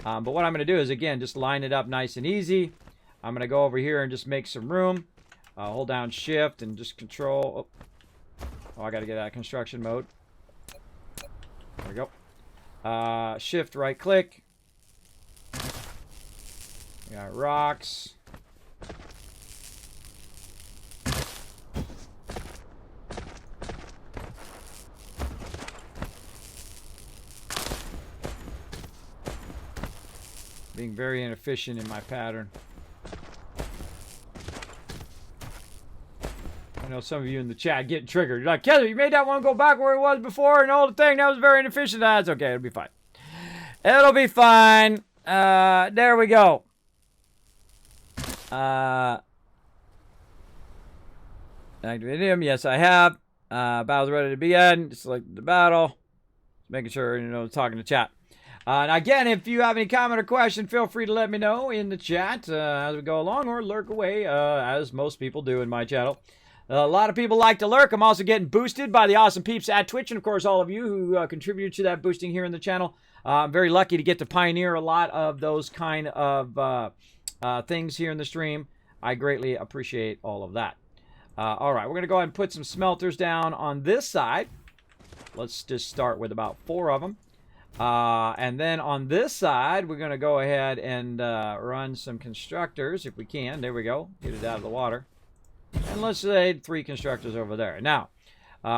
But what I'm going to do is, again, just line it up nice and easy. I'm going to go over here and just make some room. Hold down Shift and just Control. Oh, I got to get out of construction mode. There we go. Shift right click. We got rocks. Being very inefficient in my pattern. I know some of you in the chat getting triggered. You're like, Kevin, you made that one go back where it was before and all the thing. That was very inefficient. That's okay. It'll be fine. It'll be fine. There we go. Activate him. Yes, I have. Battle's ready to begin. Select the battle. Making sure, you know, talking to chat. And again, if you have any comment or question, feel free to let me know in the chat as we go along, or lurk away, as most people do in my channel. A lot of people like to lurk. I'm also getting boosted by the awesome peeps at Twitch, and of course, all of you who contribute to that boosting here in the channel. I'm very lucky to get to pioneer a lot of those kind of things here in the stream. I greatly appreciate all of that. All right, we're going to go ahead and put some smelters down on this side. Let's just start with about 4 of them. And then on this side, we're going to go ahead and run some constructors if we can. There we go. Get it out of the water. And let's say 3 constructors over there. Now,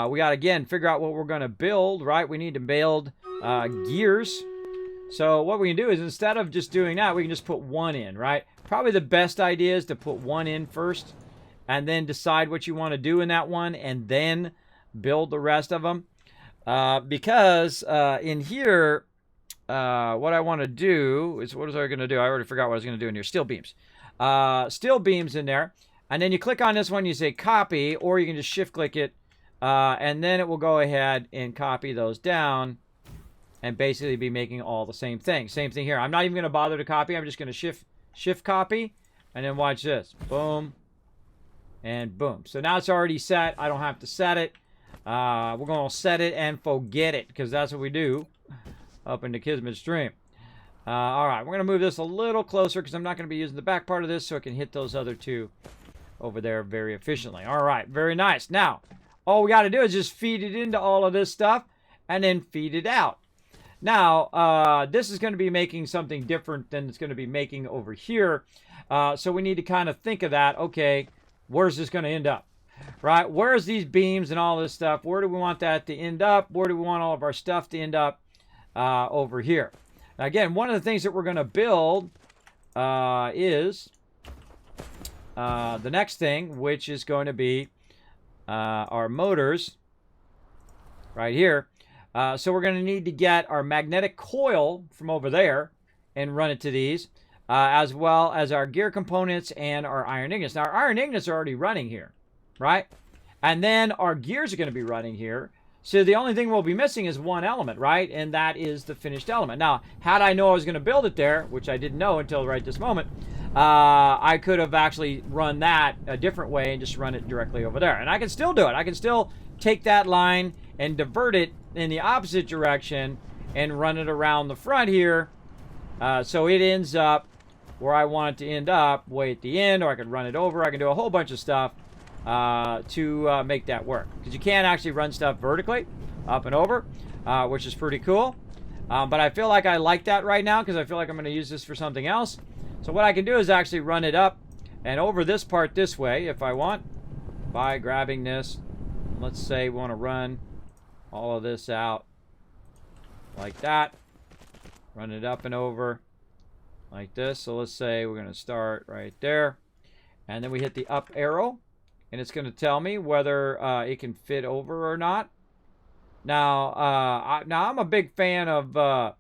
we got to, again, figure out what we're going to build, right? We need to build gears. So what we can do is, instead of just doing that, we can just put 1 in, right? Probably the best idea is to put 1 in first, and then decide what you want to do in that one, and then build the rest of them. Because in here, what I want to do is, what was I going to do? I already forgot what I was going to do in here. Steel beams. Steel beams in there. And then you click on this one, you say copy, or you can just shift click it, and then it will go ahead and copy those down and basically be making all the same thing. Same thing here. I'm not even going to bother to copy. I'm just going to shift copy, and then watch this. Boom. And boom. So now it's already set. I don't have to set it. We're going to set it and forget it, because that's what we do up in the Kismet stream. All right, we're going to move this a little closer because I'm not going to be using the back part of this, so it can hit those other 2 over there very efficiently. All right, very nice. Now, all we got to do is just feed it into all of this stuff and then feed it out. Now, this is going to be making something different than it's going to be making over here. So we need to kind of think of that. Okay, where's this going to end up? Right? Where's these beams and all this stuff? Where do we want that to end up? Where do we want all of our stuff to end up? Over here. Now, again, one of the things that we're going to build is the next thing, which is going to be our motors right here. So we're going to need to get our magnetic coil from over there and run it to these, as well as our gear components and our iron ingots. Now, our iron ingots are already running here, right? And then our gears are going to be running here. So the only thing we'll be missing is 1 element, right? And that is the finished element. Now, had I known I was going to build it there, which I didn't know until right this moment, I could have actually run that a different way and just run it directly over there. And I can still do it. I can still take that line and divert it in the opposite direction and run it around the front here. So it ends up where I want it to end up, way at the end, or I could run it over. I can do a whole bunch of stuff to make that work, because you can actually run stuff vertically up and over, which is pretty cool. But I feel like I like that right now because I feel like I'm going to use this for something else. So what I can do is actually run it up and over this part this way if I want, by grabbing this. Let's say we want to run all of this out like that, run it up and over like this. So let's say we're going to start right there, and then we hit the up arrow, and it's going to tell me whether it can fit over or not. Now, I'm a big fan of,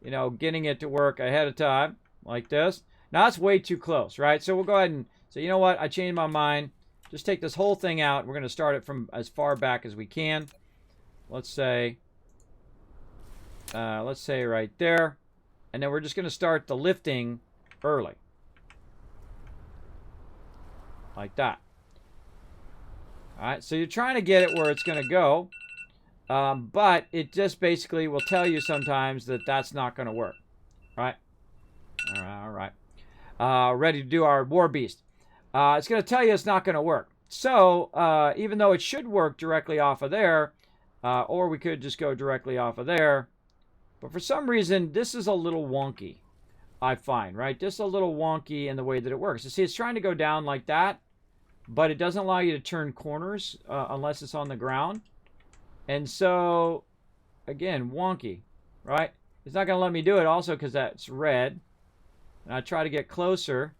you know, getting it to work ahead of time, like this. Now, that's way too close, right? So we'll go ahead and say, you know what? I changed my mind. Just take this whole thing out. We're going to start it from as far back as we can. Let's say right there. And then we're just going to start the lifting early. Like that. All right, so you're trying to get it where it's going to go. But it just basically will tell you sometimes that that's not going to work. Right? All right. Ready to do our War Beast. It's going to tell you it's not going to work. So, even though it should work directly off of there, or we could just go directly off of there, but for some reason, this is a little wonky, I find, right? This is a little wonky in the way that it works. You see, it's trying to go down like that, but it doesn't allow you to turn corners unless it's on the ground. And so, again, wonky, right? It's not going to let me do it also because that's red. And I try to get closer.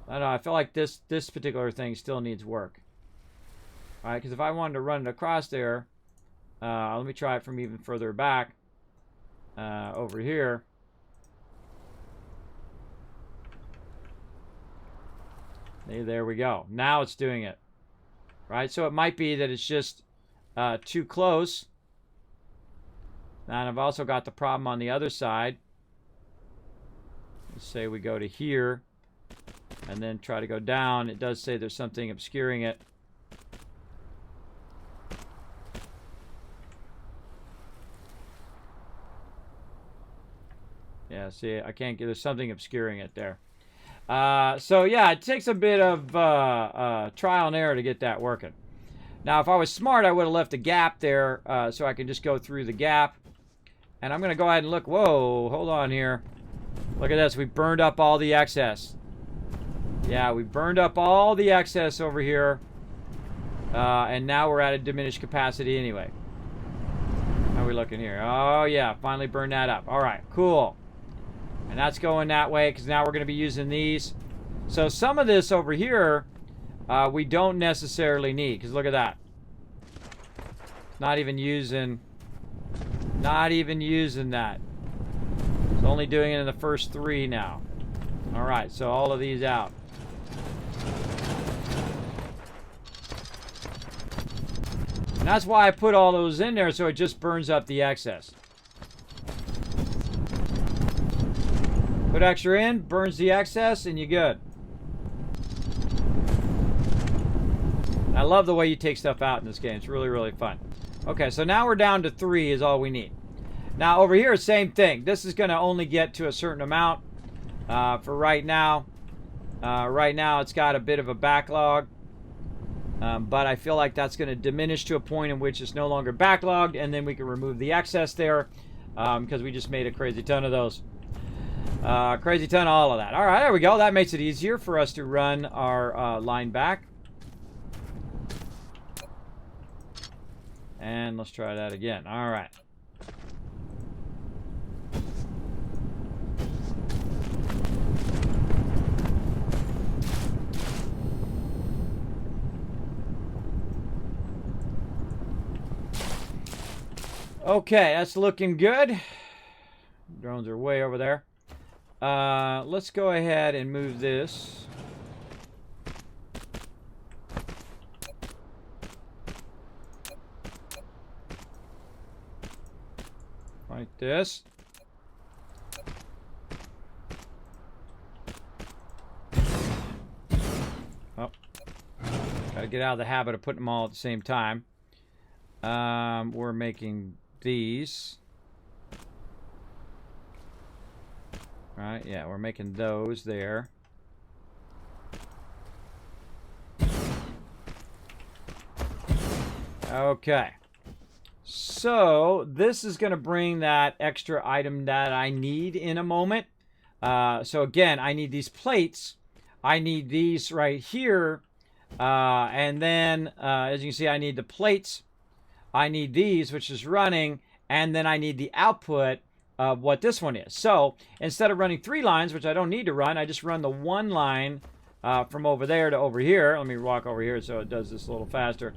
I don't know, I feel like this particular thing still needs work. All right, because if I wanted to run it across there, let me try it from even further back over here. See, there we go. Now it's doing it. Right? So it might be that it's just too close. And I've also got the problem on the other side. Let's say we go to here and then try to go down. It does say there's something obscuring it. Yeah, see, I can't get, there's something obscuring it there. So yeah, it takes a bit of trial and error to get that working. Now, if I was smart, I would have left a gap there so I can just go through the gap. And I'm going to go ahead and look. Whoa, hold on here. Look at this. We burned up all the excess. Yeah, we burned up all the excess over here. And now we're at a diminished capacity anyway. How are we looking here? Oh, yeah, finally burned that up. All right, cool. And that's going that way because now we're going to be using these. So some of this over here, we don't necessarily need. Because look at that. Not even using that. It's only doing it in the first 3 now. All right, so all of these out. And that's why I put all those in there, so it just burns up the excess. Put extra in, burns the excess, and you're good. I love the way you take stuff out in this game. It's really, really fun. Okay, so now we're down to 3 is all we need. Now over here, same thing. This is going to only get to a certain amount for right now. Right now, it's got a bit of a backlog. But I feel like that's going to diminish to a point in which it's no longer backlogged, and then we can remove the excess there because we just made a crazy ton of those. Crazy ton of all of that. All right, there we go. That makes it easier for us to run our line back. And let's try that again. All right. Okay, that's looking good. Drones are way over there. Let's go ahead and move this. Like this. Oh. Gotta get out of the habit of putting them all at the same time. We're making these. Right, yeah, we're making those there. Okay. So, this is going to bring that extra item that I need in a moment. So, again, I need these plates. I need these right here. And then, as you can see, I need the plates. I need these, which is running. And then I need the output of what this one is. So, instead of running 3 lines, which I don't need to run, I just run the 1 line from over there to over here. Let me walk over here so it does this a little faster.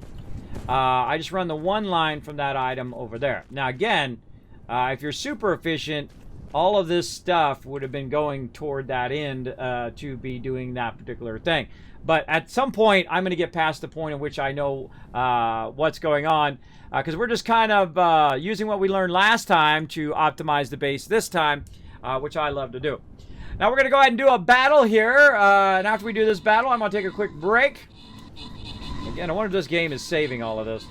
I just run the 1 line from that item over there. Now again, if you're super efficient, all of this stuff would have been going toward that end to be doing that particular thing. But at some point, I'm going to get past the point in which I know what's going on. Because we're just kind of using what we learned last time to optimize the base this time, which I love to do. Now we're going to go ahead and do a battle here. And after we do this battle, I'm going to take a quick break. Again, I wonder if this game is saving all of this.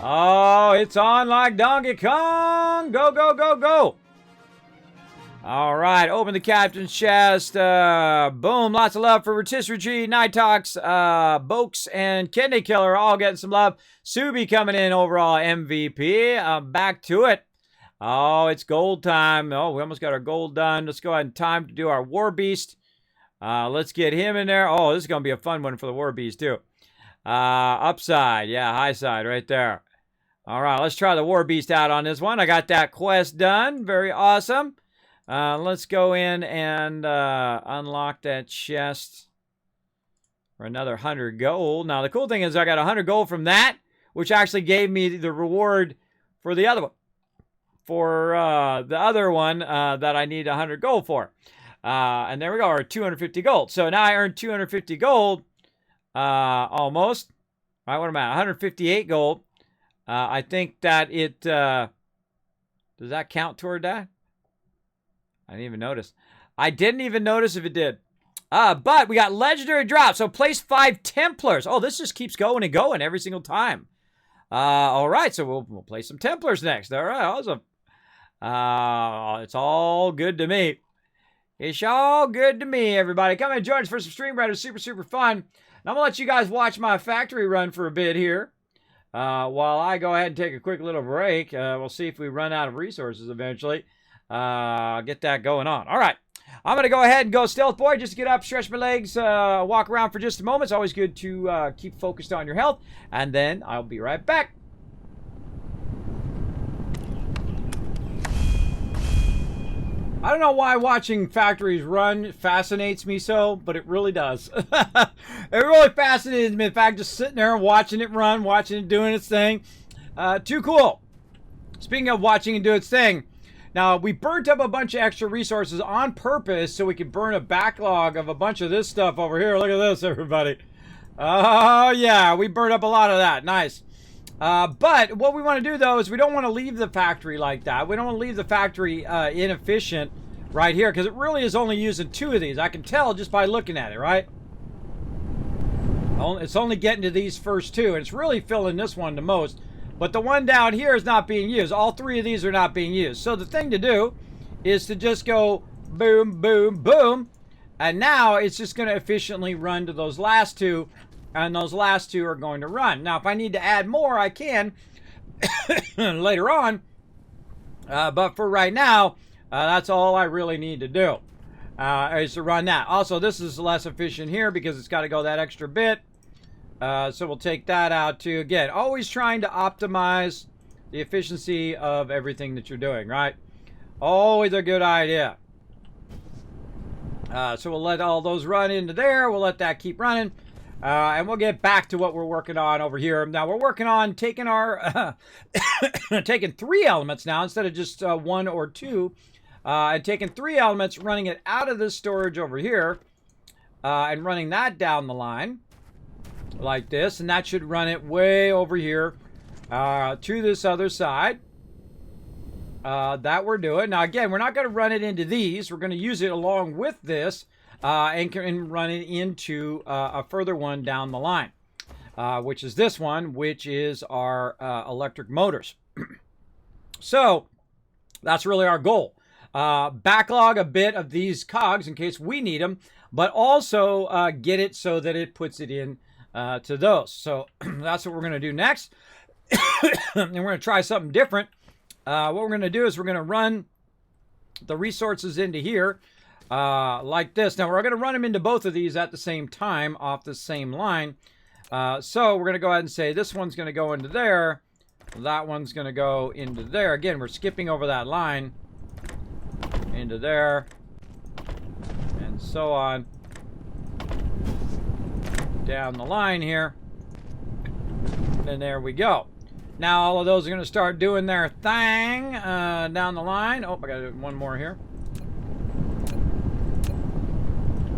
Oh, it's on like Donkey Kong. Go, go, go, go. All right, open the captain's chest. Boom, lots of love for Rotisserie G, Nightox, Bokes, and Kidney Killer all getting some love. Subi coming in overall MVP. Back to it. Oh, it's gold time. Oh, we almost got our gold done. Let's go ahead and time to do our War Beast. Let's get him in there. Oh, this is going to be a fun one for the War Beast, too. Upside. Yeah, high side right there. All right, let's try the War Beast out on this one. I got that quest done. Very awesome. Let's go in and unlock that chest. for another 100 gold. Now, the cool thing is I got 100 gold from that, which actually gave me the reward for the other one. For the other one that I need 100 gold for. And there we go, or 250 gold. So now I earned 250 gold, almost. All right, what am I at? 158 gold. I think that it, does that count toward that? I didn't even notice. I didn't even notice if it did. But we got legendary drops. So place 5 Templars. Oh, this just keeps going and going every single time. All right, so we'll play some Templars next. All right, awesome. It's all good to me. It's all good to me, everybody. Come and join us for some Stream Riders. Super, super fun. And I'm going to let you guys watch my factory run for a bit here. While I go ahead and take a quick little break. We'll see if we run out of resources eventually. Get that going on. All right. I'm going to go ahead and go stealth boy. Just get up, stretch my legs, walk around for just a moment. It's always good to keep focused on your health. And then I'll be right back. I don't know why watching factories run fascinates me so, but it really does. It really fascinates me. In fact, just sitting there and watching it run, watching it doing its thing. Too cool. Speaking of watching it do its thing, now we burnt up a bunch of extra resources on purpose so we could burn a backlog of a bunch of this stuff over here. Look at this, everybody. Oh, yeah, we burned up a lot of that. Nice. But what we want to do, though, is we don't want to leave the factory like that. We don't want to leave the factory inefficient right here, because it really is only using 2 of these. I can tell just by looking at it, right? It's only getting to these first 2, and it's really filling this one the most. But the one down here is not being used. All 3 of these are not being used. So the thing to do is to just go boom, boom, boom. And now it's just going to efficiently run to those last 2. And those last 2 are going to run. Now, if I need to add more, I can later on. But for right now, that's all I really need to do is to run that. Also, this is less efficient here because it's got to go that extra bit. So we'll take that out too. Again, always trying to optimize the efficiency of everything that you're doing, right? Always a good idea. So we'll let all those run into there. We'll let that keep running. And we'll get back to what we're working on over here. Now, we're working on taking our... taking 3 elements now instead of just 1 or 2. And taking 3 elements, running it out of this storage over here. And running that down the line. Like this. And that should run it way over here to this other side. That we're doing. Now, again, we're not going to run it into these. We're going to use it along with this. And run it into a further one down the line, which is this one, which is our electric motors. So that's really our goal. Backlog a bit of these cogs in case we need them, but also get it so that it puts it in to those. So that's what we're going to do next. And we're going to try something different. What we're going to do is we're going to run the resources into here. Like this. Now, we're going to run them into both of these at the same time off the same line. So we're going to go ahead and say this one's going to go into there. That one's going to go into there. Again, we're skipping over that line. Into there. And so on. Down the line here. And there we go. Now, all of those are going to start doing their thing down the line. Oh, I got to do one more here.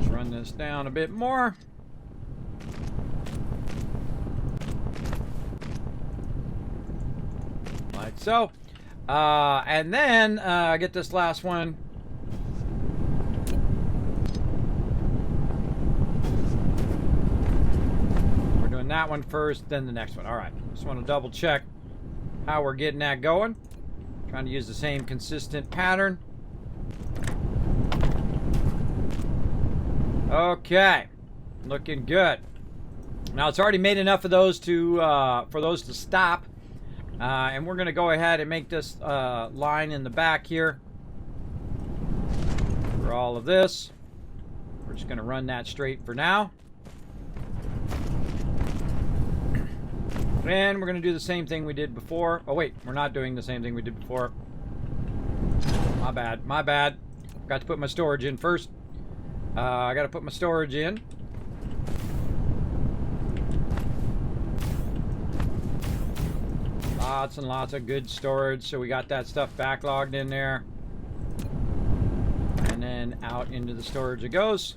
Run this down a bit more. Like so. And then get this last one. We're doing that one first, then the next one. All right. Just want to double check how we're getting that going. Trying to use the same consistent pattern. Okay, looking good. Now it's already made enough of those to for those to stop, and we're going to go ahead and make this line in the back here for all of this. We're just going to run that straight for now, and we're going to do the same thing we did before. Oh wait, we're not doing the same thing we did before. My bad, my bad. Got to put my storage in first. I got to put my storage in. Lots and lots of good storage. So we got that stuff backlogged in there. And then out into the storage it goes.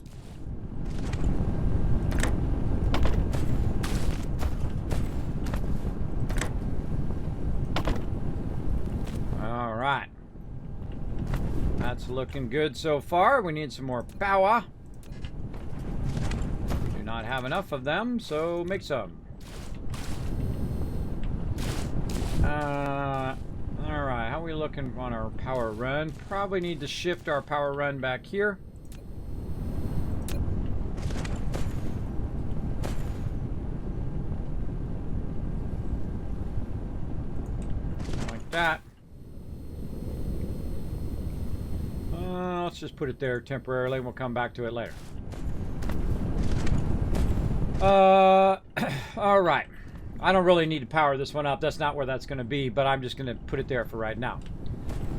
All right. That's looking good so far. We need some more power. We do not have enough of them, so make some. All right, how are we looking on our power run? Probably need to shift our power run back here. Like that. Let's just put it there temporarily. We'll come back to it later. All right. I don't really need to power this one up. That's not where that's going to be, but I'm just going to put it there for right now.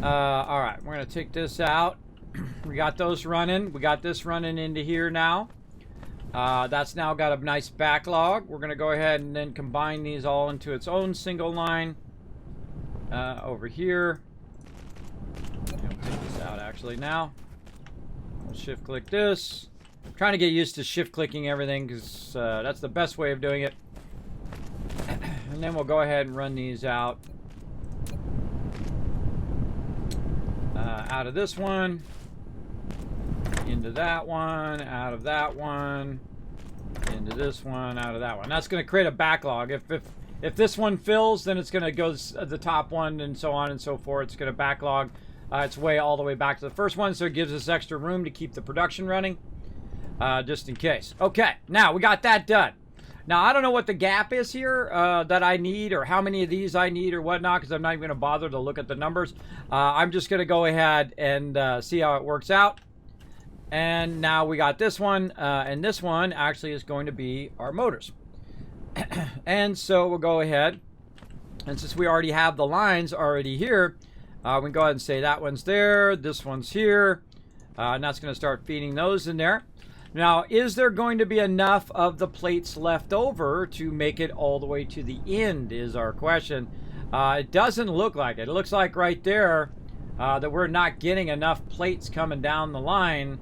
All right. We're going to take this out. We got those running. We got this running into here now. That's now got a nice backlog. We're going to go ahead and then combine these all into its own single line over here. We'll take this out actually now. We'll shift click this. I'm trying to get used to shift clicking everything because that's the best way of doing it. And then we'll go ahead and run these out. Out of this one, into that one, out of that one, into this one, out of that one. That's going to create a backlog. If this one fills, then it's going to go to the top one and so on and so forth. It's going to backlog its way all the way back to the first one, so it gives us extra room to keep the production running, just in case. Okay, now we got that done. Now, I don't know what the gap is here that I need or how many of these I need or whatnot because I'm not even going to bother to look at the numbers. I'm just going to go ahead and see how it works out. And now we got this one, and this one actually is going to be our motors. And so we'll go ahead, and since we already have the lines already here, we can go ahead and say that one's there, this one's here, and that's going to start feeding those in there. Now, is there going to be enough of the plates left over to make it all the way to the end is our question. It doesn't look like it. It looks like right there that we're not getting enough plates coming down the line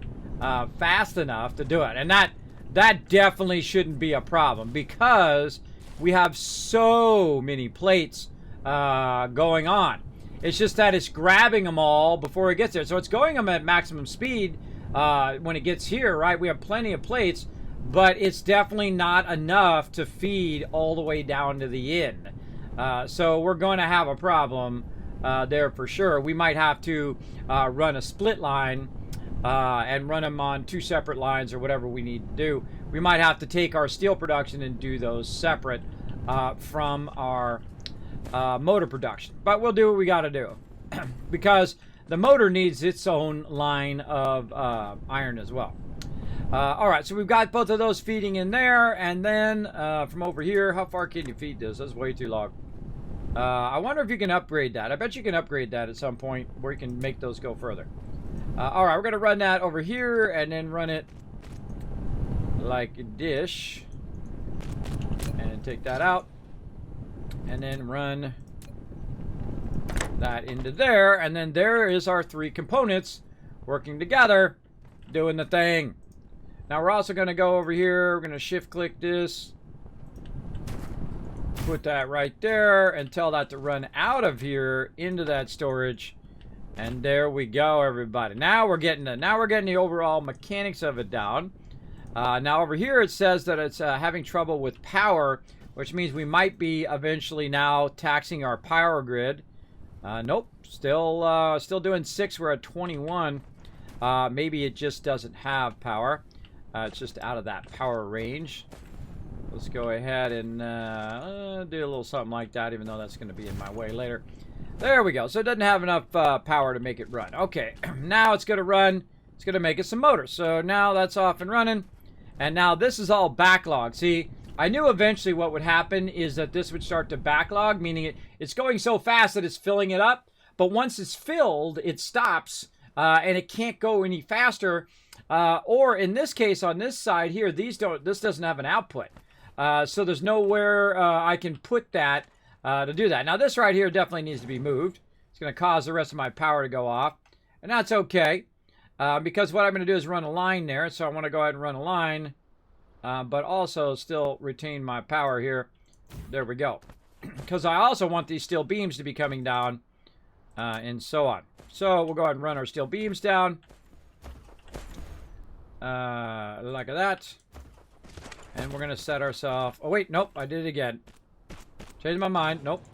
fast enough to do it. And that definitely shouldn't be a problem because we have so many plates going on. It's just that it's grabbing them all before it gets there. So it's going them at maximum speed when it gets here, right? We have plenty of plates, but it's definitely not enough to feed all the way down to the end. So we're going to have a problem there for sure. We might have to run a split line and run them on two separate lines or whatever we need to do. We might have to take our steel production and do those separate from our motor production. But we'll do what we got to do because the motor needs its own line of iron as well. All right, so we've got both of those feeding in there, and then from over here, how far can you feed this? That's way too long. I wonder if you can upgrade that. I bet you can upgrade that at some point where you can make those go further. All right, we're going to run that over here and then run it like a dish. And take that out. And then run that into there. And then there is our three components working together, doing the thing. Now we're also going to go over here. We're going to shift click this. Put that right there and tell that to run out of here into that storage. And there we go, everybody. Now we're getting the overall mechanics of it down. Now over here it says that it's having trouble with power, which means we might be eventually now taxing our power grid. Nope, still doing 6. We're at 21. Maybe it just doesn't have power. It's just out of that power range. Let's go ahead and do a little something like that, even though that's going to be in my way later. There we go. So it doesn't have enough power to make it run. Okay, now it's going to run. It's going to make us some motors. So now that's off and running. And now this is all backlog. See, I knew eventually what would happen is that this would start to backlog, meaning it's going so fast that it's filling it up. But once it's filled, it stops and it can't go any faster. Or in this case, on this side here, this doesn't have an output. So there's nowhere I can put that to do that. Now, this right here definitely needs to be moved. It's going to cause the rest of my power to go off. And that's okay. Because what I'm going to do is run a line there. So I want to go ahead and run a line. But also still retain my power here. There we go. Because I also want these steel beams to be coming down. And so on. So we'll go ahead and run our steel beams down. Like that. And we're going to set ourselves... Oh, wait. Nope. I did it again. Changed my mind. Nope.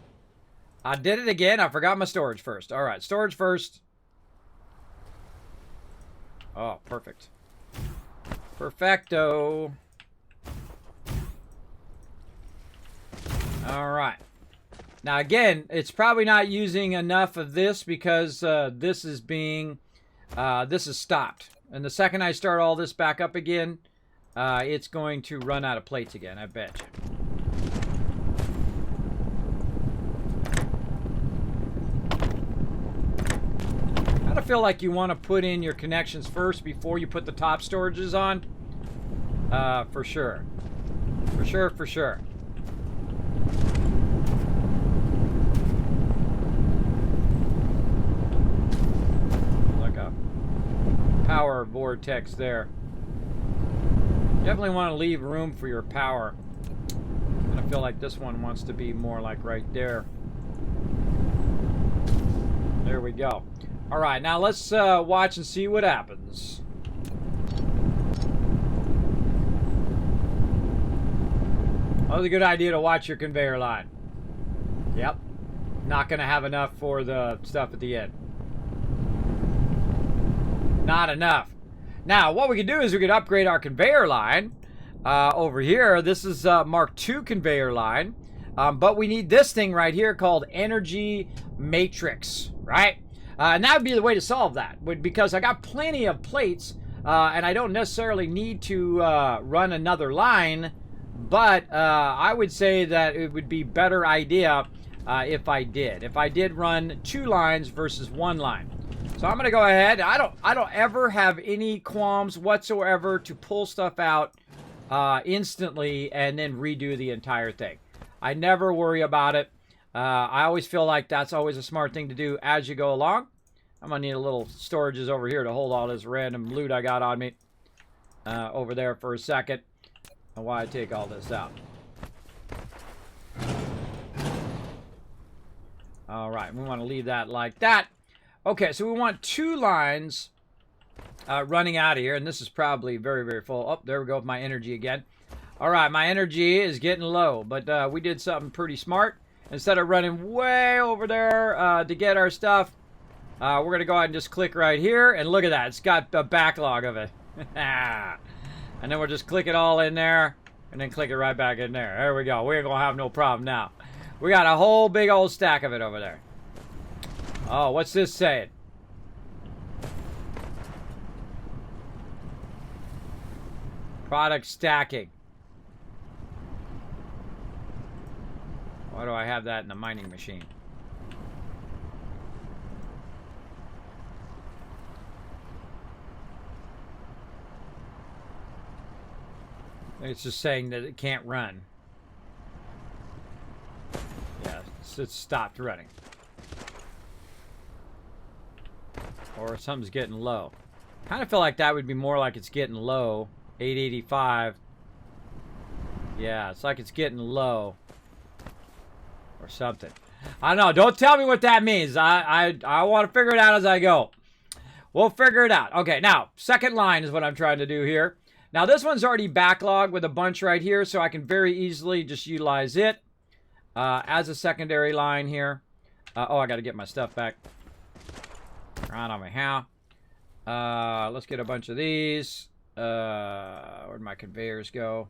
I did it again. I forgot my storage first. All right. Storage first. Oh, perfect. Perfecto. All right. Now, again, it's probably not using enough of this because this is stopped. And the second I start all this back up again, it's going to run out of plates again, I bet you. I kind of feel like you want to put in your connections first before you put the top storages on. For sure. For sure, for sure. Like a power vortex there. Definitely want to leave room for your power. And I feel like this one wants to be more like right there. There we go. All right, now let's watch and see what happens. That was a good idea to watch your conveyor line. Yep. Not going to have enough for the stuff at the end. Not enough. Now, what we could do is we could upgrade our conveyor line over here. This is Mark II conveyor line. But we need this thing right here called Energy Matrix, right? And that would be the way to solve that. Because I got plenty of plates, and I don't necessarily need to run another line. But I would say that it would be a better idea if I did. If I did run 2 lines versus 1 line. So I'm going to go ahead. I don't ever have any qualms whatsoever to pull stuff out instantly and then redo the entire thing. I never worry about it. I always feel like that's always a smart thing to do as you go along. I'm going to need a little storages over here to hold all this random loot I got on me over there for a second. And why I take all this out. All right, we want to leave that like that. Okay, so we want 2 lines running out of here, and this is probably very, very full. Oh, there we go with my energy again. All right, my energy is getting low, but we did something pretty smart. Instead of running way over there to get our stuff, we're going to go ahead and just click right here, and look at that. It's got a backlog of it. And then we'll just click it all in there, and then click it right back in there. There we go. We ain't going to have no problem now. We got a whole big old stack of it over there. Oh, what's this saying? Product stacking. Why do I have that in the mining machine? It's just saying that it can't run. Yeah, it's stopped running. Or something's getting low. Kind of feel like that would be more like it's getting low. 885. Yeah, it's like it's getting low. Or something. I don't know. Don't tell me what that means. I want to figure it out as I go. We'll figure it out. Okay, now, second line is what I'm trying to do here. Now, this one's already backlogged with a bunch right here, so I can very easily just utilize it as a secondary line here. Oh, I got to get my stuff back. Right on my how. Let's get a bunch of these. Where'd my conveyors go?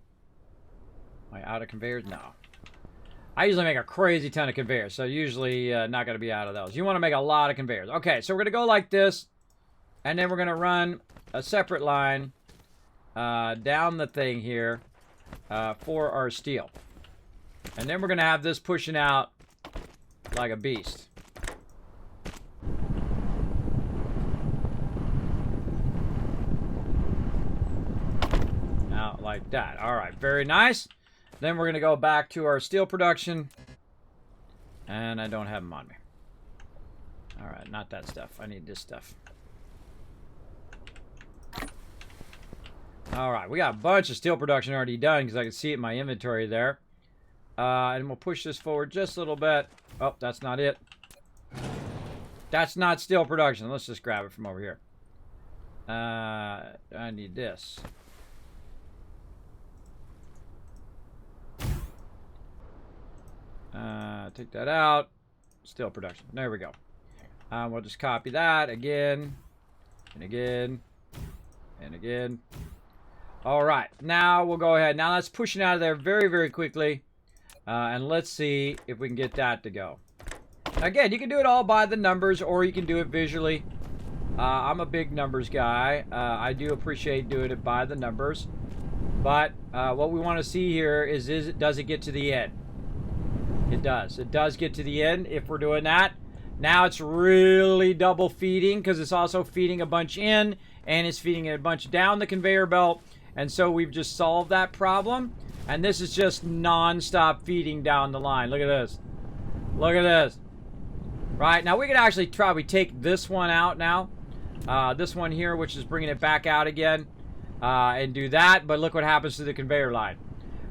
Am I out of conveyors? No. I usually make a crazy ton of conveyors, so usually not going to be out of those. You want to make a lot of conveyors. Okay, so we're going to go like this, and then we're going to run a separate line down the thing here for our steel. And then we're going to have this pushing out like a beast. Out like that. All right, very nice. Then we're going to go back to our steel production. And I don't have them on me. All right, not that stuff. I need this stuff. All right, we got a bunch of steel production already done because I can see it in my inventory there. And we'll push this forward just a little bit. Oh, that's not it. That's not steel production. Let's just grab it from over here. I need this. Take that out. Steel production. There we go. We'll just copy that again. And again. And again. Alright. Now we'll go ahead. Now let's push it out of there very, very quickly. And let's see if we can get that to go. Again, you can do it all by the numbers or you can do it visually. I'm a big numbers guy. I do appreciate doing it by the numbers. But what we want to see here is does it get to the end? It does. It does get to the end if we're doing that. Now it's really double feeding because it's also feeding a bunch in and it's feeding a bunch down the conveyor belt. And so we've just solved that problem. And this is just non-stop feeding down the line. Look at this. Look at this. Right, now we could actually probably take this one out now. This one here, which is bringing it back out again. And do that, but look what happens to the conveyor line.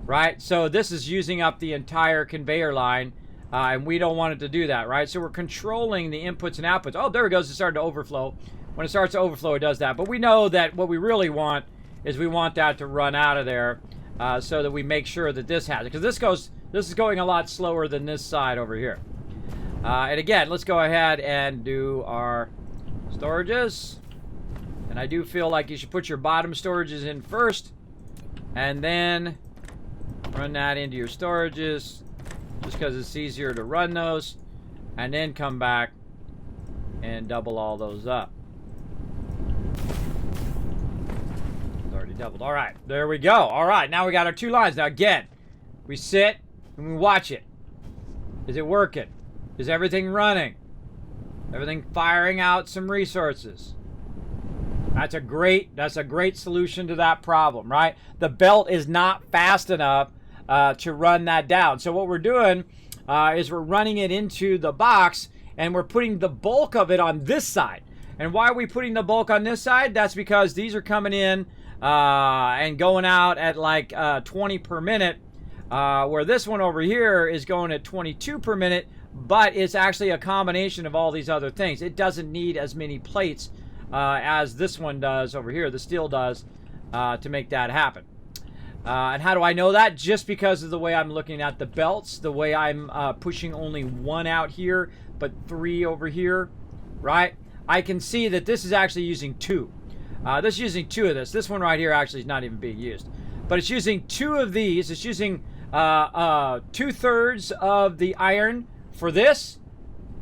Right, so this is using up the entire conveyor line. And we don't want it to do that, right? So we're controlling the inputs and outputs. Oh, there it goes. It started to overflow. When it starts to overflow, it does that. But we know that what we really want is we want that to run out of there so that we make sure that this has it. Because this is going a lot slower than this side over here. And again, let's go ahead and do our storages. And I do feel like you should put your bottom storages in first. And then run that into your storages. Just because it's easier to run those. And then come back and double all those up. It's already doubled. Alright, there we go. Alright, now we got our two lines. Now again, we sit and we watch it. Is it working? Is everything running? Everything firing out some resources? That's a great solution to that problem, right? The belt is not fast enough to run that down. So what we're doing is we're running it into the box and we're putting the bulk of it on this side. And why are we putting the bulk on this side? That's because these are coming in and going out at like 20 per minute, where this one over here is going at 22 per minute, but it's actually a combination of all these other things. It doesn't need as many plates as this one does over here, the steel does, to make that happen. And how do I know that? Just because of the way I'm looking at the belts, the way I'm pushing only one out here, but 3 over here, right? I can see that this is actually using 2. This is using 2 of this. This one right here actually is not even being used. But it's using 2 of these. It's using 2/3 of the iron for this,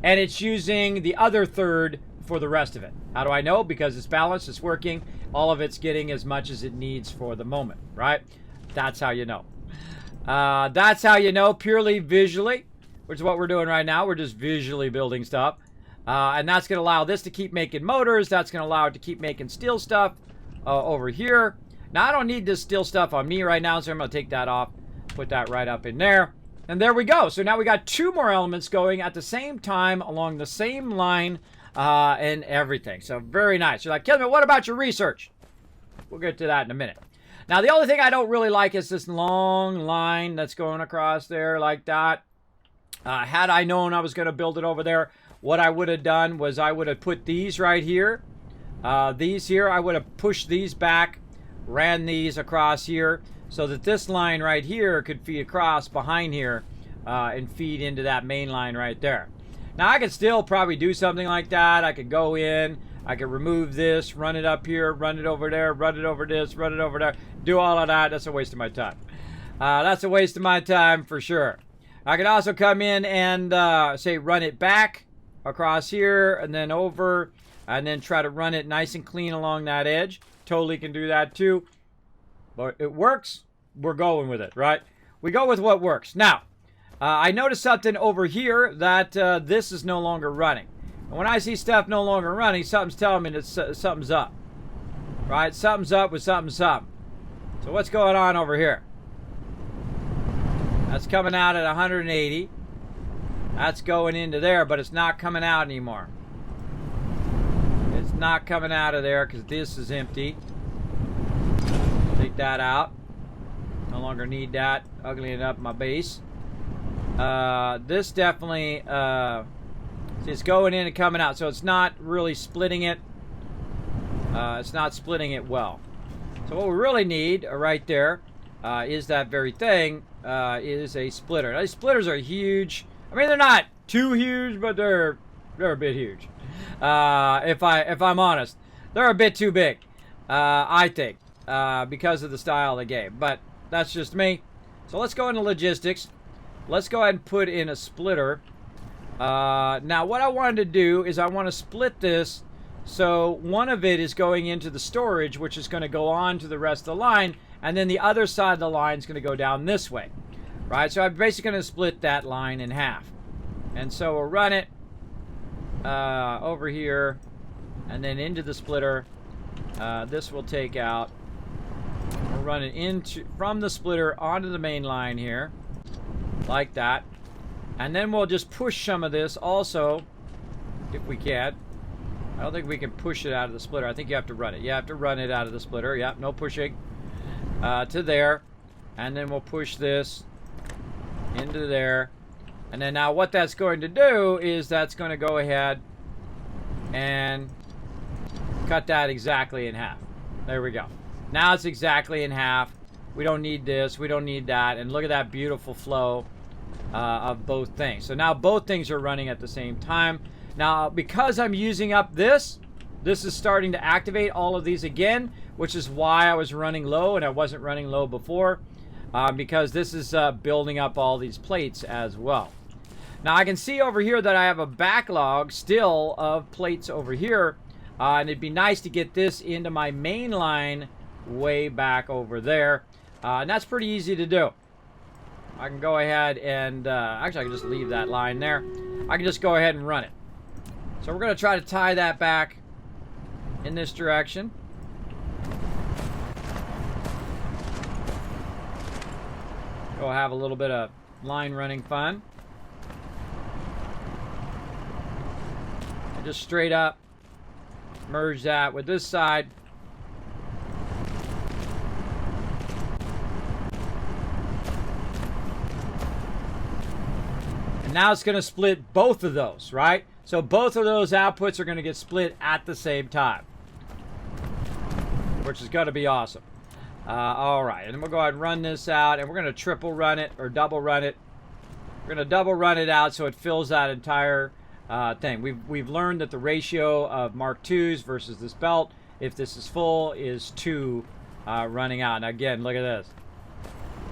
and it's using the other third for the rest of it. How do I know? Because it's balanced, it's working, all of it's getting as much as it needs for the moment, right? That's how you know. That's how you know, purely visually, which is what we're doing right now. We're just visually building stuff. And that's going to allow this to keep making motors. That's going to allow it to keep making steel stuff over here. Now, I don't need this steel stuff on me right now, so I'm going to take that off, put that right up in there. And there we go. So now we got 2 more elements going at the same time along the same line and everything. So very nice. You're like, Kismet, what about your research? We'll get to that in a minute. Now, the only thing I don't really like is this long line that's going across there like that. Had I known I was going to build it over there, what I would have done was I would have put these right here. These here, I would have pushed these back, ran these across here, so that this line right here could feed across behind here and feed into that main line right there. Now, I could still probably do something like that. I could go in, I could remove this, run it up here, run it over there, run it over this, run it over there, do all of that. That's a waste of my time. That's a waste of my time for sure. I could also come in and say run it back across here and then over and then try to run it nice and clean along that edge. Totally can do that too. But it works. We're going with it, right? We go with what works. Now, I noticed something over here that this is no longer running. And when I see stuff no longer running, something's telling me that something's up. Right? Something's up with something. So what's going on over here? That's coming out at 180. That's going into there, but it's not coming out anymore. It's not coming out of there because this is empty. Take that out. No longer need that. Uglying up my base. This definitely, see, it's going in and coming out, so it's not really splitting it. It's not splitting it well. So what we really need right there is that very thing, is a splitter. Now, these splitters are huge. I mean, they're not too huge, but they're a bit huge. If I'm honest, they're a bit too big, I think, because of the style of the game. But that's just me. So let's go into logistics. Let's go ahead and put in a splitter. Now, what I wanted to do is I want to split this. So one of it is going into the storage, which is going to go on to the rest of the line, and then the other side of the line is going to go down this way, right? So I'm basically going to split that line in half. And so we'll run it over here, and then into the splitter. This will take out. We'll run it from the splitter onto the main line here, like that. And then we'll just push some of this also, if we can. I don't think we can push it out of the splitter. I think you have to run it. You have to run it out of the splitter. Yep, no pushing. To there. And then we'll push this into there. And then now what that's going to do is that's going to go ahead and cut that exactly in half. There we go. Now it's exactly in half. We don't need this. We don't need that. And look at that beautiful flow of both things. So now both things are running at the same time. Now, because I'm using up this is starting to activate all of these again, which is why I was running low and I wasn't running low before, because this is building up all these plates as well. Now, I can see over here that I have a backlog still of plates over here, and it'd be nice to get this into my main line way back over there, and that's pretty easy to do. I can go ahead and, actually I can just leave that line there. I can just go ahead and run it. So we're going to try to tie that back in this direction. Go have a little bit of line running fun. And just straight up merge that with this side. And now it's going to split both of those, right? So both of those outputs are going to get split at the same time, which is going to be awesome. All right, and then we'll go ahead and run this out, and we're going to triple run it or double run it. We're going to double run it out so it fills that entire thing. We've learned that the ratio of Mark IIs versus this belt, if this is full, is 2 running out. And again, look at this.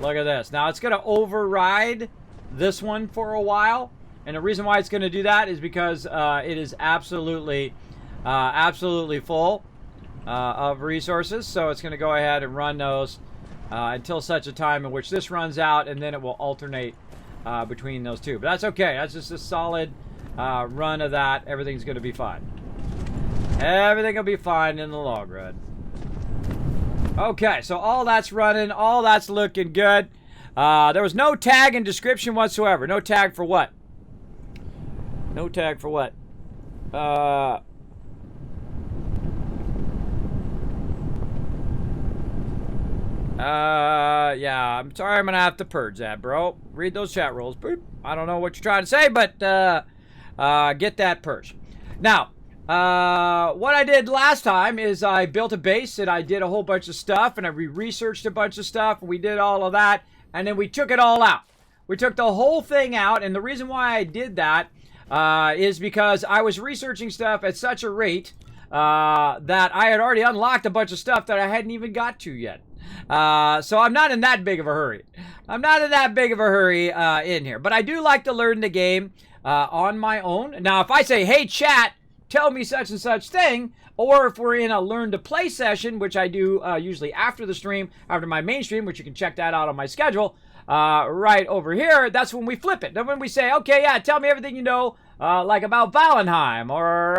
Look at this. Now it's going to override this one for a while. And the reason why it's going to do that is because it is absolutely full of resources. So it's going to go ahead and run those until such a time in which this runs out, and then it will alternate between those two. But that's okay. That's just a solid run of that. Everything's going to be fine. Everything will be fine in the long run. Okay, so all that's running. All that's looking good. There was no tag in description whatsoever. No tag for what? No tag for what? Yeah, I'm sorry, I'm gonna have to purge that, bro. Read those chat rules. Boop. I don't know what you're trying to say, but get that purged. Now, what I did last time is I built a base and I did a whole bunch of stuff and I researched a bunch of stuff and we did all of that and then we took it all out. We took the whole thing out, and the reason why I did that is because I was researching stuff at such a rate that I had already unlocked a bunch of stuff that I hadn't even got to yet. So I'm not in that big of a hurry. I'm not in that big of a hurry in here. But I do like to learn the game on my own. Now, if I say, hey, chat, tell me such and such thing, or if we're in a learn to play session, which I do usually after the stream, after my main stream, which you can check that out on my schedule, right over here, that's when we flip it. Then when we say, okay, yeah, tell me everything you know, like about Valheim, or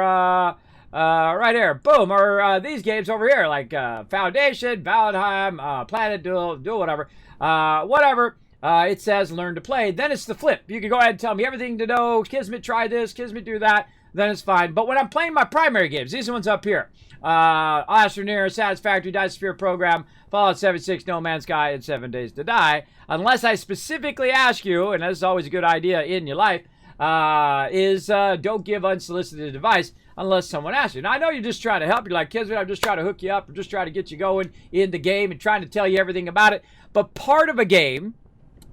right here, boom, or these games over here, like Foundation, Valheim, Planet Duel, whatever, whatever. it says learn to play. Then it's the flip. You can go ahead and tell me everything to know. Kismet, try this. Kismet, do that. Then it's fine. But when I'm playing my primary games, these are ones up here. Astroneer, Satisfactory, Dyson Sphere Program, Fallout 76, No Man's Sky, and 7 Days to Die. Unless I specifically ask you, and that's always a good idea in your life, don't give unsolicited advice unless someone asks you. Now, I know you're just trying to help. You're like, Kismet, I'm just trying to hook you up. I'm just trying to get you going in the game and trying to tell you everything about it. But part of a game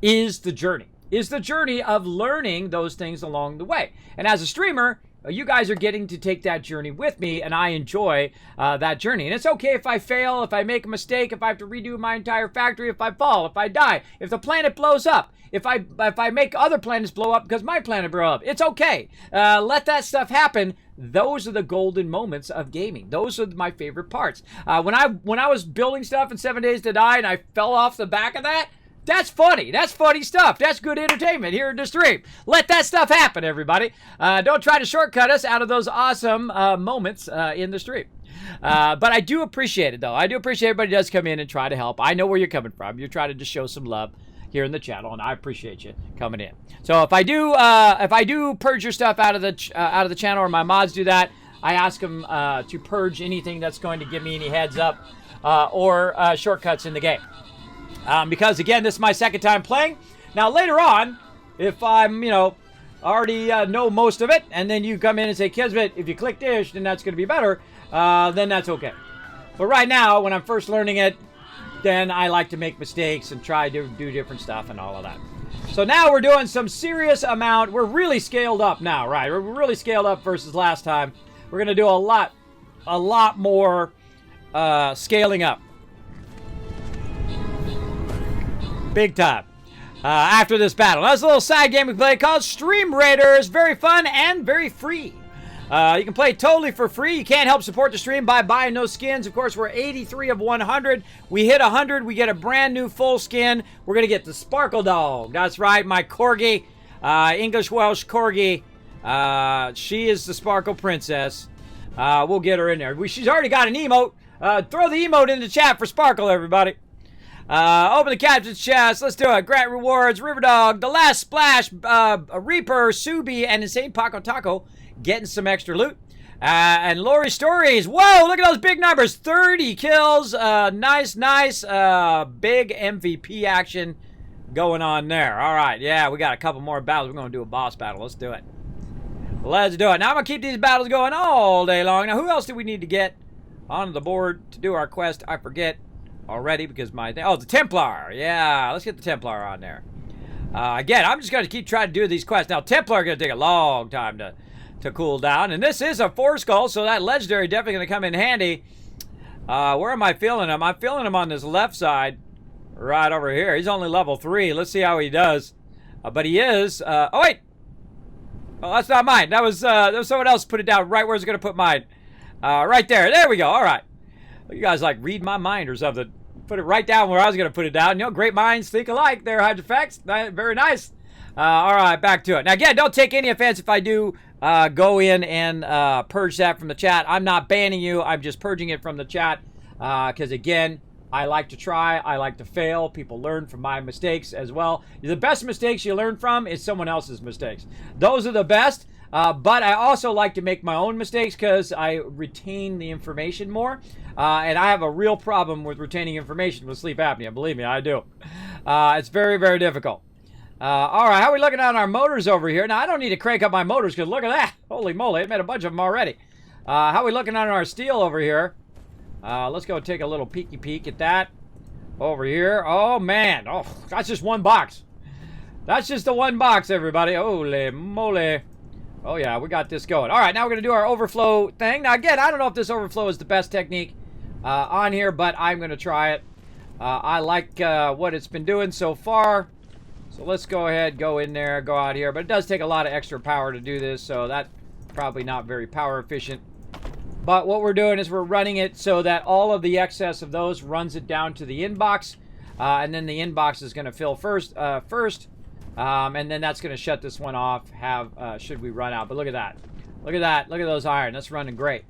is the journey of learning those things along the way. And as a streamer, you guys are getting to take that journey with me, and I enjoy that journey. And it's okay if I fail, if I make a mistake, if I have to redo my entire factory, if I fall, if I die, if the planet blows up, if I make other planets blow up because my planet blew up. It's okay. Let that stuff happen. Those are the golden moments of gaming. Those are my favorite parts. When I was building stuff in 7 Days to Die and I fell off the back of that, that's funny. That's funny stuff. That's good entertainment here in the stream. Let that stuff happen, everybody. Don't try to shortcut us out of those awesome moments in the stream. But I do appreciate it, though. I do appreciate everybody does come in and try to help. I know where you're coming from. You're trying to just show some love here in the channel, and I appreciate you coming in. So if I do purge your stuff out of the channel, or my mods do that, I ask them to purge anything that's going to give me any heads up or shortcuts in the game. Because, again, this is my second time playing. Now, later on, if I'm, already know most of it, and then you come in and say, Kismet, if you click this, then that's going to be better, then that's okay. But right now, when I'm first learning it, then I like to make mistakes and try to do different stuff and all of that. So now we're doing some serious amount. We're really scaled up now, right? We're really scaled up versus last time. We're going to do a lot more scaling up. Big time. After this battle. That's a little side game we play called Stream Raiders. Very fun and very free. You can play totally for free. You can't help support the stream by buying those skins. Of course, we're 83 of 100. We hit 100. We get a brand new full skin. We're going to get the Sparkle Dog. That's right, my Corgi. English Welsh Corgi. She is the Sparkle Princess. We'll get her in there. She's already got an emote. Throw the emote in the chat for Sparkle, everybody. Open the captain's chest. Let's do it. Grant rewards. Riverdog. The Last Splash. Reaper. Subi. And Insane Paco Taco. Getting some extra loot. And Lori Stories. Whoa, look at those big numbers. 30 kills. Nice. Big MVP action going on there. All right. Yeah, we got a couple more battles. We're going to do a boss battle. Let's do it. Let's do it. Now, I'm going to keep these battles going all day long. Now, who else do we need to get on the board to do our quest? I forget already because my thing. Oh, the Templar. Yeah, let's get the Templar on there. Again, I'm just going to keep trying to do these quests. Now, Templar going to take a long time to cool down. And this is a 4 skull, so that legendary definitely going to come in handy. Where am I feeling him? I'm feeling him on this left side, right over here. He's only level 3. Let's see how he does. But he is. Oh, wait. Oh, that's not mine. That was someone else put it down right where I was going to put mine. Right there. There we go. All right. You guys like read my mind or something. Put it right down where I was going to put it down. Great minds think alike there, Hydrofex. Very nice. All right, back to it. Now, again, don't take any offense if I do go in and purge that from the chat. I'm not banning you. I'm just purging it from the chat because, again, I like to try. I like to fail. People learn from my mistakes as well. The best mistakes you learn from is someone else's mistakes. Those are the best. But I also like to make my own mistakes because I retain the information more. And I have a real problem with retaining information with sleep apnea. Believe me, I do. It's very, very difficult. All right, how are we looking on our motors over here? Now, I don't need to crank up my motors because look at that. Holy moly, I made a bunch of them already. How are we looking on our steel over here? Let's go take a little peeky peek at that over here. Oh, man. Oh, that's just one box. That's just the one box, everybody. Holy moly. Oh, yeah, we got this going. All right, now we're going to do our overflow thing. Now, again, I don't know if this overflow is the best technique on here, but I'm going to try it. I like what it's been doing so far. So let's go ahead, go in there, go out here. But it does take a lot of extra power to do this, so that's probably not very power efficient. But what we're doing is we're running it so that all of the excess of those runs it down to the inbox. And then the inbox is going to fill first. And then that's going to shut this one off, should we run out. But look at that. Look at that. Look at those iron. That's running great.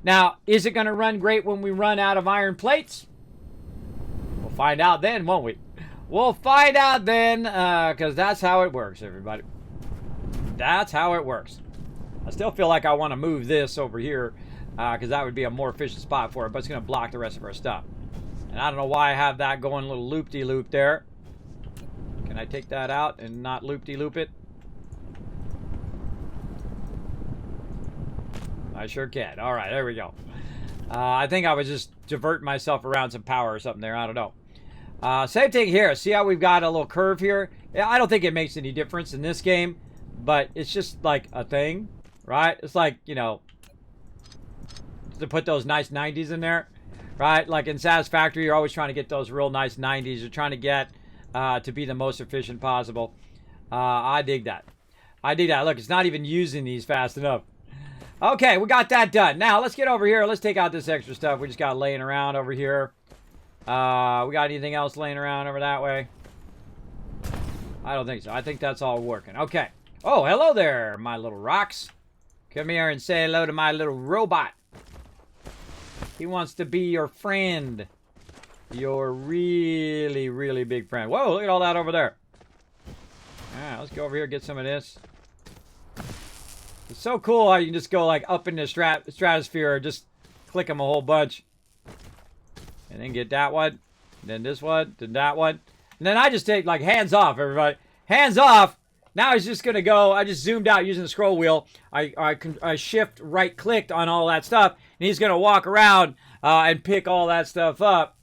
Now, is it going to run great when we run out of iron plates? We'll find out then, won't we? We'll find out then, because that's how it works, everybody. That's how it works. I still feel like I want to move this over here, because that would be a more efficient spot for it, but it's going to block the rest of our stuff. And I don't know why I have that going a little loop-de-loop there. Can I take that out and not loop-de-loop it? I sure can. All right, there we go. I think I was just diverting myself around some power or something there. I don't know. Same thing here. See how we've got a little curve here? Yeah, I don't think it makes any difference in this game, but it's just like a thing, right? It's like, you know, to put those nice 90s in there, right? Like in Satisfactory, you're always trying to get those real nice 90s. You're trying to get to be the most efficient possible. I dig that. I dig that. Look, it's not even using these fast enough. Okay, we got that done. Now, let's get over here. Let's take out this extra stuff we just got laying around over here. We got anything else laying around over that way? I don't think so. I think that's all working. Okay. Oh, hello there, my little rocks. Come here and say hello to my little robot. He wants to be your friend. Your really, really big friend. Whoa, look at all that over there. Alright, let's go over here and get some of this. It's so cool how you can just go like up into stratosphere or just click them a whole bunch. And then get that one. Then this one. Then that one. And then I just take like hands off, everybody. Hands off. Now he's just going to go. I just zoomed out using the scroll wheel. I shift right clicked on all that stuff. And he's going to walk around and pick all that stuff up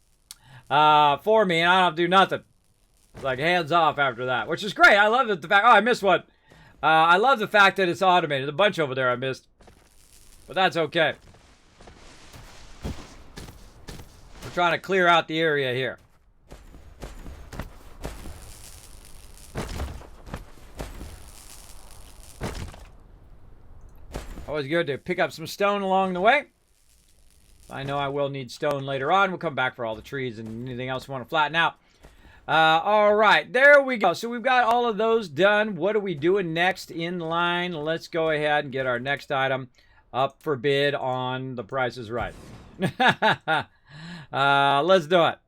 for me. And I don't have to do nothing. It's like hands off after that. Which is great. I love the fact. Oh, I missed one. I love the fact that it's automated. A bunch over there I missed. But that's okay. We're trying to clear out the area here. Always good to pick up some stone along the way. I know I will need stone later on. We'll come back for all the trees and anything else we want to flatten out. All right, there we go. So we've got all of those done. What are we doing next in line? Let's go ahead and get our next item up for bid on The Price is Right. Let's do it.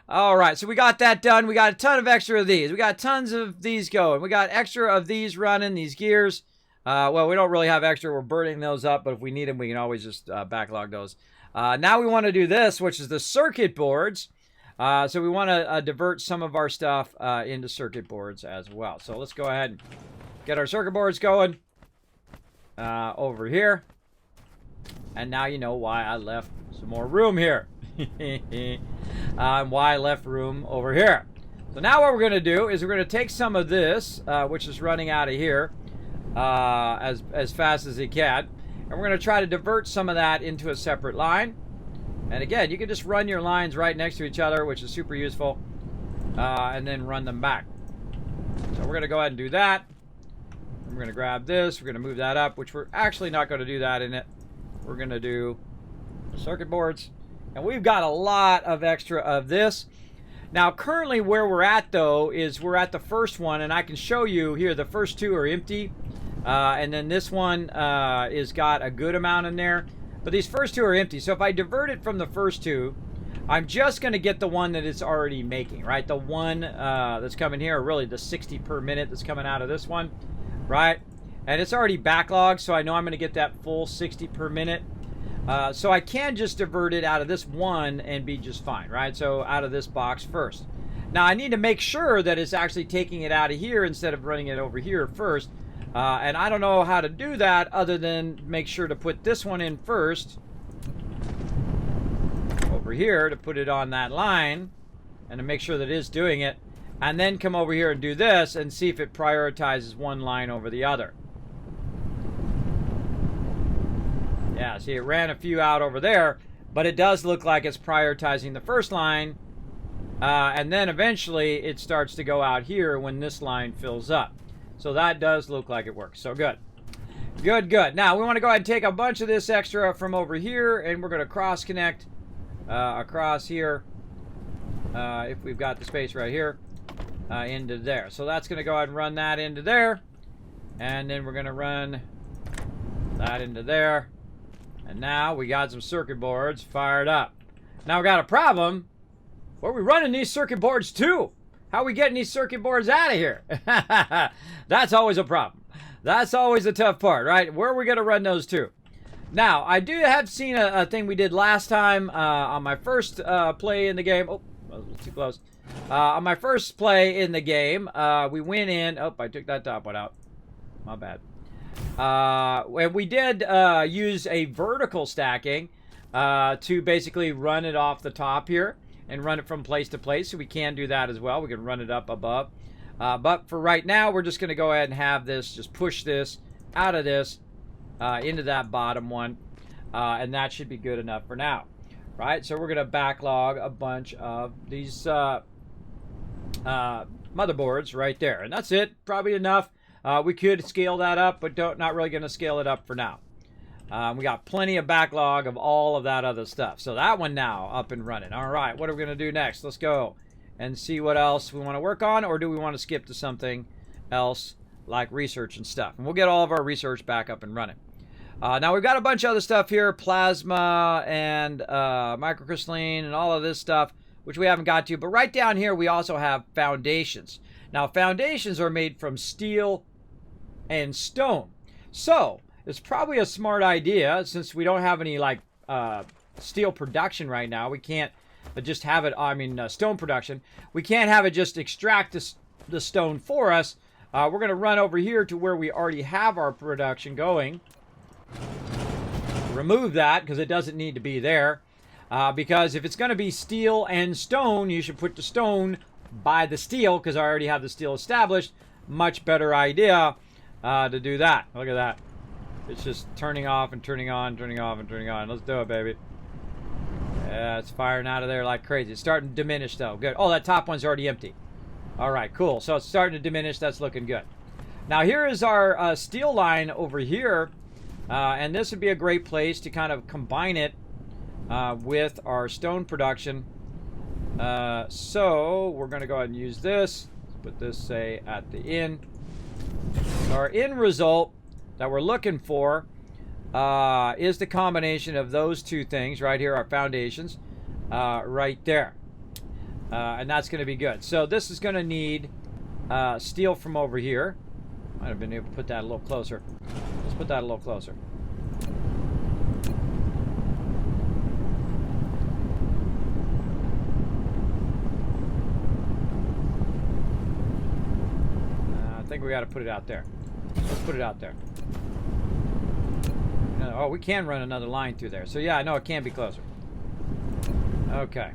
All right, so we got that done. We got a ton of extra of these. We got tons of these going. We got extra of these running, these gears. Well, we don't really have extra. We're burning those up, but if we need them, we can always just backlog those. Now we want to do this, which is the circuit boards. So we want to divert some of our stuff into circuit boards as well. So let's go ahead and get our circuit boards going over here. And now you know why I left some more room here. And why I left room over here. So now what we're going to do is we're going to take some of this, which is running out of here, as fast as it can. And we're going to try to divert some of that into a separate line. And again, you can just run your lines right next to each other, which is super useful, and then run them back. So we're going to go ahead and do that. We're going to grab this. We're going to move that up, which we're actually not going to do that in it. We're going to do the circuit boards. And we've got a lot of extra of this. Now, currently where we're at, though, is we're at the first one, and I can show you here the first two are empty. And then this one is got a good amount in there. But these first two are empty. So if I divert it from the first two, I'm just going to get the one that it's already making, right? The one that's coming here, or really the 60 per minute that's coming out of this one, right? And it's already backlogged, so I know I'm going to get that full 60 per minute. So I can just divert it out of this one and be just fine, right? So out of this box first. Now I need to make sure that it's actually taking it out of here instead of running it over here first. And I don't know how to do that other than make sure to put this one in first over here to put it on that line and to make sure that it is doing it, and then come over here and do this and see if it prioritizes one line over the other. Yeah, see, it ran a few out over there, but it does look like it's prioritizing the first line, and then eventually it starts to go out here when this line fills up. So that does look like it works. So good. Good, good. Now, we want to go ahead and take a bunch of this extra from over here, and we're going to cross-connect across here, if we've got the space right here, into there. So that's going to go ahead and run that into there. And then we're going to run that into there. And now we got some circuit boards fired up. Now we got a problem. Where are we running these circuit boards to? How are we getting these circuit boards out of here? That's always a problem. That's always the tough part, right? Where are we going to run those to? Now, I do have seen a thing we did last time on my first play in the game. Oh, that was a little too close. On my first play in the game, we went in. Oh, I took that top one out. My bad. And we did use a vertical stacking to basically run it off the top here and run it from place to place. So we can do that as well. We can run it up above. But for right now, we're just going to go ahead and have this, just push this out of this into that bottom one. And that should be good enough for now. Right? So we're going to backlog a bunch of these motherboards right there. And that's it. Probably enough. We could scale that up, but not really going to scale it up for now. We got plenty of backlog of all of that other stuff. So that one now up and running. All right, what are we going to do next? Let's go and see what else we want to work on, or do we want to skip to something else like research and stuff? And we'll get all of our research back up and running. Now we've got a bunch of other stuff here, plasma and microcrystalline and all of this stuff, which we haven't got to. But right down here, we also have foundations. Now, foundations are made from steel and stone. So it's probably a smart idea, since we don't have any like steel production right now. We can't just have it, stone production. We can't have it just extract the stone for us. We're going to run over here to where we already have our production going. Remove that because it doesn't need to be there. Because if it's going to be steel and stone, you should put the stone by the steel, because I already have the steel established. Much better idea to do that. Look at that. It's just turning off and turning on, turning off and turning on. Let's do it, baby. Yeah, it's firing out of there like crazy. It's starting to diminish, though. Good. Oh, that top one's already empty. All right, cool. So it's starting to diminish. That's looking good. Now, here is our steel line over here. And this would be a great place to kind of combine it with our stone production. So we're going to go ahead and use this. Let's put this, say, at the end. So our end result that we're looking for is the combination of those two things right here, our foundations, right there. And that's going to be good. So this is going to need steel from over here. Might have been able to put that a little closer. Let's put that a little closer. I think we got to put it out there. Let's put it out there. Oh, we can run another line through there. So yeah, I know it can be closer. Okay.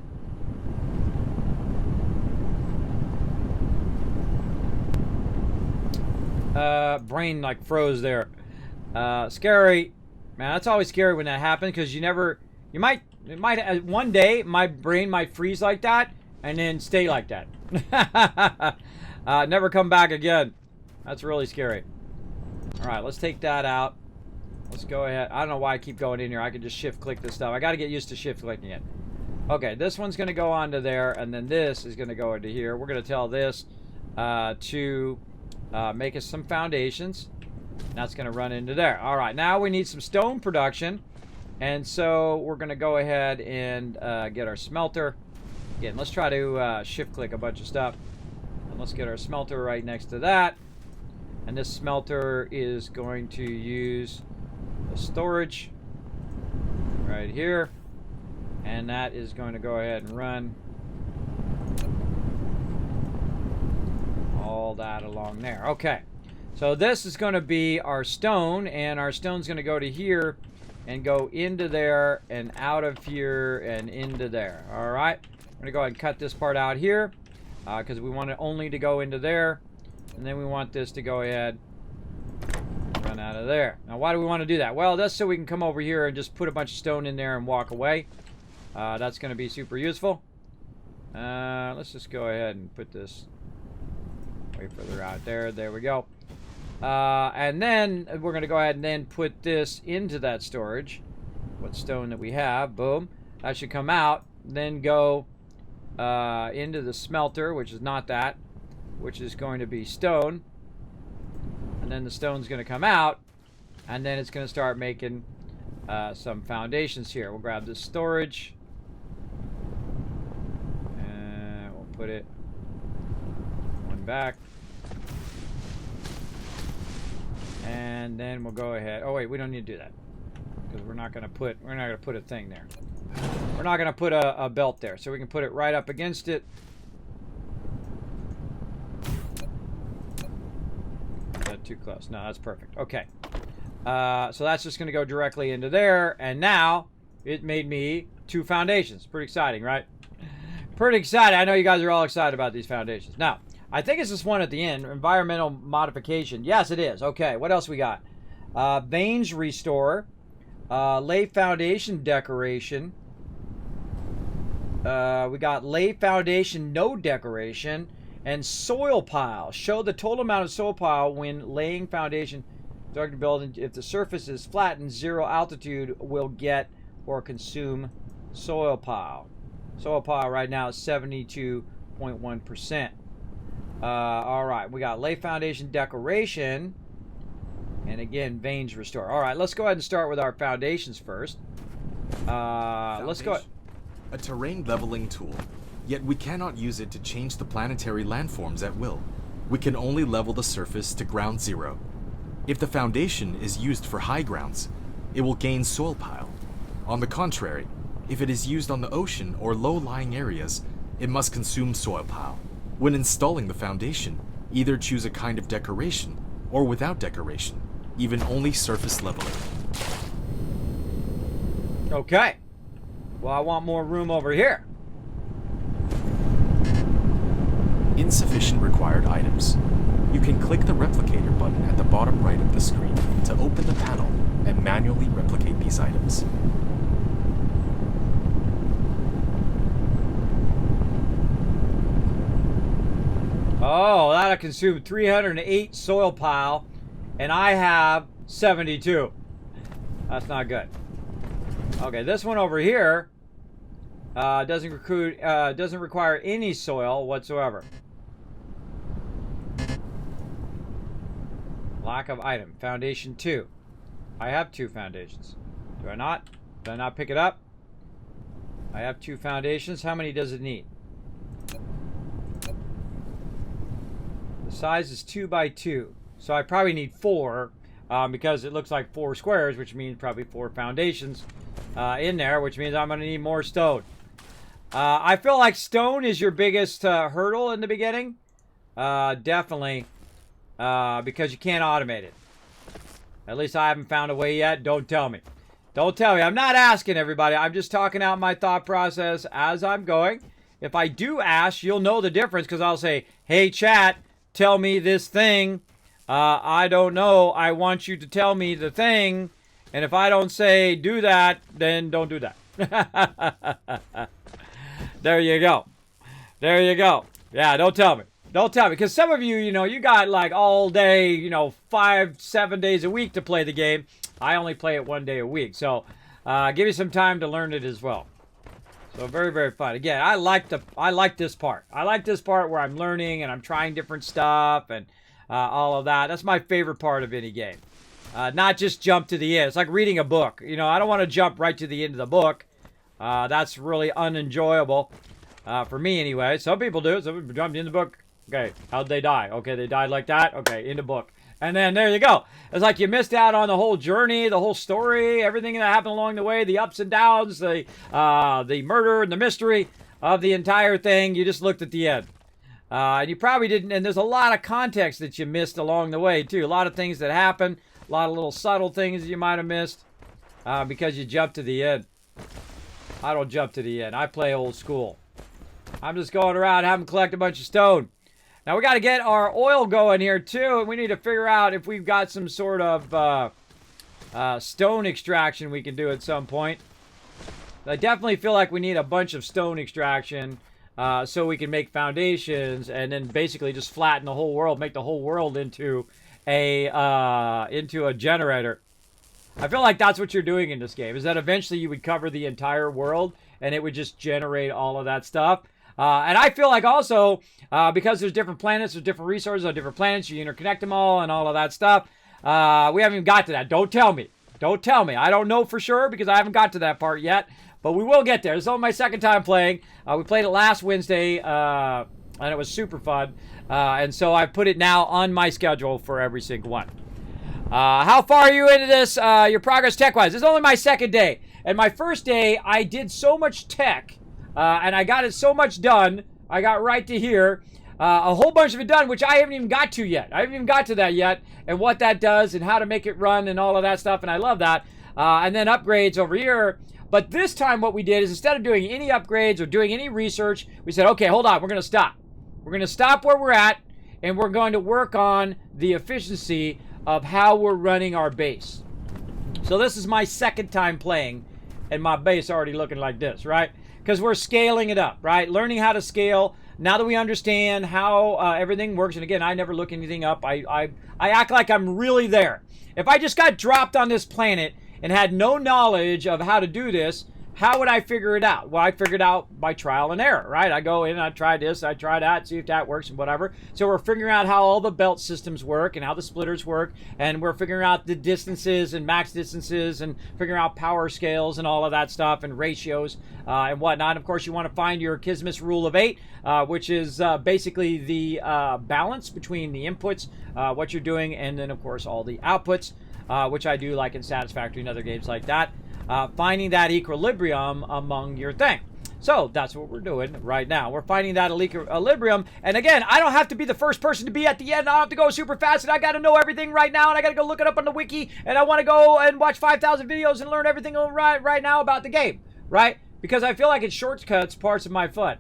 Brain like froze there. Scary, man. That's always scary when that happens, because one day my brain might freeze like that and then stay like that. Never come back again. That's really scary. All right, let's take that out. Let's go ahead. I don't know why I keep going in here. I can just shift click this stuff. I got to get used to shift clicking it. Okay, this one's going to go onto there, and then this is going to go into here. We're going to tell this to make us some foundations. That's going to run into there. All right, now we need some stone production. And so we're going to go ahead and get our smelter. Again, let's try to shift click a bunch of stuff. And let's get our smelter right next to that. And this smelter is going to use the storage right here. And that is going to go ahead and run all that along there. Okay. So this is going to be our stone, and our stone's going to go to here and go into there and out of here and into there. All right. I'm going to go ahead and cut this part out here because we want it only to go into there. And then we want this to go ahead and run out of there. Now, why do we want to do that? Well, that's so we can come over here and just put a bunch of stone in there and walk away. That's going to be super useful. Let's just go ahead and put this way further out there. There we go. And then we're going to go ahead and then put this into that storage. What stone that we have. Boom. That should come out. Then go into the smelter, which is not that, which is going to be stone. And then the stone's going to come out. And then it's going to start making some foundations here. We'll grab this storage. And we'll put it back. And then we'll go ahead. Oh wait, we don't need to do that because we're not gonna put a thing there. We're not gonna put a belt there, so we can put it right up against it. Not too close. No, that's perfect. Okay. So that's just gonna go directly into there, and now it made me 2 foundations. Pretty exciting, right? Pretty exciting. I know you guys are all excited about these foundations. Now, I think it's this one at the end. Environmental modification. Yes, it is. Okay, what else we got? Veins restore. Lay foundation decoration. We got lay foundation no decoration. And soil pile. Show the total amount of soil pile when laying foundation. Dark building. If the surface is flattened, 0 altitude will get or consume soil pile. Soil pile right now is 72.1%. All right, we got lay foundation decoration, and again, veins restore. All right, let's go ahead and start with our foundations first. Let's go. A terrain leveling tool, yet we cannot use it to change the planetary landforms at will. We can only level the surface to ground 0. If the foundation is used for high grounds, it will gain soil pile. On the contrary, if it is used on the ocean or low-lying areas, it must consume soil pile. When installing the foundation, either choose a kind of decoration or without decoration, even only surface leveling. Okay. Well, I want more room over here. Insufficient required items. You can click the replicator button at the bottom right of the screen to open the panel and manually replicate these items. Oh, that'll consume 308 soil pile, and I have 72. That's not good. Okay, this one over here doesn't require any soil whatsoever. Lack of item. Foundation 2. I have 2 foundations. Do I not? Did I not pick it up? I have 2 foundations. How many does it need? The size is 2 by 2. So I probably need 4 because it looks like 4 squares, which means probably 4 foundations in there, which means I'm going to need more stone. I feel like stone is your biggest hurdle in the beginning. Definitely. Because you can't automate it. At least I haven't found a way yet. Don't tell me. Don't tell me. I'm not asking everybody. I'm just talking out my thought process as I'm going. If I do ask, you'll know the difference because I'll say, hey, chat, tell me this thing. I don't know. I want you to tell me the thing. And if I don't say do that, then don't do that. There you go. There you go. Yeah, don't tell me. Don't tell me, because some of you, you got like all day, 5, 7 days a week to play the game. I only play it 1 day a week. So give me some time to learn it as well. So very, very fun. Again, I like this part. I like this part where I'm learning and I'm trying different stuff and all of that. That's my favorite part of any game. Not just jump to the end. It's like reading a book. I don't want to jump right to the end of the book. That's really unenjoyable for me anyway. Some people do. Some people jump in the book. Okay, how'd they die? Okay, they died like that. Okay, in the book. And then there you go. It's like you missed out on the whole journey, the whole story, everything that happened along the way, the ups and downs, the murder and the mystery of the entire thing. You just looked at the end. And you probably didn't, and there's a lot of context that you missed along the way, too. A lot of things that happened, a lot of little subtle things that you might have missed because you jumped to the end. I don't jump to the end. I play old school. I'm just going around having collect a bunch of stone. Now we got to get our oil going here too, and we need to figure out if we've got some sort of stone extraction we can do at some point. I definitely feel like we need a bunch of stone extraction so we can make foundations and then basically just flatten the whole world, make the whole world into a generator. I feel like that's what you're doing in this game, is that eventually you would cover the entire world and it would just generate all of that stuff. And I feel like also, because there's different planets, there's different resources on different planets, you interconnect them all and all of that stuff. We haven't even got to that. Don't tell me. Don't tell me. I don't know for sure because I haven't got to that part yet. But we will get there. This is only my second time playing. We played it last Wednesday. and it was super fun. And so I put it now on my schedule for every single one. How far are you into this, your progress tech-wise? This is only my second day. And my first day, I did so much tech, and I got it so much done. I got right to here. A whole bunch of it done, which I haven't even got to yet. I haven't even got to that yet, and what that does, and how to make it run, and all of that stuff, and I love that. And then upgrades over here. But this time what we did is, instead of doing any upgrades or doing any research, we said, okay, hold on, we're going to stop. We're going to stop where we're at, and we're going to work on the efficiency of how we're running our base. So this is my second time playing, and my base already looking like this, right? Because we're scaling it up, right? Learning how to scale. Now that we understand how everything works, and again, I never look anything up. I act like I'm really there. If I just got dropped on this planet and had no knowledge of how to do this, how would I figure it out? Well, I figured it out by trial and error, right? I go in and I try this, I try that, see if that works and whatever. So we're figuring out how all the belt systems work and how the splitters work, and we're figuring out the distances and max distances and figuring out power scales and all of that stuff and ratios and whatnot. Of course, you want to find your Kismet rule of 8, which is basically the balance between the inputs, what you're doing, and then, of course, all the outputs, which I do like in Satisfactory and other games like that. Finding that equilibrium among your thing. So that's what we're doing right now. We're finding that equilibrium. And again, I don't have to be the first person to be at the end. I don't have to go super fast, and I got to know everything right now, and I got to go look it up on the wiki, and I want to go and watch 5,000 videos and learn everything right now about the game, right? Because I feel like it shortcuts parts of my fun.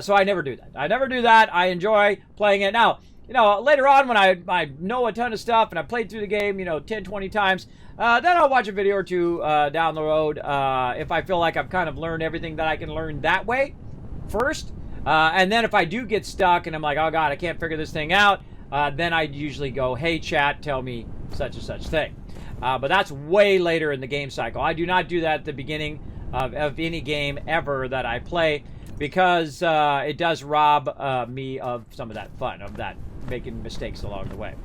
So I never do that. I never do that. I enjoy playing it. Now, you know, later on when I know a ton of stuff and I played through the game, 10, 20 times, then I'll watch a video or two down the road if I feel like I've kind of learned everything that I can learn that way first. And then if I do get stuck and I'm like, oh God, I can't figure this thing out, then I usually go, hey chat, tell me such and such thing. But that's way later in the game cycle. I do not do that at the beginning of any game ever that I play, because it does rob me of some of that fun, of that making mistakes along the way.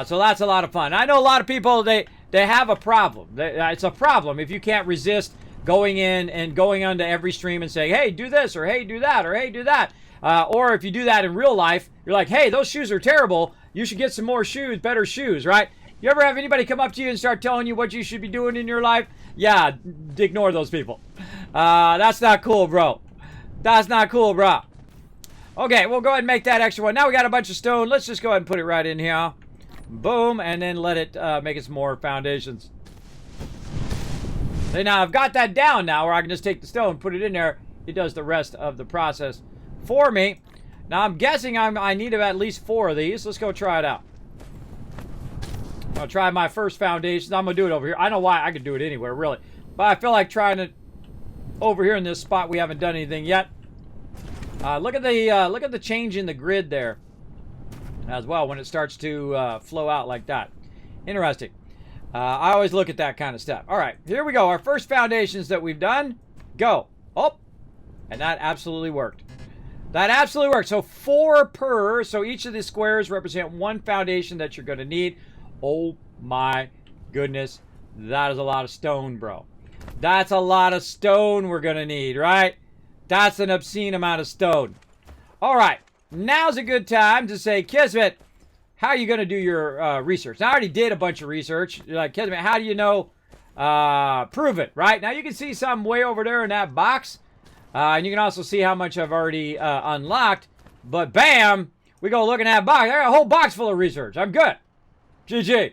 So that's a lot of fun. I know a lot of people, they have a problem. It's a problem if you can't resist going in and going onto every stream and saying, hey, do this, or hey, do that, or hey, do that. Or if you do that in real life, you're like, hey, those shoes are terrible. You should get some more shoes, better shoes, right? You ever have anybody come up to you and start telling you what you should be doing in your life? Yeah, ignore those people. That's not cool, bro. That's not cool, bro. Okay, we'll go ahead and make that extra one. Now we got a bunch of stone. Let's just go ahead and put it right in here. Boom, and then let it make it some more foundations. So now I've got that down now, where I can just take the stone, put it in there. It does the rest of the process for me. Now I'm guessing I need at least 4 of these. Let's go try it out. I'll try my first foundations. I'm gonna do it over here. I know why. I could do it anywhere, really, but I feel like trying it over here in this spot. We haven't done anything yet. Look at the change in the grid there as well when it starts to flow out like that. Interesting. I always look at that kind of stuff. All right, here we go. Our first foundations that we've done. Go. Oh, and that absolutely worked. That absolutely worked. So 4 per. So each of the squares represent 1 foundation that you're going to need. Oh my goodness. That is a lot of stone, bro. That's a lot of stone we're going to need, right? That's an obscene amount of stone. All right. Now's a good time to say, Kismet, how are you going to do your research? Now, I already did a bunch of research. You're like, Kismet, how do you know? Prove it, right? Now, you can see some way over there in that box. And you can also see how much I've already unlocked. But bam, we go look in that box. I got a whole box full of research. I'm good. GG.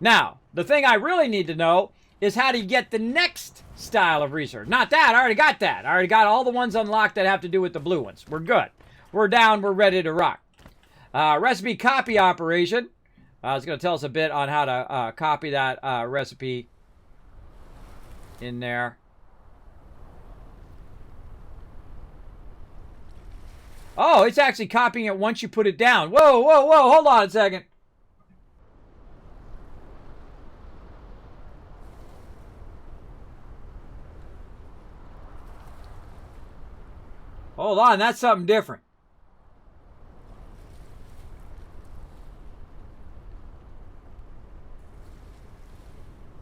Now, the thing I really need to know is how to get the next style of research. Not that. I already got that. I already got all the ones unlocked that have to do with the blue ones. We're good. We're down. We're ready to rock. Recipe copy operation. It's going to tell us a bit on how to copy that recipe in there. Oh, it's actually copying it once you put it down. Whoa, whoa, whoa. Hold on a second. Hold on. That's something different.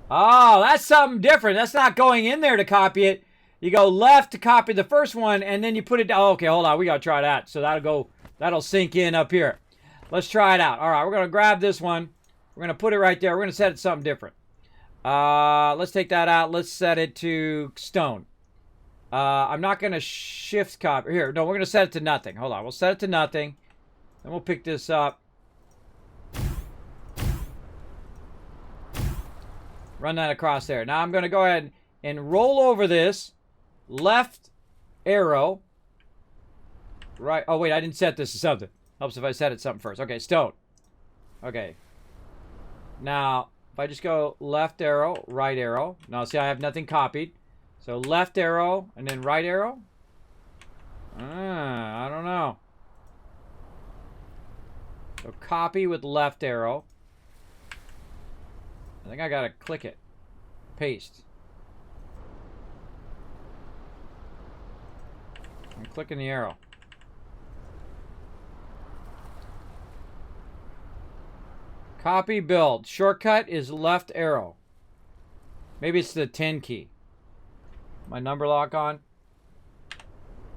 Oh, that's something different. That's not going in there to copy it. You go left to copy the first one, and then you put it down. Oh, okay, hold on. We got to try that. So that'll sink in up here. Let's try it out. All right, we're going to grab this one. We're going to put it right there. We're going to set it to something different. Let's take that out. Let's set it to stone. I'm not going to shift copy. Here, no, we're going to set it to nothing. Hold on. We'll set it to nothing. Then we'll pick this up. Run that across there. Now I'm going to go ahead and roll over this. Left arrow. Right. Oh, wait. I didn't set this to something. Helps if I set it to something first. Okay, stone. Okay. Now, if I just go left arrow, right arrow. Now, see, I have nothing copied. So, left arrow and then right arrow. I don't know. So, copy with left arrow. I think I got to click it. Paste. I'm clicking the arrow. Copy, build. Shortcut is left arrow. Maybe it's the 10 key. My number lock on?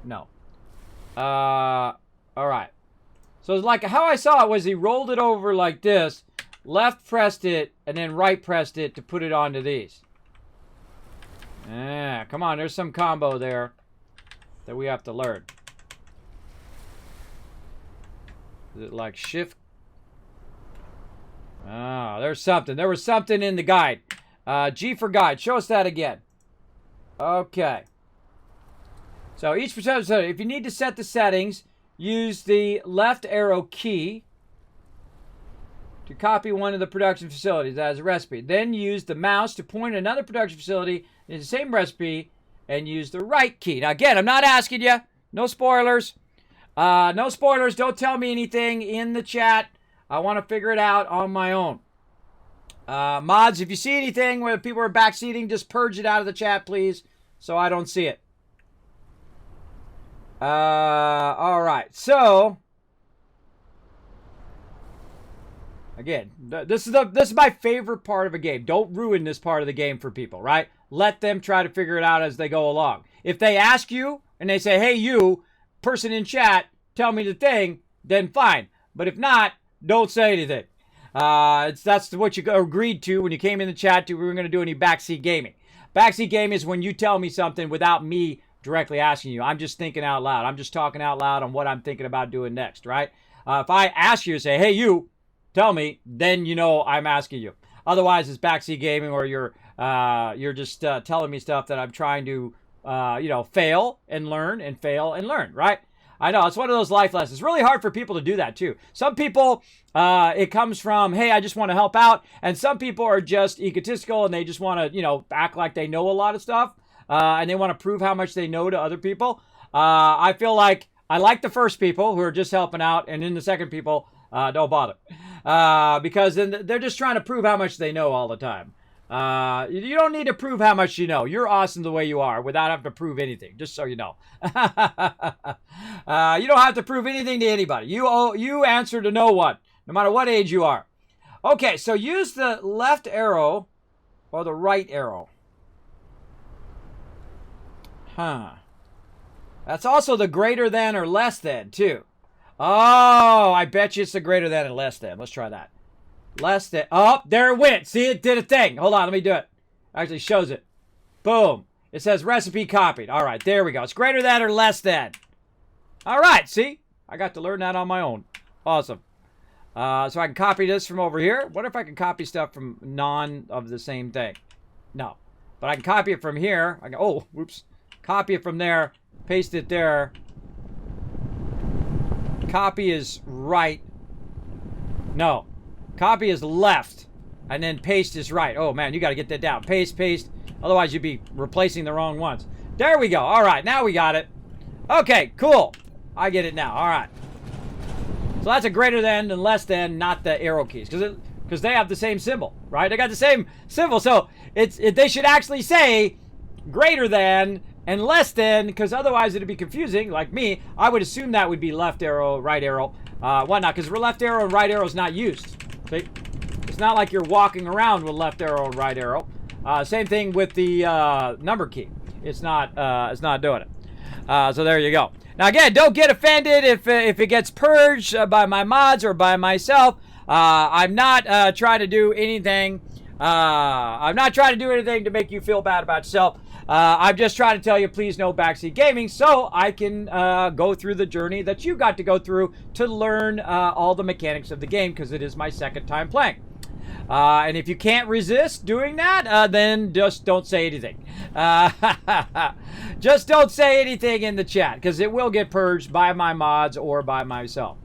No. Alright. So it's like how I saw it was he rolled it over like this, left pressed it, and then right pressed it to put it onto these. Yeah, come on, there's some combo there that we have to learn. Is it like shift? Ah, there's something. There was something in the guide. G for guide. Show us that again. Okay. So each percentage, if you need to set the settings, use the left arrow key to copy one of the production facilities as a recipe. Then use the mouse to point another production facility in the same recipe and use the right key. Now again, I'm not asking you. No spoilers. No spoilers. Don't tell me anything in the chat. I want to figure it out on my own. Mods, if you see anything where people are backseating, just purge it out of the chat, please, so I don't see it. All right. So, again, this is my favorite part of a game. Don't ruin this part of the game for people, right? Let them try to figure it out as they go along. If they ask you and they say, "Hey, you person in chat, tell me the thing," then fine. But if not, don't say anything. That's what you agreed to when you came in the chat to we were going to do any backseat gaming. Backseat gaming is when you tell me something without me directly asking you. I'm just thinking out loud. I'm just talking out loud on what I'm thinking about doing next, right? If I ask you to say, "Hey, you, tell me," then you know I'm asking you. Otherwise, it's backseat gaming, or you're just telling me stuff that I'm trying to, fail and learn and fail and learn, right? I know, it's one of those life lessons. It's really hard for people to do that, too. Some people, it comes from, "Hey, I just want to help out." And some people are just egotistical and they just want to, act like they know a lot of stuff. And they want to prove how much they know to other people. I feel like I like the first people who are just helping out. And then the second people, don't bother. Because then they're just trying to prove how much they know all the time. You don't need to prove how much you know. You're awesome the way you are without having to prove anything, just so you know. You don't have to prove anything to anybody. You answer to no one, no matter what age you are. Okay, so use the left arrow or the right arrow. That's also the greater than or less than, too. Oh, I bet you it's the greater than and less than. Let's try that. Less than. Oh, there it went. See, it did a thing. Hold on, let me do it. Actually shows it. Boom. It says recipe copied. All right, there we go. It's greater than or less than. All right, see? I got to learn that on my own. Awesome. So I can copy this from over here. What if I can copy stuff from none of the same thing? No. But I can copy it from here. I can, oh, whoops. Copy it from there. Paste it there. Copy is right. No. Copy is left. And then paste is right. Oh, man, you got to get that down. Paste, paste. Otherwise, you'd be replacing the wrong ones. There we go. All right, now we got it. Okay, cool. I get it now. All right. So that's a greater than and less than, not the arrow keys. Because they have the same symbol, right? They got the same symbol. So they should actually say greater than and less than, because otherwise it'd be confusing. Like me, I would assume that would be left arrow, right arrow, whatnot, because left arrow and right arrow is not used. See? It's not like you're walking around with left arrow and right arrow. Same thing with the number key. it's not doing it. So there you go. Now again, don't get offended if it gets purged by my mods or by myself. I'm not trying to do anything. I'm not trying to do anything to make you feel bad about yourself. I'm just trying to tell you, please no backseat gaming, so I can go through the journey that you got to go through to learn all the mechanics of the game, because it is my second time playing. And if you can't resist doing that, then just don't say anything. Just don't say anything in the chat, because it will get purged by my mods or by myself.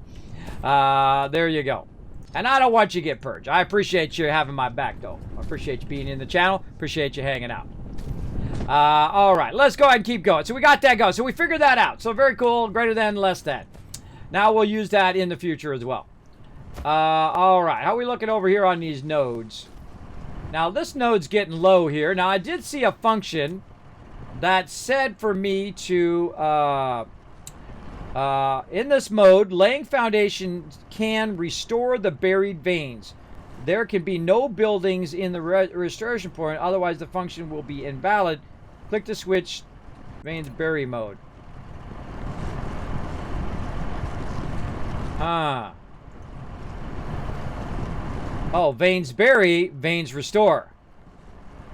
There you go. And I don't want you to get purged. I appreciate you having my back, though. I appreciate you being in the channel. Appreciate you hanging out. All right, let's go ahead and keep going. So we got that going. So we figured that out. So very cool. Greater than, less than. Now we'll use that in the future as well. All right, how are we looking over here on these nodes? Now this node's getting low here. Now I did see a function that said for me to, in this mode, laying foundation can restore the buried veins. There can be no buildings in the restoration point, otherwise the function will be invalid. Click to switch veins bury mode. Oh, veins bury, veins restore.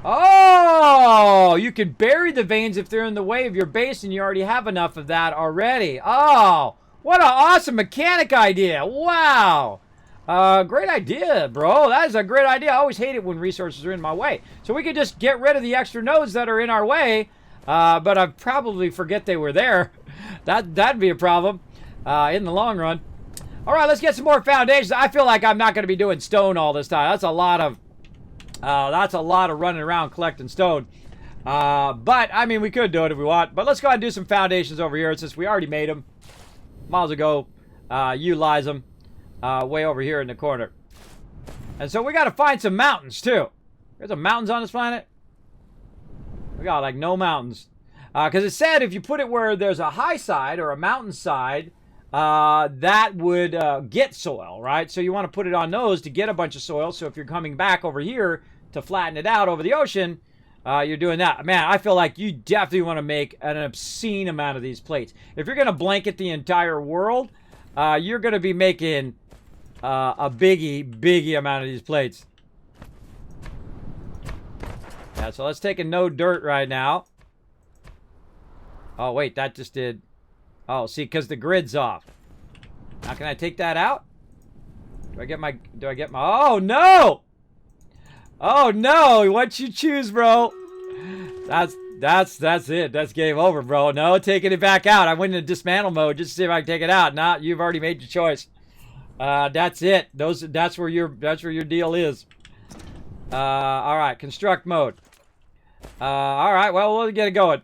Oh, you can bury the veins if they're in the way of your base and you already have enough of that already. Oh, what an awesome mechanic idea. Wow. Great idea, bro. That is a great idea. I always hate it when resources are in my way. So we could just get rid of the extra nodes that are in our way, but I probably forget they were there. That'd be a problem in the long run. All right, let's get some more foundations. I feel like I'm not going to be doing stone all this time. That's a lot of running around collecting stone. But, I mean, we could do it if we want. But let's go ahead and do some foundations over here since we already made them. Might as well go utilize them way over here in the corner. And so we got to find some mountains, too. There's some mountains on this planet. We got, like, no mountains. Because it said if you put it where there's a high side or a mountain side, that would get soil, right? So you want to put it on those to get a bunch of soil. So if you're coming back over here to flatten it out over the ocean, you're doing that. Man, I feel like you definitely want to make an obscene amount of these plates. If you're going to blanket the entire world, you're going to be making a biggie amount of these plates. Yeah, so let's take a no dirt right now. Oh, wait, that just did... Oh, see, because the grid's off. Now, can I take that out? Do I get my... Oh, no! Oh, no! What you choose, bro? That's it. That's game over, bro. No, taking it back out. I went into dismantle mode just to see if I can take it out. Nah, you've already made your choice. That's it. That's where your deal is. All right, construct mode. All right, well, we'll get it going.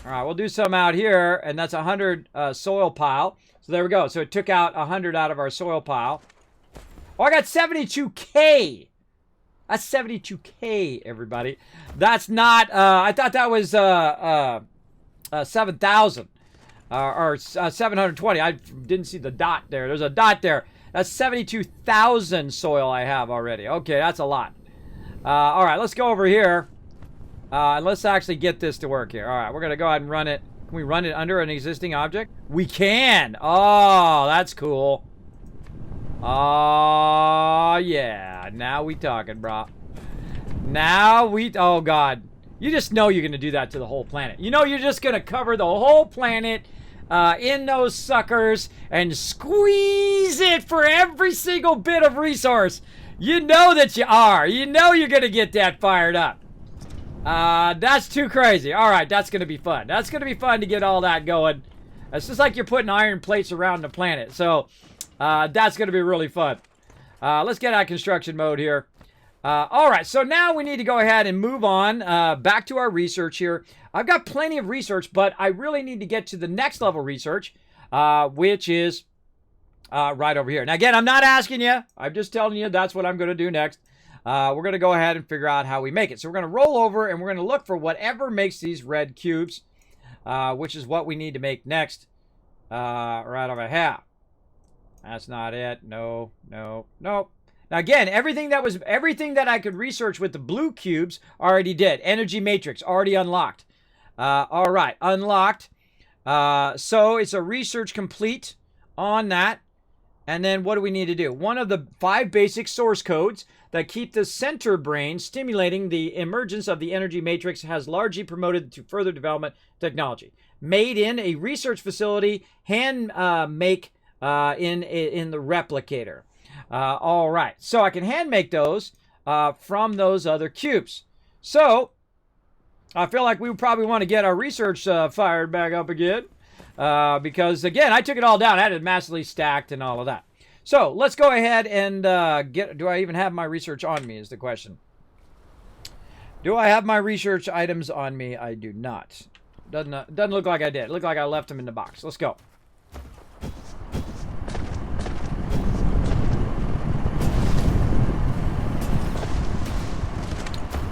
All right, we'll do some out here, and that's 100 soil pile. So there we go. So it took out 100 out of our soil pile. Oh, I got 72K. That's 72K, everybody. That's not, I thought that was 7,000 or 720. I didn't see the dot there. There's a dot there. That's 72,000 soil I have already. Okay, that's a lot. All right, let's go over here. Let's actually get this to work here. All right, we're going to go ahead and run it. Can we run it under an existing object? We can. Oh, that's cool. Oh, yeah. Now we talking, bro. Now we... Oh, God. You just know you're going to do that to the whole planet. You know you're just going to cover the whole planet in those suckers and squeeze it for every single bit of resource. You know that you are. You know you're going to get that fired up. That's too crazy. All right, that's going to be fun. That's going to be fun to get all that going. It's just like you're putting iron plates around the planet. So, that's going to be really fun. Let's get out of construction mode here. All right, so now we need to go ahead and move on back to our research here. I've got plenty of research, but I really need to get to the next level research, which is right over here. Now, again, I'm not asking you. I'm just telling you that's what I'm going to do next. We're going to go ahead and figure out how we make it. So we're going to roll over and we're going to look for whatever makes these red cubes, which is what we need to make next right over here. That's not it. No, no, nope. Now again, everything that I could research with the blue cubes already did. Energy matrix already unlocked. All right, unlocked. So it's a research complete on that. And then what do we need to do? One of the 5 basic source codes that keep the center brain stimulating the emergence of the energy matrix has largely promoted to further development technology. Made in a research facility, hand make in the replicator. All right, so I can hand make those from those other cubes. So I feel like we probably want to get our research fired back up again. Because, again, I took it all down. I had it massively stacked and all of that. So, let's go ahead and do I even have my research on me is the question. Do I have my research items on me? I do not. Doesn't look like I did. It looked like I left them in the box. Let's go.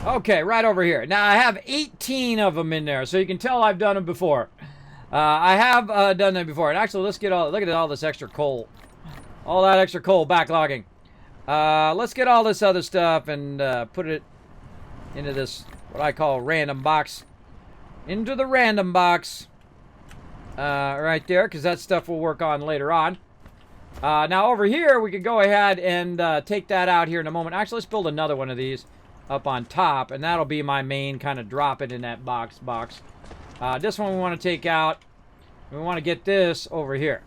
Okay, right over here. Now, I have 18 of them in there, so you can tell I've done them before. I have done that before. And actually, let's get look at all this extra coal. All that extra coal backlogging. Let's get all this other stuff and put it into this, what I call random box. Into the random box. Right there, because that stuff we'll work on later on. Now, over here, we could go ahead and take that out here in a moment. Actually, let's build another one of these up on top. And that'll be my main kind of drop it in that box. This one we want to take out. We want to get this over here.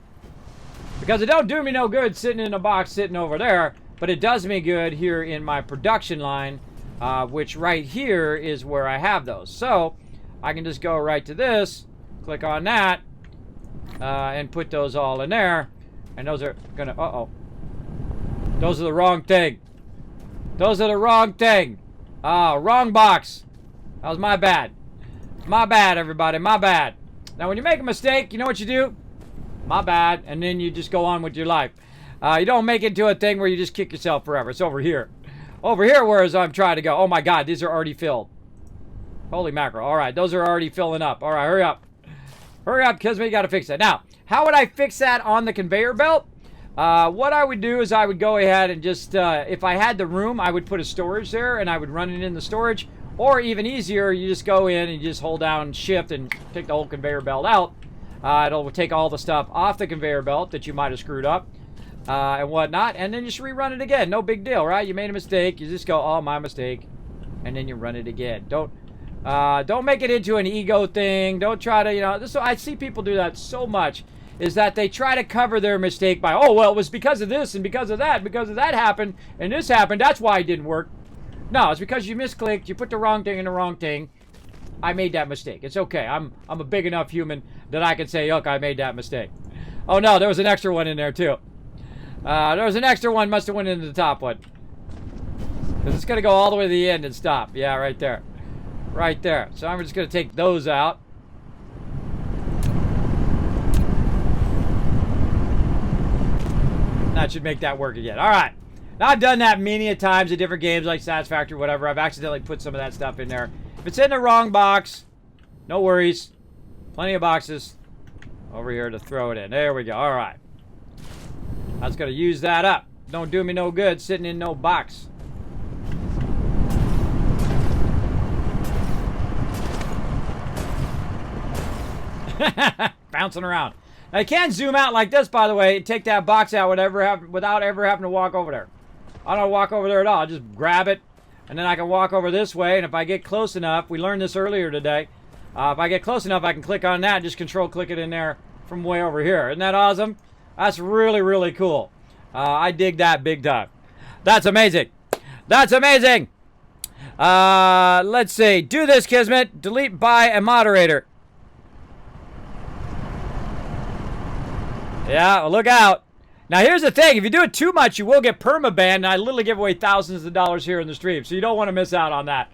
Because it don't do me no good sitting in a box sitting over there. But it does me good here in my production line. Which right here is where I have those. So, I can just go right to this. Click on that. And put those all in there. And those are gonna... Uh-oh. Those are the wrong thing. Those are the wrong thing. Wrong box. That was my bad. My bad, everybody. My bad. Now, when you make a mistake, you know what you do? My bad. And then you just go on with your life. You don't make it into a thing where you just kick yourself forever. It's over here. Over here, whereas I'm trying to go. Oh, my God. These are already filled. Holy mackerel. All right. Those are already filling up. All right. Hurry up. Hurry up, because we got to fix that. Now, how would I fix that on the conveyor belt? What I would do is I would go ahead and just, if I had the room, I would put a storage there, and I would run it in the storage. Or even easier, you just go in and you just hold down shift and take the whole conveyor belt out. It'll take all the stuff off the conveyor belt that you might have screwed up and whatnot. And then just rerun it again. No big deal, right? You made a mistake. You just go, oh, my mistake. And then you run it again. Don't make it into an ego thing. Don't try to, I see people do that so much. Is that they try to cover their mistake by, oh, well, it was because of this and because of that happened and this happened. That's why it didn't work. No, it's because you misclicked. You put the wrong thing in the wrong thing. I made that mistake. It's okay. I'm a big enough human that I can say, look, I made that mistake. Oh, no, there was an extra one in there, too. There was an extra one. Must have went into the top one. Because it's going to go all the way to the end and stop. Yeah, right there. Right there. So I'm just going to take those out. That should make that work again. All right. Now, I've done that many a times in different games like Satisfactory, whatever. I've accidentally put some of that stuff in there. If it's in the wrong box, no worries. Plenty of boxes over here to throw it in. There we go. All right. I was going to use that up. Don't do me no good sitting in no box. Bouncing around. Now, you can zoom out like this, by the way. Take that box out without ever having to walk over there. I don't walk over there at all. I just grab it, and then I can walk over this way. And if I get close enough, we learned this earlier today. If I get close enough, I can click on that and just control-click it in there from way over here. Isn't that awesome? That's really, really cool. I dig that big time. That's amazing. That's amazing. Let's see. Do this, Kismet. Delete by a moderator. Yeah, well, look out. Now, here's the thing. If you do it too much, you will get permabanned, and I literally give away thousands of dollars here in the stream, so you don't want to miss out on that.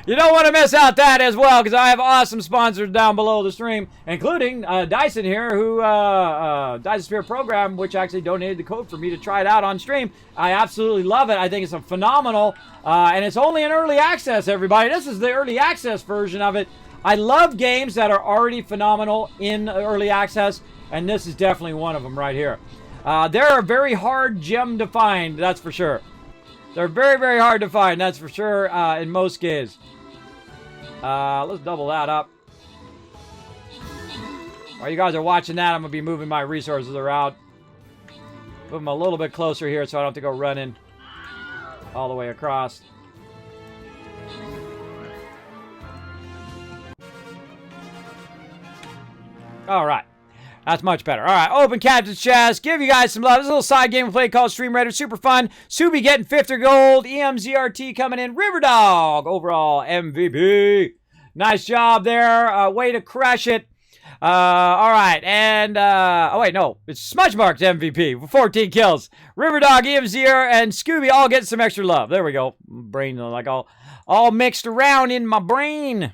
You don't want to miss out that as well, because I have awesome sponsors down below the stream, including Dyson here, who, Dyson Sphere Program, which actually donated the code for me to try it out on stream. I absolutely love it. I think it's a phenomenal, and it's only in early access, everybody. This is the early access version of it. I love games that are already phenomenal in early access, and this is definitely one of them right here. They're a very hard gem to find, that's for sure. They're very, very hard to find, that's for sure, in most cases. Let's double that up. While you guys are watching that, I'm going to be moving my resources around. Move them a little bit closer here so I don't have to go running all the way across. All right. That's much better. All right, open Captain's Chest. Give you guys some love. This is a little side game we played called Stream Raider. Super fun. Subi getting 50 gold. EMZRT coming in. Riverdog, overall MVP. Nice job there. Way to crush it. All right, and, oh wait, no. It's Smudge Mark's MVP with 14 kills. Riverdog, EMZR, and Scooby all getting some extra love. There we go. Brain, like, all mixed around in my brain.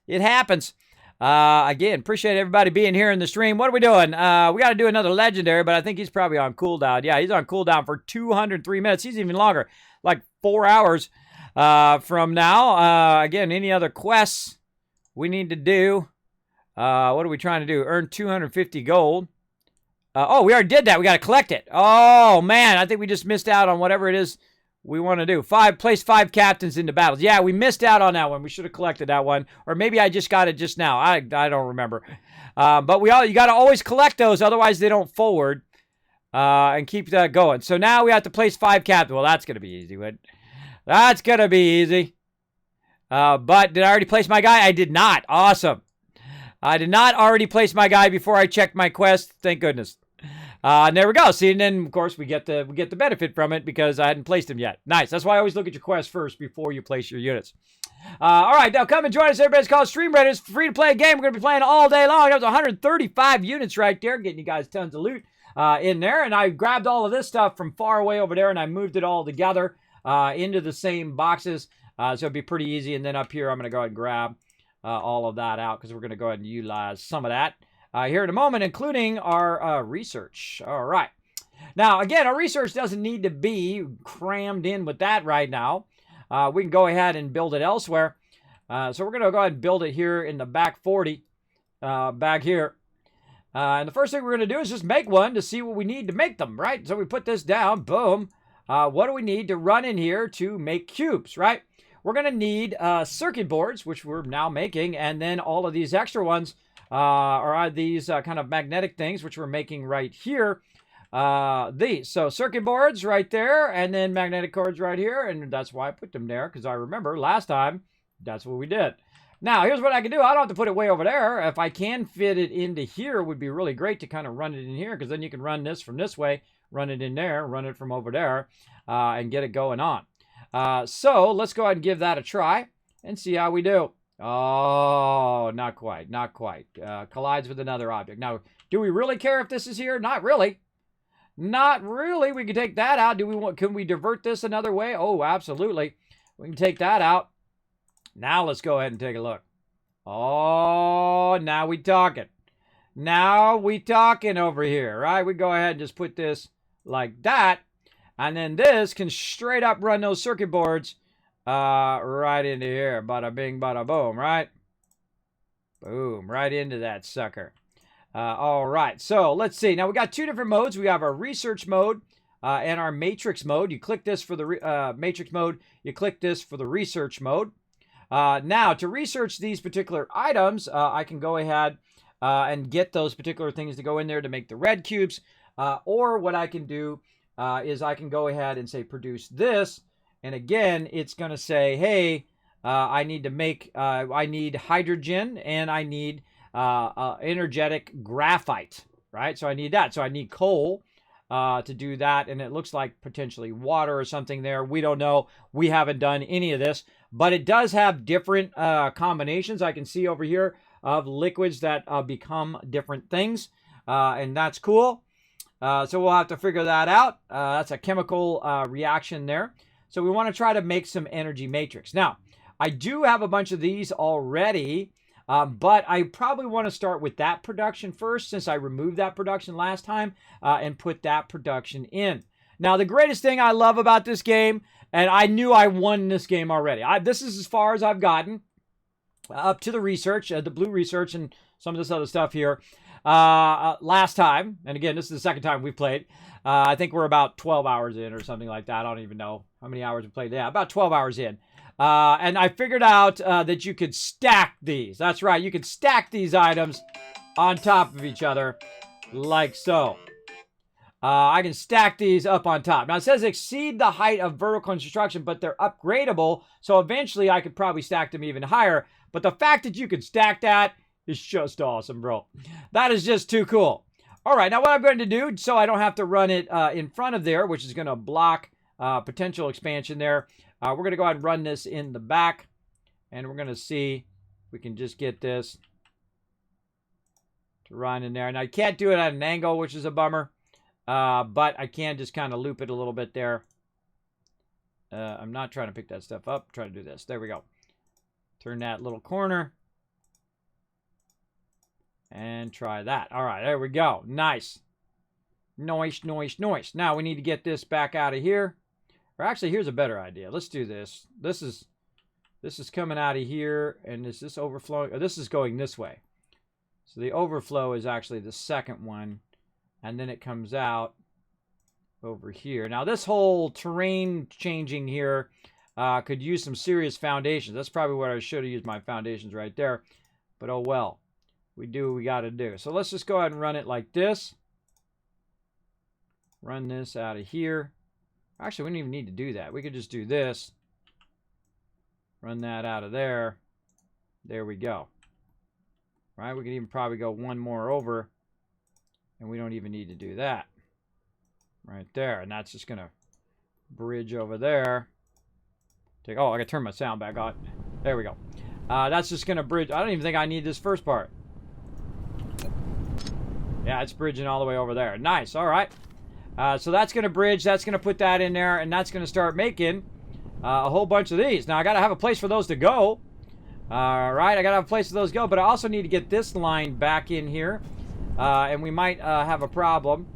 It happens. Again, appreciate everybody being here in the stream. What are we doing? We got to do another legendary, but I think he's probably on cooldown. Yeah, he's on cooldown for 203 minutes. He's even longer, like 4 hours from now. Again, any other quests we need to do? What are we trying to do? Earn 250 gold. Oh, we already did that. We got to collect it. Oh, man, I think we just missed out on whatever it is we want to do. Place 5 captains into battles. Yeah, we missed out on that one. We should have collected that one. Or maybe I just got it just now. I don't remember. But you got to always collect those, otherwise they don't forward. And keep that going. So now we have to place 5 captains. Well, that's going to be easy. That's going to be easy. But did I already place my guy? I did not. Awesome. I did not already place my guy before I checked my quest. Thank goodness. And there we go. See, and then, of course, we get the benefit from it because I hadn't placed him yet. Nice. That's why I always look at your quest first before you place your units. All right, now come and join us, everybody. It's called Stream Raider. It's free to play game. We're going to be playing all day long. That was 135 units right there, getting you guys tons of loot in there. And I grabbed all of this stuff from far away over there, and I moved it all together into the same boxes. So it'll be pretty easy. And then up here, I'm going to go ahead and grab all of that out because we're going to go ahead and utilize some of that here in a moment, including our research. All right. Now, again, our research doesn't need to be crammed in with that right now. We can go ahead and build it elsewhere. So we're going to go ahead and build it here in the back 40, back here. And the first thing we're going to do is just make one to see what we need to make them, right? So we put this down, boom. What do we need to run in here to make cubes, right? We're going to need circuit boards, which we're now making, and then all of these extra ones are these kind of magnetic things, which we're making right here. These. So circuit boards right there, and then magnetic cords right here, and that's why I put them there, because I remember last time, that's what we did. Now, here's what I can do. I don't have to put it way over there. If I can fit it into here, it would be really great to kind of run it in here, because then you can run this from this way, run it in there, run it from over there, and get it going on. So let's go ahead and give that a try and see how we do. Oh, not quite, not quite. Collides with another object. Now, do we really care if this is here? Not really. Not really. We can take that out. Can we divert this another way? Oh, absolutely. We can take that out. Now let's go ahead and take a look. Oh, now we talking. Now we talking over here, right? We go ahead and just put this like that. And then this can straight up run those circuit boards right into here. Bada bing, bada boom, right? Boom, right into that sucker. All right, so let's see. Now we got 2 different modes. We have our research mode and our matrix mode. You click this for the matrix mode. You click this for the research mode. Now, to research these particular items, I can go ahead and get those particular things to go in there to make the red cubes. Or what I can do is I can go ahead and say produce this. And again, it's going to say, hey, I need to make, I need hydrogen and I need energetic graphite, right? So I need that. So I need coal to do that. And it looks like potentially water or something there. We don't know. We haven't done any of this. But it does have different combinations I can see over here of liquids that become different things. And that's cool. So we'll have to figure that out. That's a chemical reaction there. So we want to try to make some energy matrix. Now, I do have a bunch of these already, but I probably want to start with that production first since I removed that production last time and put that production in. Now, the greatest thing I love about this game, and I knew I won this game already. This is as far as I've gotten up to the research, the blue research and some of this other stuff here. Last time, and again, this is the second time we've played, I think we're about 12 hours in or something like that. I don't even know how many hours we played. Yeah, about 12 hours in. And I figured out that you could stack these. That's right. You can stack these items on top of each other like so. I can stack these up on top. Now, it says exceed the height of vertical construction, but they're upgradable. So eventually, I could probably stack them even higher. But the fact that you can stack that is just awesome, bro. That is just too cool. All right, now what I'm going to do, so I don't have to run it in front of there, which is going to block potential expansion there, we're going to go ahead and run this in the back. And we're going to see if we can just get this to run in there. Now, you can't do it at an angle, which is a bummer. But I can just kind of loop it a little bit there. I'm not trying to pick that stuff up. I'm trying to do this. There we go. Turn that little corner. And try that. All right, there we go. Nice. Nice, nice, nice. Now we need to get this back out of here. Or actually, here's a better idea. Let's do this. This is coming out of here. And is this overflowing? Or this is going this way. So the overflow is actually the second one. And then it comes out over here. Now, this whole terrain changing here could use some serious foundations. That's probably what I should have used my foundations right there. But oh well. We do what we got to do. So let's just go ahead and run it like this. Run this out of here. Actually, we don't even need to do that. We could just do this. Run that out of there. There we go. Right? We could even probably go one more over. And we don't even need to do that. Right there. And that's just going to bridge over there. I got to turn my sound back on. There we go. That's just going to bridge. I don't even think I need this first part. Yeah, it's bridging all the way over there. Nice. All right. So that's going to bridge. That's going to put that in there. And that's going to start making a whole bunch of these. Now, I got to have a place for those to go. All right. I got to have a place for those to go. But I also need to get this line back in here. And we might have a problem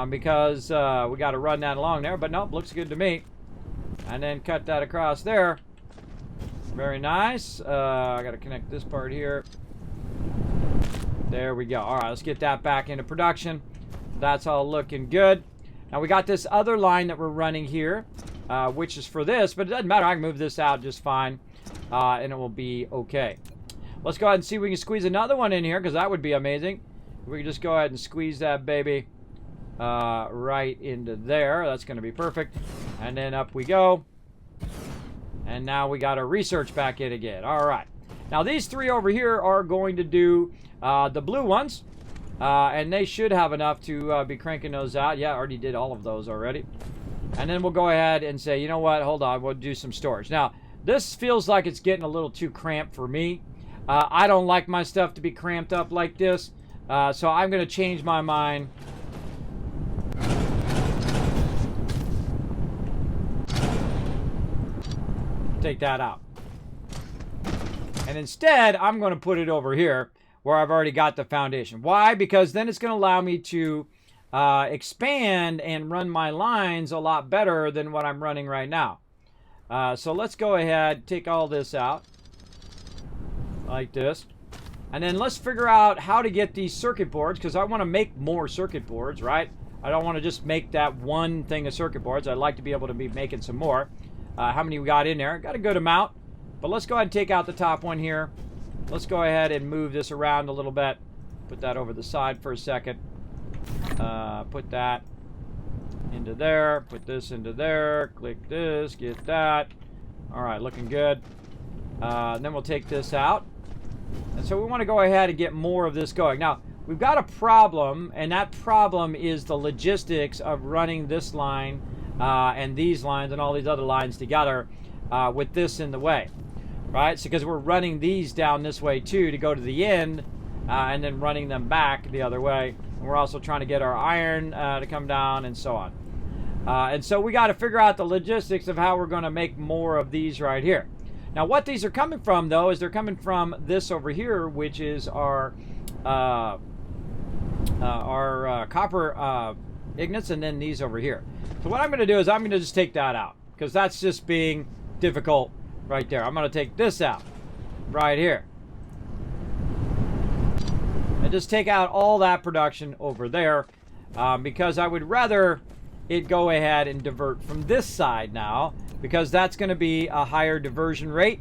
because we got to run that along there. But nope, looks good to me. And then cut that across there. Very nice. I got to connect this part here. There we go. All right, let's get that back into production. That's all looking good. Now we got this other line that we're running here, which is for this. But it doesn't matter. I can move this out just fine. And it will be okay. Let's go ahead and see if we can squeeze another one in here because that would be amazing. We can just go ahead and squeeze that baby right into there. That's going to be perfect. And then up we go. And now we got our research back in again. All right. Now these three over here are going to do the blue ones. And they should have enough to be cranking those out. Yeah, I already did all of those already. And then we'll go ahead and say, you know what? Hold on. We'll do some storage. Now, this feels like it's getting a little too cramped for me. I don't like my stuff to be cramped up like this. So I'm going to change my mind. Take that out. And instead, I'm going to put it over here where I've already got the foundation. Why? Because then it's going to allow me to expand and run my lines a lot better than what I'm running right now. So let's go ahead, take all this out like this. And then let's figure out how to get these circuit boards, because I want to make more circuit boards, right? I don't want to just make that one thing of circuit boards. I'd like to be able to be making some more. How many we got in there? Got a good amount. But let's go ahead and take out the top one here. Let's go ahead and move this around a little bit. Put that over the side for a second. Put that into there. Put this into there. Click this. Get that. All right, looking good. Then we'll take this out. And so we want to go ahead and get more of this going. Now, we've got a problem, and that problem is the logistics of running this line and these lines and all these other lines together with this in the way, right? So because we're running these down this way too to go to the end and then running them back the other way. And we're also trying to get our iron to come down and so on. And so we got to figure out the logistics of how we're going to make more of these right here. Now, what these are coming from, though, is they're coming from this over here, which is our copper ingots, and then these over here. So what I'm going to do is I'm going to just take that out, because that's just being difficult right there. I'm going to take this out right here. And just take out all that production over there, because I would rather it go ahead and divert from this side now, because that's going to be a higher diversion rate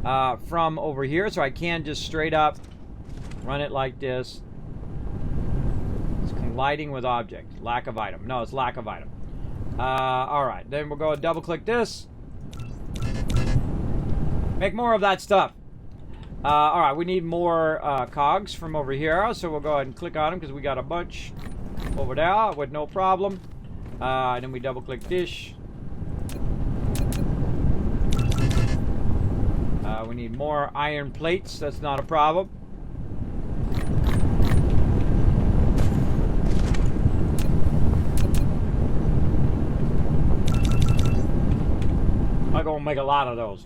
from over here. So I can just straight up run it like this. It's colliding with object. Lack of item. No, it's lack of item. All right, then we'll go and double click this. Make more of that stuff. All right, we need more cogs from over here, so we'll go ahead and click on them because we got a bunch over there with no problem. And then we double click this. We need more iron plates. That's not a problem. I'm gonna make a lot of those.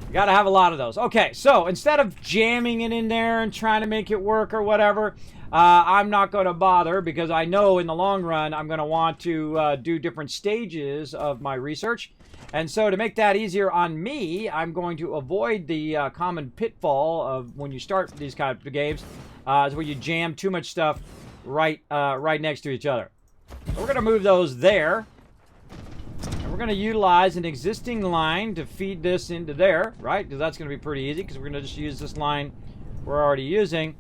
You gotta have a lot of those. Okay, so instead of jamming it in there and trying to make it work or whatever, I'm not gonna bother, because I know in the long run I'm gonna want to do different stages of my research. And so to make that easier on me, I'm going to avoid the common pitfall of when you start these kind of games, is where you jam too much stuff right next to each other. So we're gonna move those there. And we're going to utilize an existing line to feed this into there, right? Because that's going to be pretty easy, because we're going to just use this line we're already using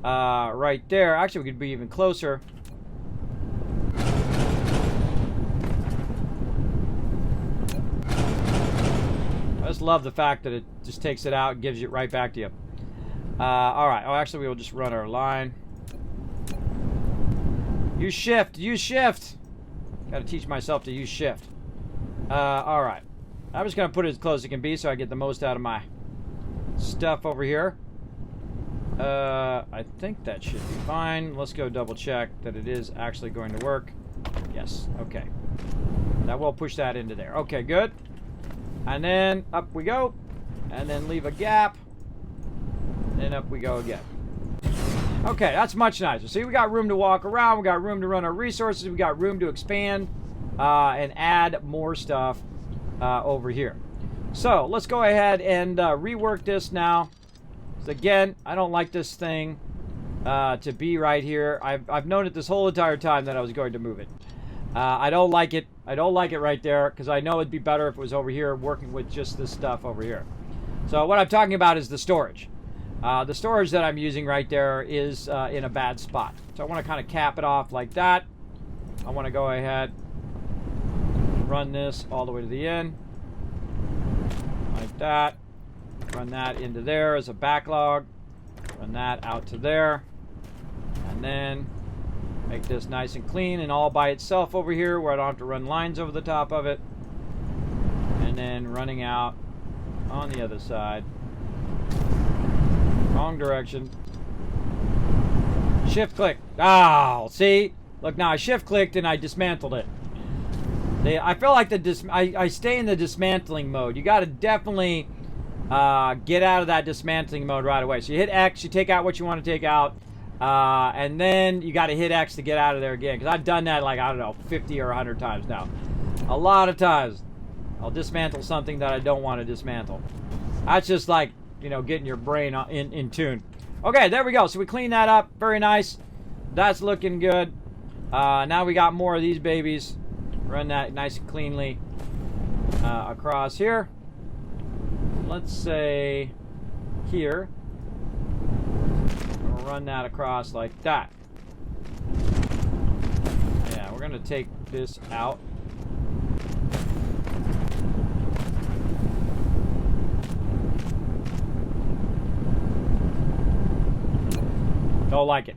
right there. Actually, we could be even closer. I just love the fact that it just takes it out and gives it right back to you. All right. Oh, actually, we will just run our line. Use shift. Use shift. Got to teach myself to use shift. All right. I'm just going to put it as close as it can be so I get the most out of my stuff over here. I think that should be fine. Let's go double check that it is actually going to work. Yes. Okay. That will push that into there. Okay, good. And then up we go. And then leave a gap. And up we go again. Okay, that's much nicer. See, we got room to walk around. We got room to run our resources. We got room to expand and add more stuff over here. So let's go ahead and rework this now. So again, I don't like this thing to be right here. I've known it this whole entire time that I was going to move it. I don't like it. I don't like it right there, because I know it'd be better if it was over here working with just this stuff over here. So what I'm talking about is the storage. The storage that I'm using right there is in a bad spot. So I want to kind of cap it off like that. I want to go ahead, run this all the way to the end. Like that. Run that into there as a backlog. Run that out to there. And then make this nice and clean and all by itself over here, where I don't have to run lines over the top of it. And then running out on the other side. Wrong direction. Shift click. Oh, see? Look, now I shift clicked and I dismantled it. I feel like I stay in the dismantling mode. You got to definitely get out of that dismantling mode right away. So you hit X, you take out what you want to take out, and then you got to hit X to get out of there again. Because I've done that, like, I don't know, 50 or 100 times now. A lot of times I'll dismantle something that I don't want to dismantle. That's just like, you know, getting your brain in tune. Okay, there we go. So we clean that up. Very nice. That's looking good. Now we got more of these babies. Run that nice and cleanly across here. Let's say here. We'll run that across like that. Yeah, we're going to take this out. Don't like it.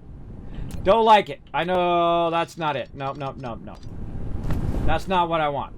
Don't like it. I know that's not it. No, no, no, no. That's not what I want.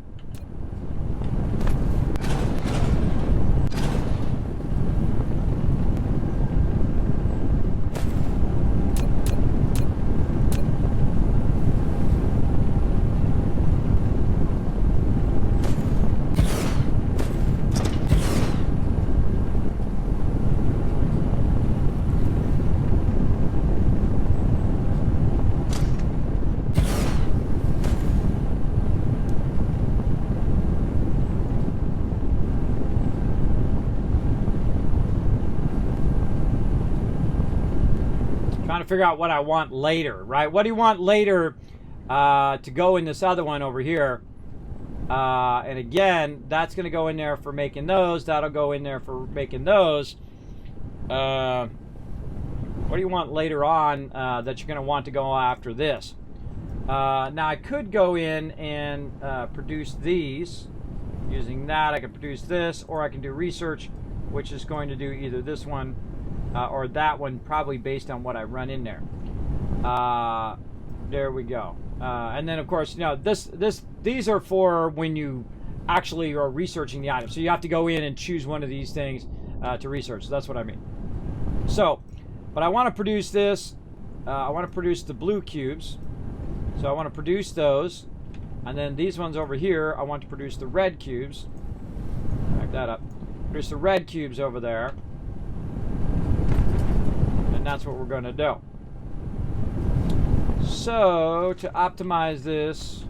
Trying to figure out what I want later, right? What do you want later to go in this other one over here. And again, that's going to go in there for making those. That'll go in there for making those. What do you want later on that you're going to want to go after this? Now, I could go in and produce these. Using that, I can produce this, or I can do research, which is going to do either this one or that one, probably based on what I run in there. There we go. And then, of course, you know, these are for when you actually are researching the item. So you have to go in and choose one of these things to research. So that's what I mean. So, but I want to produce this. I want to produce the blue cubes. So I want to produce those. And then these ones over here, I want to produce the red cubes. Back that up. Produce the red cubes over there. And that's what we're going to do. So, to optimize this,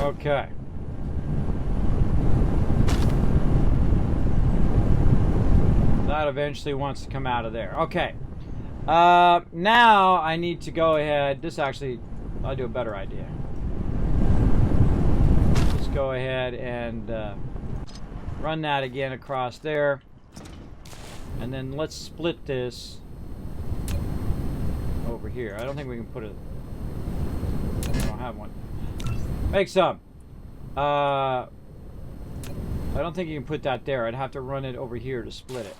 okay. That eventually wants to come out of there. Okay. Now I need to go ahead. This actually, I'll do a better idea. Just go ahead and run that again across there. And then let's split this over here. I don't think we can put it. I don't have one. Make some. I don't think you can put that there. I'd have to run it over here to split it.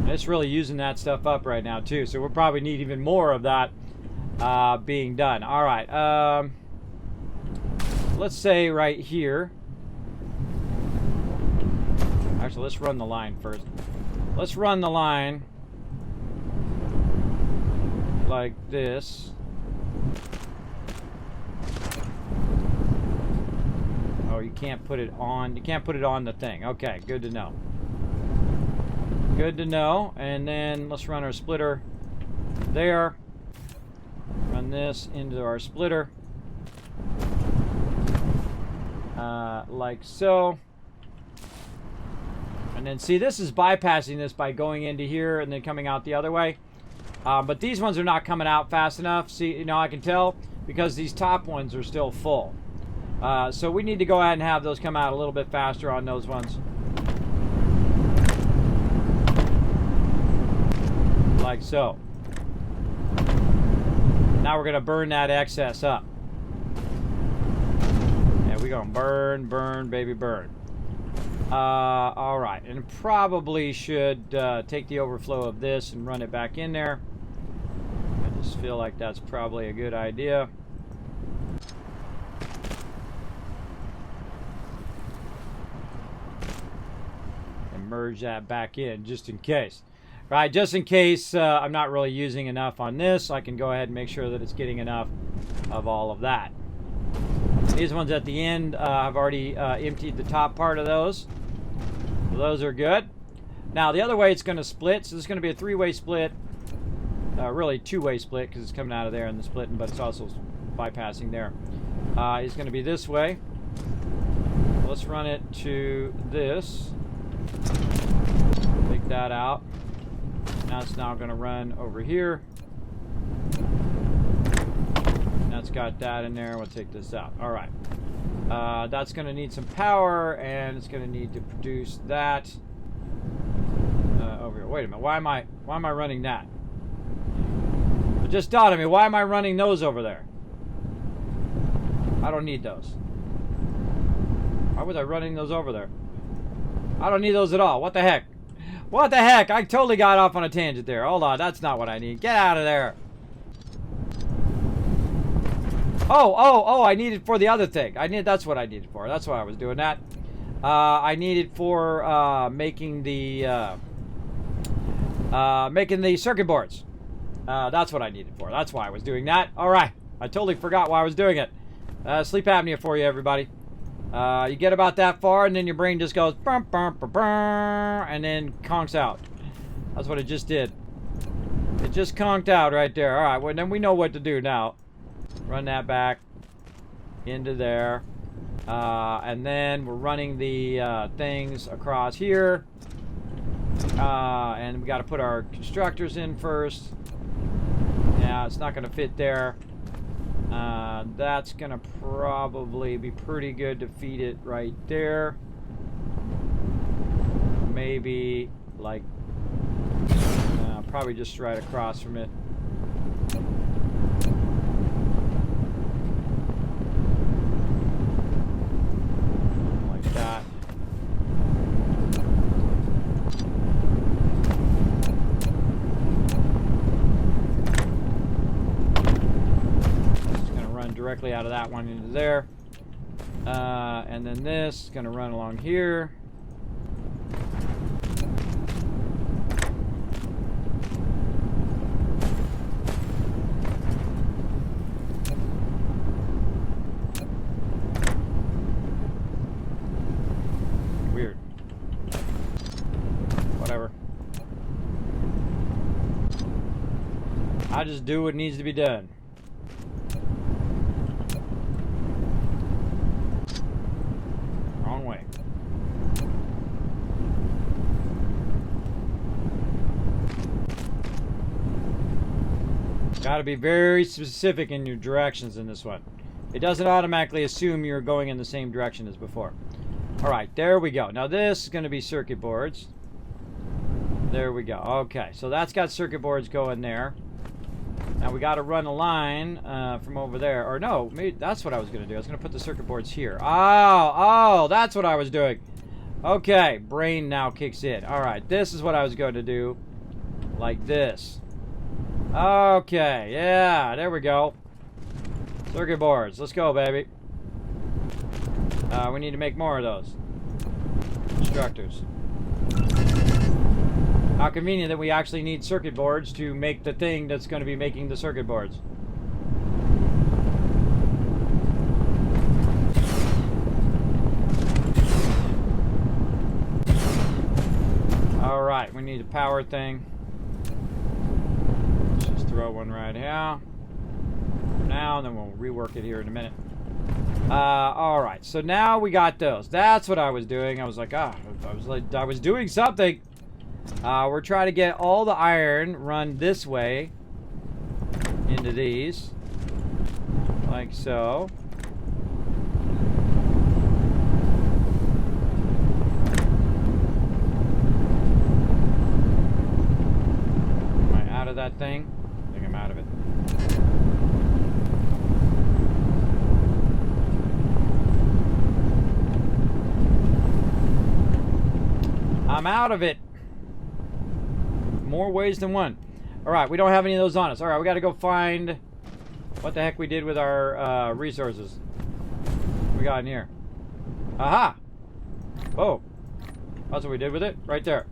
It's really using that stuff up right now too, so we'll probably need even more of that being done. All right. Let's say right here. Actually, let's run the line first. Let's run the line like this. Oh, you can't put it on. You can't put it on the thing. Okay, good to know. Good to know. And then let's run our splitter there. Run this into our splitter. Like so. And then see, this is bypassing this by going into here and then coming out the other way. But these ones are not coming out fast enough. See, you know, I can tell because these top ones are still full. So we need to go ahead and have those come out a little bit faster on those ones. Like so. Now we're going to burn that excess up. Yeah, we're going to burn, burn, baby, burn. All right, and probably should take the overflow of this and run it back in there. I just feel like that's probably a good idea. And merge that back in just in case. Right, just in case I'm not really using enough on this, I can go ahead and make sure that it's getting enough of all of that. These ones at the end, I've already emptied the top part of those. So those are good. Now, the other way it's going to split, so this is going to be a three-way split. Really two-way split because it's coming out of there and the splitting, but it's also bypassing there. It's going to be this way. Let's run it to this. Take that out. Now it's now going to run over here. That's got that in there. We'll take this out. All right. That's going to need some power, and it's going to need to produce that over here. Wait a minute. Why am I running that? It just dawned on me. Why am I running those over there? I don't need those. Why was I running those over there? I don't need those at all. What the heck? What the heck? I totally got off on a tangent there. Hold on. That's not what I need. Get out of there. Oh, I need it for the other thing. That's what I needed for. That's why I was doing that. I need it for making the making the circuit boards. That's what I needed for. That's why I was doing that. All right. I totally forgot why I was doing it. Sleep apnea for you, everybody. You get about that far, and then your brain just goes, bum, bum, bum, bum, and then conks out. That's what it just did. It just conked out right there. All right, well, then we know what to do now. Run that back into there. And then we're running the things across here. And we got to put our constructors in first. Yeah, it's not going to fit there. That's going to probably be pretty good to feed it right there. Maybe like probably just right across from it. Like that. Just gonna run directly out of that one into there. And then this is gonna run along here. I just do what needs to be done. Wrong way. Got to be very specific in your directions in this one. It doesn't automatically assume you're going in the same direction as before. All right, there we go. Now this is going to be circuit boards. There we go. Okay, so that's got circuit boards going there. Now we got to run a line from over there. Or no, maybe that's what I was going to do. I was going to put the circuit boards here. Oh, that's what I was doing. Okay, brain now kicks in. All right, this is what I was going to do. Like this. Okay, yeah, there we go. Circuit boards. Let's go, baby. We need to make more of those. Constructors. How convenient that we actually need circuit boards to make the thing that's going to be making the circuit boards. All right, we need a power thing. Let's just throw one right here. Now, and then we'll rework it here in a minute. All right, so now we got those. That's what I was doing. I was like, I was doing something. We're trying to get all the iron run this way into these, like so. Am I out of that thing? I think I'm out of it. I'm out of it. More ways than one. Alright, we don't have any of those on us. Alright, we gotta go find what the heck we did with our resources. What we got in here? Aha! Oh. That's what we did with it. Right there.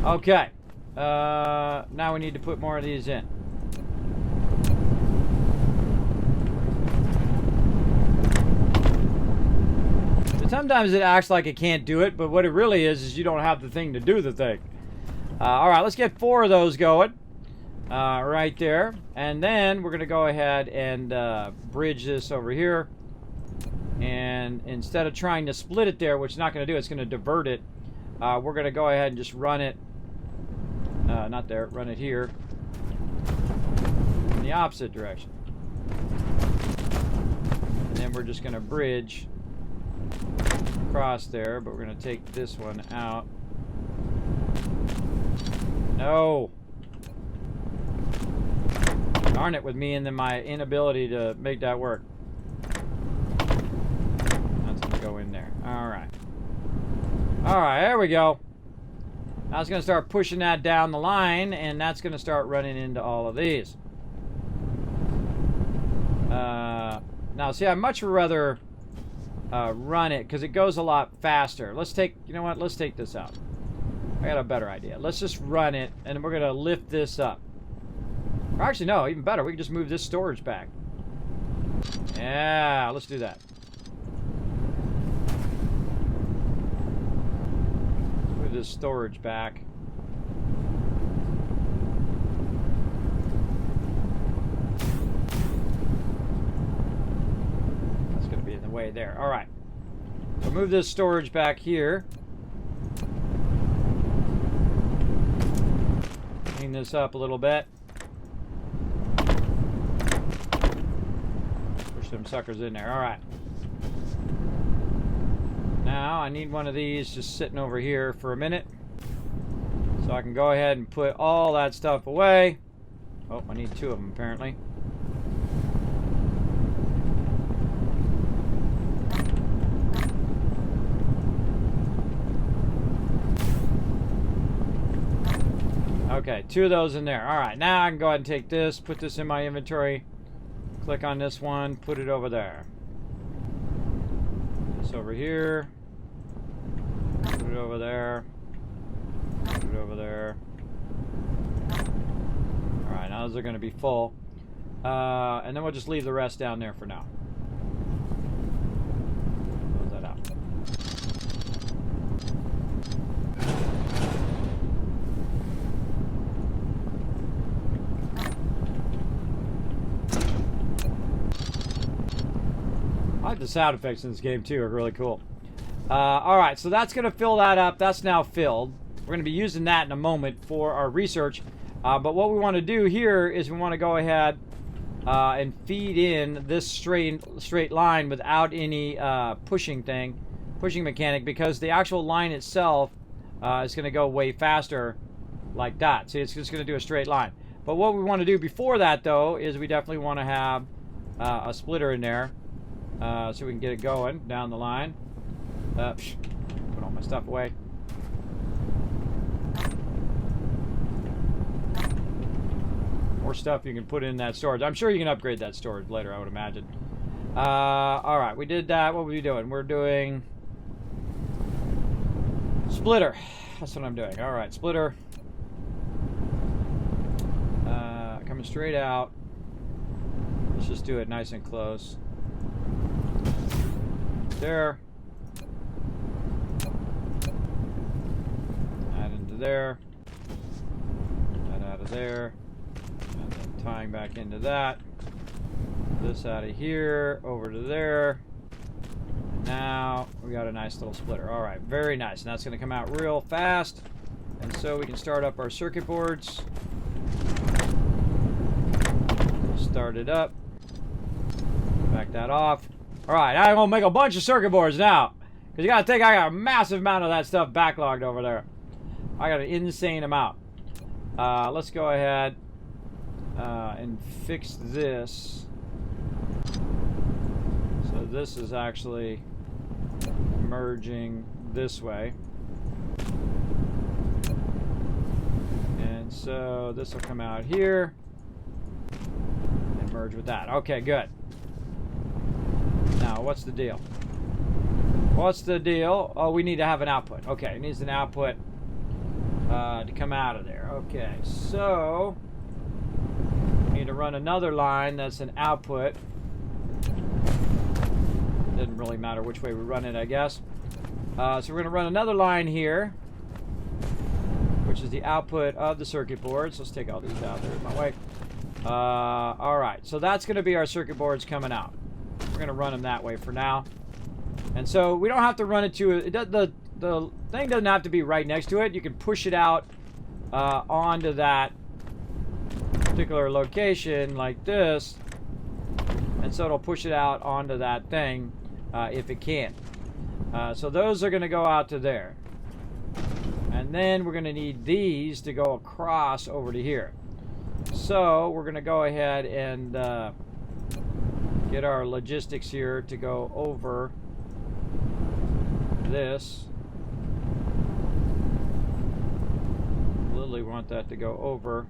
Okay. Now we need to put more of these in. Sometimes it acts like it can't do it, but what it really is you don't have the thing to do the thing. Alright, let's get 4 of those going. Right there. And then we're going to go ahead and bridge this over here. And instead of trying to split it there, which it's not going to do, it's going to divert it. We're going to go ahead and just run it. Not there, run it here. In the opposite direction. And then we're just going to bridge across there, but we're going to take this one out. No. Darn it with me and then my inability to make that work. That's going to go in there. Alright. Alright, there we go. Now it's going to start pushing that down the line, and that's going to start running into all of these. Now, see, I'd much rather run it because it goes a lot faster. Let's take, you know what, let's take this out. I got a better idea. Let's just run it, and we're going to lift this up. Or actually, no, even better. We can just move this storage back. Yeah, let's do that. Move this storage back. That's going to be in the way there. All right. So move this storage back here. Clean this up a little bit. Push them suckers in there. All right. Now I need one of these just sitting over here for a minute, so I can go ahead and put all that stuff away. Oh, I need two of them apparently. Okay, two of those in there. All right, now I can go ahead and take this, put this in my inventory, click on this one, put it over there. This over here, put it over there, put it over there. All right, now those are going to be full. And then we'll just leave the rest down there for now. Close that out. I like the sound effects in this game too, are really cool. Alright, so that's going to fill that up. That's now filled. We're going to be using that in a moment for our research. But what we want to do here is we want to go ahead and feed in this straight line without any pushing mechanic, because the actual line itself is going to go way faster like that. See, it's just going to do a straight line. But what we want to do before that, though, is we definitely want to have a splitter in there. So we can get it going down the line. Put all my stuff away. More stuff you can put in that storage. I'm sure you can upgrade that storage later, I would imagine. Alright, we did that. What were we doing? We're doing splitter. That's what I'm doing. Alright, splitter. Coming straight out. Let's just do it nice and close. There. Add into there. That out of there. And then tying back into that. This out of here, over to there. Now we got a nice little splitter. All right, very nice. And that's going to come out real fast. And so we can start up our circuit boards. Start it up. Back that off. Alright, I'm going to make a bunch of circuit boards now. Because you got to think I got a massive amount of that stuff backlogged over there. I got an insane amount. Let's go ahead and fix this. So this is actually merging this way. And so this will come out here. And merge with that. Okay, good. Now, what's the deal? What's the deal? Oh, we need to have an output. Okay, it needs an output to come out of there. Okay, so we need to run another line that's an output. Doesn't really matter which way we run it, I guess. So we're going to run another line here, which is the output of the circuit boards. Let's take all these out there in my way. Alright, so that's going to be our circuit boards coming out. We're going to run them that way for now. And so we don't have to run it to the thing doesn't have to be right next to it. You can push it out onto that particular location like this. And so it'll push it out onto that thing if it can. So those are going to go out to there. And then we're going to need these to go across over to here. So we're going to go ahead and get our logistics here to go over this. Literally want that to go over.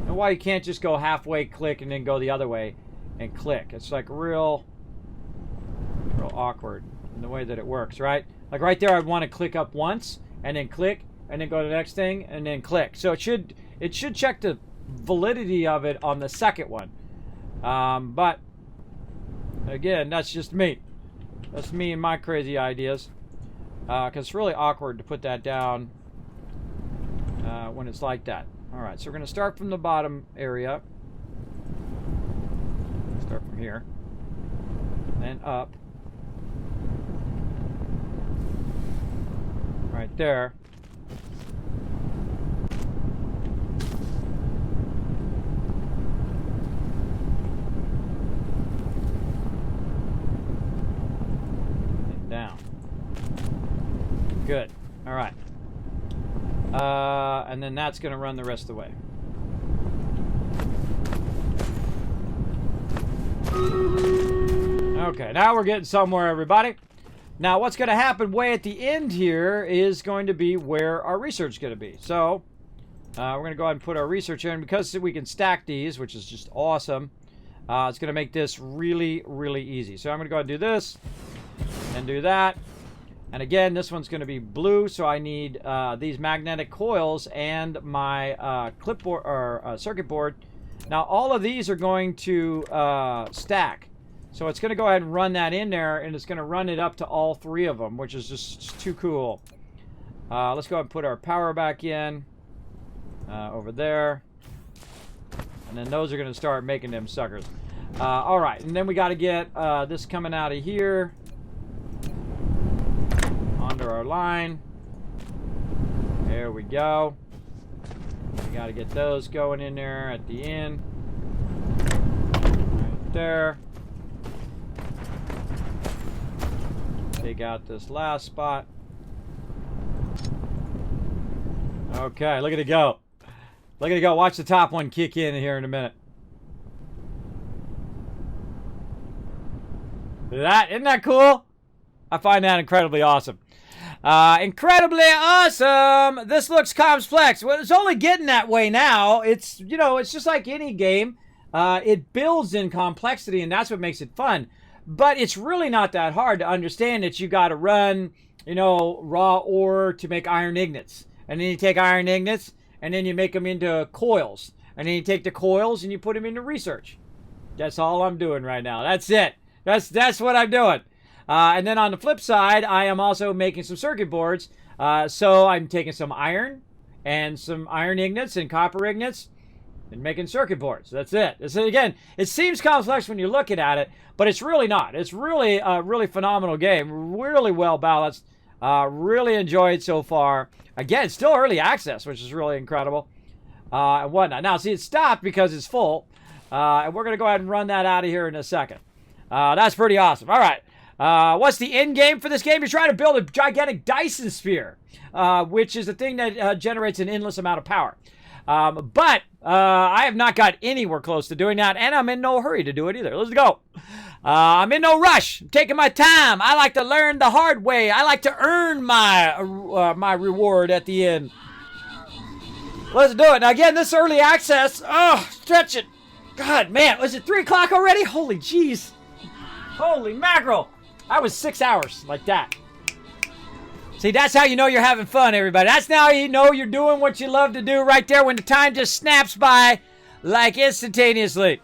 And why you can't just go halfway, click, and then go the other way and click. It's like real awkward. in the way that it works, right? Like right there, I'd want to click up once, and then click, and then go to the next thing, and then click. So it should check the validity of it on the second one. But again, that's just me. That's me and my crazy ideas. Because it's really awkward to put that down when it's like that. All right, so we're going to start from the bottom area. Start from here. Then up. Right there. And down. Good. All right. And then that's going to run the rest of the way. Okay, now we're getting somewhere, everybody. Now, what's going to happen way at the end here is going to be where our research is going to be. So, we're going to go ahead and put our research in. Because we can stack these, which is just awesome, it's going to make this really, really easy. So, I'm going to go ahead and do this and do that. And again, this one's going to be blue, so I need these magnetic coils and my clipboard or circuit board. Now, all of these are going to stack. So it's going to go ahead and run that in there, and it's going to run it up to all three of them, which is just too cool. Let's go ahead and put our power back in over there. And then those are going to start making them suckers. All right, and then we got to get this coming out of here onto our line. There we go. We got to get those going in there at the end. Right there. Take out this last spot. Okay, look at it go. Look at it go. Watch the top one kick in here in a minute. Isn't that cool? I find that incredibly awesome. Incredibly awesome. This looks complex. Well, it's only getting that way now. It's, you know, it's just like any game. It builds in complexity, and that's what makes it fun. But it's really not that hard to understand that you got to run, you know, raw ore to make iron ingots. And then you take iron ingots, and then you make them into coils. And then you take the coils, and you put them into research. That's all I'm doing right now. That's it. That's what I'm doing. And then on the flip side, I am also making some circuit boards. So I'm taking some iron and some iron ingots and copper ingots and making circuit boards. That's it. So again, it seems complex when you're looking at it, but it's really not. It's really a really phenomenal game. Really well balanced. Really enjoyed so far. Again, still early access, which is really incredible. And whatnot. Now, see, it stopped because it's full. And we're going to go ahead and run that out of here in a second. That's pretty awesome. All right. What's the end game for this game? You're trying to build a gigantic Dyson Sphere, which is a thing that generates an endless amount of power. But I have not got anywhere close to doing that, and I'm in no hurry to do it either. Let's go. I'm in no rush. I'm taking my time. I like to learn the hard way. I like to earn my my reward at the end. Let's do it. Now, again, this early access. Oh, stretch it. God, man. Was it 3 o'clock already? Holy jeez. Holy mackerel. That was 6 hours like that. See, that's how you know you're having fun, everybody. That's how you know you're doing what you love to do right there when the time just snaps by like instantaneously.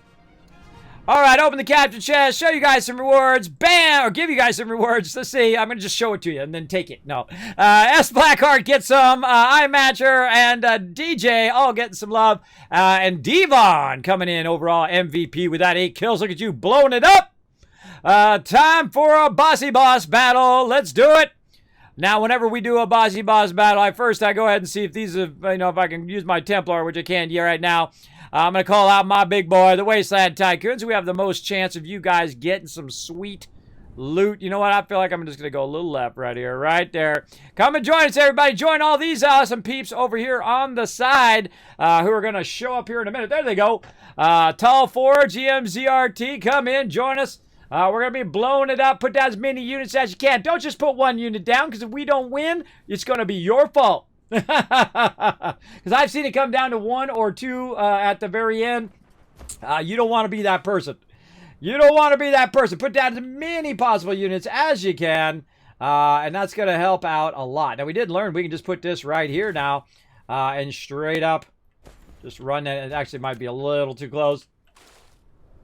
All right, open the captain chest, show you guys some rewards. Bam! Or give you guys some rewards. Let's see. I'm going to just show it to you and then take it. No. S. Blackheart gets some. iMatcher and DJ all getting some love. And Devon coming in overall MVP with that 8 kills. Look at you blowing it up. Time for a bossy boss battle. Let's do it. Now, whenever we do a bossy boss battle, I go ahead and see if these are, you know, if I can use my Templar, which I can't right now. I'm going to call out my big boy, the Wasteland Tycoons. We have the most chance of you guys getting some sweet loot. You know what? I feel like I'm just going to go a little left right here, right there. Come and join us, everybody. Join all these awesome peeps over here on the side who are going to show up here in a minute. There they go. Tall 4, GMZRT, come in, join us. We're going to be blowing it up. Put down as many units as you can. Don't just put one unit down, because if we don't win, it's going to be your fault. Because I've seen it come down to 1 or 2 at the very end. You don't want to be that person. You don't want to be that person. Put down as many possible units as you can. And that's going to help out a lot. Now, we did learn we can just put this right here now and straight up just run it. It actually might be a little too close.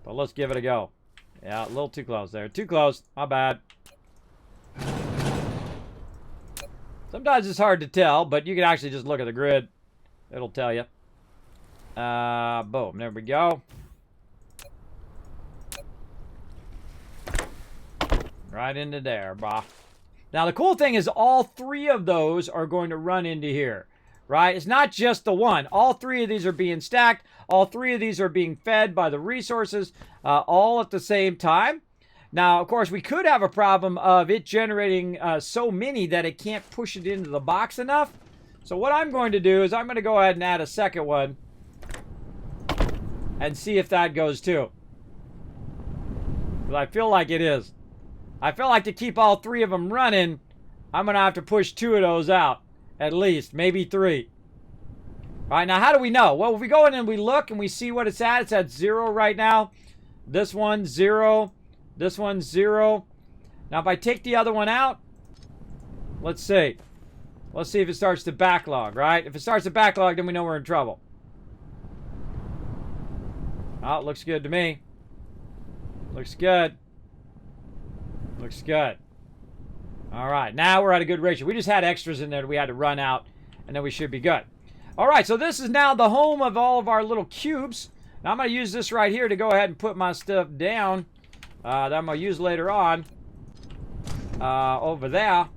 But let's give it a go. Yeah, a little too close there. Too close. My bad. Sometimes it's hard to tell, but you can actually just look at the grid. It'll tell you. Boom. There we go. Right into there, brah. Now, the cool thing is all 3 of those are going to run into here, right? It's not just the one. All 3 of these are being stacked. All 3 of these are being fed by the resources all at the same time. Now, of course, we could have a problem of it generating so many that it can't push it into the box enough. So what I'm going to do is I'm going to go ahead and add a second one and see if that goes too. Because I feel like it is. I feel like to keep all 3 of them running, I'm going to have to push 2 of those out. At least. Maybe 3. All right, now how do we know? Well, if we go in and we look and we see what it's at 0 right now. This one, 0. This one, 0. Now, if I take the other one out, let's see. Let's see if it starts to backlog, right? If it starts to backlog, then we know we're in trouble. Oh, it looks good to me. Looks good. Looks good. All right, now we're at a good ratio. We just had extras in there that we had to run out, and then we should be good. All right, so this is now the home of all of our little cubes. Now, I'm going to use this right here to go ahead and put my stuff down that I'm going to use later on over there.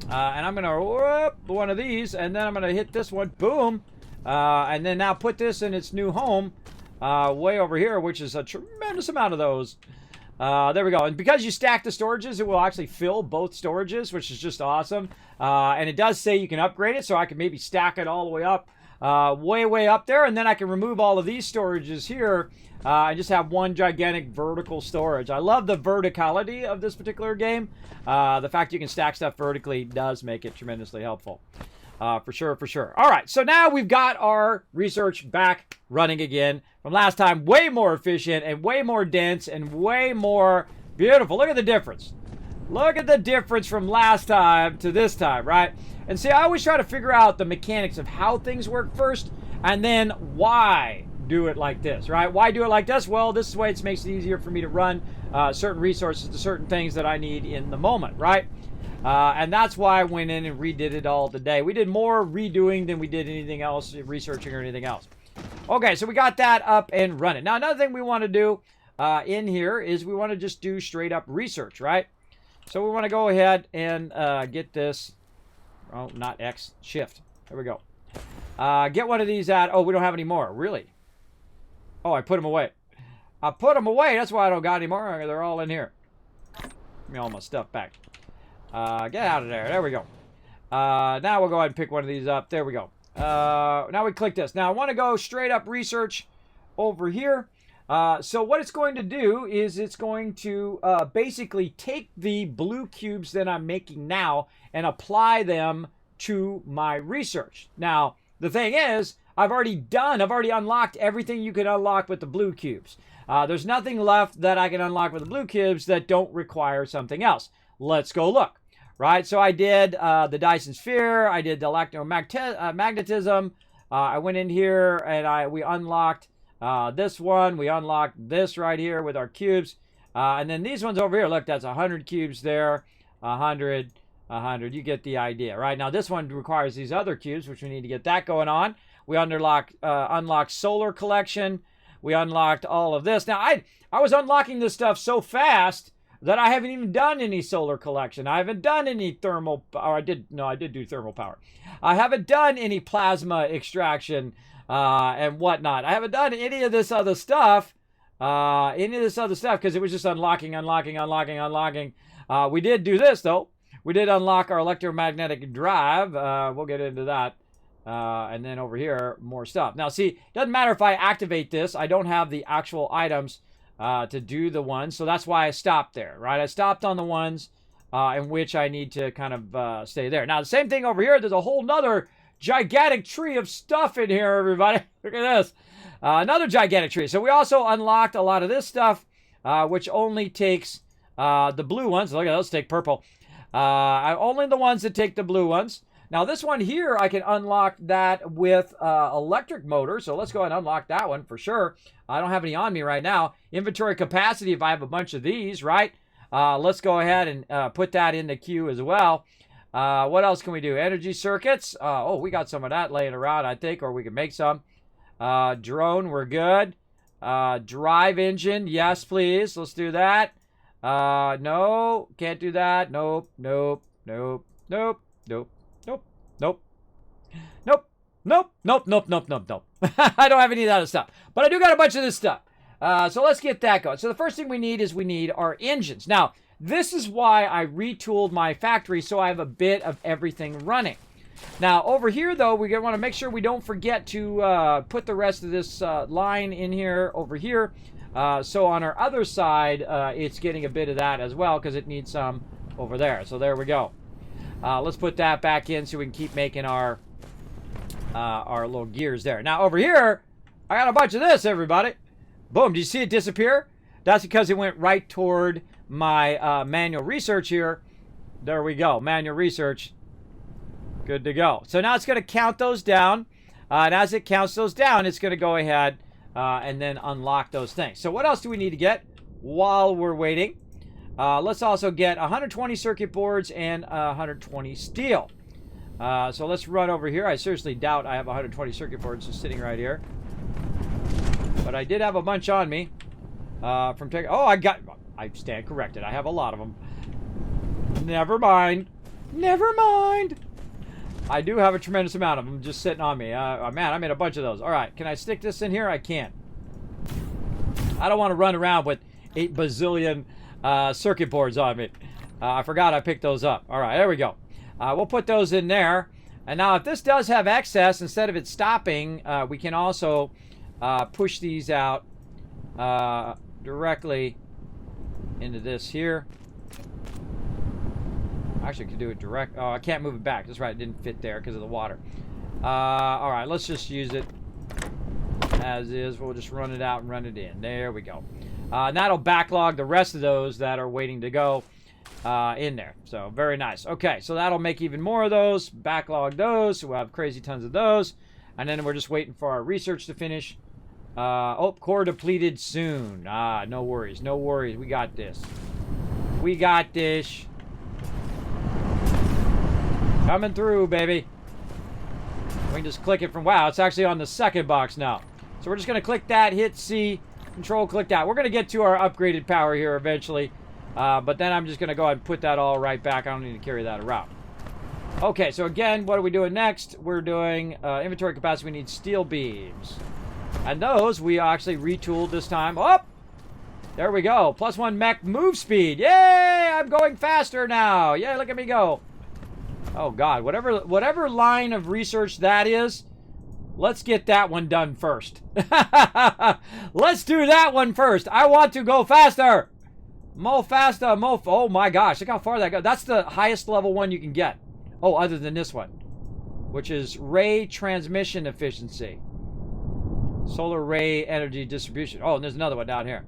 And I'm going to whoop one of these, and then I'm going to hit this one. Boom. And then now put this in its new home way over here, which is a tremendous amount of those. There we go. And because you stack the storages, it will actually fill both storages, which is just awesome. And it does say you can upgrade it, so I can maybe stack it all the way up, way up there. And then I can remove all of these storages here and just have one gigantic vertical storage. I love the verticality of this particular game. The fact you can stack stuff vertically does make it tremendously helpful. For sure, for sure. All right, so now we've got our research back running again from last time. Way more efficient and way more dense and way more beautiful. Look at the difference. Look at the difference from last time to this time, right? And see, I always try to figure out the mechanics of how things work first and then why do it like this, right? Why do it like this? Well, this is why it makes it easier for me to run certain resources to certain things that I need in the moment, right? And that's why I went in and redid it all today. We did more redoing than we did anything else, researching or anything else. Okay, so we got that up and running. Now, another thing we want to do in here is we want to just do straight up research, right? So we want to go ahead and get this. Oh, not X, Shift. There we go. Get one of these out. Oh, we don't have any more. Really? Oh, I put them away. I put them away. That's why I don't got any more. They're all in here. Give me all my stuff back. Get out of there. There we go. Now we'll go ahead and pick one of these up. There we go. Now we click this. Now I want to go straight up research over here. So what it's going to do is it's going to basically take the blue cubes that I'm making now and apply them to my research. Now, the thing is, I've already unlocked everything you can unlock with the blue cubes. There's nothing left that I can unlock with the blue cubes that don't require something else. Let's go look. Right, so I did the Dyson Sphere, I did the electromagnetism, I went in here and we unlocked this one, we unlocked this right here with our cubes, and then these ones over here, look, that's 100 cubes there, 100, 100, you get the idea, right? Now this one requires these other cubes, which we need to get that going on. We unlocked solar collection, we unlocked all of this. Now I was unlocking this stuff so fast that I haven't even done any solar collection. I haven't done any thermal, or I did do thermal power. I haven't done any plasma extraction and whatnot. I haven't done any of this other stuff, because it was just unlocking. We did do this, though. We did unlock our electromagnetic drive. We'll get into that. And then over here, more stuff. Now, see, it doesn't matter if I activate this. I don't have the actual items to do the ones, so that's why I stopped there, right? I stopped on the ones in which I need to kind of stay there. Now, the same thing over here. There's a whole nother gigantic tree of stuff in here, everybody. Look at this. Another gigantic tree. So we also unlocked a lot of this stuff which only takes the blue ones. Look at those, take purple. Only the ones that take the blue ones. Now this one here, I can unlock that with electric motor. So let's go ahead and unlock that one for sure. I don't have any on me right now. Inventory capacity, if I have a bunch of these, right? Let's go ahead and put that in the queue as well. What else can we do? Energy circuits. Oh, we got some of that laying around, I think, or we can make some. Drone, we're good. Drive engine, yes, please. Let's do that. No, can't do that. Nope, nope, nope, nope, nope, nope, nope, nope, nope, nope, nope, nope, nope, nope. I don't have any of that stuff, but I do got a bunch of this stuff. So let's get that going. So the first thing we need is our engines. Now, this is why I retooled my factory, so I have a bit of everything running. Now, over here, though, we're going to want to make sure we don't forget to put the rest of this line in here, over here. So on our other side, it's getting a bit of that as well, because it needs some over there. So there we go. Let's put that back in so we can keep making our little gears there. Now, over here, I got a bunch of this, everybody. Boom, did you see it disappear? That's because it went right toward my manual research here. There we go, manual research. Good to go. So now it's going to count those down. And as it counts those down, it's going to go ahead and then unlock those things. So what else do we need to get while we're waiting? Let's also get 120 circuit boards and 120 steel. So let's run over here. I seriously doubt I have 120 circuit boards just sitting right here. But I did have a bunch on me. From I stand corrected. I have a lot of them. Never mind. Never mind. I do have a tremendous amount of them just sitting on me. Man, I made a bunch of those. All right, can I stick this in here? I can't. I don't want to run around with 8 bazillion circuit boards on me. I forgot I picked those up. All right, there we go. We'll put those in there. And now if this does have excess, instead of it stopping, we can also push these out directly into this here. Actually, I can do it direct. Oh, I can't move it back. That's right. It didn't fit there because of the water. All right, let's just use it as is. We'll just run it out and run it in. There we go. And that'll backlog the rest of those that are waiting to go in there. So very nice. Okay, so that'll make even more of those. Backlog those. So we'll have crazy tons of those. And then we're just waiting for our research to finish. Oh, core depleted soon. No worries. No worries. We got this. We got this. Coming through, baby. We can just click it from... Wow, it's actually on the second box now. So we're just going to click that, hit C, control, click that. We're going to get to our upgraded power here eventually. But then I'm just going to go ahead and put that all right back. I don't need to carry that around. Okay, so again, what are we doing next? We're doing inventory capacity. We need steel beams. And those we actually retooled this time. Oh! There we go. +1 mech move speed. Yay! I'm going faster now. Yay, look at me go. Oh, God. Whatever line of research that is, let's get that one done first. Let's do that one first. I want to go faster. Mo faster, mo... Oh, my gosh. Look how far that goes. That's the highest level one you can get. Oh, other than this one, which is ray transmission efficiency. Solar ray energy distribution. Oh, and there's another one down here.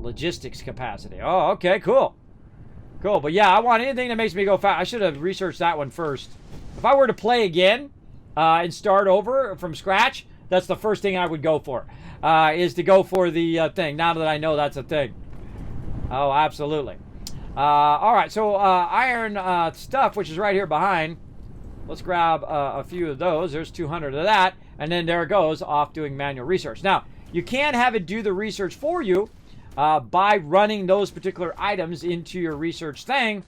Logistics capacity. Oh, okay, cool. Cool, but yeah, I want anything that makes me go fast. I should have researched that one first. If I were to play again and start over from scratch, that's the first thing I would go for, is to go for the thing, now that I know that's a thing. Oh, absolutely. All right, so iron stuff, which is right here behind. Let's grab a few of those. There's 200 of that. And then there it goes, off doing manual research. Now, you can have it do the research for you by running those particular items into your research thing.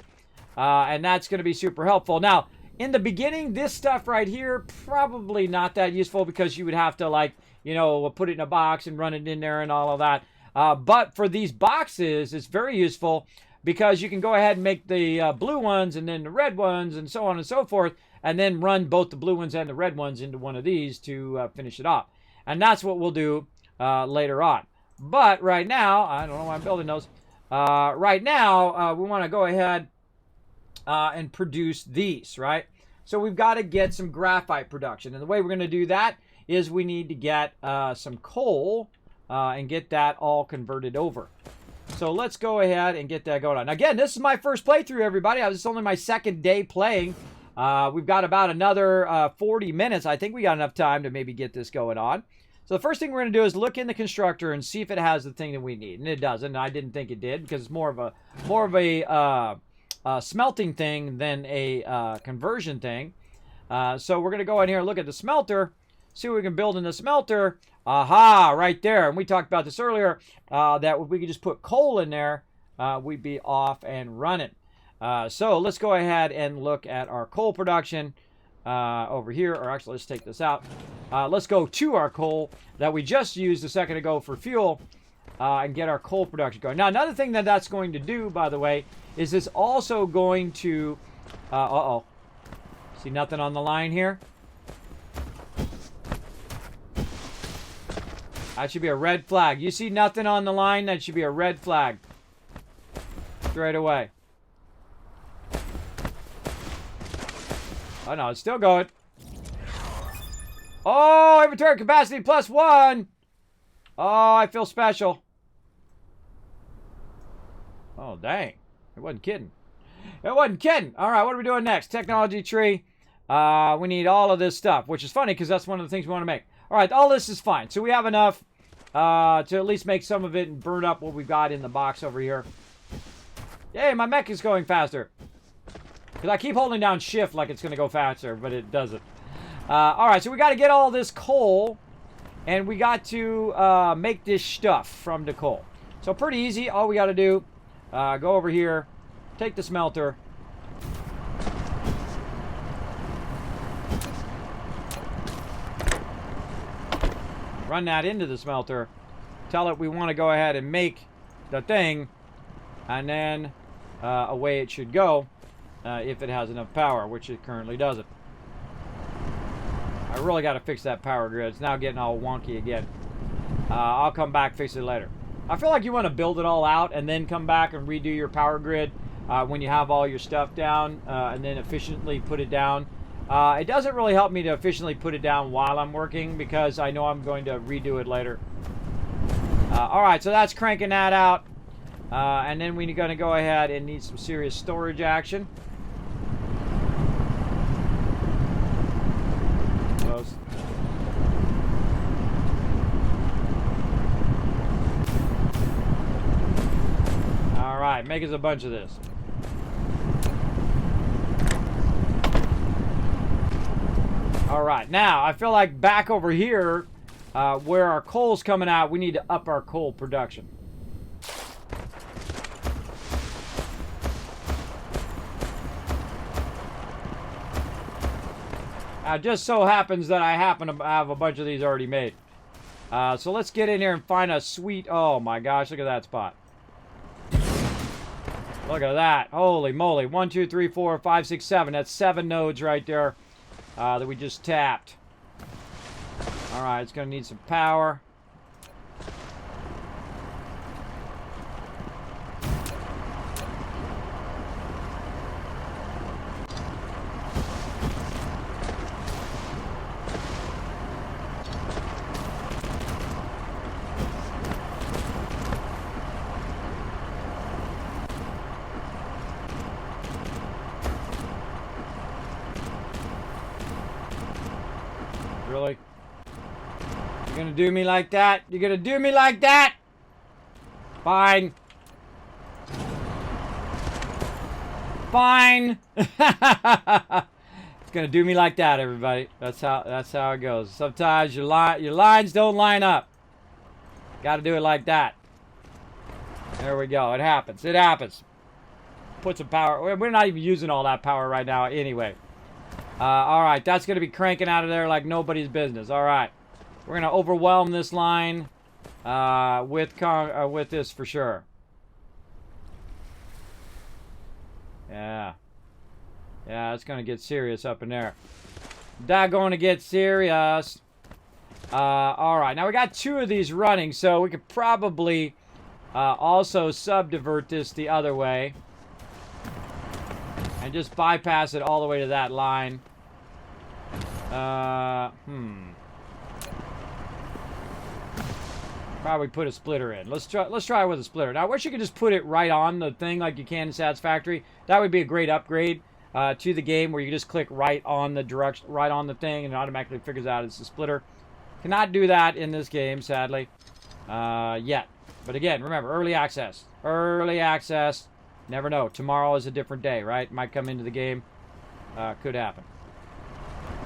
And that's going to be super helpful. Now, in the beginning, this stuff right here, probably not that useful because you would have to, like, you know, put it in a box and run it in there and all of that. But for these boxes, it's very useful because you can go ahead and make the blue ones and then the red ones and so on and so forth, and then run both the blue ones and the red ones into one of these to finish it off. And that's what we'll do later on. But right now, I don't know why I'm building those. Right now, we want to go ahead and produce these, right? So we've got to get some graphite production. And the way we're going to do that is we need to get some coal and get that all converted over. So let's go ahead and get that going on. Again, this is my first playthrough, everybody. This is only my second day playing. We've got about another 40 minutes. I think we got enough time to maybe get this going on. So the first thing we're going to do is look in the constructor and see if it has the thing that we need. And it doesn't. I didn't think it did because it's more of a smelting thing than a conversion thing. So we're going to go in here and look at the smelter, see what we can build in the smelter. Aha, right there. And we talked about this earlier, that if we could just put coal in there, we'd be off and running. So let's go ahead and look at our coal production over here. Or actually, let's take this out. Let's go to our coal that we just used a second ago for fuel and get our coal production going. Now, another thing that that's going to do, by the way, is it's also going to... uh-oh. See nothing on the line here? That should be a red flag. You see nothing on the line? That should be a red flag. Straight away. Oh, no, it's still going. Oh, inventory capacity +1. Oh, I feel special. Oh, dang. It wasn't kidding. It wasn't kidding. All right, what are we doing next? Technology tree. We need all of this stuff, which is funny because that's one of the things we want to make. All right, all this is fine. So we have enough to at least make some of it and burn up what we've got in the box over here. Yay, my mech is going faster. Because I keep holding down shift like it's going to go faster, but it doesn't. All right, so we got to get all this coal, and we got to make this stuff from the coal. So pretty easy. All we got to do, go over here, take the smelter. Run that into the smelter. Tell it we want to go ahead and make the thing, and then away it should go if it has enough power, which it currently doesn't. I really got to fix that power grid. It's now getting all wonky again. I'll come back, fix it later. I feel like you want to build it all out and then come back and redo your power grid when you have all your stuff down and then efficiently put it down. It doesn't really help me to efficiently put it down while I'm working because I know I'm going to redo it later. All right, so that's cranking that out. And then we're going to go ahead and need some serious storage action. Close. All right, make us a bunch of this. All right, now I feel like back over here where our coal's coming out, we need to up our coal production. Now, it just so happens that I happen to have a bunch of these already made. So let's get in here and find a sweet... Oh my gosh, look at that spot. Look at that. Holy moly. 1, 2, 3, 4, 5, 6, 7. That's 7 nodes right there. That we just tapped. Alright, it's going to need some power. Really? You're gonna do me like that? You're gonna do me like that? Fine. Fine. It's gonna do me like that, everybody. That's how it goes. Sometimes your lines don't line up. Gotta do it like that. There we go. It happens. It happens. Put some power. We're not even using all that power right now anyway. All right, that's going to be cranking out of there like nobody's business. All right, we're going to overwhelm this line with this for sure. Yeah, it's going to get serious up in there. That's going to get serious. All right, now we got 2 of these running, so we could probably also subdivert this the other way and just bypass it all the way to that line. Probably put a splitter in. Let's try with a splitter. Now, I wish you could just put it right on the thing like you can in Satisfactory. That would be a great upgrade to the game, where you just click right on the direction, right on the thing, and it automatically figures out it's a splitter. Cannot do that in this game, sadly, yet. But again, remember, early access. Early access. Never know. Tomorrow is a different day, right? Might come into the game. Could happen.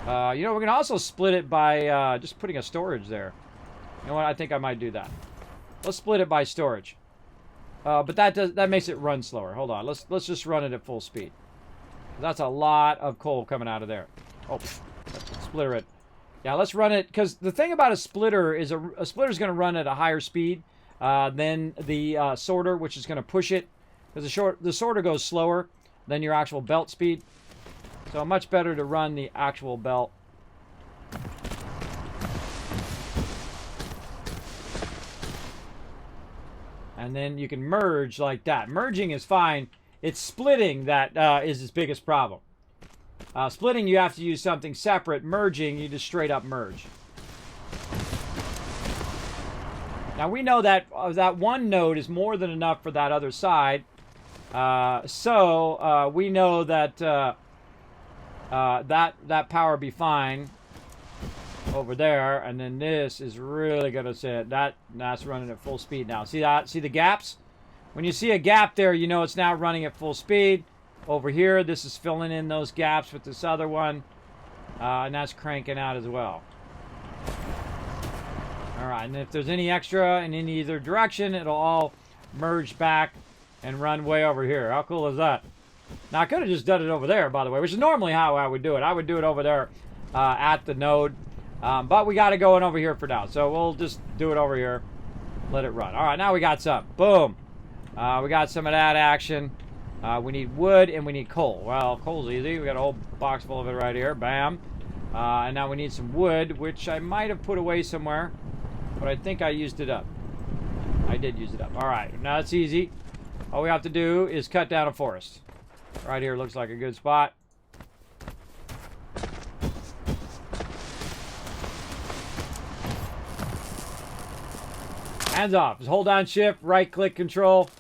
You know, we can also split it by just putting a storage there. You know what? I think I might do that. Let's split it by storage. But that makes it run slower. Hold on. Let's just run it at full speed. That's a lot of coal coming out of there. Oh, splitter it. Yeah, let's run it, because the thing about a splitter is a splitter is going to run at a higher speed than the sorter, which is going to push it. Because the sorter goes slower than your actual belt speed. So much better to run the actual belt. And then you can merge like that. Merging is fine. It's splitting that is its biggest problem. Splitting, you have to use something separate. Merging, you just straight up merge. Now we know that that one node is more than enough for that other side. So we know that that power be fine over there, and then this is really gonna sit. That's running at full speed now. See that? See the gaps? When you see a gap there, you know it's now running at full speed. Over here, this is filling in those gaps with this other one, and that's cranking out as well. All right, and if there's any extra in any either direction, it'll all merge back and run way over here. How cool is that? Now, I could have just done it over there, by the way, which is normally how I would do it. I would do it over there at the node, but we got it going over here for now. So we'll just do it over here, let it run. All right, now we got some. Boom. We got some of that action. We need wood and we need coal. Well, coal's easy. We got a whole box full of it right here. Bam. And now we need some wood, which I might have put away somewhere, but I think I used it up. I did use it up. All right, now it's easy. All we have to do is cut down a forest. Right here looks like a good spot. Hands off. Just hold down shift, right click control.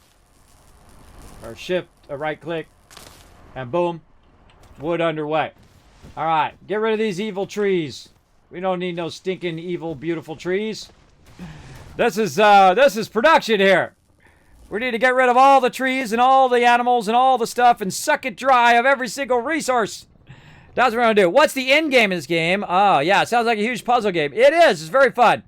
Or shift, right click. And boom. Wood underway. Alright, get rid of these evil trees. We don't need no stinking evil beautiful trees. This is production here. We need to get rid of all the trees and all the animals and all the stuff and suck it dry of every single resource. That's what we're going to do. What's the end game in this game? Oh, yeah, it sounds like a huge puzzle game. It is. It's very fun.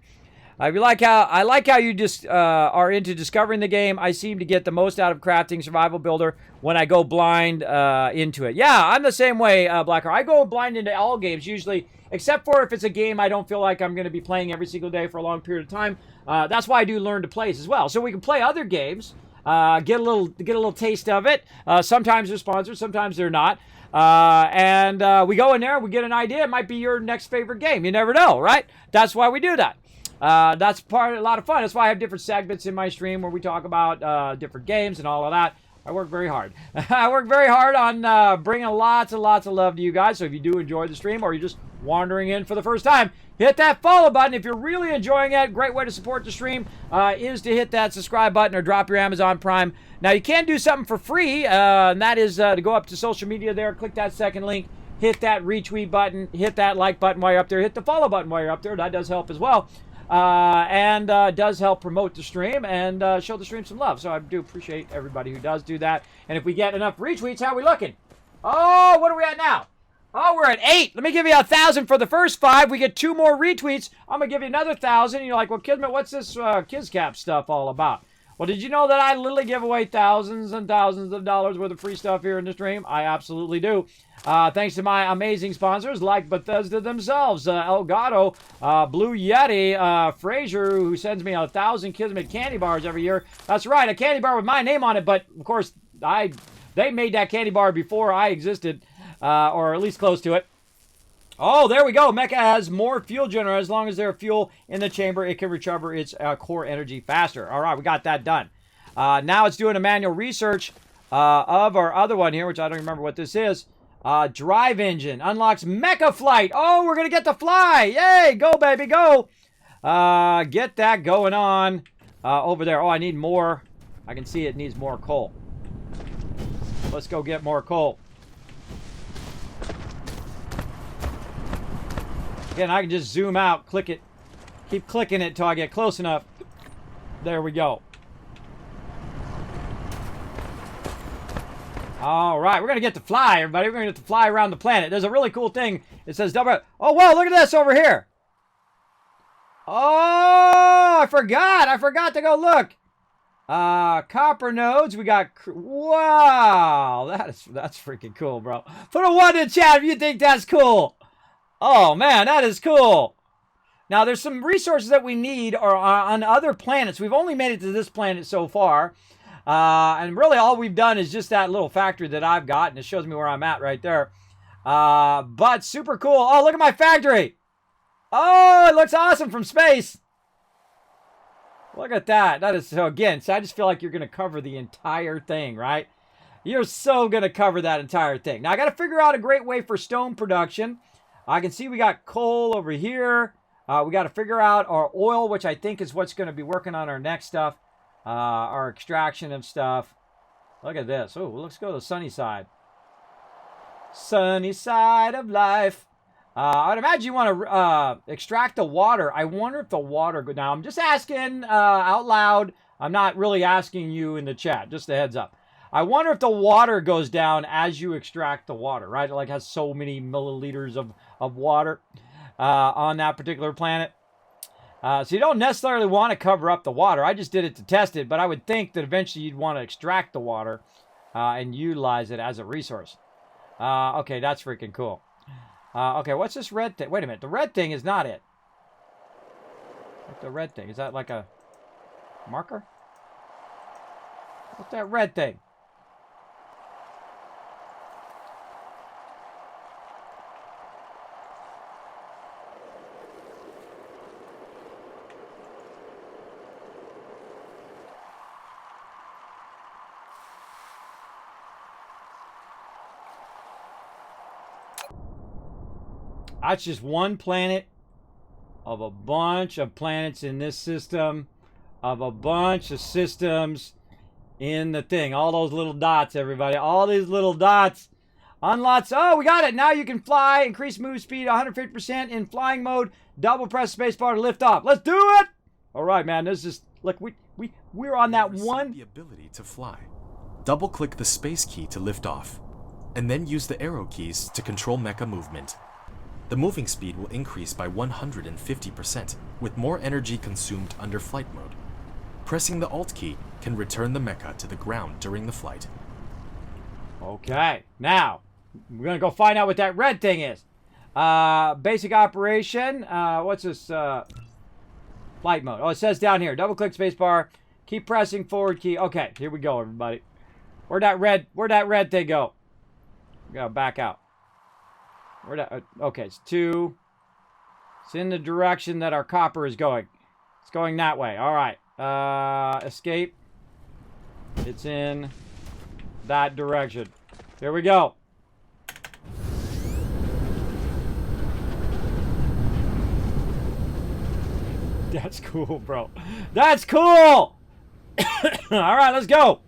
I like how you just are into discovering the game. I seem to get the most out of crafting survival builder when I go blind into it. Yeah, I'm the same way, Blacker. I go blind into all games usually, except for if it's a game I don't feel like I'm going to be playing every single day for a long period of time. That's why I do learn to plays as well, so we can play other games, get a little taste of it. Sometimes they're sponsored, sometimes they're not. And we go in there, we get an idea. It might be your next favorite game. You never know, right? That's why we do that. That's a lot of fun. That's why I have different segments in my stream where we talk about different games and all of that. I work very hard. I work very hard on bringing lots and lots of love to you guys. So if you do enjoy the stream or you're just wandering in for the first time, hit that follow button. If you're really enjoying it, great way to support the stream is to hit that subscribe button or drop your Amazon Prime. Now, you can do something for free, and that is to go up to social media there, click that second link, hit that retweet button, hit that like button while you're up there, hit the follow button while you're up there. That does help as well. And does help promote the stream and show the stream some love. So I do appreciate everybody who does do that. And if we get enough retweets, how are we looking? Oh, what are we at now? Oh, we're at 8. Let me give you 1,000 for the first 5. We get 2 more retweets. I'm going to give you another 1,000. And you're like, well, Kismet, what's this KizCap stuff all about? Well, did you know that I literally give away thousands and thousands of dollars worth of free stuff here in the stream? I absolutely do. Thanks to my amazing sponsors like Bethesda themselves, Elgato, Blue Yeti, Fraser, who sends me 1,000 Kismet candy bars every year. That's right, a candy bar with my name on it, but of course, they made that candy bar before I existed, or at least close to it. Oh, there we go. Mecha has more fuel generator. As long as there's fuel in the chamber, it can recover its core energy faster. All right, we got that done. Now it's doing a manual research of our other one here, which I don't remember what this is. Drive engine unlocks Mecha Flight. Oh, we're going to get to fly. Yay, go, baby, go. Get that going on over there. Oh, I need more. I can see it needs more coal. Let's go get more coal. Again, I can just zoom out, click it, keep clicking it until I get close enough. There we go. All right, we're going to get to fly, everybody. We're going to get to fly around the planet. There's a really cool thing. It says double. Oh, wow, look at this over here. Oh, I forgot. I forgot to go look. Copper nodes. We got. Wow, that's freaking cool, bro. Put a 1 in chat if you think that's cool. Oh, man, that is cool. Now, there's some resources that we need on other planets. We've only made it to this planet so far. And really all we've done is just that little factory that I've got, and it shows me where I'm at right there. But super cool. Oh, look at my factory. Oh, it looks awesome from space. Look at that. That is, so again, so I just feel like you're going to cover the entire thing, right? You're so going to cover that entire thing. Now, I got to figure out a great way for stone production. I can see we got coal over here. We got to figure out our oil, which I think is what's going to be working on our next stuff. Our extraction of stuff. Look at this. Oh, let's go to the sunny side. Sunny side of life. I'd imagine you want to extract the water. I wonder if the water... Now, I'm just asking out loud. I'm not really asking you in the chat. Just a heads up. I wonder if the water goes down as you extract the water, right? It like has so many milliliters of water on that particular planet. So you don't necessarily want to cover up the water. I just did it to test it, but I would think that eventually you'd want to extract the water and utilize it as a resource. Okay, that's freaking cool. Okay, what's this red thing? Wait a minute, the red thing is not it. What's the red thing? Is that like a marker? What's that red thing? That's just one planet of a bunch of planets in this system, of a bunch of systems in the thing. All those little dots, everybody. All these little dots. Unlots. Oh, we got it. Now you can fly. Increase move speed 150% in flying mode. Double press spacebar to lift off. Let's do it. All right, man. This is, look, we're on that one. The ability to fly. Double click the space key to lift off, and then use the arrow keys to control mecha movement. The moving speed will increase by 150%, with more energy consumed under flight mode. Pressing the Alt key can return the mecha to the ground during the flight. Okay, now, we're going to go find out what that red thing is. Basic operation, what's this, flight mode. Oh, it says down here, double click spacebar, keep pressing forward key. Okay, here we go, everybody. Where'd that red thing go? We gotta back out. Okay, it's 2. It's in the direction that our copper is going. It's going that way. All right. Escape. It's in that direction. Here we go. That's cool, bro. That's cool! All right, let's go.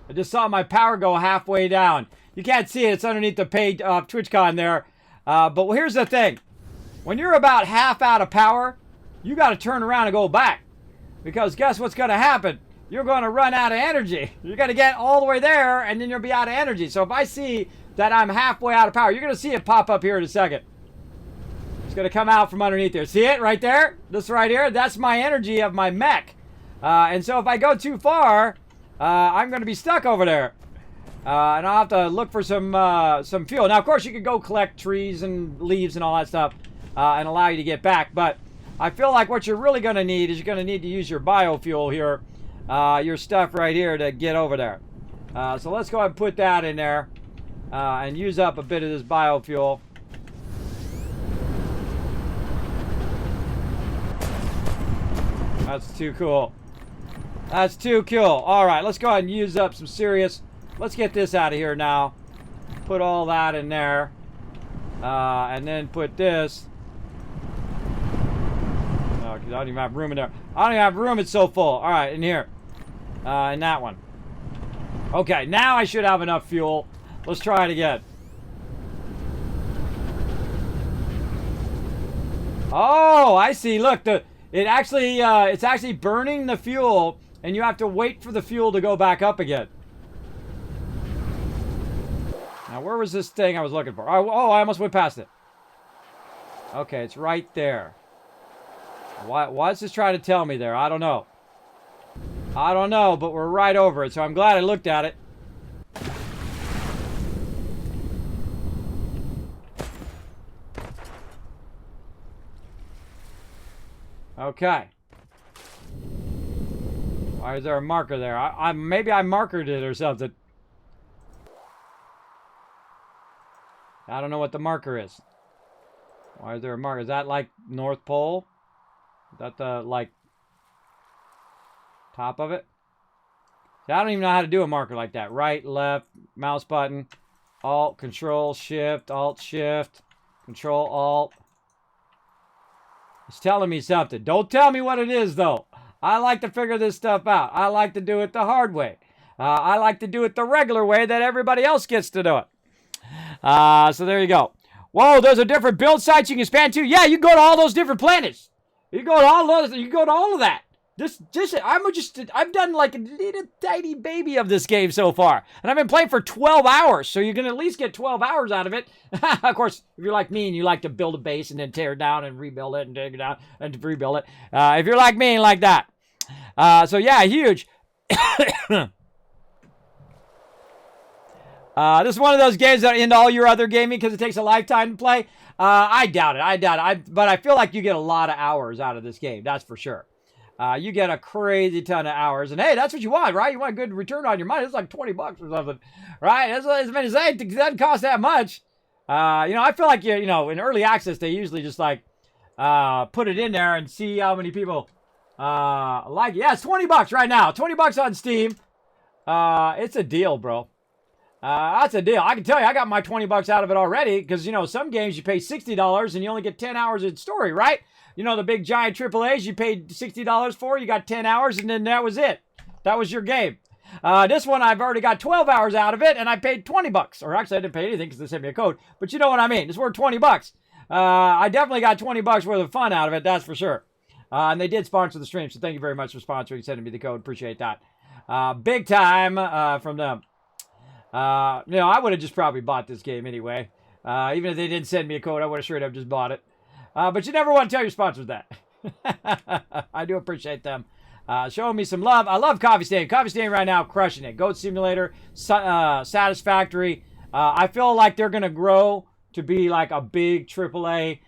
I just saw my power go halfway down. You can't see it. It's underneath the paid TwitchCon there. But here's the thing. When you're about half out of power, you got to turn around and go back. Because guess what's going to happen? You're going to run out of energy. You're going to get all the way there, and then you'll be out of energy. So if I see that I'm halfway out of power, you're going to see it pop up here in a second. It's going to come out from underneath there. See it right there? This right here? That's my energy of my mech. And so if I go too far... I'm going to be stuck over there. And I'll have to look for some fuel. Now, of course, you could go collect trees and leaves and all that stuff and allow you to get back. But I feel like what you're really going to need is you're going to need to use your biofuel here, your stuff right here to get over there. So let's go ahead and put that in there and use up a bit of this biofuel. That's too cool. That's too cool. All right, let's go ahead and use up some serious. Let's get this out of here now. Put all that in there. And then put this. Oh, 'cause I don't even have room in there. I don't even have room. It's so full. All right, in here. In that one. Okay, now I should have enough fuel. Let's try it again. Oh, I see. Look, it's actually burning the fuel, and you have to wait for the fuel to go back up again. Now, where was this thing I was looking for? Oh, I almost went past it. Okay, it's right there. Why is this trying to tell me there? I don't know. I don't know, but we're right over it, so I'm glad I looked at it. Okay. Why is there a marker there? Maybe I markered it or something. I don't know what the marker is. Why is there a marker? Is that like North Pole? Is that the, like, top of it? See, I don't even know how to do a marker like that. Right, left, mouse button, Alt, Control, Shift, Alt, Shift, Control, Alt. It's telling me something. Don't tell me what it is, though. I like to figure this stuff out. I like to do it the hard way. I like to do it the regular way that everybody else gets to do it. So there you go. Whoa, those are different build sites you can span to. Yeah, you can go to all those different planets. You go to all those. You go to all of that. I've done like a little tiny baby of this game so far, and I've been playing for 12 hours. So you can at least get 12 hours out of it. Of course, if you're like me and you like to build a base and then tear it down and rebuild it and take it down and rebuild it. If you're like me and like that. So yeah, huge. This is one of those games that end all your other gaming because it takes a lifetime to play. I doubt it. But I feel like you get a lot of hours out of this game. That's for sure. You get a crazy ton of hours. And hey, that's what you want, right? You want a good return on your money. It's like $20 or something, right? That's what as many as it doesn't cost that much. I feel like, in early access, they usually just like put it in there and see how many people like it. Yeah, it's $20 right now. $20 on Steam. It's a deal, bro. That's a deal. I can tell you, I got my $20 out of it already because, some games you pay $60 and you only get 10 hours in story, right? The big giant AAAs you paid $60 for, you got 10 hours and then that was it. That was your game. This one, I've already got 12 hours out of it and I paid $20. Or actually, I didn't pay anything because they sent me a code. But you know what I mean. It's worth $20. I definitely got $20 worth of fun out of it, that's for sure. And they did sponsor the stream, so thank you very much for sponsoring, sending me the code. Appreciate that. Big time from them. I would have just probably bought this game anyway. Even if they didn't send me a code, I would have sure enough just bought it. But you never want to tell your sponsors that. I do appreciate them showing me some love. I love Coffee Stain. Coffee Stain right now crushing it. Goat Simulator, Satisfactory. I feel like they're going to grow to be like a big AAA,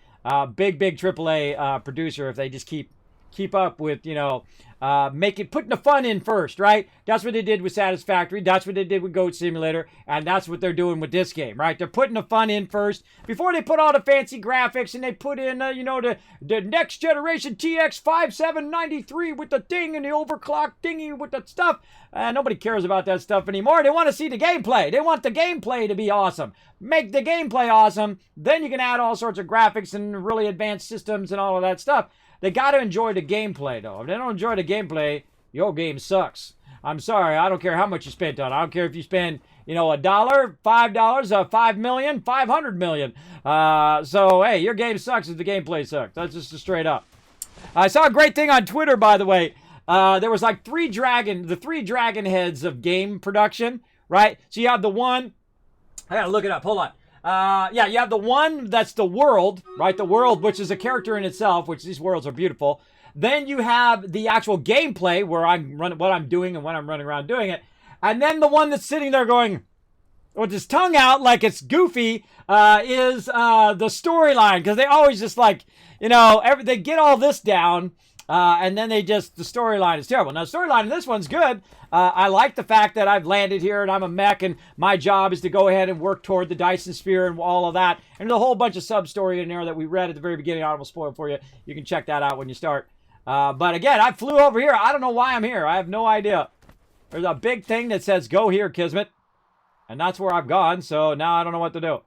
big AAA producer if they just keep up with, putting the fun in first, right? That's what they did with Satisfactory. That's what they did with Goat Simulator. And that's what they're doing with this game, right? They're putting the fun in first before they put all the fancy graphics and they put in, the next generation TX 5793 with the thing and the overclock thingy with the stuff. Nobody cares about that stuff anymore. They want to see the gameplay. They want the gameplay to be awesome. Make the gameplay awesome. Then you can add all sorts of graphics and really advanced systems and all of that stuff. They got to enjoy the gameplay, though. If they don't enjoy the gameplay, your game sucks. I'm sorry. I don't care how much you spent on it. I don't care if you spend, $1, $5, 5 million, 500 million. So, hey, your game sucks if the gameplay sucks. That's just straight up. I saw a great thing on Twitter, by the way. There was like the three dragon heads of game production, right? So you have the one. I got to look it up. Hold on. You have the one that's the world, right? The world, which is a character in itself, which these worlds are beautiful. Then you have the actual gameplay where I'm running, what I'm doing and when I'm running around doing it. And then the one that's sitting there going with his tongue out like it's goofy is the storyline. Because they always just like, they get all this down. And then the storyline is terrible. Now, the storyline in this one's good. I like the fact that I've landed here and I'm a mech and my job is to go ahead and work toward the Dyson Sphere and all of that. And there's a whole bunch of sub-story in there that we read at the very beginning. I will spoil for you. You can check that out when you start. But again, I flew over here. I don't know why I'm here. I have no idea. There's a big thing that says go here, Kismet. And that's where I've gone, so now I don't know what to do.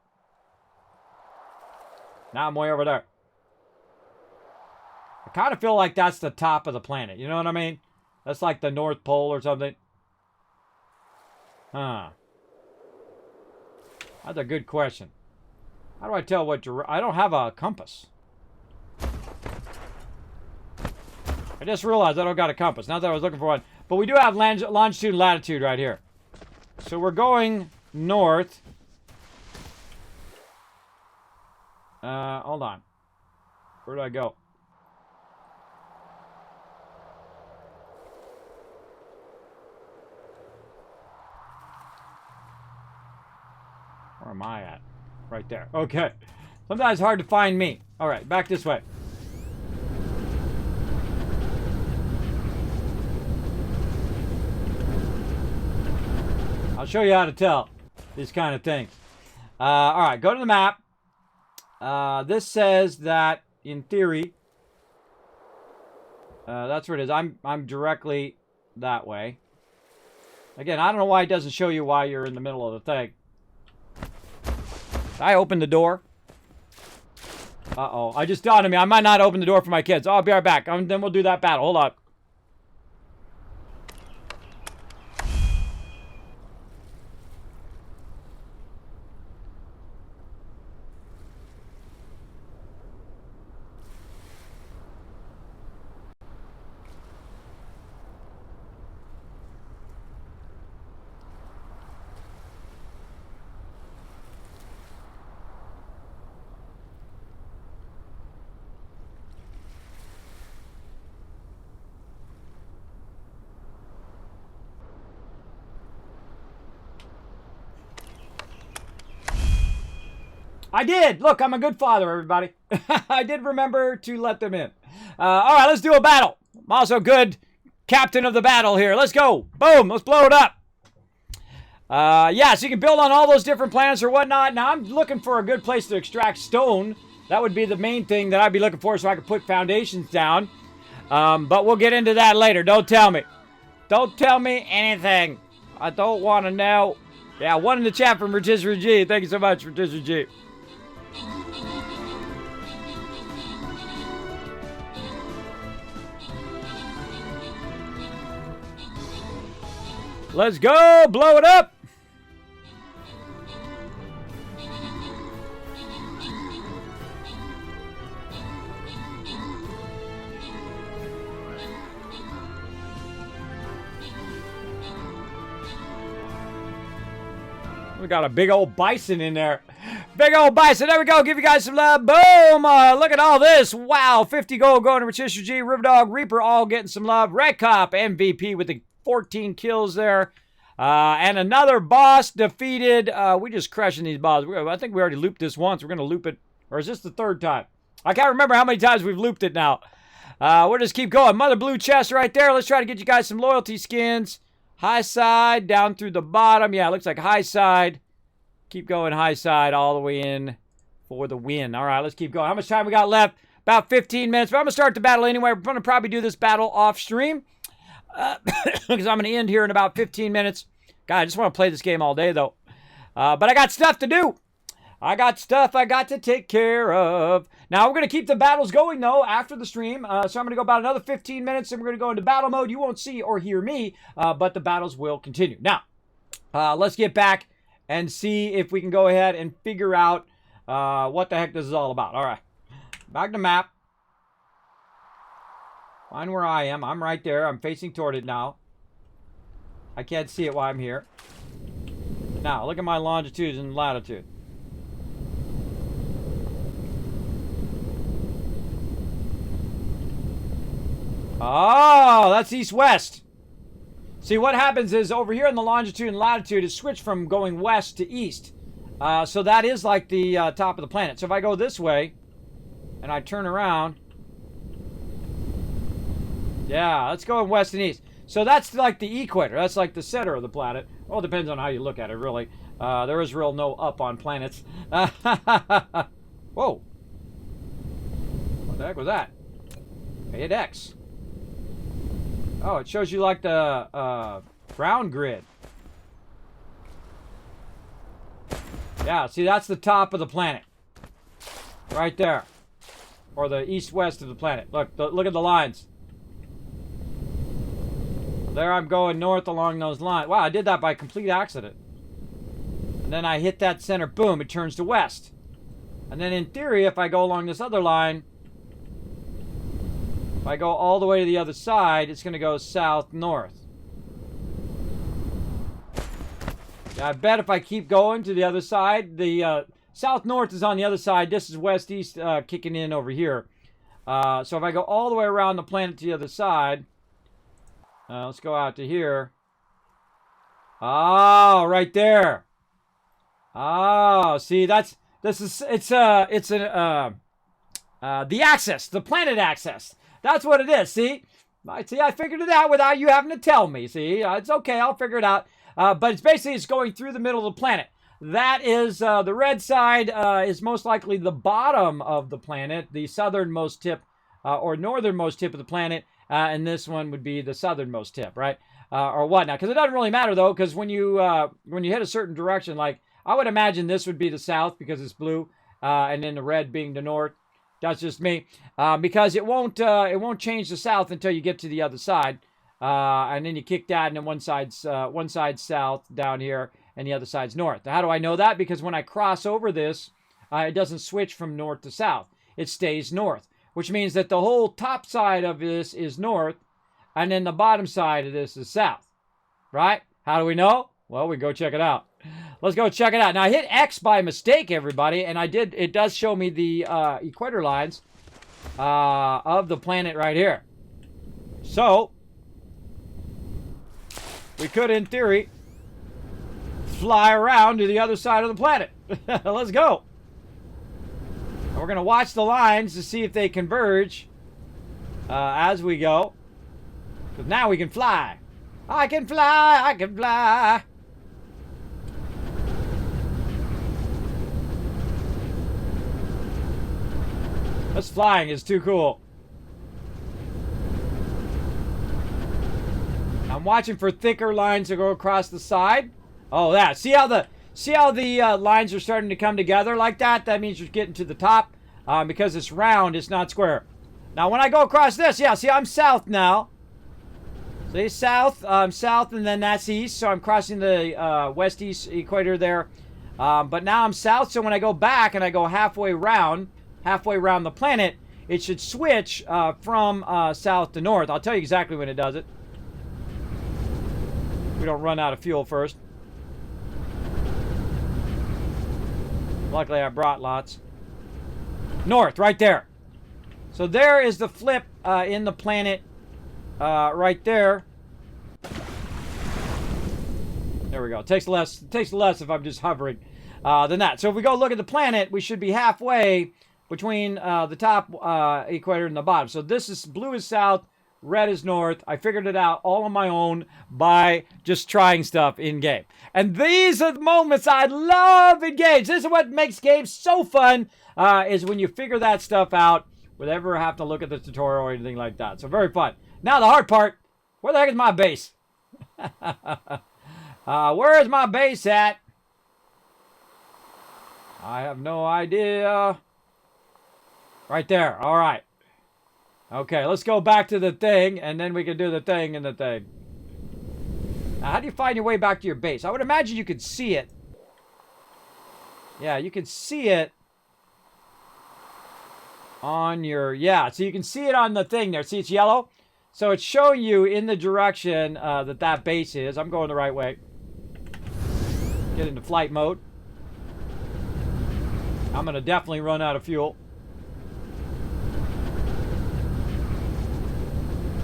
Now I'm way over there. I kind of feel like that's the top of the planet. You know what I mean? That's like the North Pole or something. Huh. That's a good question. How do I tell what I don't have a compass. I just realized I don't got a compass. Not that I was looking for one. But we do have longitude and latitude right here. So we're going north. Hold on. Where do I go? Where am I at? Right there. Okay. Sometimes it's hard to find me. All right, back this way. I'll show you how to tell these kind of things. All right, go to the map. This says that, in theory, that's where it is. I'm directly that way. Again, I don't know why it doesn't show you why you're in the middle of the thing. I opened the door. Uh-oh. I just dawned on me. I might not open the door for my kids. Oh, I'll be right back. Then we'll do that battle. Hold on. I did. Look, I'm a good father, everybody. I did remember to let them in. All right, let's do a battle. I'm also good captain of the battle here. Let's go. Boom. Let's blow it up. Yeah, so you can build on all those different planets or whatnot. Now, I'm looking for a good place to extract stone. That would be the main thing that I'd be looking for so I could put foundations down. But we'll get into that later. Don't tell me. Don't tell me anything. I don't want to know. Yeah, one in the chat from Rotisserie G. Thank you so much, Rotisserie G. Let's go! Blow it up! We got a big old bison in there. Big old bison. There we go. Give you guys some love. Boom. Look at all this. Wow. 50 gold going to Rotisserie G. Riverdog, Reaper all getting some love. Red Cop MVP with the 14 kills there. And another boss defeated. We just crushing these bosses. I think we already looped this once. We're going to loop it. Or is this the third time? I can't remember how many times we've looped it now. We'll just keep going. Mother blue chest right there. Let's try to get you guys some loyalty skins. High side down through the bottom. Yeah, it looks like high side. Keep going high side all the way in for the win. All right, let's keep going. How much time we got left? About 15 minutes. But I'm going to start the battle anyway. We're going to probably do this battle off stream. Because I'm going to end here in about 15 minutes. God, I just want to play this game all day, though. But I got stuff to do. I got stuff I got to take care of. Now, we're going to keep the battles going, though, after the stream. So I'm going to go about another 15 minutes, and we're going to go into battle mode. You won't see or hear me, but the battles will continue. Now, let's get back and see if we can go ahead and figure out what the heck this is all about. All right. Back to map. Find where I am. I'm right there. I'm facing toward it now. I can't see it while I'm here. Now, look at my longitude and latitude. Oh, that's east-west. See, what happens is over here in the longitude and latitude is switched from going west to east. So that is like the top of the planet. So if I go this way and I turn around, yeah, let's go west and east. So that's like the equator. That's like the center of the planet. Well, it depends on how you look at it, really. There is real no up on planets. Whoa. What the heck was that? I hit X. Oh, it shows you like the ground grid. Yeah, see, that's the top of the planet. Right there. Or the east-west of the planet. Look at the lines. There I'm going north along those lines. Wow, I did that by complete accident. And then I hit that center. Boom, it turns to west. And then in theory, if I go along this other line, if I go all the way to the other side, it's going to go south-north. Yeah, I bet if I keep going to the other side, the south-north is on the other side. This is west-east kicking in over here. So if I go all the way around the planet to the other side, let's go out to here. Oh, right there. Oh, see, the axis, the planet axis. That's what it is. See, I figured it out without you having to tell me. See, it's okay. I'll figure it out. But it's going through the middle of the planet. That is the red side is most likely the bottom of the planet, the southernmost tip or northernmost tip of the planet, and this one would be the southernmost tip, right? Or whatnot. Because it doesn't really matter though, because when you hit a certain direction, like I would imagine this would be the south because it's blue, and then the red being the north. That's just me, because it won't change the south until you get to the other side, and then you kick that, and then one side's south down here, and the other side's north. Now, how do I know that? Because when I cross over this, it doesn't switch from north to south. It stays north, which means that the whole top side of this is north, and then the bottom side of this is south, right? How do we know? Well, we go check it out. Let's go check it out. Now, I hit X by mistake, everybody, and it does show me the equator lines of the planet right here. So, we could, in theory, fly around to the other side of the planet. Let's go. And we're going to watch the lines to see if they converge as we go. Because now we can fly. I can fly, I can fly. This flying is too cool. I'm watching for thicker lines to go across the side. Oh, that. See how the lines are starting to come together like that? That means you're getting to the top. Because it's round, it's not square. Now, when I go across this, yeah, see, I'm south now. See, south, south, and then that's east. So I'm crossing the west-east equator there. But now I'm south, so when I go back and I go halfway round the planet, it should switch from south to north. I'll tell you exactly when it does it. We don't run out of fuel first. Luckily, I brought lots. North, right there. So there is the flip in the planet right there. There we go. It takes less if I'm just hovering than that. So if we go look at the planet, we should be halfway between the top equator and the bottom. So this is blue is south, red is north. I figured it out all on my own by just trying stuff in game. And these are the moments I love in games. This is what makes games so fun, is when you figure that stuff out without ever have to look at the tutorial or anything like that. So very fun. Now the hard part, where the heck is my base? Where is my base at? I have no idea. Right there. All right. Okay, let's go back to the thing, and then we can do the thing and the thing. Now, how do you find your way back to your base? I would imagine you could see it. Yeah, you can see it on your... Yeah, so you can see it on the thing there. See, it's yellow? So it's showing you in the direction that base is. I'm going the right way. Get into flight mode. I'm going to definitely run out of fuel.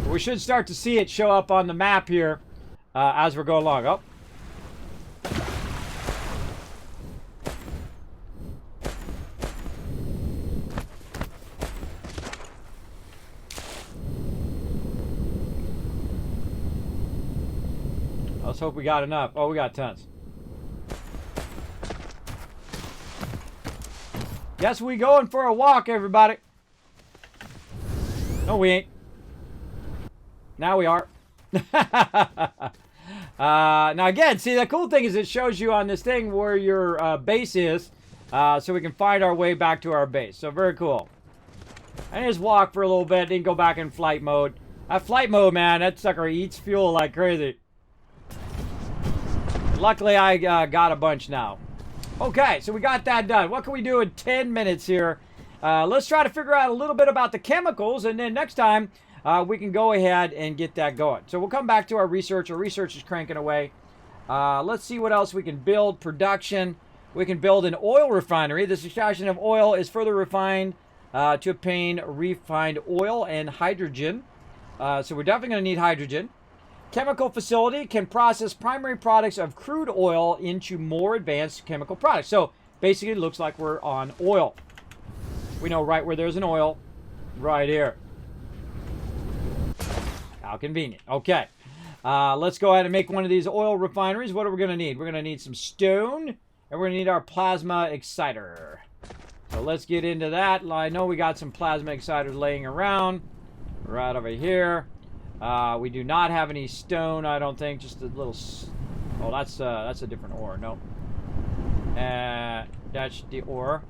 We should start to see it show up on the map here as we're going along. Oh. Let's hope we got enough. Oh, we got tons. Guess we going for a walk, everybody. No, we ain't. Now we are. Now again, see, the cool thing is it shows you on this thing where your base is, so we can find our way back to our base. So very cool. I just walk for a little bit, then go back in flight mode. That flight mode, man, that sucker eats fuel like crazy. Luckily, I got a bunch now. Okay, so we got that done. What can we do in 10 minutes here? Let's try to figure out a little bit about the chemicals, and then next time, we can go ahead and get that going. So we'll come back to our research. Our research is cranking away. Let's see what else we can build. Production. We can build an oil refinery. This extraction of oil is further refined to obtain refined oil and hydrogen. So we're definitely going to need hydrogen. Chemical facility can process primary products of crude oil into more advanced chemical products. So basically it looks like we're on oil. We know right where there's an oil. Right here. How convenient. Okay. Let's go ahead and make one of these oil refineries. What are we going to need? We're going to need some stone. And we're going to need our plasma exciter. So let's get into that. I know we got some plasma exciters laying around. Right over here. We do not have any stone, I don't think. Just a little... Oh, that's a different ore. No. That's the ore.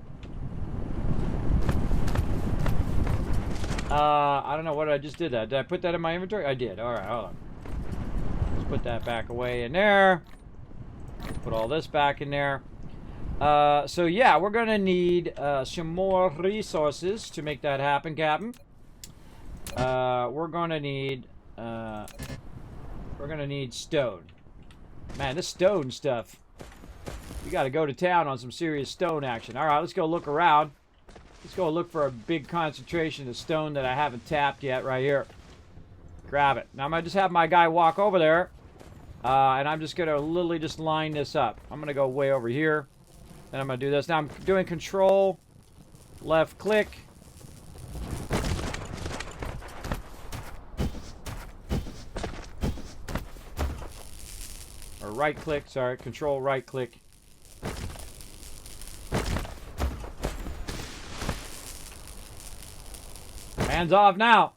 I don't know what I just did that. Did I put that in my inventory? I did. Alright, hold on. Let's put that back away in there. Let's put all this back in there. So yeah, we're going to need some more resources to make that happen, Captain. We're going to need stone. Man, this stone stuff. We got to go to town on some serious stone action. All right, let's go look around. Let's go look for a big concentration of stone that I haven't tapped yet right here. Grab it. Now I'm going to just have my guy walk over there. And I'm just going to literally just line this up. I'm going to go way over here. Then I'm going to do this. Now I'm doing control, left click. Or right click, sorry. Control, right click. Hands off now.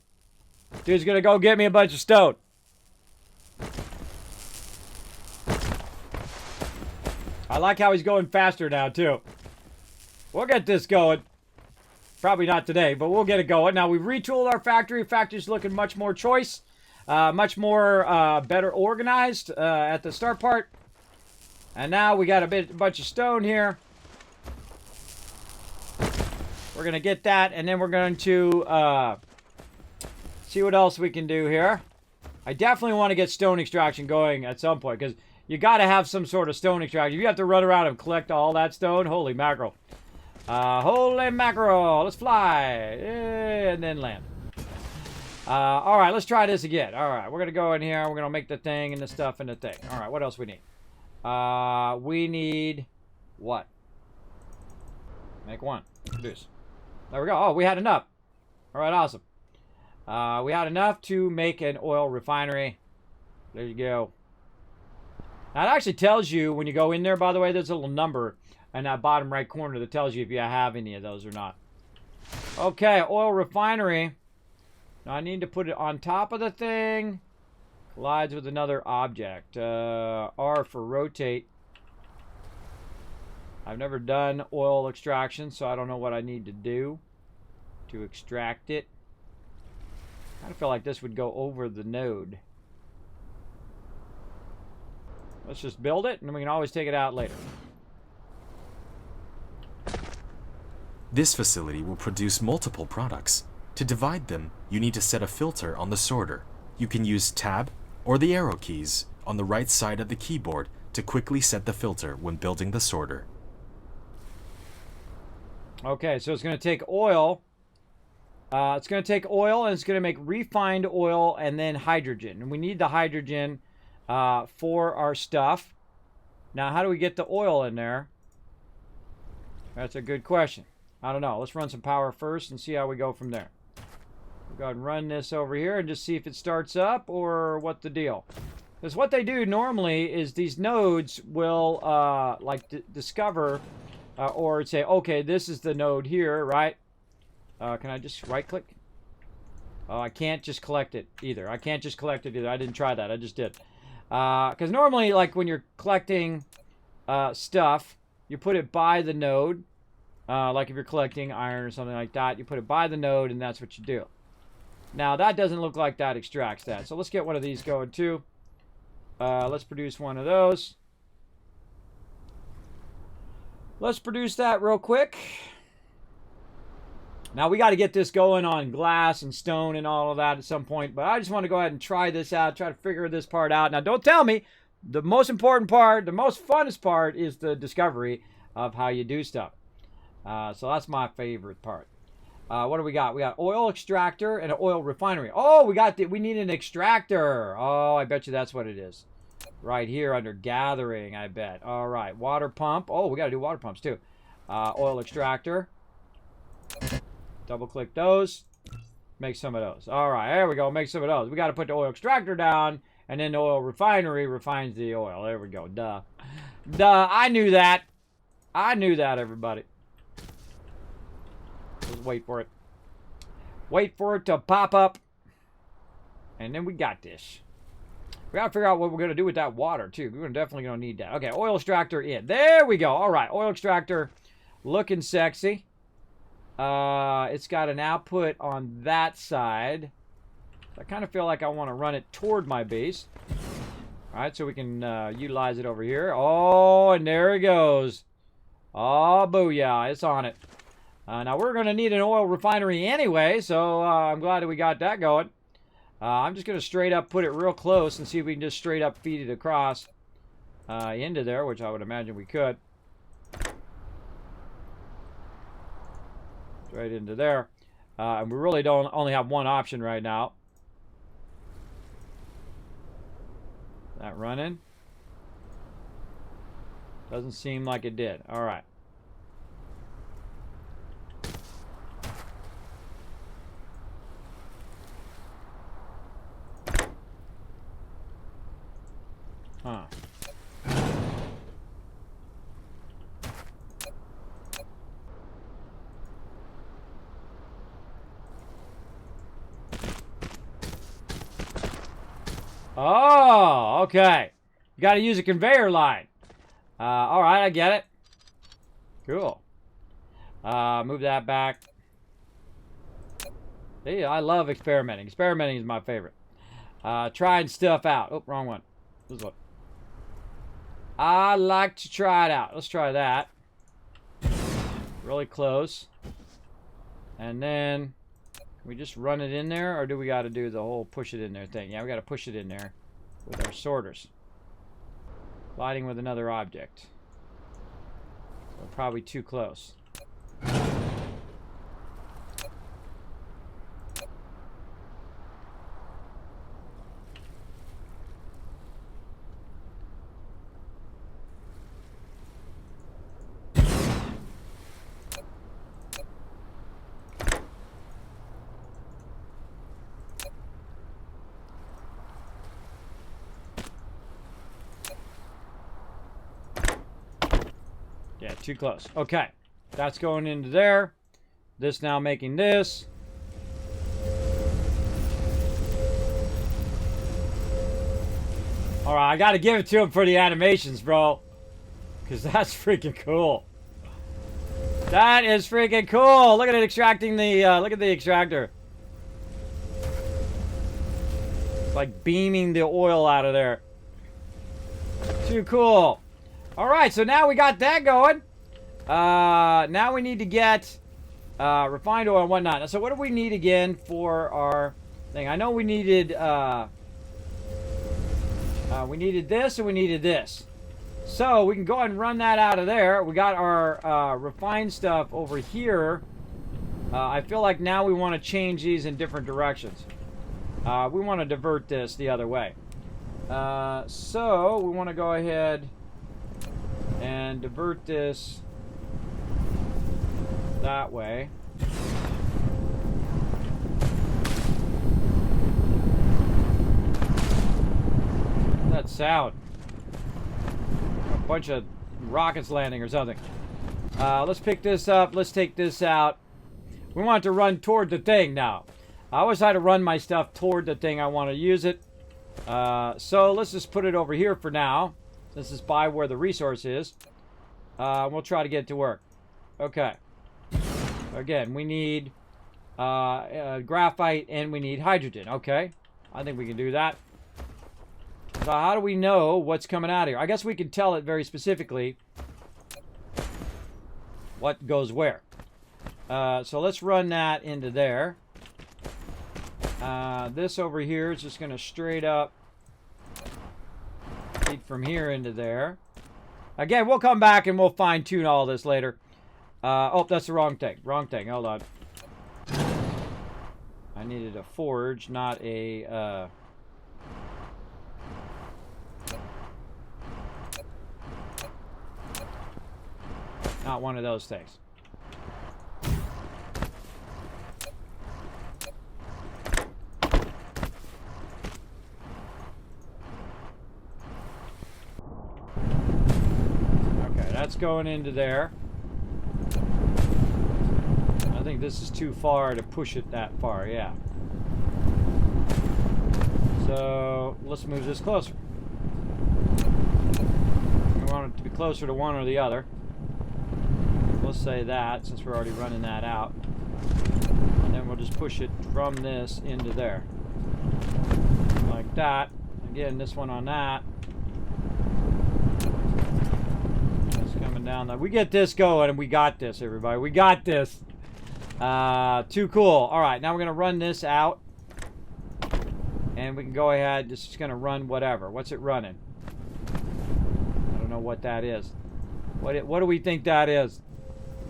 Dude's gonna go get me a bunch of stone. I like how he's going faster now, too. We'll get this going. Probably not today, but we'll get it going. Now, we've retooled our factory. Factory's looking much more choice. Much more better organized at the start part. And now we got a bunch of stone here. We're going to get that, and then we're going to see what else we can do here. I definitely want to get stone extraction going at some point, because you got to have some sort of stone extraction. You have to run around and collect all that stone. Holy mackerel. Holy mackerel. Let's fly. And then land. All right, let's try this again. All right, we're going to go in here. We're going to make the thing and the stuff and the thing. All right, what else we need? We need what? Make one. Produce. There we go. Oh, we had enough. All right, awesome. We had enough to make an oil refinery. There you go. Now, it actually tells you when you go in there, by the way, there's a little number in that bottom right corner that tells you if you have any of those or not. Okay, oil refinery. Now, I need to put it on top of the thing. Collides with another object. R for rotate. I've never done oil extraction, so I don't know what I need to do to extract it. I kind of feel like this would go over the node. Let's just build it, and we can always take it out later. This facility will produce multiple products. To divide them, you need to set a filter on the sorter. You can use Tab or the arrow keys on the right side of the keyboard to quickly set the filter when building the sorter. Okay, so it's going to take oil. It's going to take oil, and it's going to make refined oil and then hydrogen. And we need the hydrogen for our stuff. Now, how do we get the oil in there? That's a good question. I don't know. Let's run some power first and see how we go from there. We'll go ahead and run this over here and just see if it starts up or what the deal. Because what they do normally is these nodes will discover or say, okay, this is the node here, right? Can I just right click? Oh, I can't just collect it either. I can't just collect it either. I didn't try that. I just did. Because normally, like, when you're collecting stuff, you put it by the node. Like if you're collecting iron or something like that, you put it by the node, and that's what you do. Now, that doesn't look like that extracts that. So let's get one of these going, too. Let's produce one of those. Let's produce that real quick. Now, we got to get this going on glass and stone and all of that at some point. But I just want to go ahead and try this out, try to figure this part out. Now, don't tell me. The most important part, the most funnest part is the discovery of how you do stuff. So that's my favorite part. What do we got? We got oil extractor and an oil refinery. Oh, we need an extractor. Oh, I bet you that's what it is. Right here under gathering, I bet. All right, water pump. Oh, we got to do water pumps too. Oil extractor. Double click those. Make some of those. All right, there we go. Make some of those. We got to put the oil extractor down, and then the oil refinery refines the oil. There we go. Duh. Duh. I knew that. I knew that, everybody. Just wait for it. Wait for it to pop up. And then we got this. We got to figure out what we're going to do with that water, too. We're definitely going to need that. Okay, oil extractor in. There we go. All right, oil extractor looking sexy. It's got an output on that side. I kind of feel like I want to run it toward my base. All right, so we can utilize it over here. Oh, and there it goes. Oh, booyah. It's on it. Now, we're going to need an oil refinery anyway, so I'm glad that we got that going. I'm just going to straight up put it real close and see if we can just straight up feed it across into there, which I would imagine we could. Right into there. And we really don't only have one option right now. That running? Doesn't seem like it did. All right. Huh. Oh, okay. You got to use a conveyor line. All right, I get it. Cool. Move that back. See, I love experimenting. Experimenting is my favorite. Trying stuff out. Oh, wrong one. This one. I like to try it out. Let's try that. Really close. And then... we just run it in there, or do we got to do the whole push it in there thing? Yeah, we got to push it in there with our sorters. Lighting with another object. So probably too close. Yeah, too close. Okay. That's going into there. This now making this. Alright, I gotta give it to him for the animations, bro. Because that's freaking cool. That is freaking cool. Look at it extracting the, look at the extractor. It's like beaming the oil out of there. Too cool. Alright, so now we got that going. Now we need to get refined oil and whatnot. So what do we need again for our thing? I know we needed this and we needed this. So we can go ahead and run that out of there. We got our refined stuff over here. I feel like now we want to change these in different directions. We want to divert this the other way. So we want to go ahead and divert this that way. That sound. A bunch of rockets landing or something. Let's pick this up. Let's take this out. We want it to run toward the thing now. I always try to run my stuff toward the thing I want to use it. So let's just put it over here for now. This is by where the resource is. We'll try to get it to work. Okay. Again, we need graphite and we need hydrogen. Okay. I think we can do that. So how do we know what's coming out of here? I guess we can tell it very specifically what goes where. So let's run that into there. This over here is just going to straight up feed from here into there. Again, we'll come back and we'll fine tune all this later. Oh, that's the wrong thing. Wrong thing. Hold on. I needed a forge, not a... Not one of those things. Okay, that's going into there. I think this is too far to push it that far, yeah. So, let's move this closer. We want it to be closer to one or the other. Let's say that, since we're already running that out. And then we'll just push it from this into there. Like that. Again, this one on that. It's coming down there. We get this going, and we got this, everybody. We got this. Too cool. Alright, now we're going to run this out. And we can go ahead. This is going to run whatever. What's it running? I don't know what that is. What do we think that is?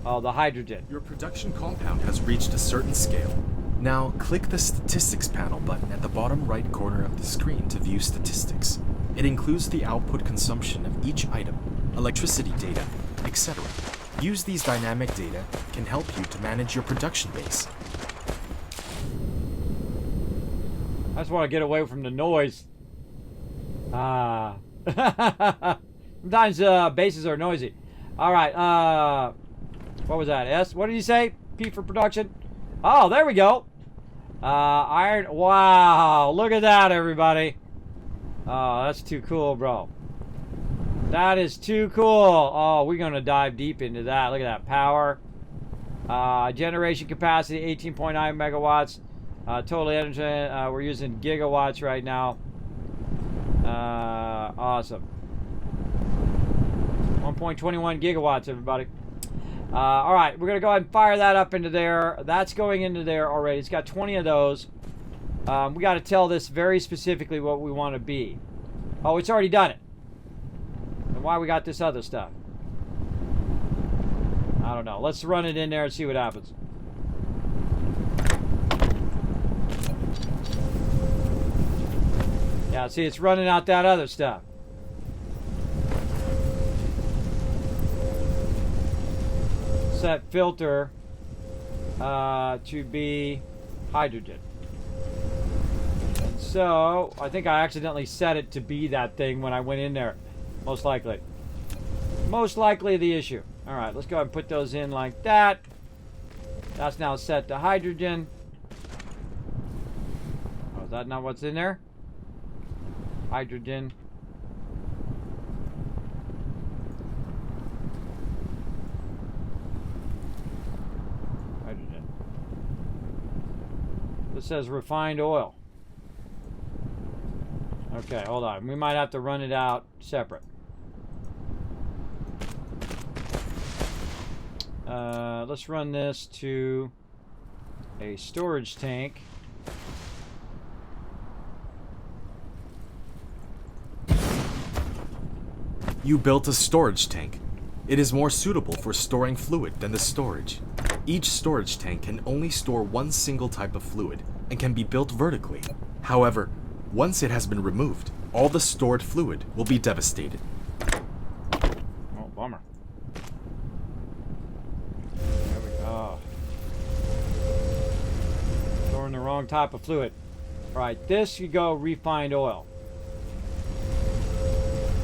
Oh, the hydrogen. Your production compound has reached a certain scale. Now, click the Statistics panel button at the bottom right corner of the screen to view statistics. It includes the output consumption of each item, electricity data, etc. Use these dynamic data can help you to manage your production base. I just want to get away from the noise. Sometimes bases are noisy. Alright, what was that? S? What did you say? P for production? Oh, there we go. Iron. Wow. Look at that, everybody. Oh, that's too cool, bro. That is too cool. Oh, we're going to dive deep into that. Look at that. Power. Generation capacity, 18.9 megawatts. Total energy, we're using gigawatts right now. Awesome. 1.21 gigawatts, everybody. Alright, we're going to go ahead and fire that up into there. That's going into there already. It's got 20 of those. We got to tell this very specifically what we want to be. Oh, it's already done it. And why we got this other stuff? I don't know. Let's run it in there and see what happens. Yeah, see, it's running out that other stuff. Set filter to be hydrogen. And so, I think I accidentally set it to be that thing when I went in there. Most likely. Most likely the issue. Alright, let's go ahead and put those in like that. That's now set to hydrogen. Oh, is that not what's in there? Hydrogen. Hydrogen. This says refined oil. Okay, hold on. We might have to run it out separate. Let's run this to a storage tank. You built a storage tank. It is more suitable for storing fluid than the storage. Each storage tank can only store one single type of fluid and can be built vertically. However, once it has been removed, all the stored fluid will be devastated. Oh, bummer. There we go. Storing the wrong type of fluid. All right, this you go refined oil.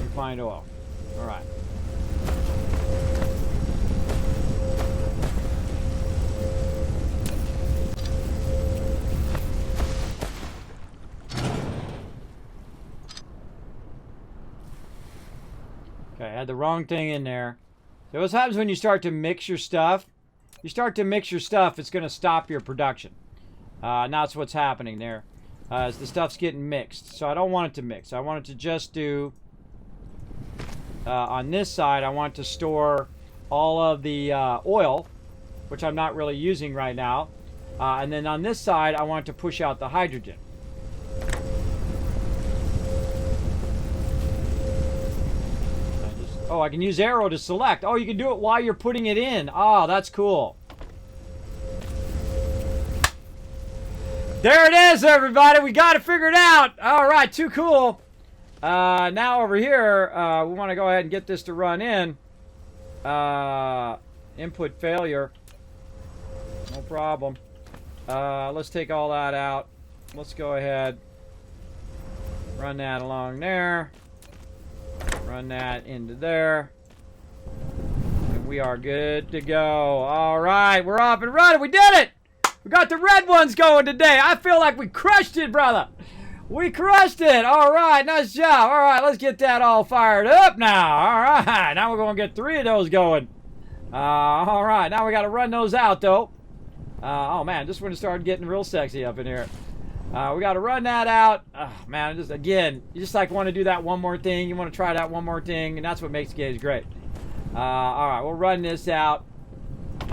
Refined oil. All right. had the wrong thing in there. So what happens when you start to mix your stuff? You start to mix your stuff, it's going to stop your production. And that's what's happening there. As the stuff's getting mixed. So I don't want it to mix. I want it to just do... on this side, I want to store all of the oil, which I'm not really using right now. And then on this side, I want to push out the hydrogen. Oh, I can use arrow to select. Oh, you can do it while you're putting it in. Oh, that's cool. There it is, everybody. We got it figured out. All right, too cool. Now over here, we want to go ahead and get this to run in. Input failure. No problem. Let's take all that out. Let's go ahead. Run that along there. Run that into there. And we are good to go. All right, we're up and running. We did it! We got the red ones going today. I feel like we crushed it, brother. We crushed it. All right, nice job. All right, let's get that all fired up now. All right, now we're going to get 3 of those going. All right, now we got to run those out, though. Oh, man, this one started getting real sexy up in here. We got to run that out. Oh, man, just again, you just like want to do that one more thing. You want to try that one more thing, and that's what makes games great. All right, we'll run this out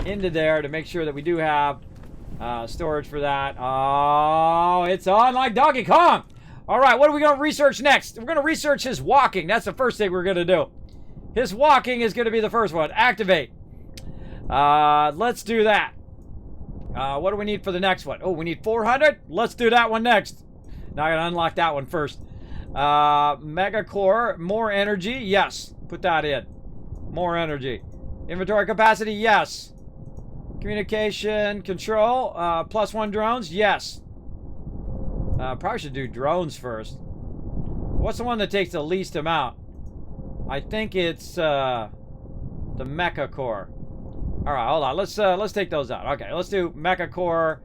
into there to make sure that we do have storage for that. Oh, it's on like Donkey Kong. All right, what are we going to research next? We're going to research his walking. That's the first thing we're going to do. His walking is going to be the first one. Activate. Let's do that. What do we need for the next one? Oh, we need 400? Let's do that one next. Now I got to unlock that one first. Mega Core, more energy. Yes, put that in. More energy. Inventory capacity. Yes. Communication control, +1 drones, yes. Probably should do drones first. What's the one that takes the least amount? I think it's the Mecha Core. All right, hold on. Let's take those out. Okay, let's do Mecha Core.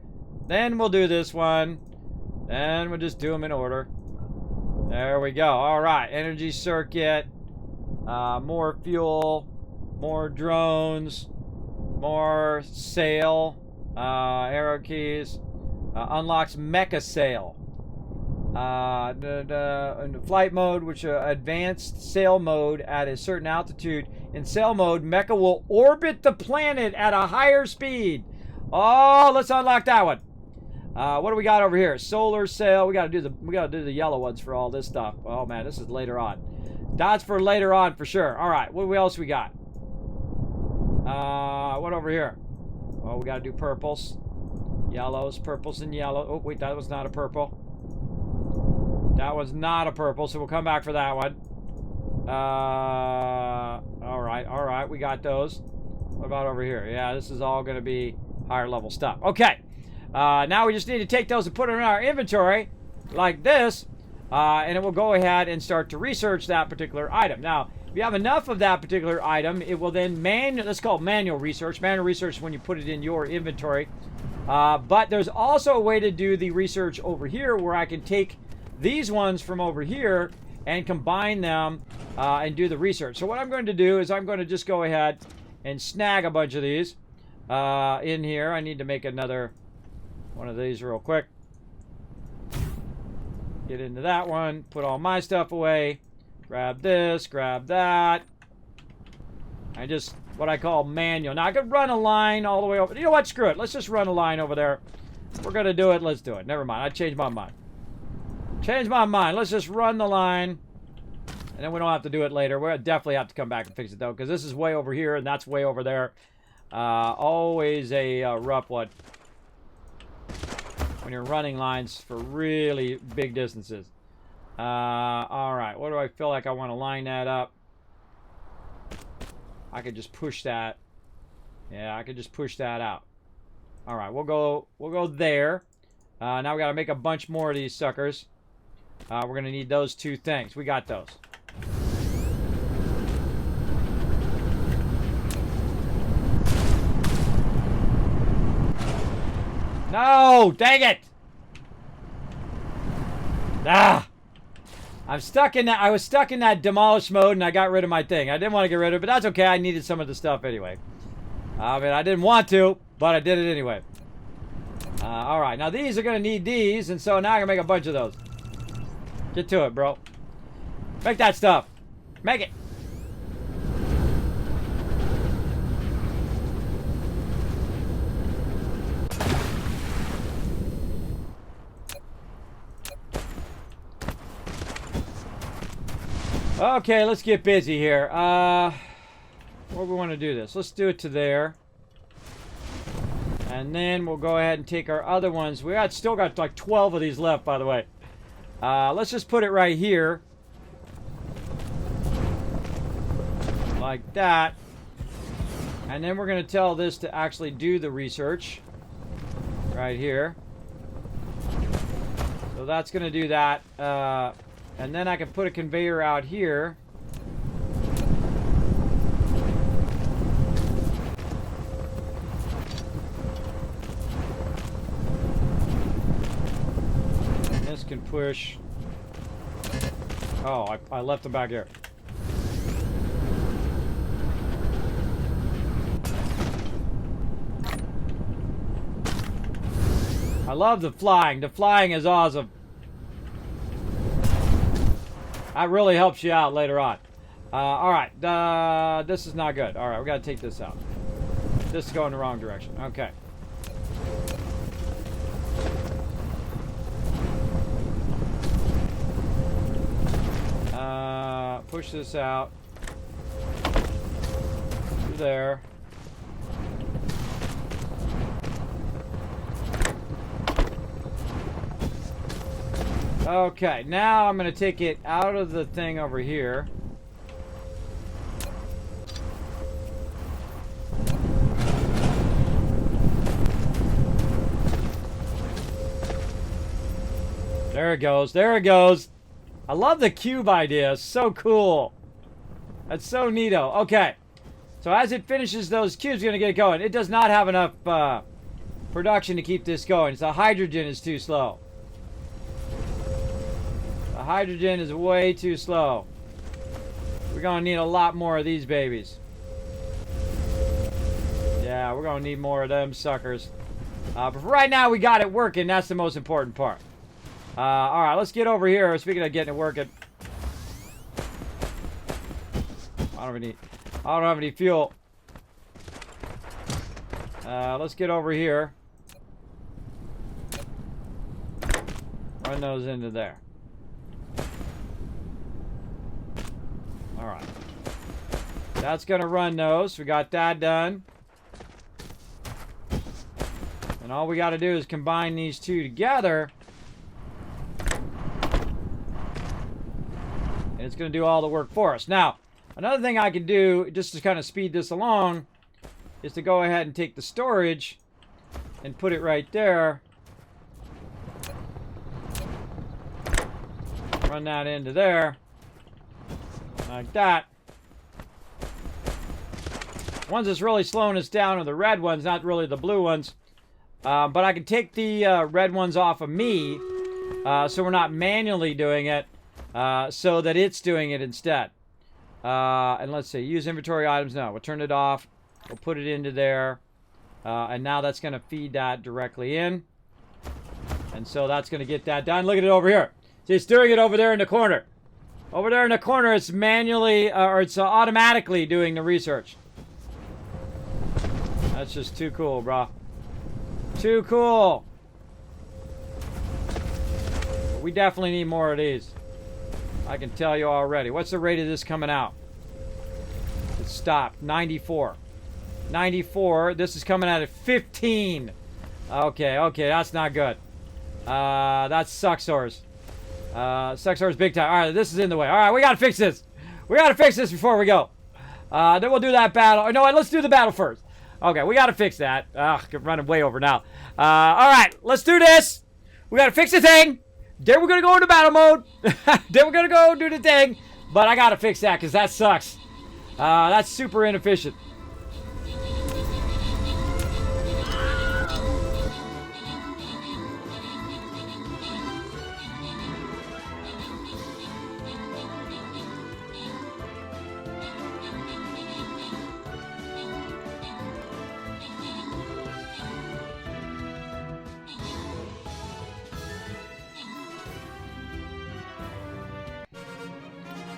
Then we'll do this one. Then we'll just do them in order. There we go. All right, energy circuit, more fuel, more drones. More sail, arrow keys, unlocks mecha sail. The flight mode, which advanced sail mode at a certain altitude. In sail mode, mecha will orbit the planet at a higher speed. Oh, let's unlock that one. What do we got over here? Solar sail. We gotta do the yellow ones for all this stuff. Oh man, this is later on. That's for later on for sure. All right, what else we got? What over here? Oh, we gotta do purples. Yellows, purples, and yellow. Oh, wait, that was not a purple. That was not a purple, so we'll come back for that one. Alright, we got those. What about over here? Yeah, this is all gonna be higher level stuff. Okay. Now we just need to take those and put them in our inventory, like this. And it will go ahead and start to research that particular item. Now, if you have enough of that particular item, it will then let's call it manual research. Manual research is when you put it in your inventory. But there's also a way to do the research over here where I can take these ones from over here and combine them and do the research. So what I'm going to do is I'm going to just go ahead and snag a bunch of these in here. I need to make another one of these real quick. Get into that one, put all my stuff away, grab this, grab that. I just, what I call manual. Now I could run a line all the way over. You know what, screw it. Let's just run a line over there. We're going to do it, let's do it. Never mind, I changed my mind. Changed my mind, let's just run the line. And then we don't have to do it later. We'll definitely have to come back and fix it though, because this is way over here and that's way over there. Always a rough one when you're running lines for really big distances. Alright, what do I feel like I want to line that up? I could just push that. Yeah, I could just push that out. Alright, we'll go there. Now we got to make a bunch more of these suckers. We're going to need those two things. We got those. No! Dang it! Ah! I'm stuck in that. I was stuck in that demolish mode, and I got rid of my thing. I didn't want to get rid of it, but that's okay. I needed some of the stuff anyway. I mean, I didn't want to, but I did it anyway. All right, now these are going to need these, and so now I'm going to make a bunch of those. Get to it, bro. Make that stuff. Make it. Okay, let's get busy here. Where do we want to do this? Let's do it to there. And then we'll go ahead and take our other ones. Still got like 12 of these left, by the way. Let's just put it right here. Like that. And then we're going to tell this to actually do the research. Right here. So that's going to do that. And then I can put a conveyor out here. And this can push. Oh, I left them back here. I love the flying. The flying is awesome. That really helps you out later on. Alright, this is not good. Alright, we gotta take this out. This is going the wrong direction. Okay. Push this out. Through there. Okay, now I'm going to take it out of the thing over here. There it goes. There it goes. I love the cube idea. It's so cool. That's so neato. Okay. So as it finishes those cubes, going to get it going. It does not have enough production to keep this going. So the hydrogen is too slow. The hydrogen is way too slow. We're going to need a lot more of these babies. Yeah, we're going to need more of them suckers. But for right now, we got it working. That's the most important part. Alright, let's get over here. Speaking of getting it working. I don't have any fuel. Let's get over here. Run those into there. Alright. That's going to run those. We got that done. And all we got to do is combine these two together. And it's going to do all the work for us. Now, another thing I can do, just to kind of speed this along, is to go ahead and take the storage and put it right there. Run that into there. Like that. Ones that's really slowing us down are the red ones, not really the blue ones. But I can take the red ones off of me, so we're not manually doing it, so that it's doing it instead. And let's see, use inventory items. No, we'll turn it off. We'll put it into there. And now that's going to feed that directly in. And so that's going to get that done. Look at it over here. See, it's doing it over there in the corner. Over there in the corner, it's manually, or it's automatically doing the research. That's just too cool, bro. Too cool. But we definitely need more of these. I can tell you already. What's the rate of this coming out? It stopped. 94. 94. This is coming out at 15. Okay, okay, that's not good. That's Suxors. Suxors big time. Alright, this is in the way. Alright, we gotta fix this. We gotta fix this before we go. Then we'll do that battle. No, let's do the battle first. Okay, we gotta fix that. Ugh, I'm running way over now. Alright, let's do this. We gotta fix the thing. Then we're gonna go into battle mode. Then we're gonna go do the thing. But I gotta fix that because that sucks. That's super inefficient.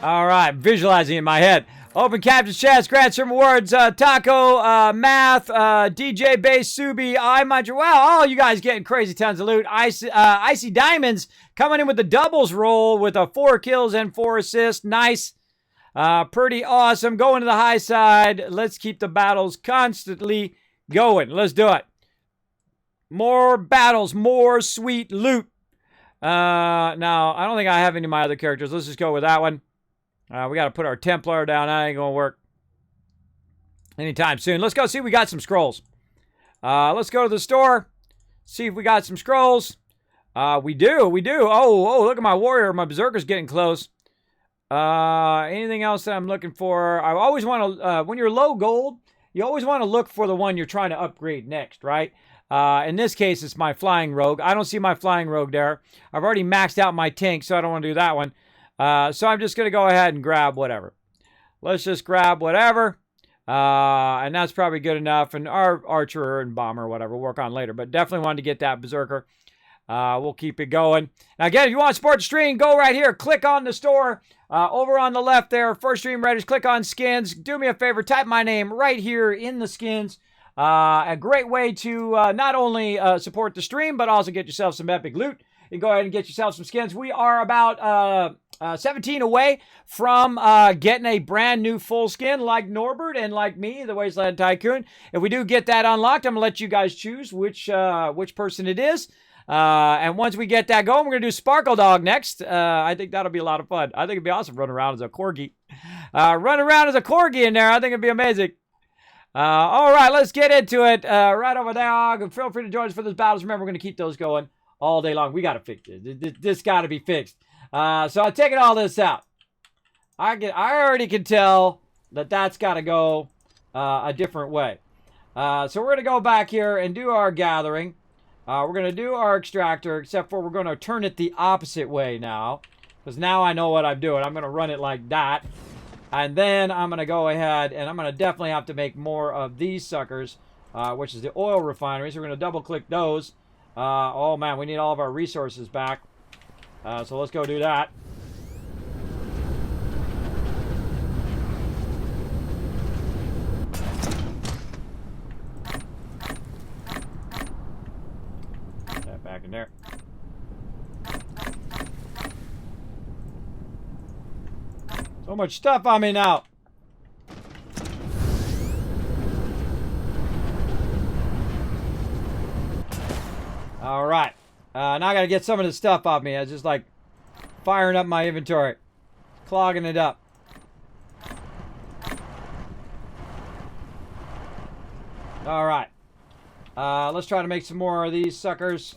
All right, visualizing it in my head. Open Captain's Chest, grant some awards. Taco, Math, DJ Base, Subi, I Mind Your... Wow, all you guys getting crazy tons of loot. Icy Diamonds coming in with the doubles roll with 4 kills and 4 assists. Nice. Pretty awesome. Going to the high side. Let's keep the battles constantly going. Let's do it. More battles, more sweet loot. Now, I don't think I have any of my other characters. Let's just go with that one. We got to put our Templar down. That ain't going to work anytime soon. Let's go see if we got some scrolls. Let's go to the store. See if we got some scrolls. We do. Oh, look at my warrior. My berserker's getting close. Anything else that I'm looking for? I always want to, when you're low gold, you always want to look for the one you're trying to upgrade next, right? In this case, it's my flying rogue. I don't see my flying rogue there. I've already maxed out my tank, so I don't want to do that one. So I'm just going to go ahead and grab whatever. Let's just grab whatever. And that's probably good enough. And our archer and bomber or whatever we'll work on later. But definitely wanted to get that berserker. We'll keep it going. Now, again, if you want to support the stream, go right here. Click on the store. Over on the left there, First Stream Raiders. Click on skins. Do me a favor. Type my name right here in the skins. A great way to not only support the stream, but also get yourself some epic loot. You can go ahead and get yourself some skins. We are about 17 away from getting a brand new full skin like Norbert and like me, the Wasteland Tycoon. If we do get that unlocked, I'm going to let you guys choose which person it is. And once we get that going, we're going to do Sparkle Dog next. I think that'll be a lot of fun. I think it'd be awesome running around as a corgi. Run around as a corgi in there. I think it'd be amazing. All right, let's get into it. Right over there. Feel free to join us for those battles. Remember, we're going to keep those going all day long. We got to fix it. This got to be fixed. So I'm taking all this out. I already can tell that that's got to go a different way. So we're going to go back here and do our gathering. We're going to do our extractor, except for we're going to turn it the opposite way now. Because now I know what I'm doing. I'm going to run it like that. And then I'm going to go ahead and I'm going to definitely have to make more of these suckers, which is the oil refineries. So we're going to double click those. Oh man, we need all of our resources back. So let's go do that. Put that back in there. So much stuff on me now. All right. Now I got to get some of this stuff off me. I was just like firing up my inventory. Clogging it up. All right. Let's try to make some more of these suckers.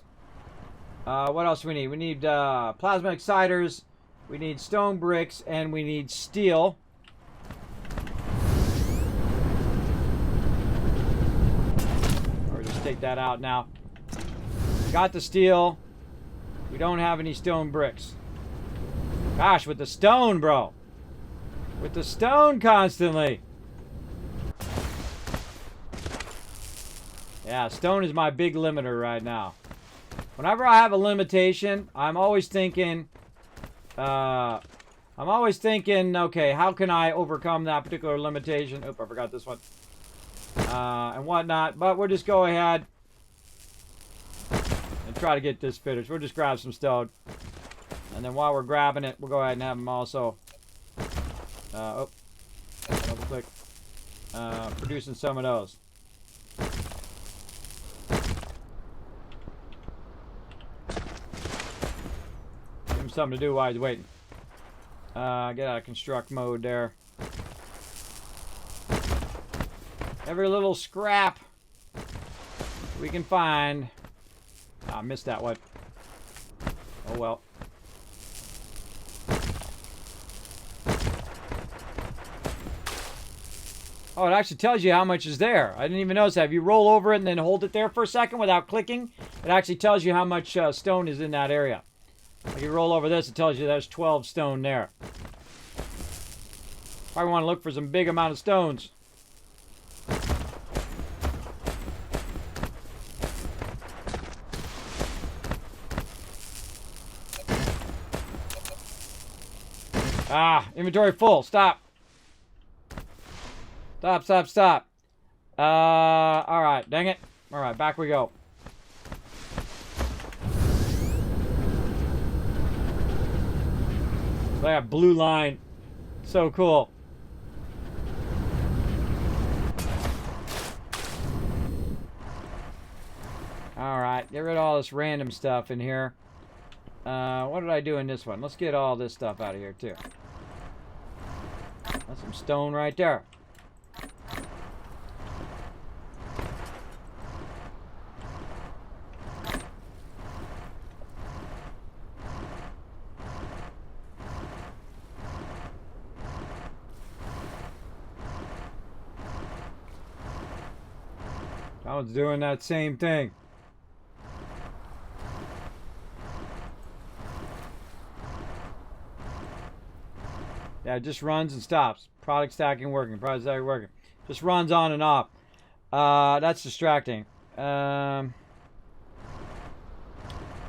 What else do we need? We need plasma exciters. We need stone bricks. And we need steel. Or just take that out now. Got the steel. We don't have any stone bricks. Gosh, with the stone, bro. With the stone constantly. Yeah, stone is my big limiter right now. Whenever I have a limitation, I'm always thinking, okay, how can I overcome that particular limitation? Oop, I forgot this one. And whatnot. But we'll just go ahead and try to get this finished. We'll just grab some stone. And then while we're grabbing it, we'll go ahead and have them also, double click, producing some of those. Give him something to do while he's waiting. Get out of construct mode there. Every little scrap we can find. I missed that one. Oh well. Oh, it actually tells you how much is there. I didn't even notice that. If you roll over it and then hold it there for a second without clicking, it actually tells you how much stone is in that area. If you roll over this, it tells you there's 12 stone there. Probably want to look for some big amount of stones. Ah, inventory full. Stop. Stop, stop, stop. Alright, dang it. Alright, back we go. Like a blue line. So cool. Alright, get rid of all this random stuff in here. What did I do in this one? Let's get all this stuff out of here, too. That's some stone right there. I was doing that same thing. Yeah, it just runs and stops. Product stacking working. Product stacking working. Just runs on and off. That's distracting. Probably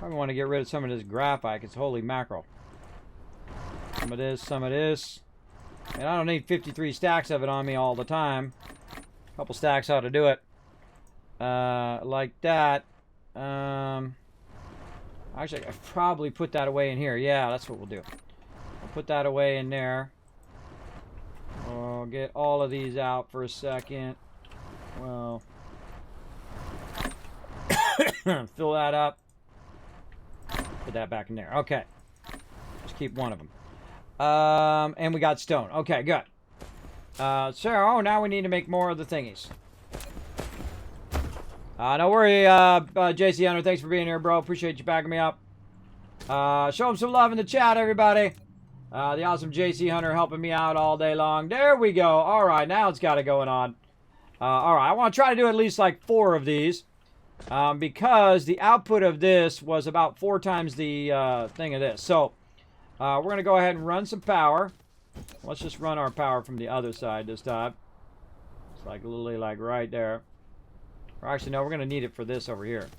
want to get rid of some of this graphite. It's holy mackerel. Some of this, some of this. And I don't need 53 stacks of it on me all the time. A couple stacks ought to do it. Like that. Actually, I probably put that away in here. Yeah, that's what we'll do. I'll put that away in there. We'll get all of these out for a second. Well, fill that up. Put that back in there. Okay. Just keep one of them. And we got stone. Okay, good. So, now we need to make more of the thingies. No worry, JC Hunter. Thanks for being here, bro. Appreciate you backing me up. Show him some love in the chat, everybody. The awesome JC Hunter helping me out all day long. There we go. All right, now it's got it going on. All right, I want to try to do at least like 4 of these. Because the output of this was about 4 times the thing of this. So, we're going to go ahead and run some power. Let's just run our power from the other side this time. It's like literally like right there. Or actually, no, we're going to need it for this over here.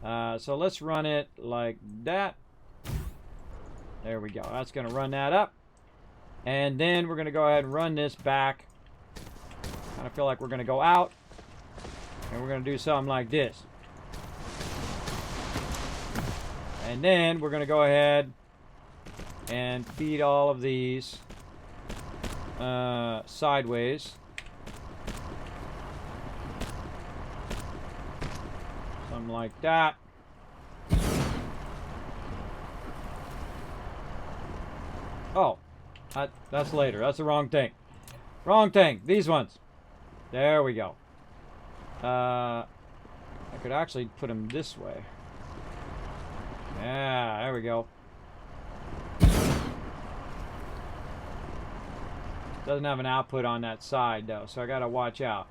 So let's run it like that. There we go. That's going to run that up. And then we're going to go ahead and run this back. Kind of feel like we're going to go out. And we're going to do something like this. And then we're going to go ahead and feed all of these sideways. Something like that. Oh, that's later. That's the wrong thing. Wrong thing. These ones. There we go. I could actually put them this way. Yeah, there we go. Doesn't have an output on that side though, so I gotta watch out.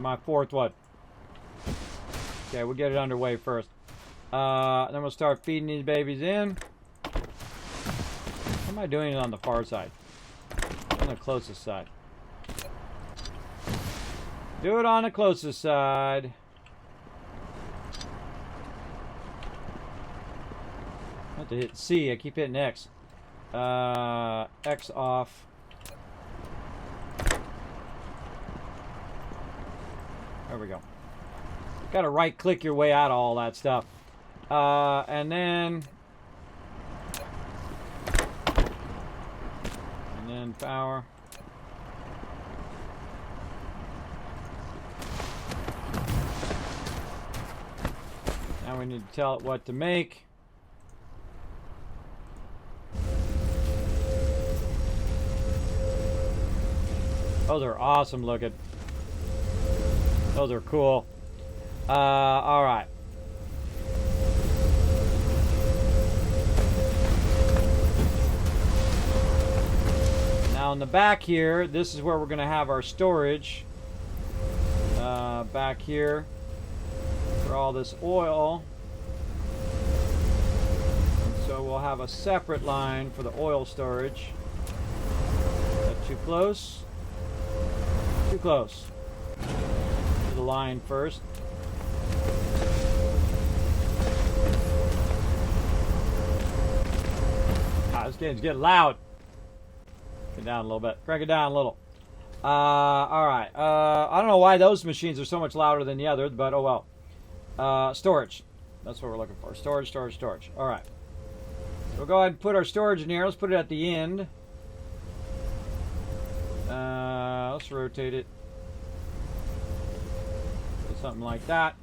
My 4th one. Okay, we'll get it underway first. Then we'll start feeding these babies in. How am I doing it on the far side? On the closest side. Do it on the closest side. I have to hit C. I keep hitting X. X off. There we go. Got to right click your way out of all that stuff. And then power. Now we need to tell it what to make. Those are awesome looking. Those are cool. All right. Now in the back here, this is where we're going to have our storage. Back here for all this oil. And so we'll have a separate line for the oil storage. Is that too close? Too close. the line first. This game's getting loud. Get down a little bit. Crank it down a little. Alright. I don't know why those machines are so much louder than the others, but oh well. Storage. That's what we're looking for. Storage, storage, storage. Alright. We'll go ahead and put our storage in here. Let's put it at the end. Let's rotate it. Something like that.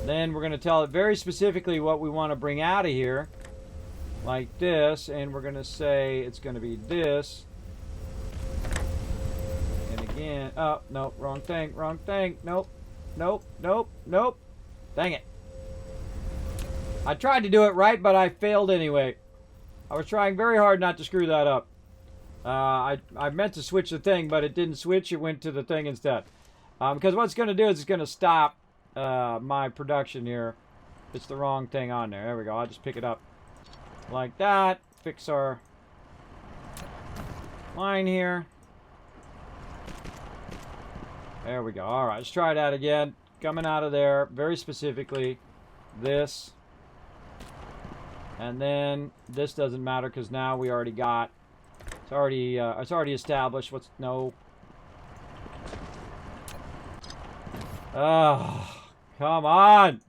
Then we're going to tell it very specifically what we want to bring out of here. Like this. And we're going to say it's going to be this. And again. Oh, no. Wrong thing. Wrong thing. Nope. Nope. Nope. Nope. Dang it. I tried to do it right, but I failed anyway. I was trying very hard not to screw that up. I meant to switch the thing, but it didn't switch. It went to the thing instead. Because what it's going to do is it's going to stop my production here. It's the wrong thing on there. There we go. I'll just pick it up like that. Fix our line here. There we go. All right, let's try that again. Coming out of there, very specifically, this. And then this doesn't matter because now we already got. It's already established. What's no? Oh, come on!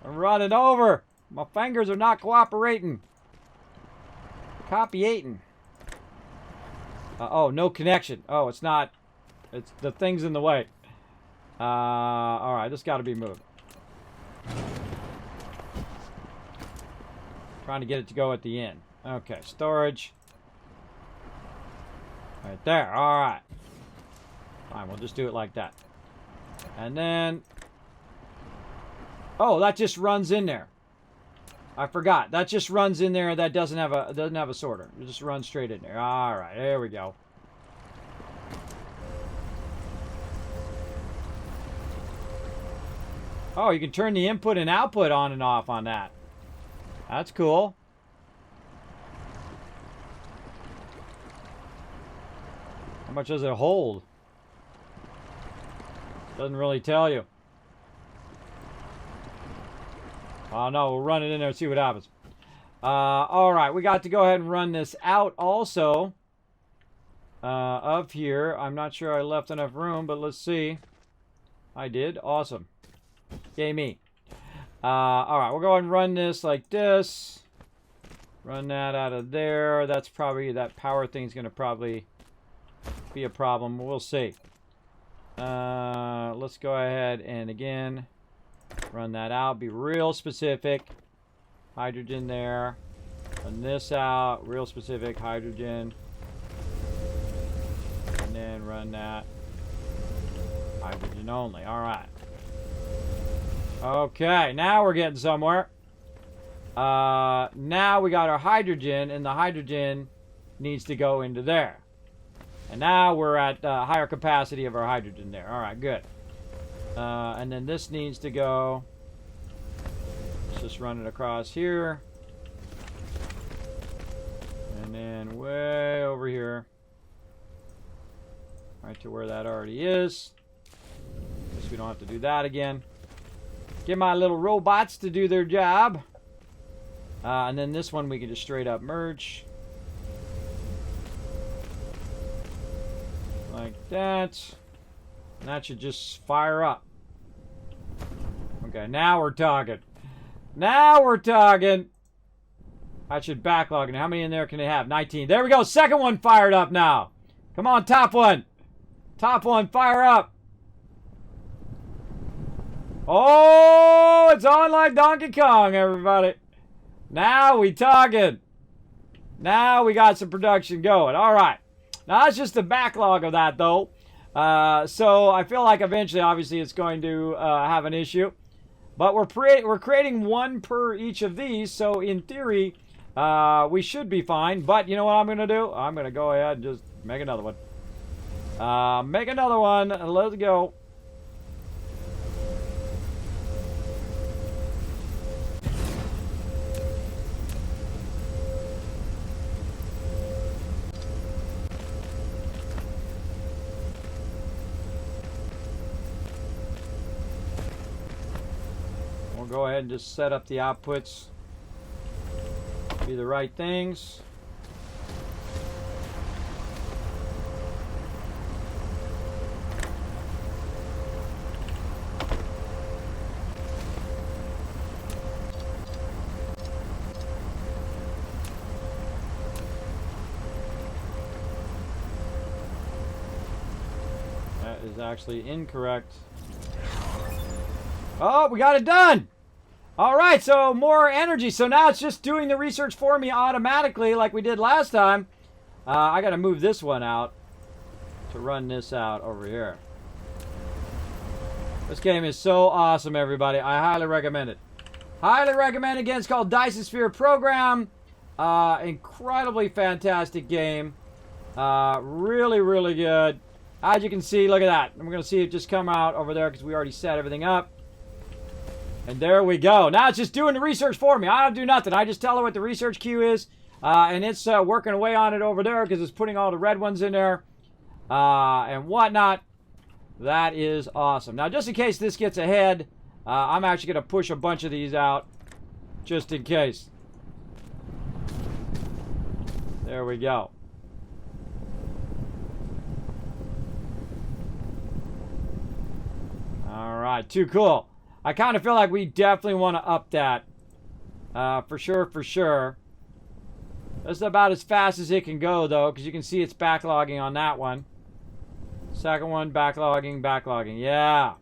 I'm running over. My fingers are not cooperating. Copyating. Oh, no connection. Oh, it's not. It's the thing's in the way. All right, this got to be moved. Trying to get it to go at the end. Okay, storage. Right there. All right. Fine, we'll just do it like that. And then, oh, that just runs in there. I forgot. That just runs in there. That doesn't have a sorter. It just runs straight in there. All right, there we go. Oh, you can turn the input and output on and off on that. That's cool. How much does it hold? Doesn't really tell you. Oh no, we'll run it in there and see what happens. Alright, we got to go ahead and run this out also. Of here. I'm not sure I left enough room, but let's see. I did. Awesome. Yay me. Alright, we'll go ahead and run this like this. Run that out of there. That's probably, that power thing's going to probably be a problem. We'll see. Let's go ahead and again run that out. Be real specific. Hydrogen there. Run this out. Real specific. Hydrogen. And then run that. Hydrogen only. Alright. Okay, now we're getting somewhere. Now we got our hydrogen, and the hydrogen needs to go into there. And now we're at higher capacity of our hydrogen there. All right, good. And then this needs to go. Let's just run it across here. And then way over here. Right to where that already is. Guess we don't have to do that again. Get my little robots to do their job. And then this one we can just straight up merge. Like that. And that should just fire up. Okay, now we're talking. Now we're talking. I should backlog. And how many in there can they have? 19. There we go. Second one fired up now. Come on, top one. Top one, fire up. Oh, it's on like Donkey Kong, everybody. Now we talking. Now we got some production going. All right. Now that's just the backlog of that, though. So I feel like eventually, obviously, it's going to have an issue. But we're creating one per each of these. So in theory, we should be fine. But you know what I'm going to do? I'm going to go ahead and just make another one. Make another one. Let's go. We'll go ahead and just set up the outputs. Be the right things. That is actually incorrect. Oh, we got it done! Alright, so more energy. So now it's just doing the research for me automatically like we did last time. I gotta move this one out to run this out over here. This game is so awesome, everybody. I highly recommend it. Highly recommend it. Again, it's called Dyson Sphere Program. Incredibly fantastic game. Really, really good. As you can see, look at that. We're going to see it just come out over there because we already set everything up. And there we go. Now it's just doing the research for me. I don't do nothing. I just tell it what the research queue is. And it's working away on it over there because it's putting all the red ones in there. And whatnot. That is awesome. Now, just in case this gets ahead, I'm actually going to push a bunch of these out. Just in case. There we go. Alright, too cool. I kind of feel like we definitely want to up that. For sure, for sure. That's about as fast as it can go, though, because you can see it's backlogging on that one. Second one, backlogging. Yeah.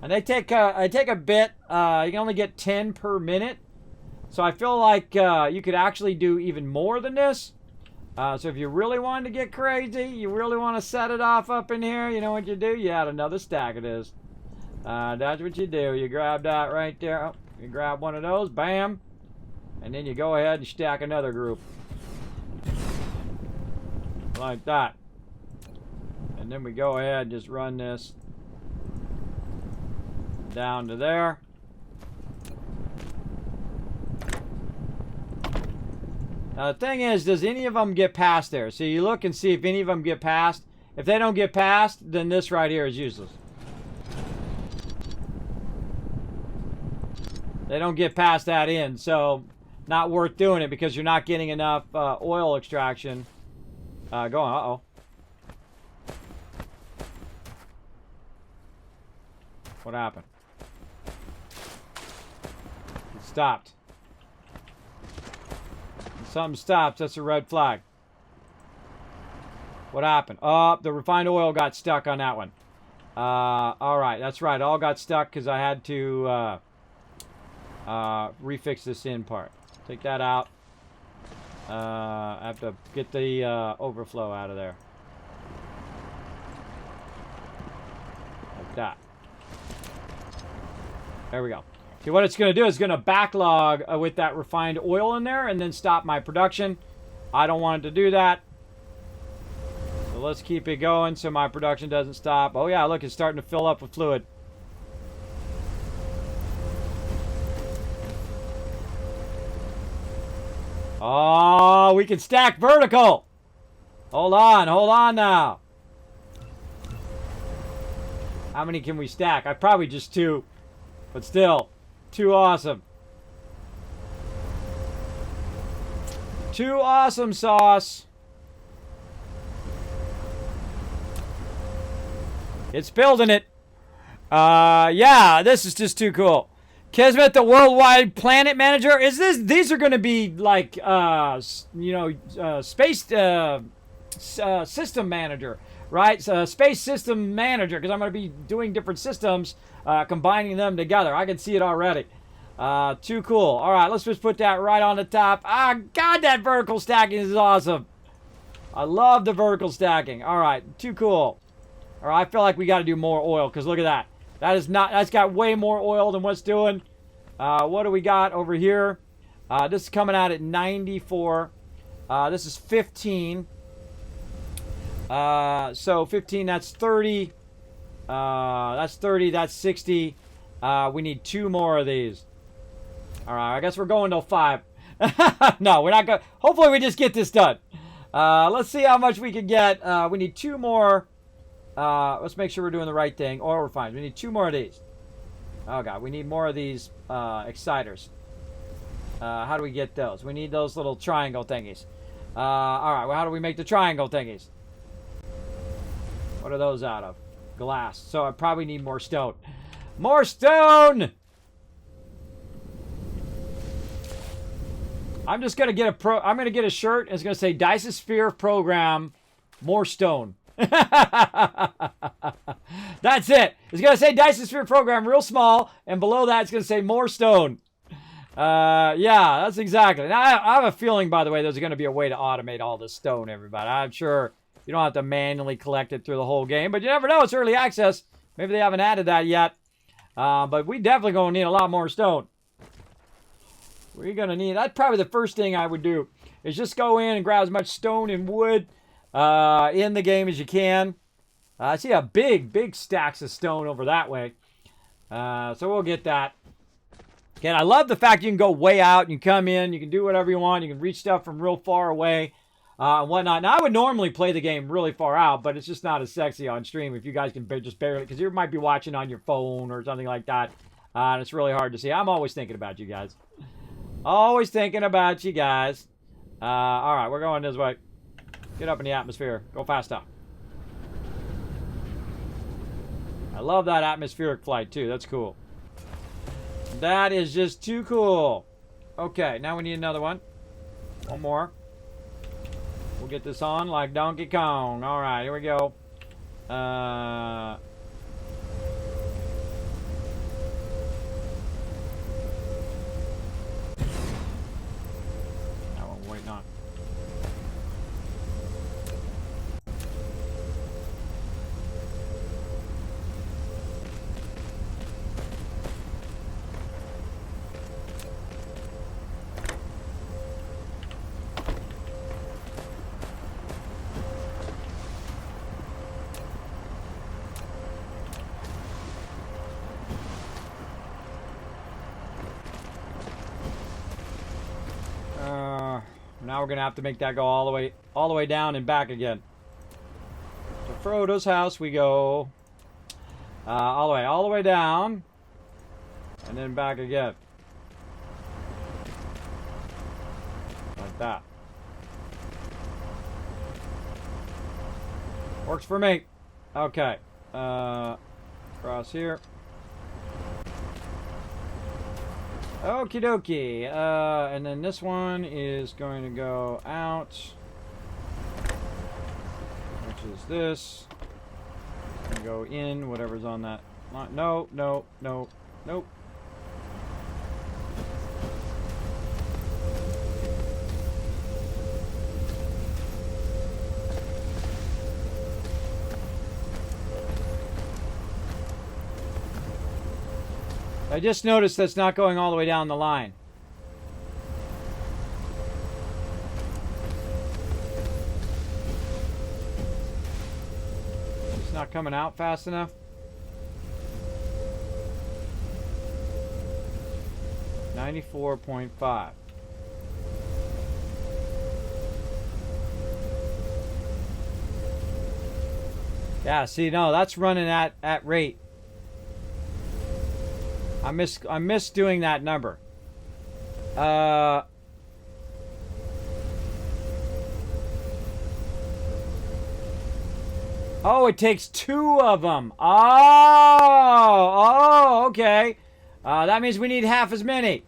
And they take a bit. You can only get 10 per minute. So I feel like you could actually do even more than this. So if you really wanted to get crazy, you really want to set it off up in here, you know what you do? You add another stack of this. That's what you do. You grab that right there. Oh, you grab one of those, bam. And then you go ahead and stack another group. Like that. And then we go ahead and just run this down to there. Now the thing is, does any of them get past there? So you look and see if any of them get past. If they don't get past, then this right here is useless. They don't get past that end, so not worth doing it because you're not getting enough oil extraction going. Uh-oh. What happened? It stopped. If something stops, that's a red flag. What happened? Oh, the refined oil got stuck on that one. Alright, that's right. It all got stuck because I had to refix this in part. Take that out. I have to get the overflow out of there. Like that. There we go. See, what it's going to do is going to backlog with that refined oil in there and then stop my production. I don't want it to do that. So let's keep it going so my production doesn't stop. Oh yeah, look, it's starting to fill up with fluid. Oh, we can stack vertical. Hold on now. How many can we stack? I probably just 2. But still, too awesome. Too awesome sauce. It's building it. Yeah, this is just too cool. Kismet, the worldwide planet manager. Is this? These are going to be like, space system manager, right? Space system manager, because I'm going to be doing different systems, combining them together. I can see it already. Too cool. All right, let's just put that right on the top. Ah, God, that vertical stacking is awesome. I love the vertical stacking. All right, too cool. All right, I feel like we got to do more oil because look at that. That's got way more oil than what's doing. What do we got over here? This is coming out at 94. This is 15. So 15, that's 30. That's 30, that's 60. We need 2 more of these. All right, I guess we're going till 5. No, we're not going. Hopefully we just get this done. Let's see how much we can get. We need 2 more. Let's make sure we're doing the right thing. Oil refined. We need 2 more of these. Oh god, we need more of these exciters. How do we get those? We need those little triangle thingies. Alright, well, how do we make the triangle thingies? What are those out of? Glass. So I probably need more stone. More stone! I'm just gonna get I'm gonna get a shirt and it's gonna say Dyson Sphere Program, more stone. That's it. It's gonna say Dyson Sphere Program real small, and below that it's gonna say more stone. Yeah, that's exactly. Now, I have a feeling, by the way, there's gonna be a way to automate all this stone, everybody. I'm sure you don't have to manually collect it through the whole game, but you never know. It's early access. Maybe they haven't added that yet. But we definitely gonna need a lot more stone. We're gonna need. That's probably the first thing I would do is just go in and grab as much stone and wood in the game as you can. I see a big stacks of stone over that way. So we'll get that. Again, I love the fact you can go way out. You can come in. You can do whatever you want. You can reach stuff from real far away and whatnot. Now, I would normally play the game really far out, but it's just not as sexy on stream if you guys can just barely... Because you might be watching on your phone or something like that. And it's really hard to see. I'm always thinking about you guys. Always thinking about you guys. All right, we're going this way. Get up in the atmosphere. Go faster. I love that atmospheric flight, too. That's cool. That is just too cool. Okay, now we need another one. One more. We'll get this on like Donkey Kong. All right, here we go. Waiting on. Now we're gonna have to make that go all the way down and back again. To Frodo's house we go. All the way down, and then back again, like that. Works for me. Okay. Cross here. Okie dokie. And then this one is going to go out, which is this. And go in, whatever's on that line. No, no, no, nope. I just noticed that's not going all the way down the line. It's not coming out fast enough. 94.5. Yeah, see, no, that's running at rate. I miss doing that number. Oh, it takes 2 of them. Oh, okay. That means we need half as many.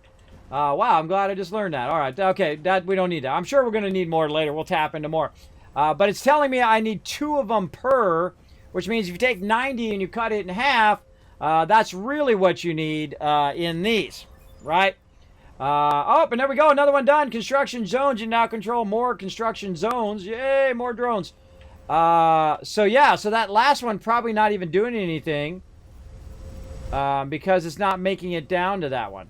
Wow, I'm glad I just learned that. All right, okay, that we don't need that. I'm sure we're going to need more later. We'll tap into more. But it's telling me I need 2 of them per, which means if you take 90 and you cut it in half, that's really what you need in these, right? Oh, and there we go. Another one done. Construction zones. You now control more construction zones. Yay, more drones. So yeah, so that last one probably not even doing anything because it's not making it down to that one.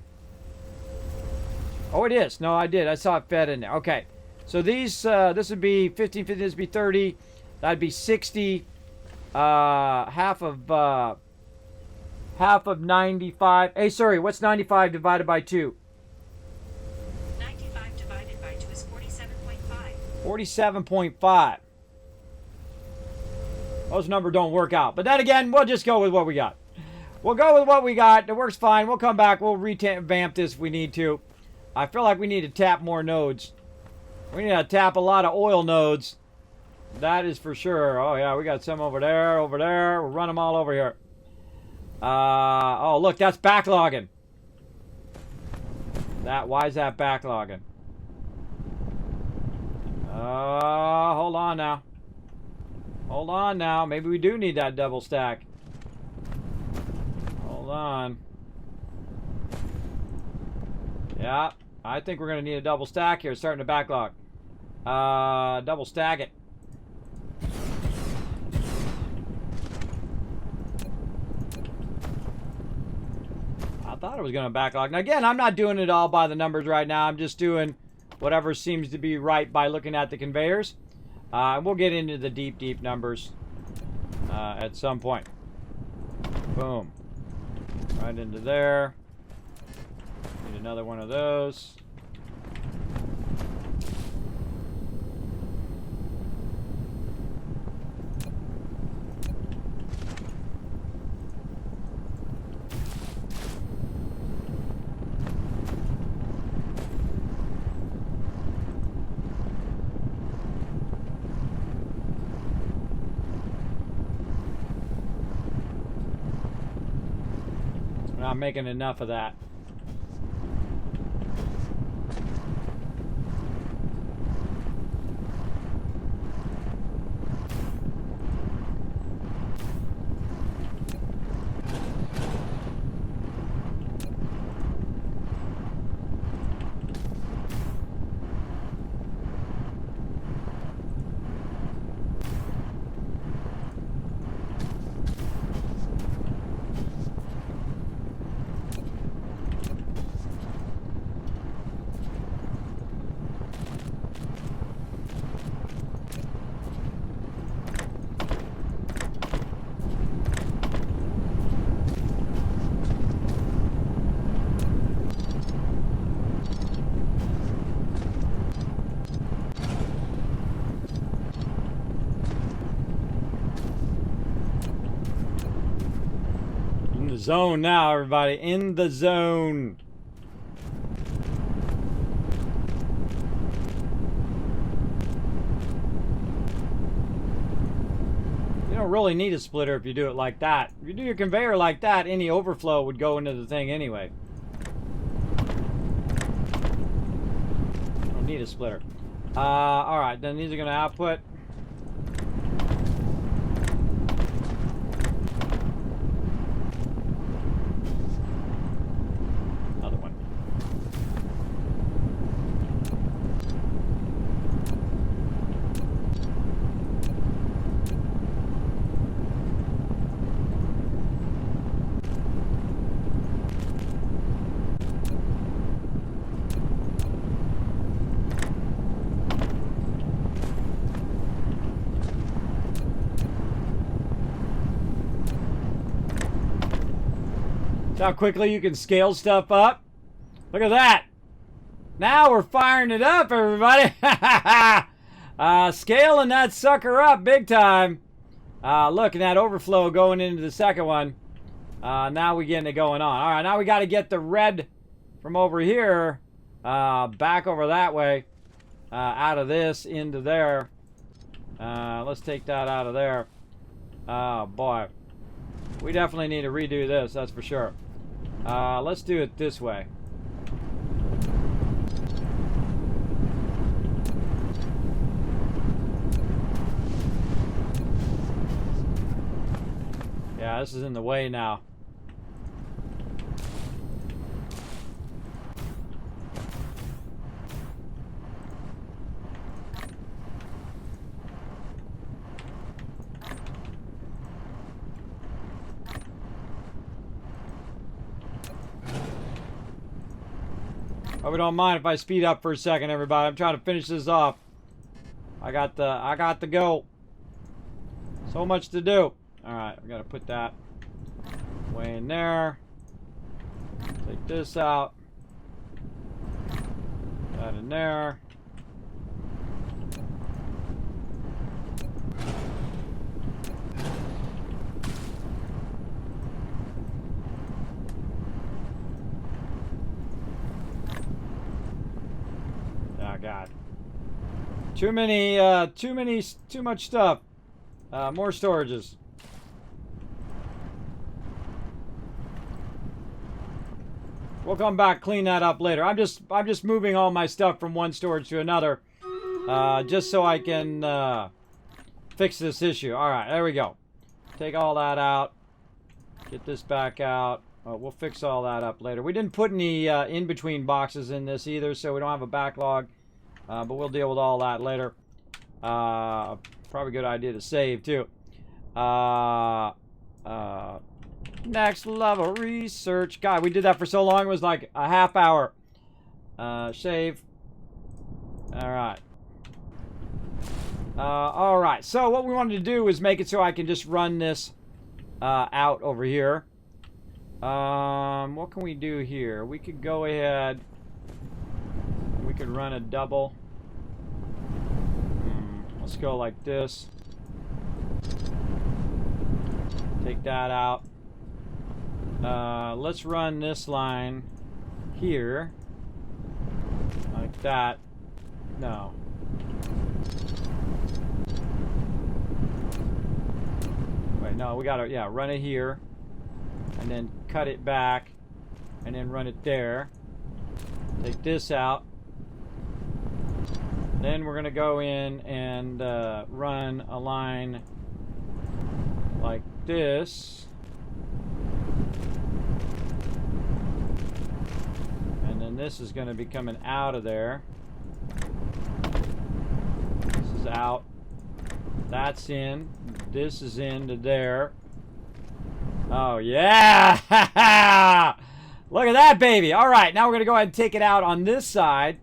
Oh, it is. No, I did. I saw it fed in there. Okay. So these, this would be 15, 50, this would be 30. That'd be 60. Half of 95. Hey, sorry, what's 95 divided by 2? 95 divided by 2 is 47.5. 47.5. Those numbers don't work out. But then again, we'll just go with what we got. We'll go with what we got. It works fine. We'll come back. We'll revamp this if we need to. I feel like we need to tap more nodes. We need to tap a lot of oil nodes. That is for sure. Oh, yeah, we got some over there, over there. We'll run them all over here. Oh, look, that's backlogging. Why is that backlogging? Hold on now. Hold on now. Maybe we do need that double stack. Hold on. Yeah, I think we're going to need a double stack here. It's starting to backlog. Double stack it. I thought it was going to backlog. Now, again, I'm not doing it all by the numbers right now. I'm just doing whatever seems to be right by looking at the conveyors. We'll get into the deep, deep numbers at some point. Boom. Right into there. Need another one of those. We're not making enough of that. Zone now, everybody. In the zone. You don't really need a splitter if you do it like that. If you do your conveyor like that, any overflow would go into the thing anyway. You don't need a splitter. Alright, then these are going to output. How quickly you can scale stuff up. Look at that. Now we're firing it up, everybody. Scaling that sucker up big time. Look at that overflow going into the second one. Now we're getting it going on. All right, now we got to get the red from over here back over that way. Out of this into there. Let's take that out of there. Oh, boy. We definitely need to redo this, that's for sure. Let's do it this way. Yeah, this is in the way now. Hope you don't mind if I speed up for a second, everybody. I'm trying to finish this off. I got the go. So much to do. Alright, we gotta put that way in there. Take this out. That in there. God. Too much stuff. More storages. We'll come back, clean that up later. I'm just moving all my stuff from one storage to another, just so I can fix this issue. All right, there we go. Take all that out. Get this back out. We'll fix all that up later. We didn't put any in-between boxes in this either, so we don't have a backlog. But we'll deal with all that later. Probably a good idea to save, too. Next level research. God, we did that for so long. It was like a half hour. Save. Alright. Alright. So what we wanted to do was make it so I can just run this out over here. What can we do here? We could go ahead. We could run a double. Let's go like this. Take that out. Let's run this line here. Like that. No. Wait, no, we gotta, yeah, run it here. And then cut it back. And then run it there. Take this out. Then we're gonna go in and run a line like this. And then this is going to be coming out of there. This is out. That's in. This is into there. Oh, yeah! Look at that, baby! Alright, now we're going to go ahead and take it out on this side.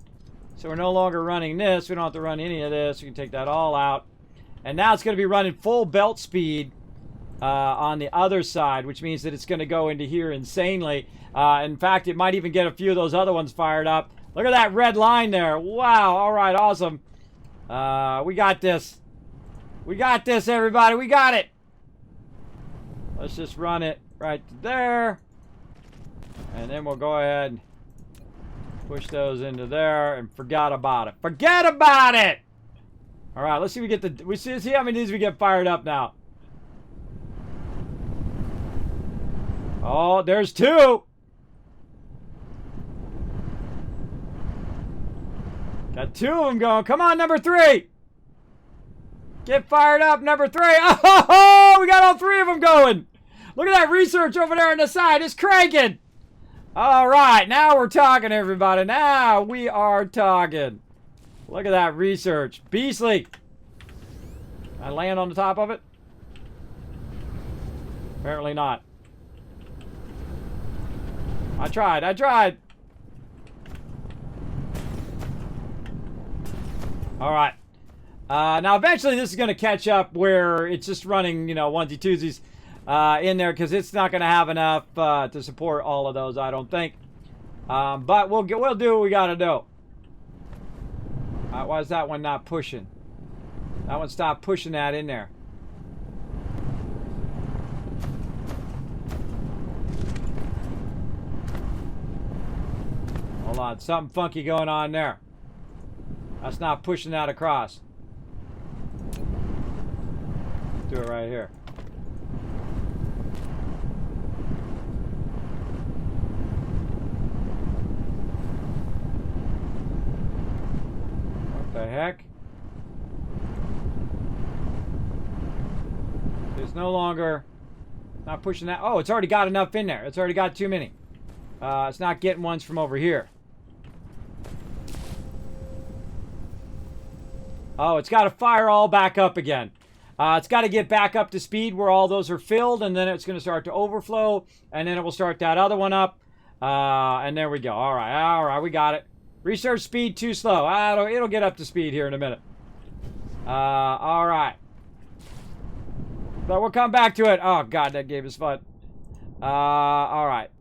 So we're no longer running this. We don't have to run any of this. We can take that all out. And now it's going to be running full belt speed on the other side, which means that it's going to go into here insanely. In fact, it might even get a few of those other ones fired up. Look at that red line there. Wow. All right. Awesome. We got this. We got this, everybody. We got it. Let's just run it right to there. And then we'll go ahead and push those into there and forget about it. Forget about it! All right. Let's see if we get we see how many of these we get fired up now. Oh, there's two. Got two of them going. Come on, number 3. Get fired up, number 3. Oh, we got all 3 of them going. Look at that research over there on the side. It's cranking. All right, now we're talking, everybody. Now we are talking. Look at that research. Beastly. I land on the top of it? Apparently not. I tried. All right. Now, eventually, this is going to catch up where it's just running, you know, onesie twosies in there because it's not going to have enough to support all of those, I don't think. But we'll do what we got to do. Why is that one not pushing? That one stopped pushing that in there. Hold on, something funky going on there. That's not pushing that across. Do it right here. What the heck? It's no longer not pushing that. Oh, it's already got enough in there. It's already got too many. It's not getting ones from over here. Oh, it's got to fire all back up again. It's got to get back up to speed where all those are filled, and then it's going to start to overflow, and then it will start that other one up. And there we go. All right, we got it. Research speed too slow. It'll get up to speed here in a minute. All right. But we'll come back to it. Oh, God, that game is fun. All right.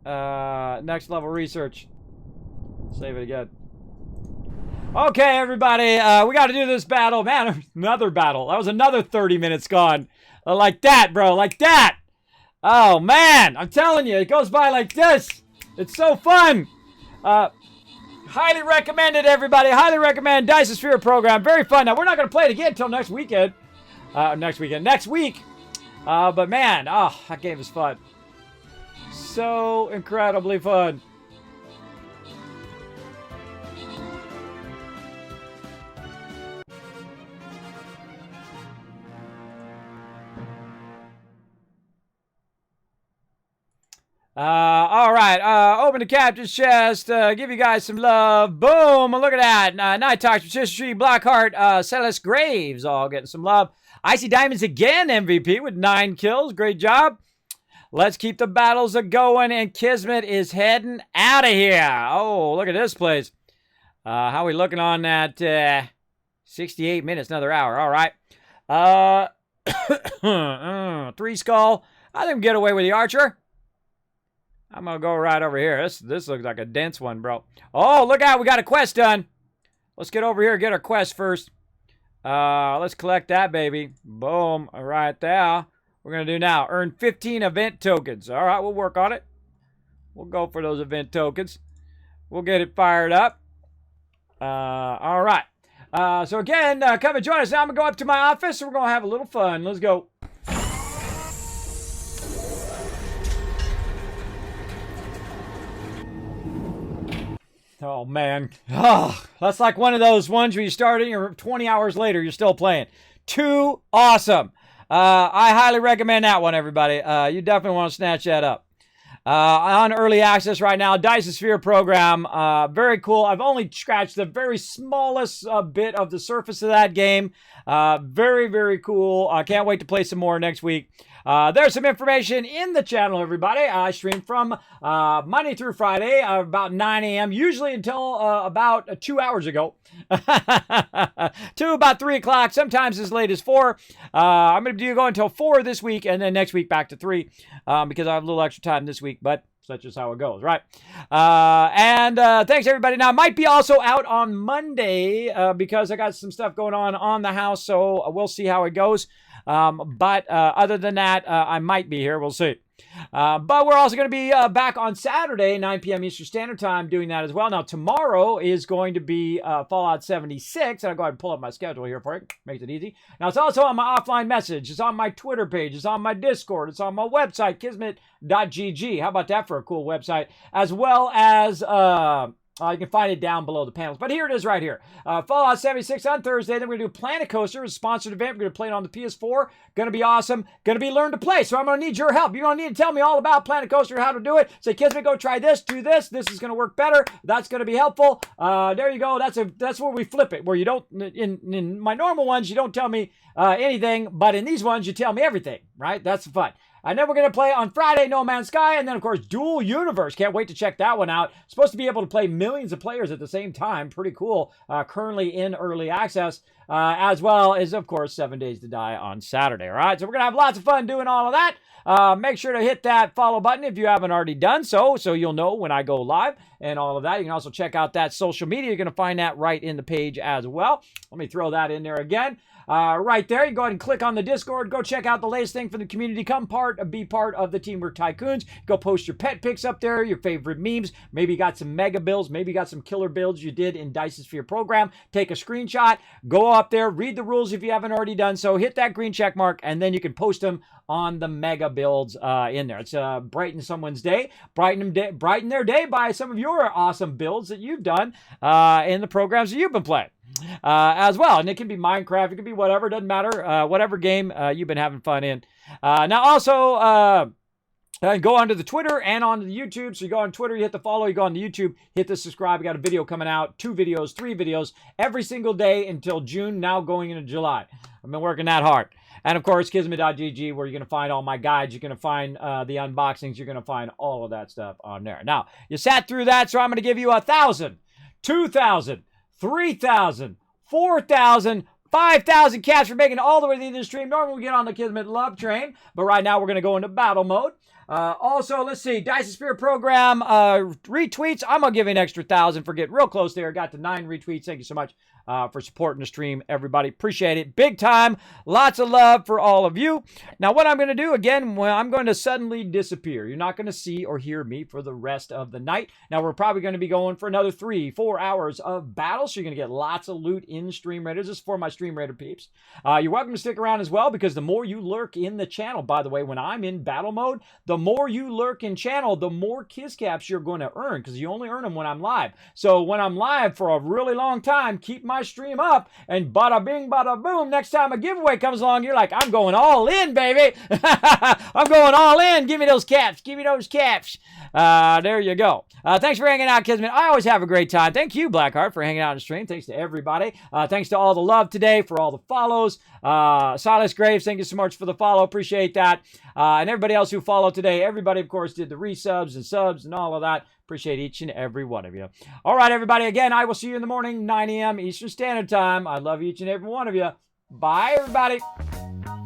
Next level research. Save it again. Okay, everybody. We got to do this battle. Man, another battle. That was another 30 minutes gone. Like that, bro. Like that. Oh, man. I'm telling you, it goes by like this. It's so fun. Highly recommended, everybody. Highly recommend Dyson Sphere Program. Very fun. Now, we're not going to play it again until next weekend. Next week. But man, that game is fun. So incredibly fun. All right. Open the captain's chest. Give you guys some love. Boom. Look at that. Night Talks, Patricia Tree, Blackheart, Celeste Graves all getting some love. Icy Diamonds again, MVP with 9 kills. Great job. Let's keep the battles a-going, and Kismet is heading out of here. Oh, look at this place. How are we looking on that? 68 minutes, another hour. All right. 3 skull. I think we get away with the archer. I'm going to go right over here. This looks like a dense one, bro. Oh, look out. We got a quest done. Let's get over here and get our quest first. Let's collect that, baby. Boom. All right there. We're going to do now. Earn 15 event tokens. All right, we'll work on it. We'll go for those event tokens. We'll get it fired up. All right. So again, come and join us. Now I'm going to go up to my office, and we're going to have a little fun. Let's go. Oh, man. Oh, that's like one of those ones where you start it and 20 hours later, you're still playing. Too awesome. I highly recommend that one, everybody. You definitely want to snatch that up. On early access right now, Dyson Sphere Program. Very cool. I've only scratched the very smallest bit of the surface of that game. Very, very cool. I can't wait to play some more next week. There's some information in the channel, everybody. I stream from Monday through Friday, about 9 a.m., usually until about 2 hours ago. To about 3 o'clock, sometimes as late as 4. I'm going to go until 4 this week, and then next week back to 3, because I have a little extra time this week, but such is how it goes, right? And thanks, everybody. Now, I might be also out on Monday because I got some stuff going on the house, so we'll see how it goes. But other than that, I might be here. We'll see. But we're also going to be back on Saturday, 9 p.m. Eastern Standard Time, doing that as well. Now, tomorrow is going to be Fallout 76. And I'll go ahead and pull up my schedule here for you. Makes it easy. Now, it's also on my offline message. It's on my Twitter page. It's on my Discord. It's on my website, kismet.gg. How about that for a cool website? As well as... you can find it down below the panels. But here it is right here. Fallout 76 on Thursday. Then we're going to do Planet Coaster, a sponsored event. We're going to play it on the PS4. Going to be awesome. Going to be learn to play. So I'm going to need your help. You're going to need to tell me all about Planet Coaster, how to do it. Say, Kismet, go try this, do this. This is going to work better. That's going to be helpful. There you go. That's where we flip it. Where you don't, in my normal ones, you don't tell me anything. But in these ones, you tell me everything, right? That's fun. And then we're going to play on Friday, No Man's Sky, and then, of course, Dual Universe. Can't wait to check that one out. Supposed to be able to play millions of players at the same time. Pretty cool. Currently in early access, as well as, of course, 7 Days to Die on Saturday. All right, so we're going to have lots of fun doing all of that. Make sure to hit that follow button if you haven't already done so you'll know when I go live and all of that. You can also check out that social media. You're going to find that right in the page as well. Let me throw that in there again. Right there, you go ahead and click on the Discord. Go check out the latest thing for the community. Be part of the Teamwork Tycoons. Go post your pet pics up there, your favorite memes. Maybe you got some mega builds. Maybe you got some killer builds you did in Dyson Sphere Program. Take a screenshot. Go up there. Read the rules if you haven't already done so. Hit that green check mark, and then you can post them on the mega builds in there. It's brighten someone's day. Brighten their day by some of your awesome builds that you've done in the programs that you've been playing. As well. And it can be Minecraft, it can be whatever, doesn't matter, whatever game you've been having fun in. Now also, go onto the Twitter and onto the YouTube. So you go on Twitter, you hit the follow, you go on the YouTube, hit the subscribe. We got a video coming out, 2 videos, 3 videos, every single day until June, now going into July. I've been working that hard. And of course, Kismet.gg, where you're going to find all my guides. You're going to find the unboxings. You're going to find all of that stuff on there. Now, you sat through that, so I'm going to give you 1,000, 2,000, 3,000, 4,000, 5,000 caps for making it all the way to the end of the stream. Normally we get on the Kismet Love train, but right now we're going to go into battle mode. Also, let's see, Dyson Sphere Program retweets. I'm going to give you an extra 1,000 for getting real close there. Got to 9 retweets. Thank you so much for supporting the stream, everybody. Appreciate it. Big time. Lots of love for all of you. Now, what I'm going to do, again, well, I'm going to suddenly disappear. You're not going to see or hear me for the rest of the night. Now, we're probably going to be going for another 3-4 hours of battle, so you're going to get lots of loot in Stream Raiders. This is for my Stream Raider peeps. You're welcome to stick around as well, because the more you lurk in the channel, by the way, when I'm in battle mode, the more you lurk in channel, the more Kiz Caps you're going to earn, because you only earn them when I'm live. So when I'm live for a really long time, keep my stream up, and bada bing, bada boom, next time a giveaway comes along, you're like, I'm going all in, baby. I'm going all in. Give me those caps. Give me those caps. There you go. Thanks for hanging out, Kismet. I always have a great time. Thank you, Blackheart, for hanging out on the stream. Thanks to everybody. Thanks to all the love today, for all the follows. Silas Graves, thank you so much for the follow. Appreciate that. And everybody else who followed today. Everybody, of course, did the resubs and subs and all of that. Appreciate each and every one of you. All right, everybody. Again, I will see you in the morning, 9 a.m. Eastern Standard Time. I love each and every one of you. Bye, everybody.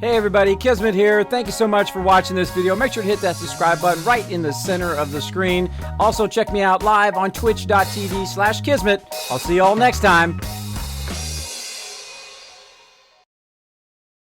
Hey, everybody. Kismet here. Thank you so much for watching this video. Make sure to hit that subscribe button right in the center of the screen. Also, check me out live on twitch.tv/Kismet. I'll see you all next time.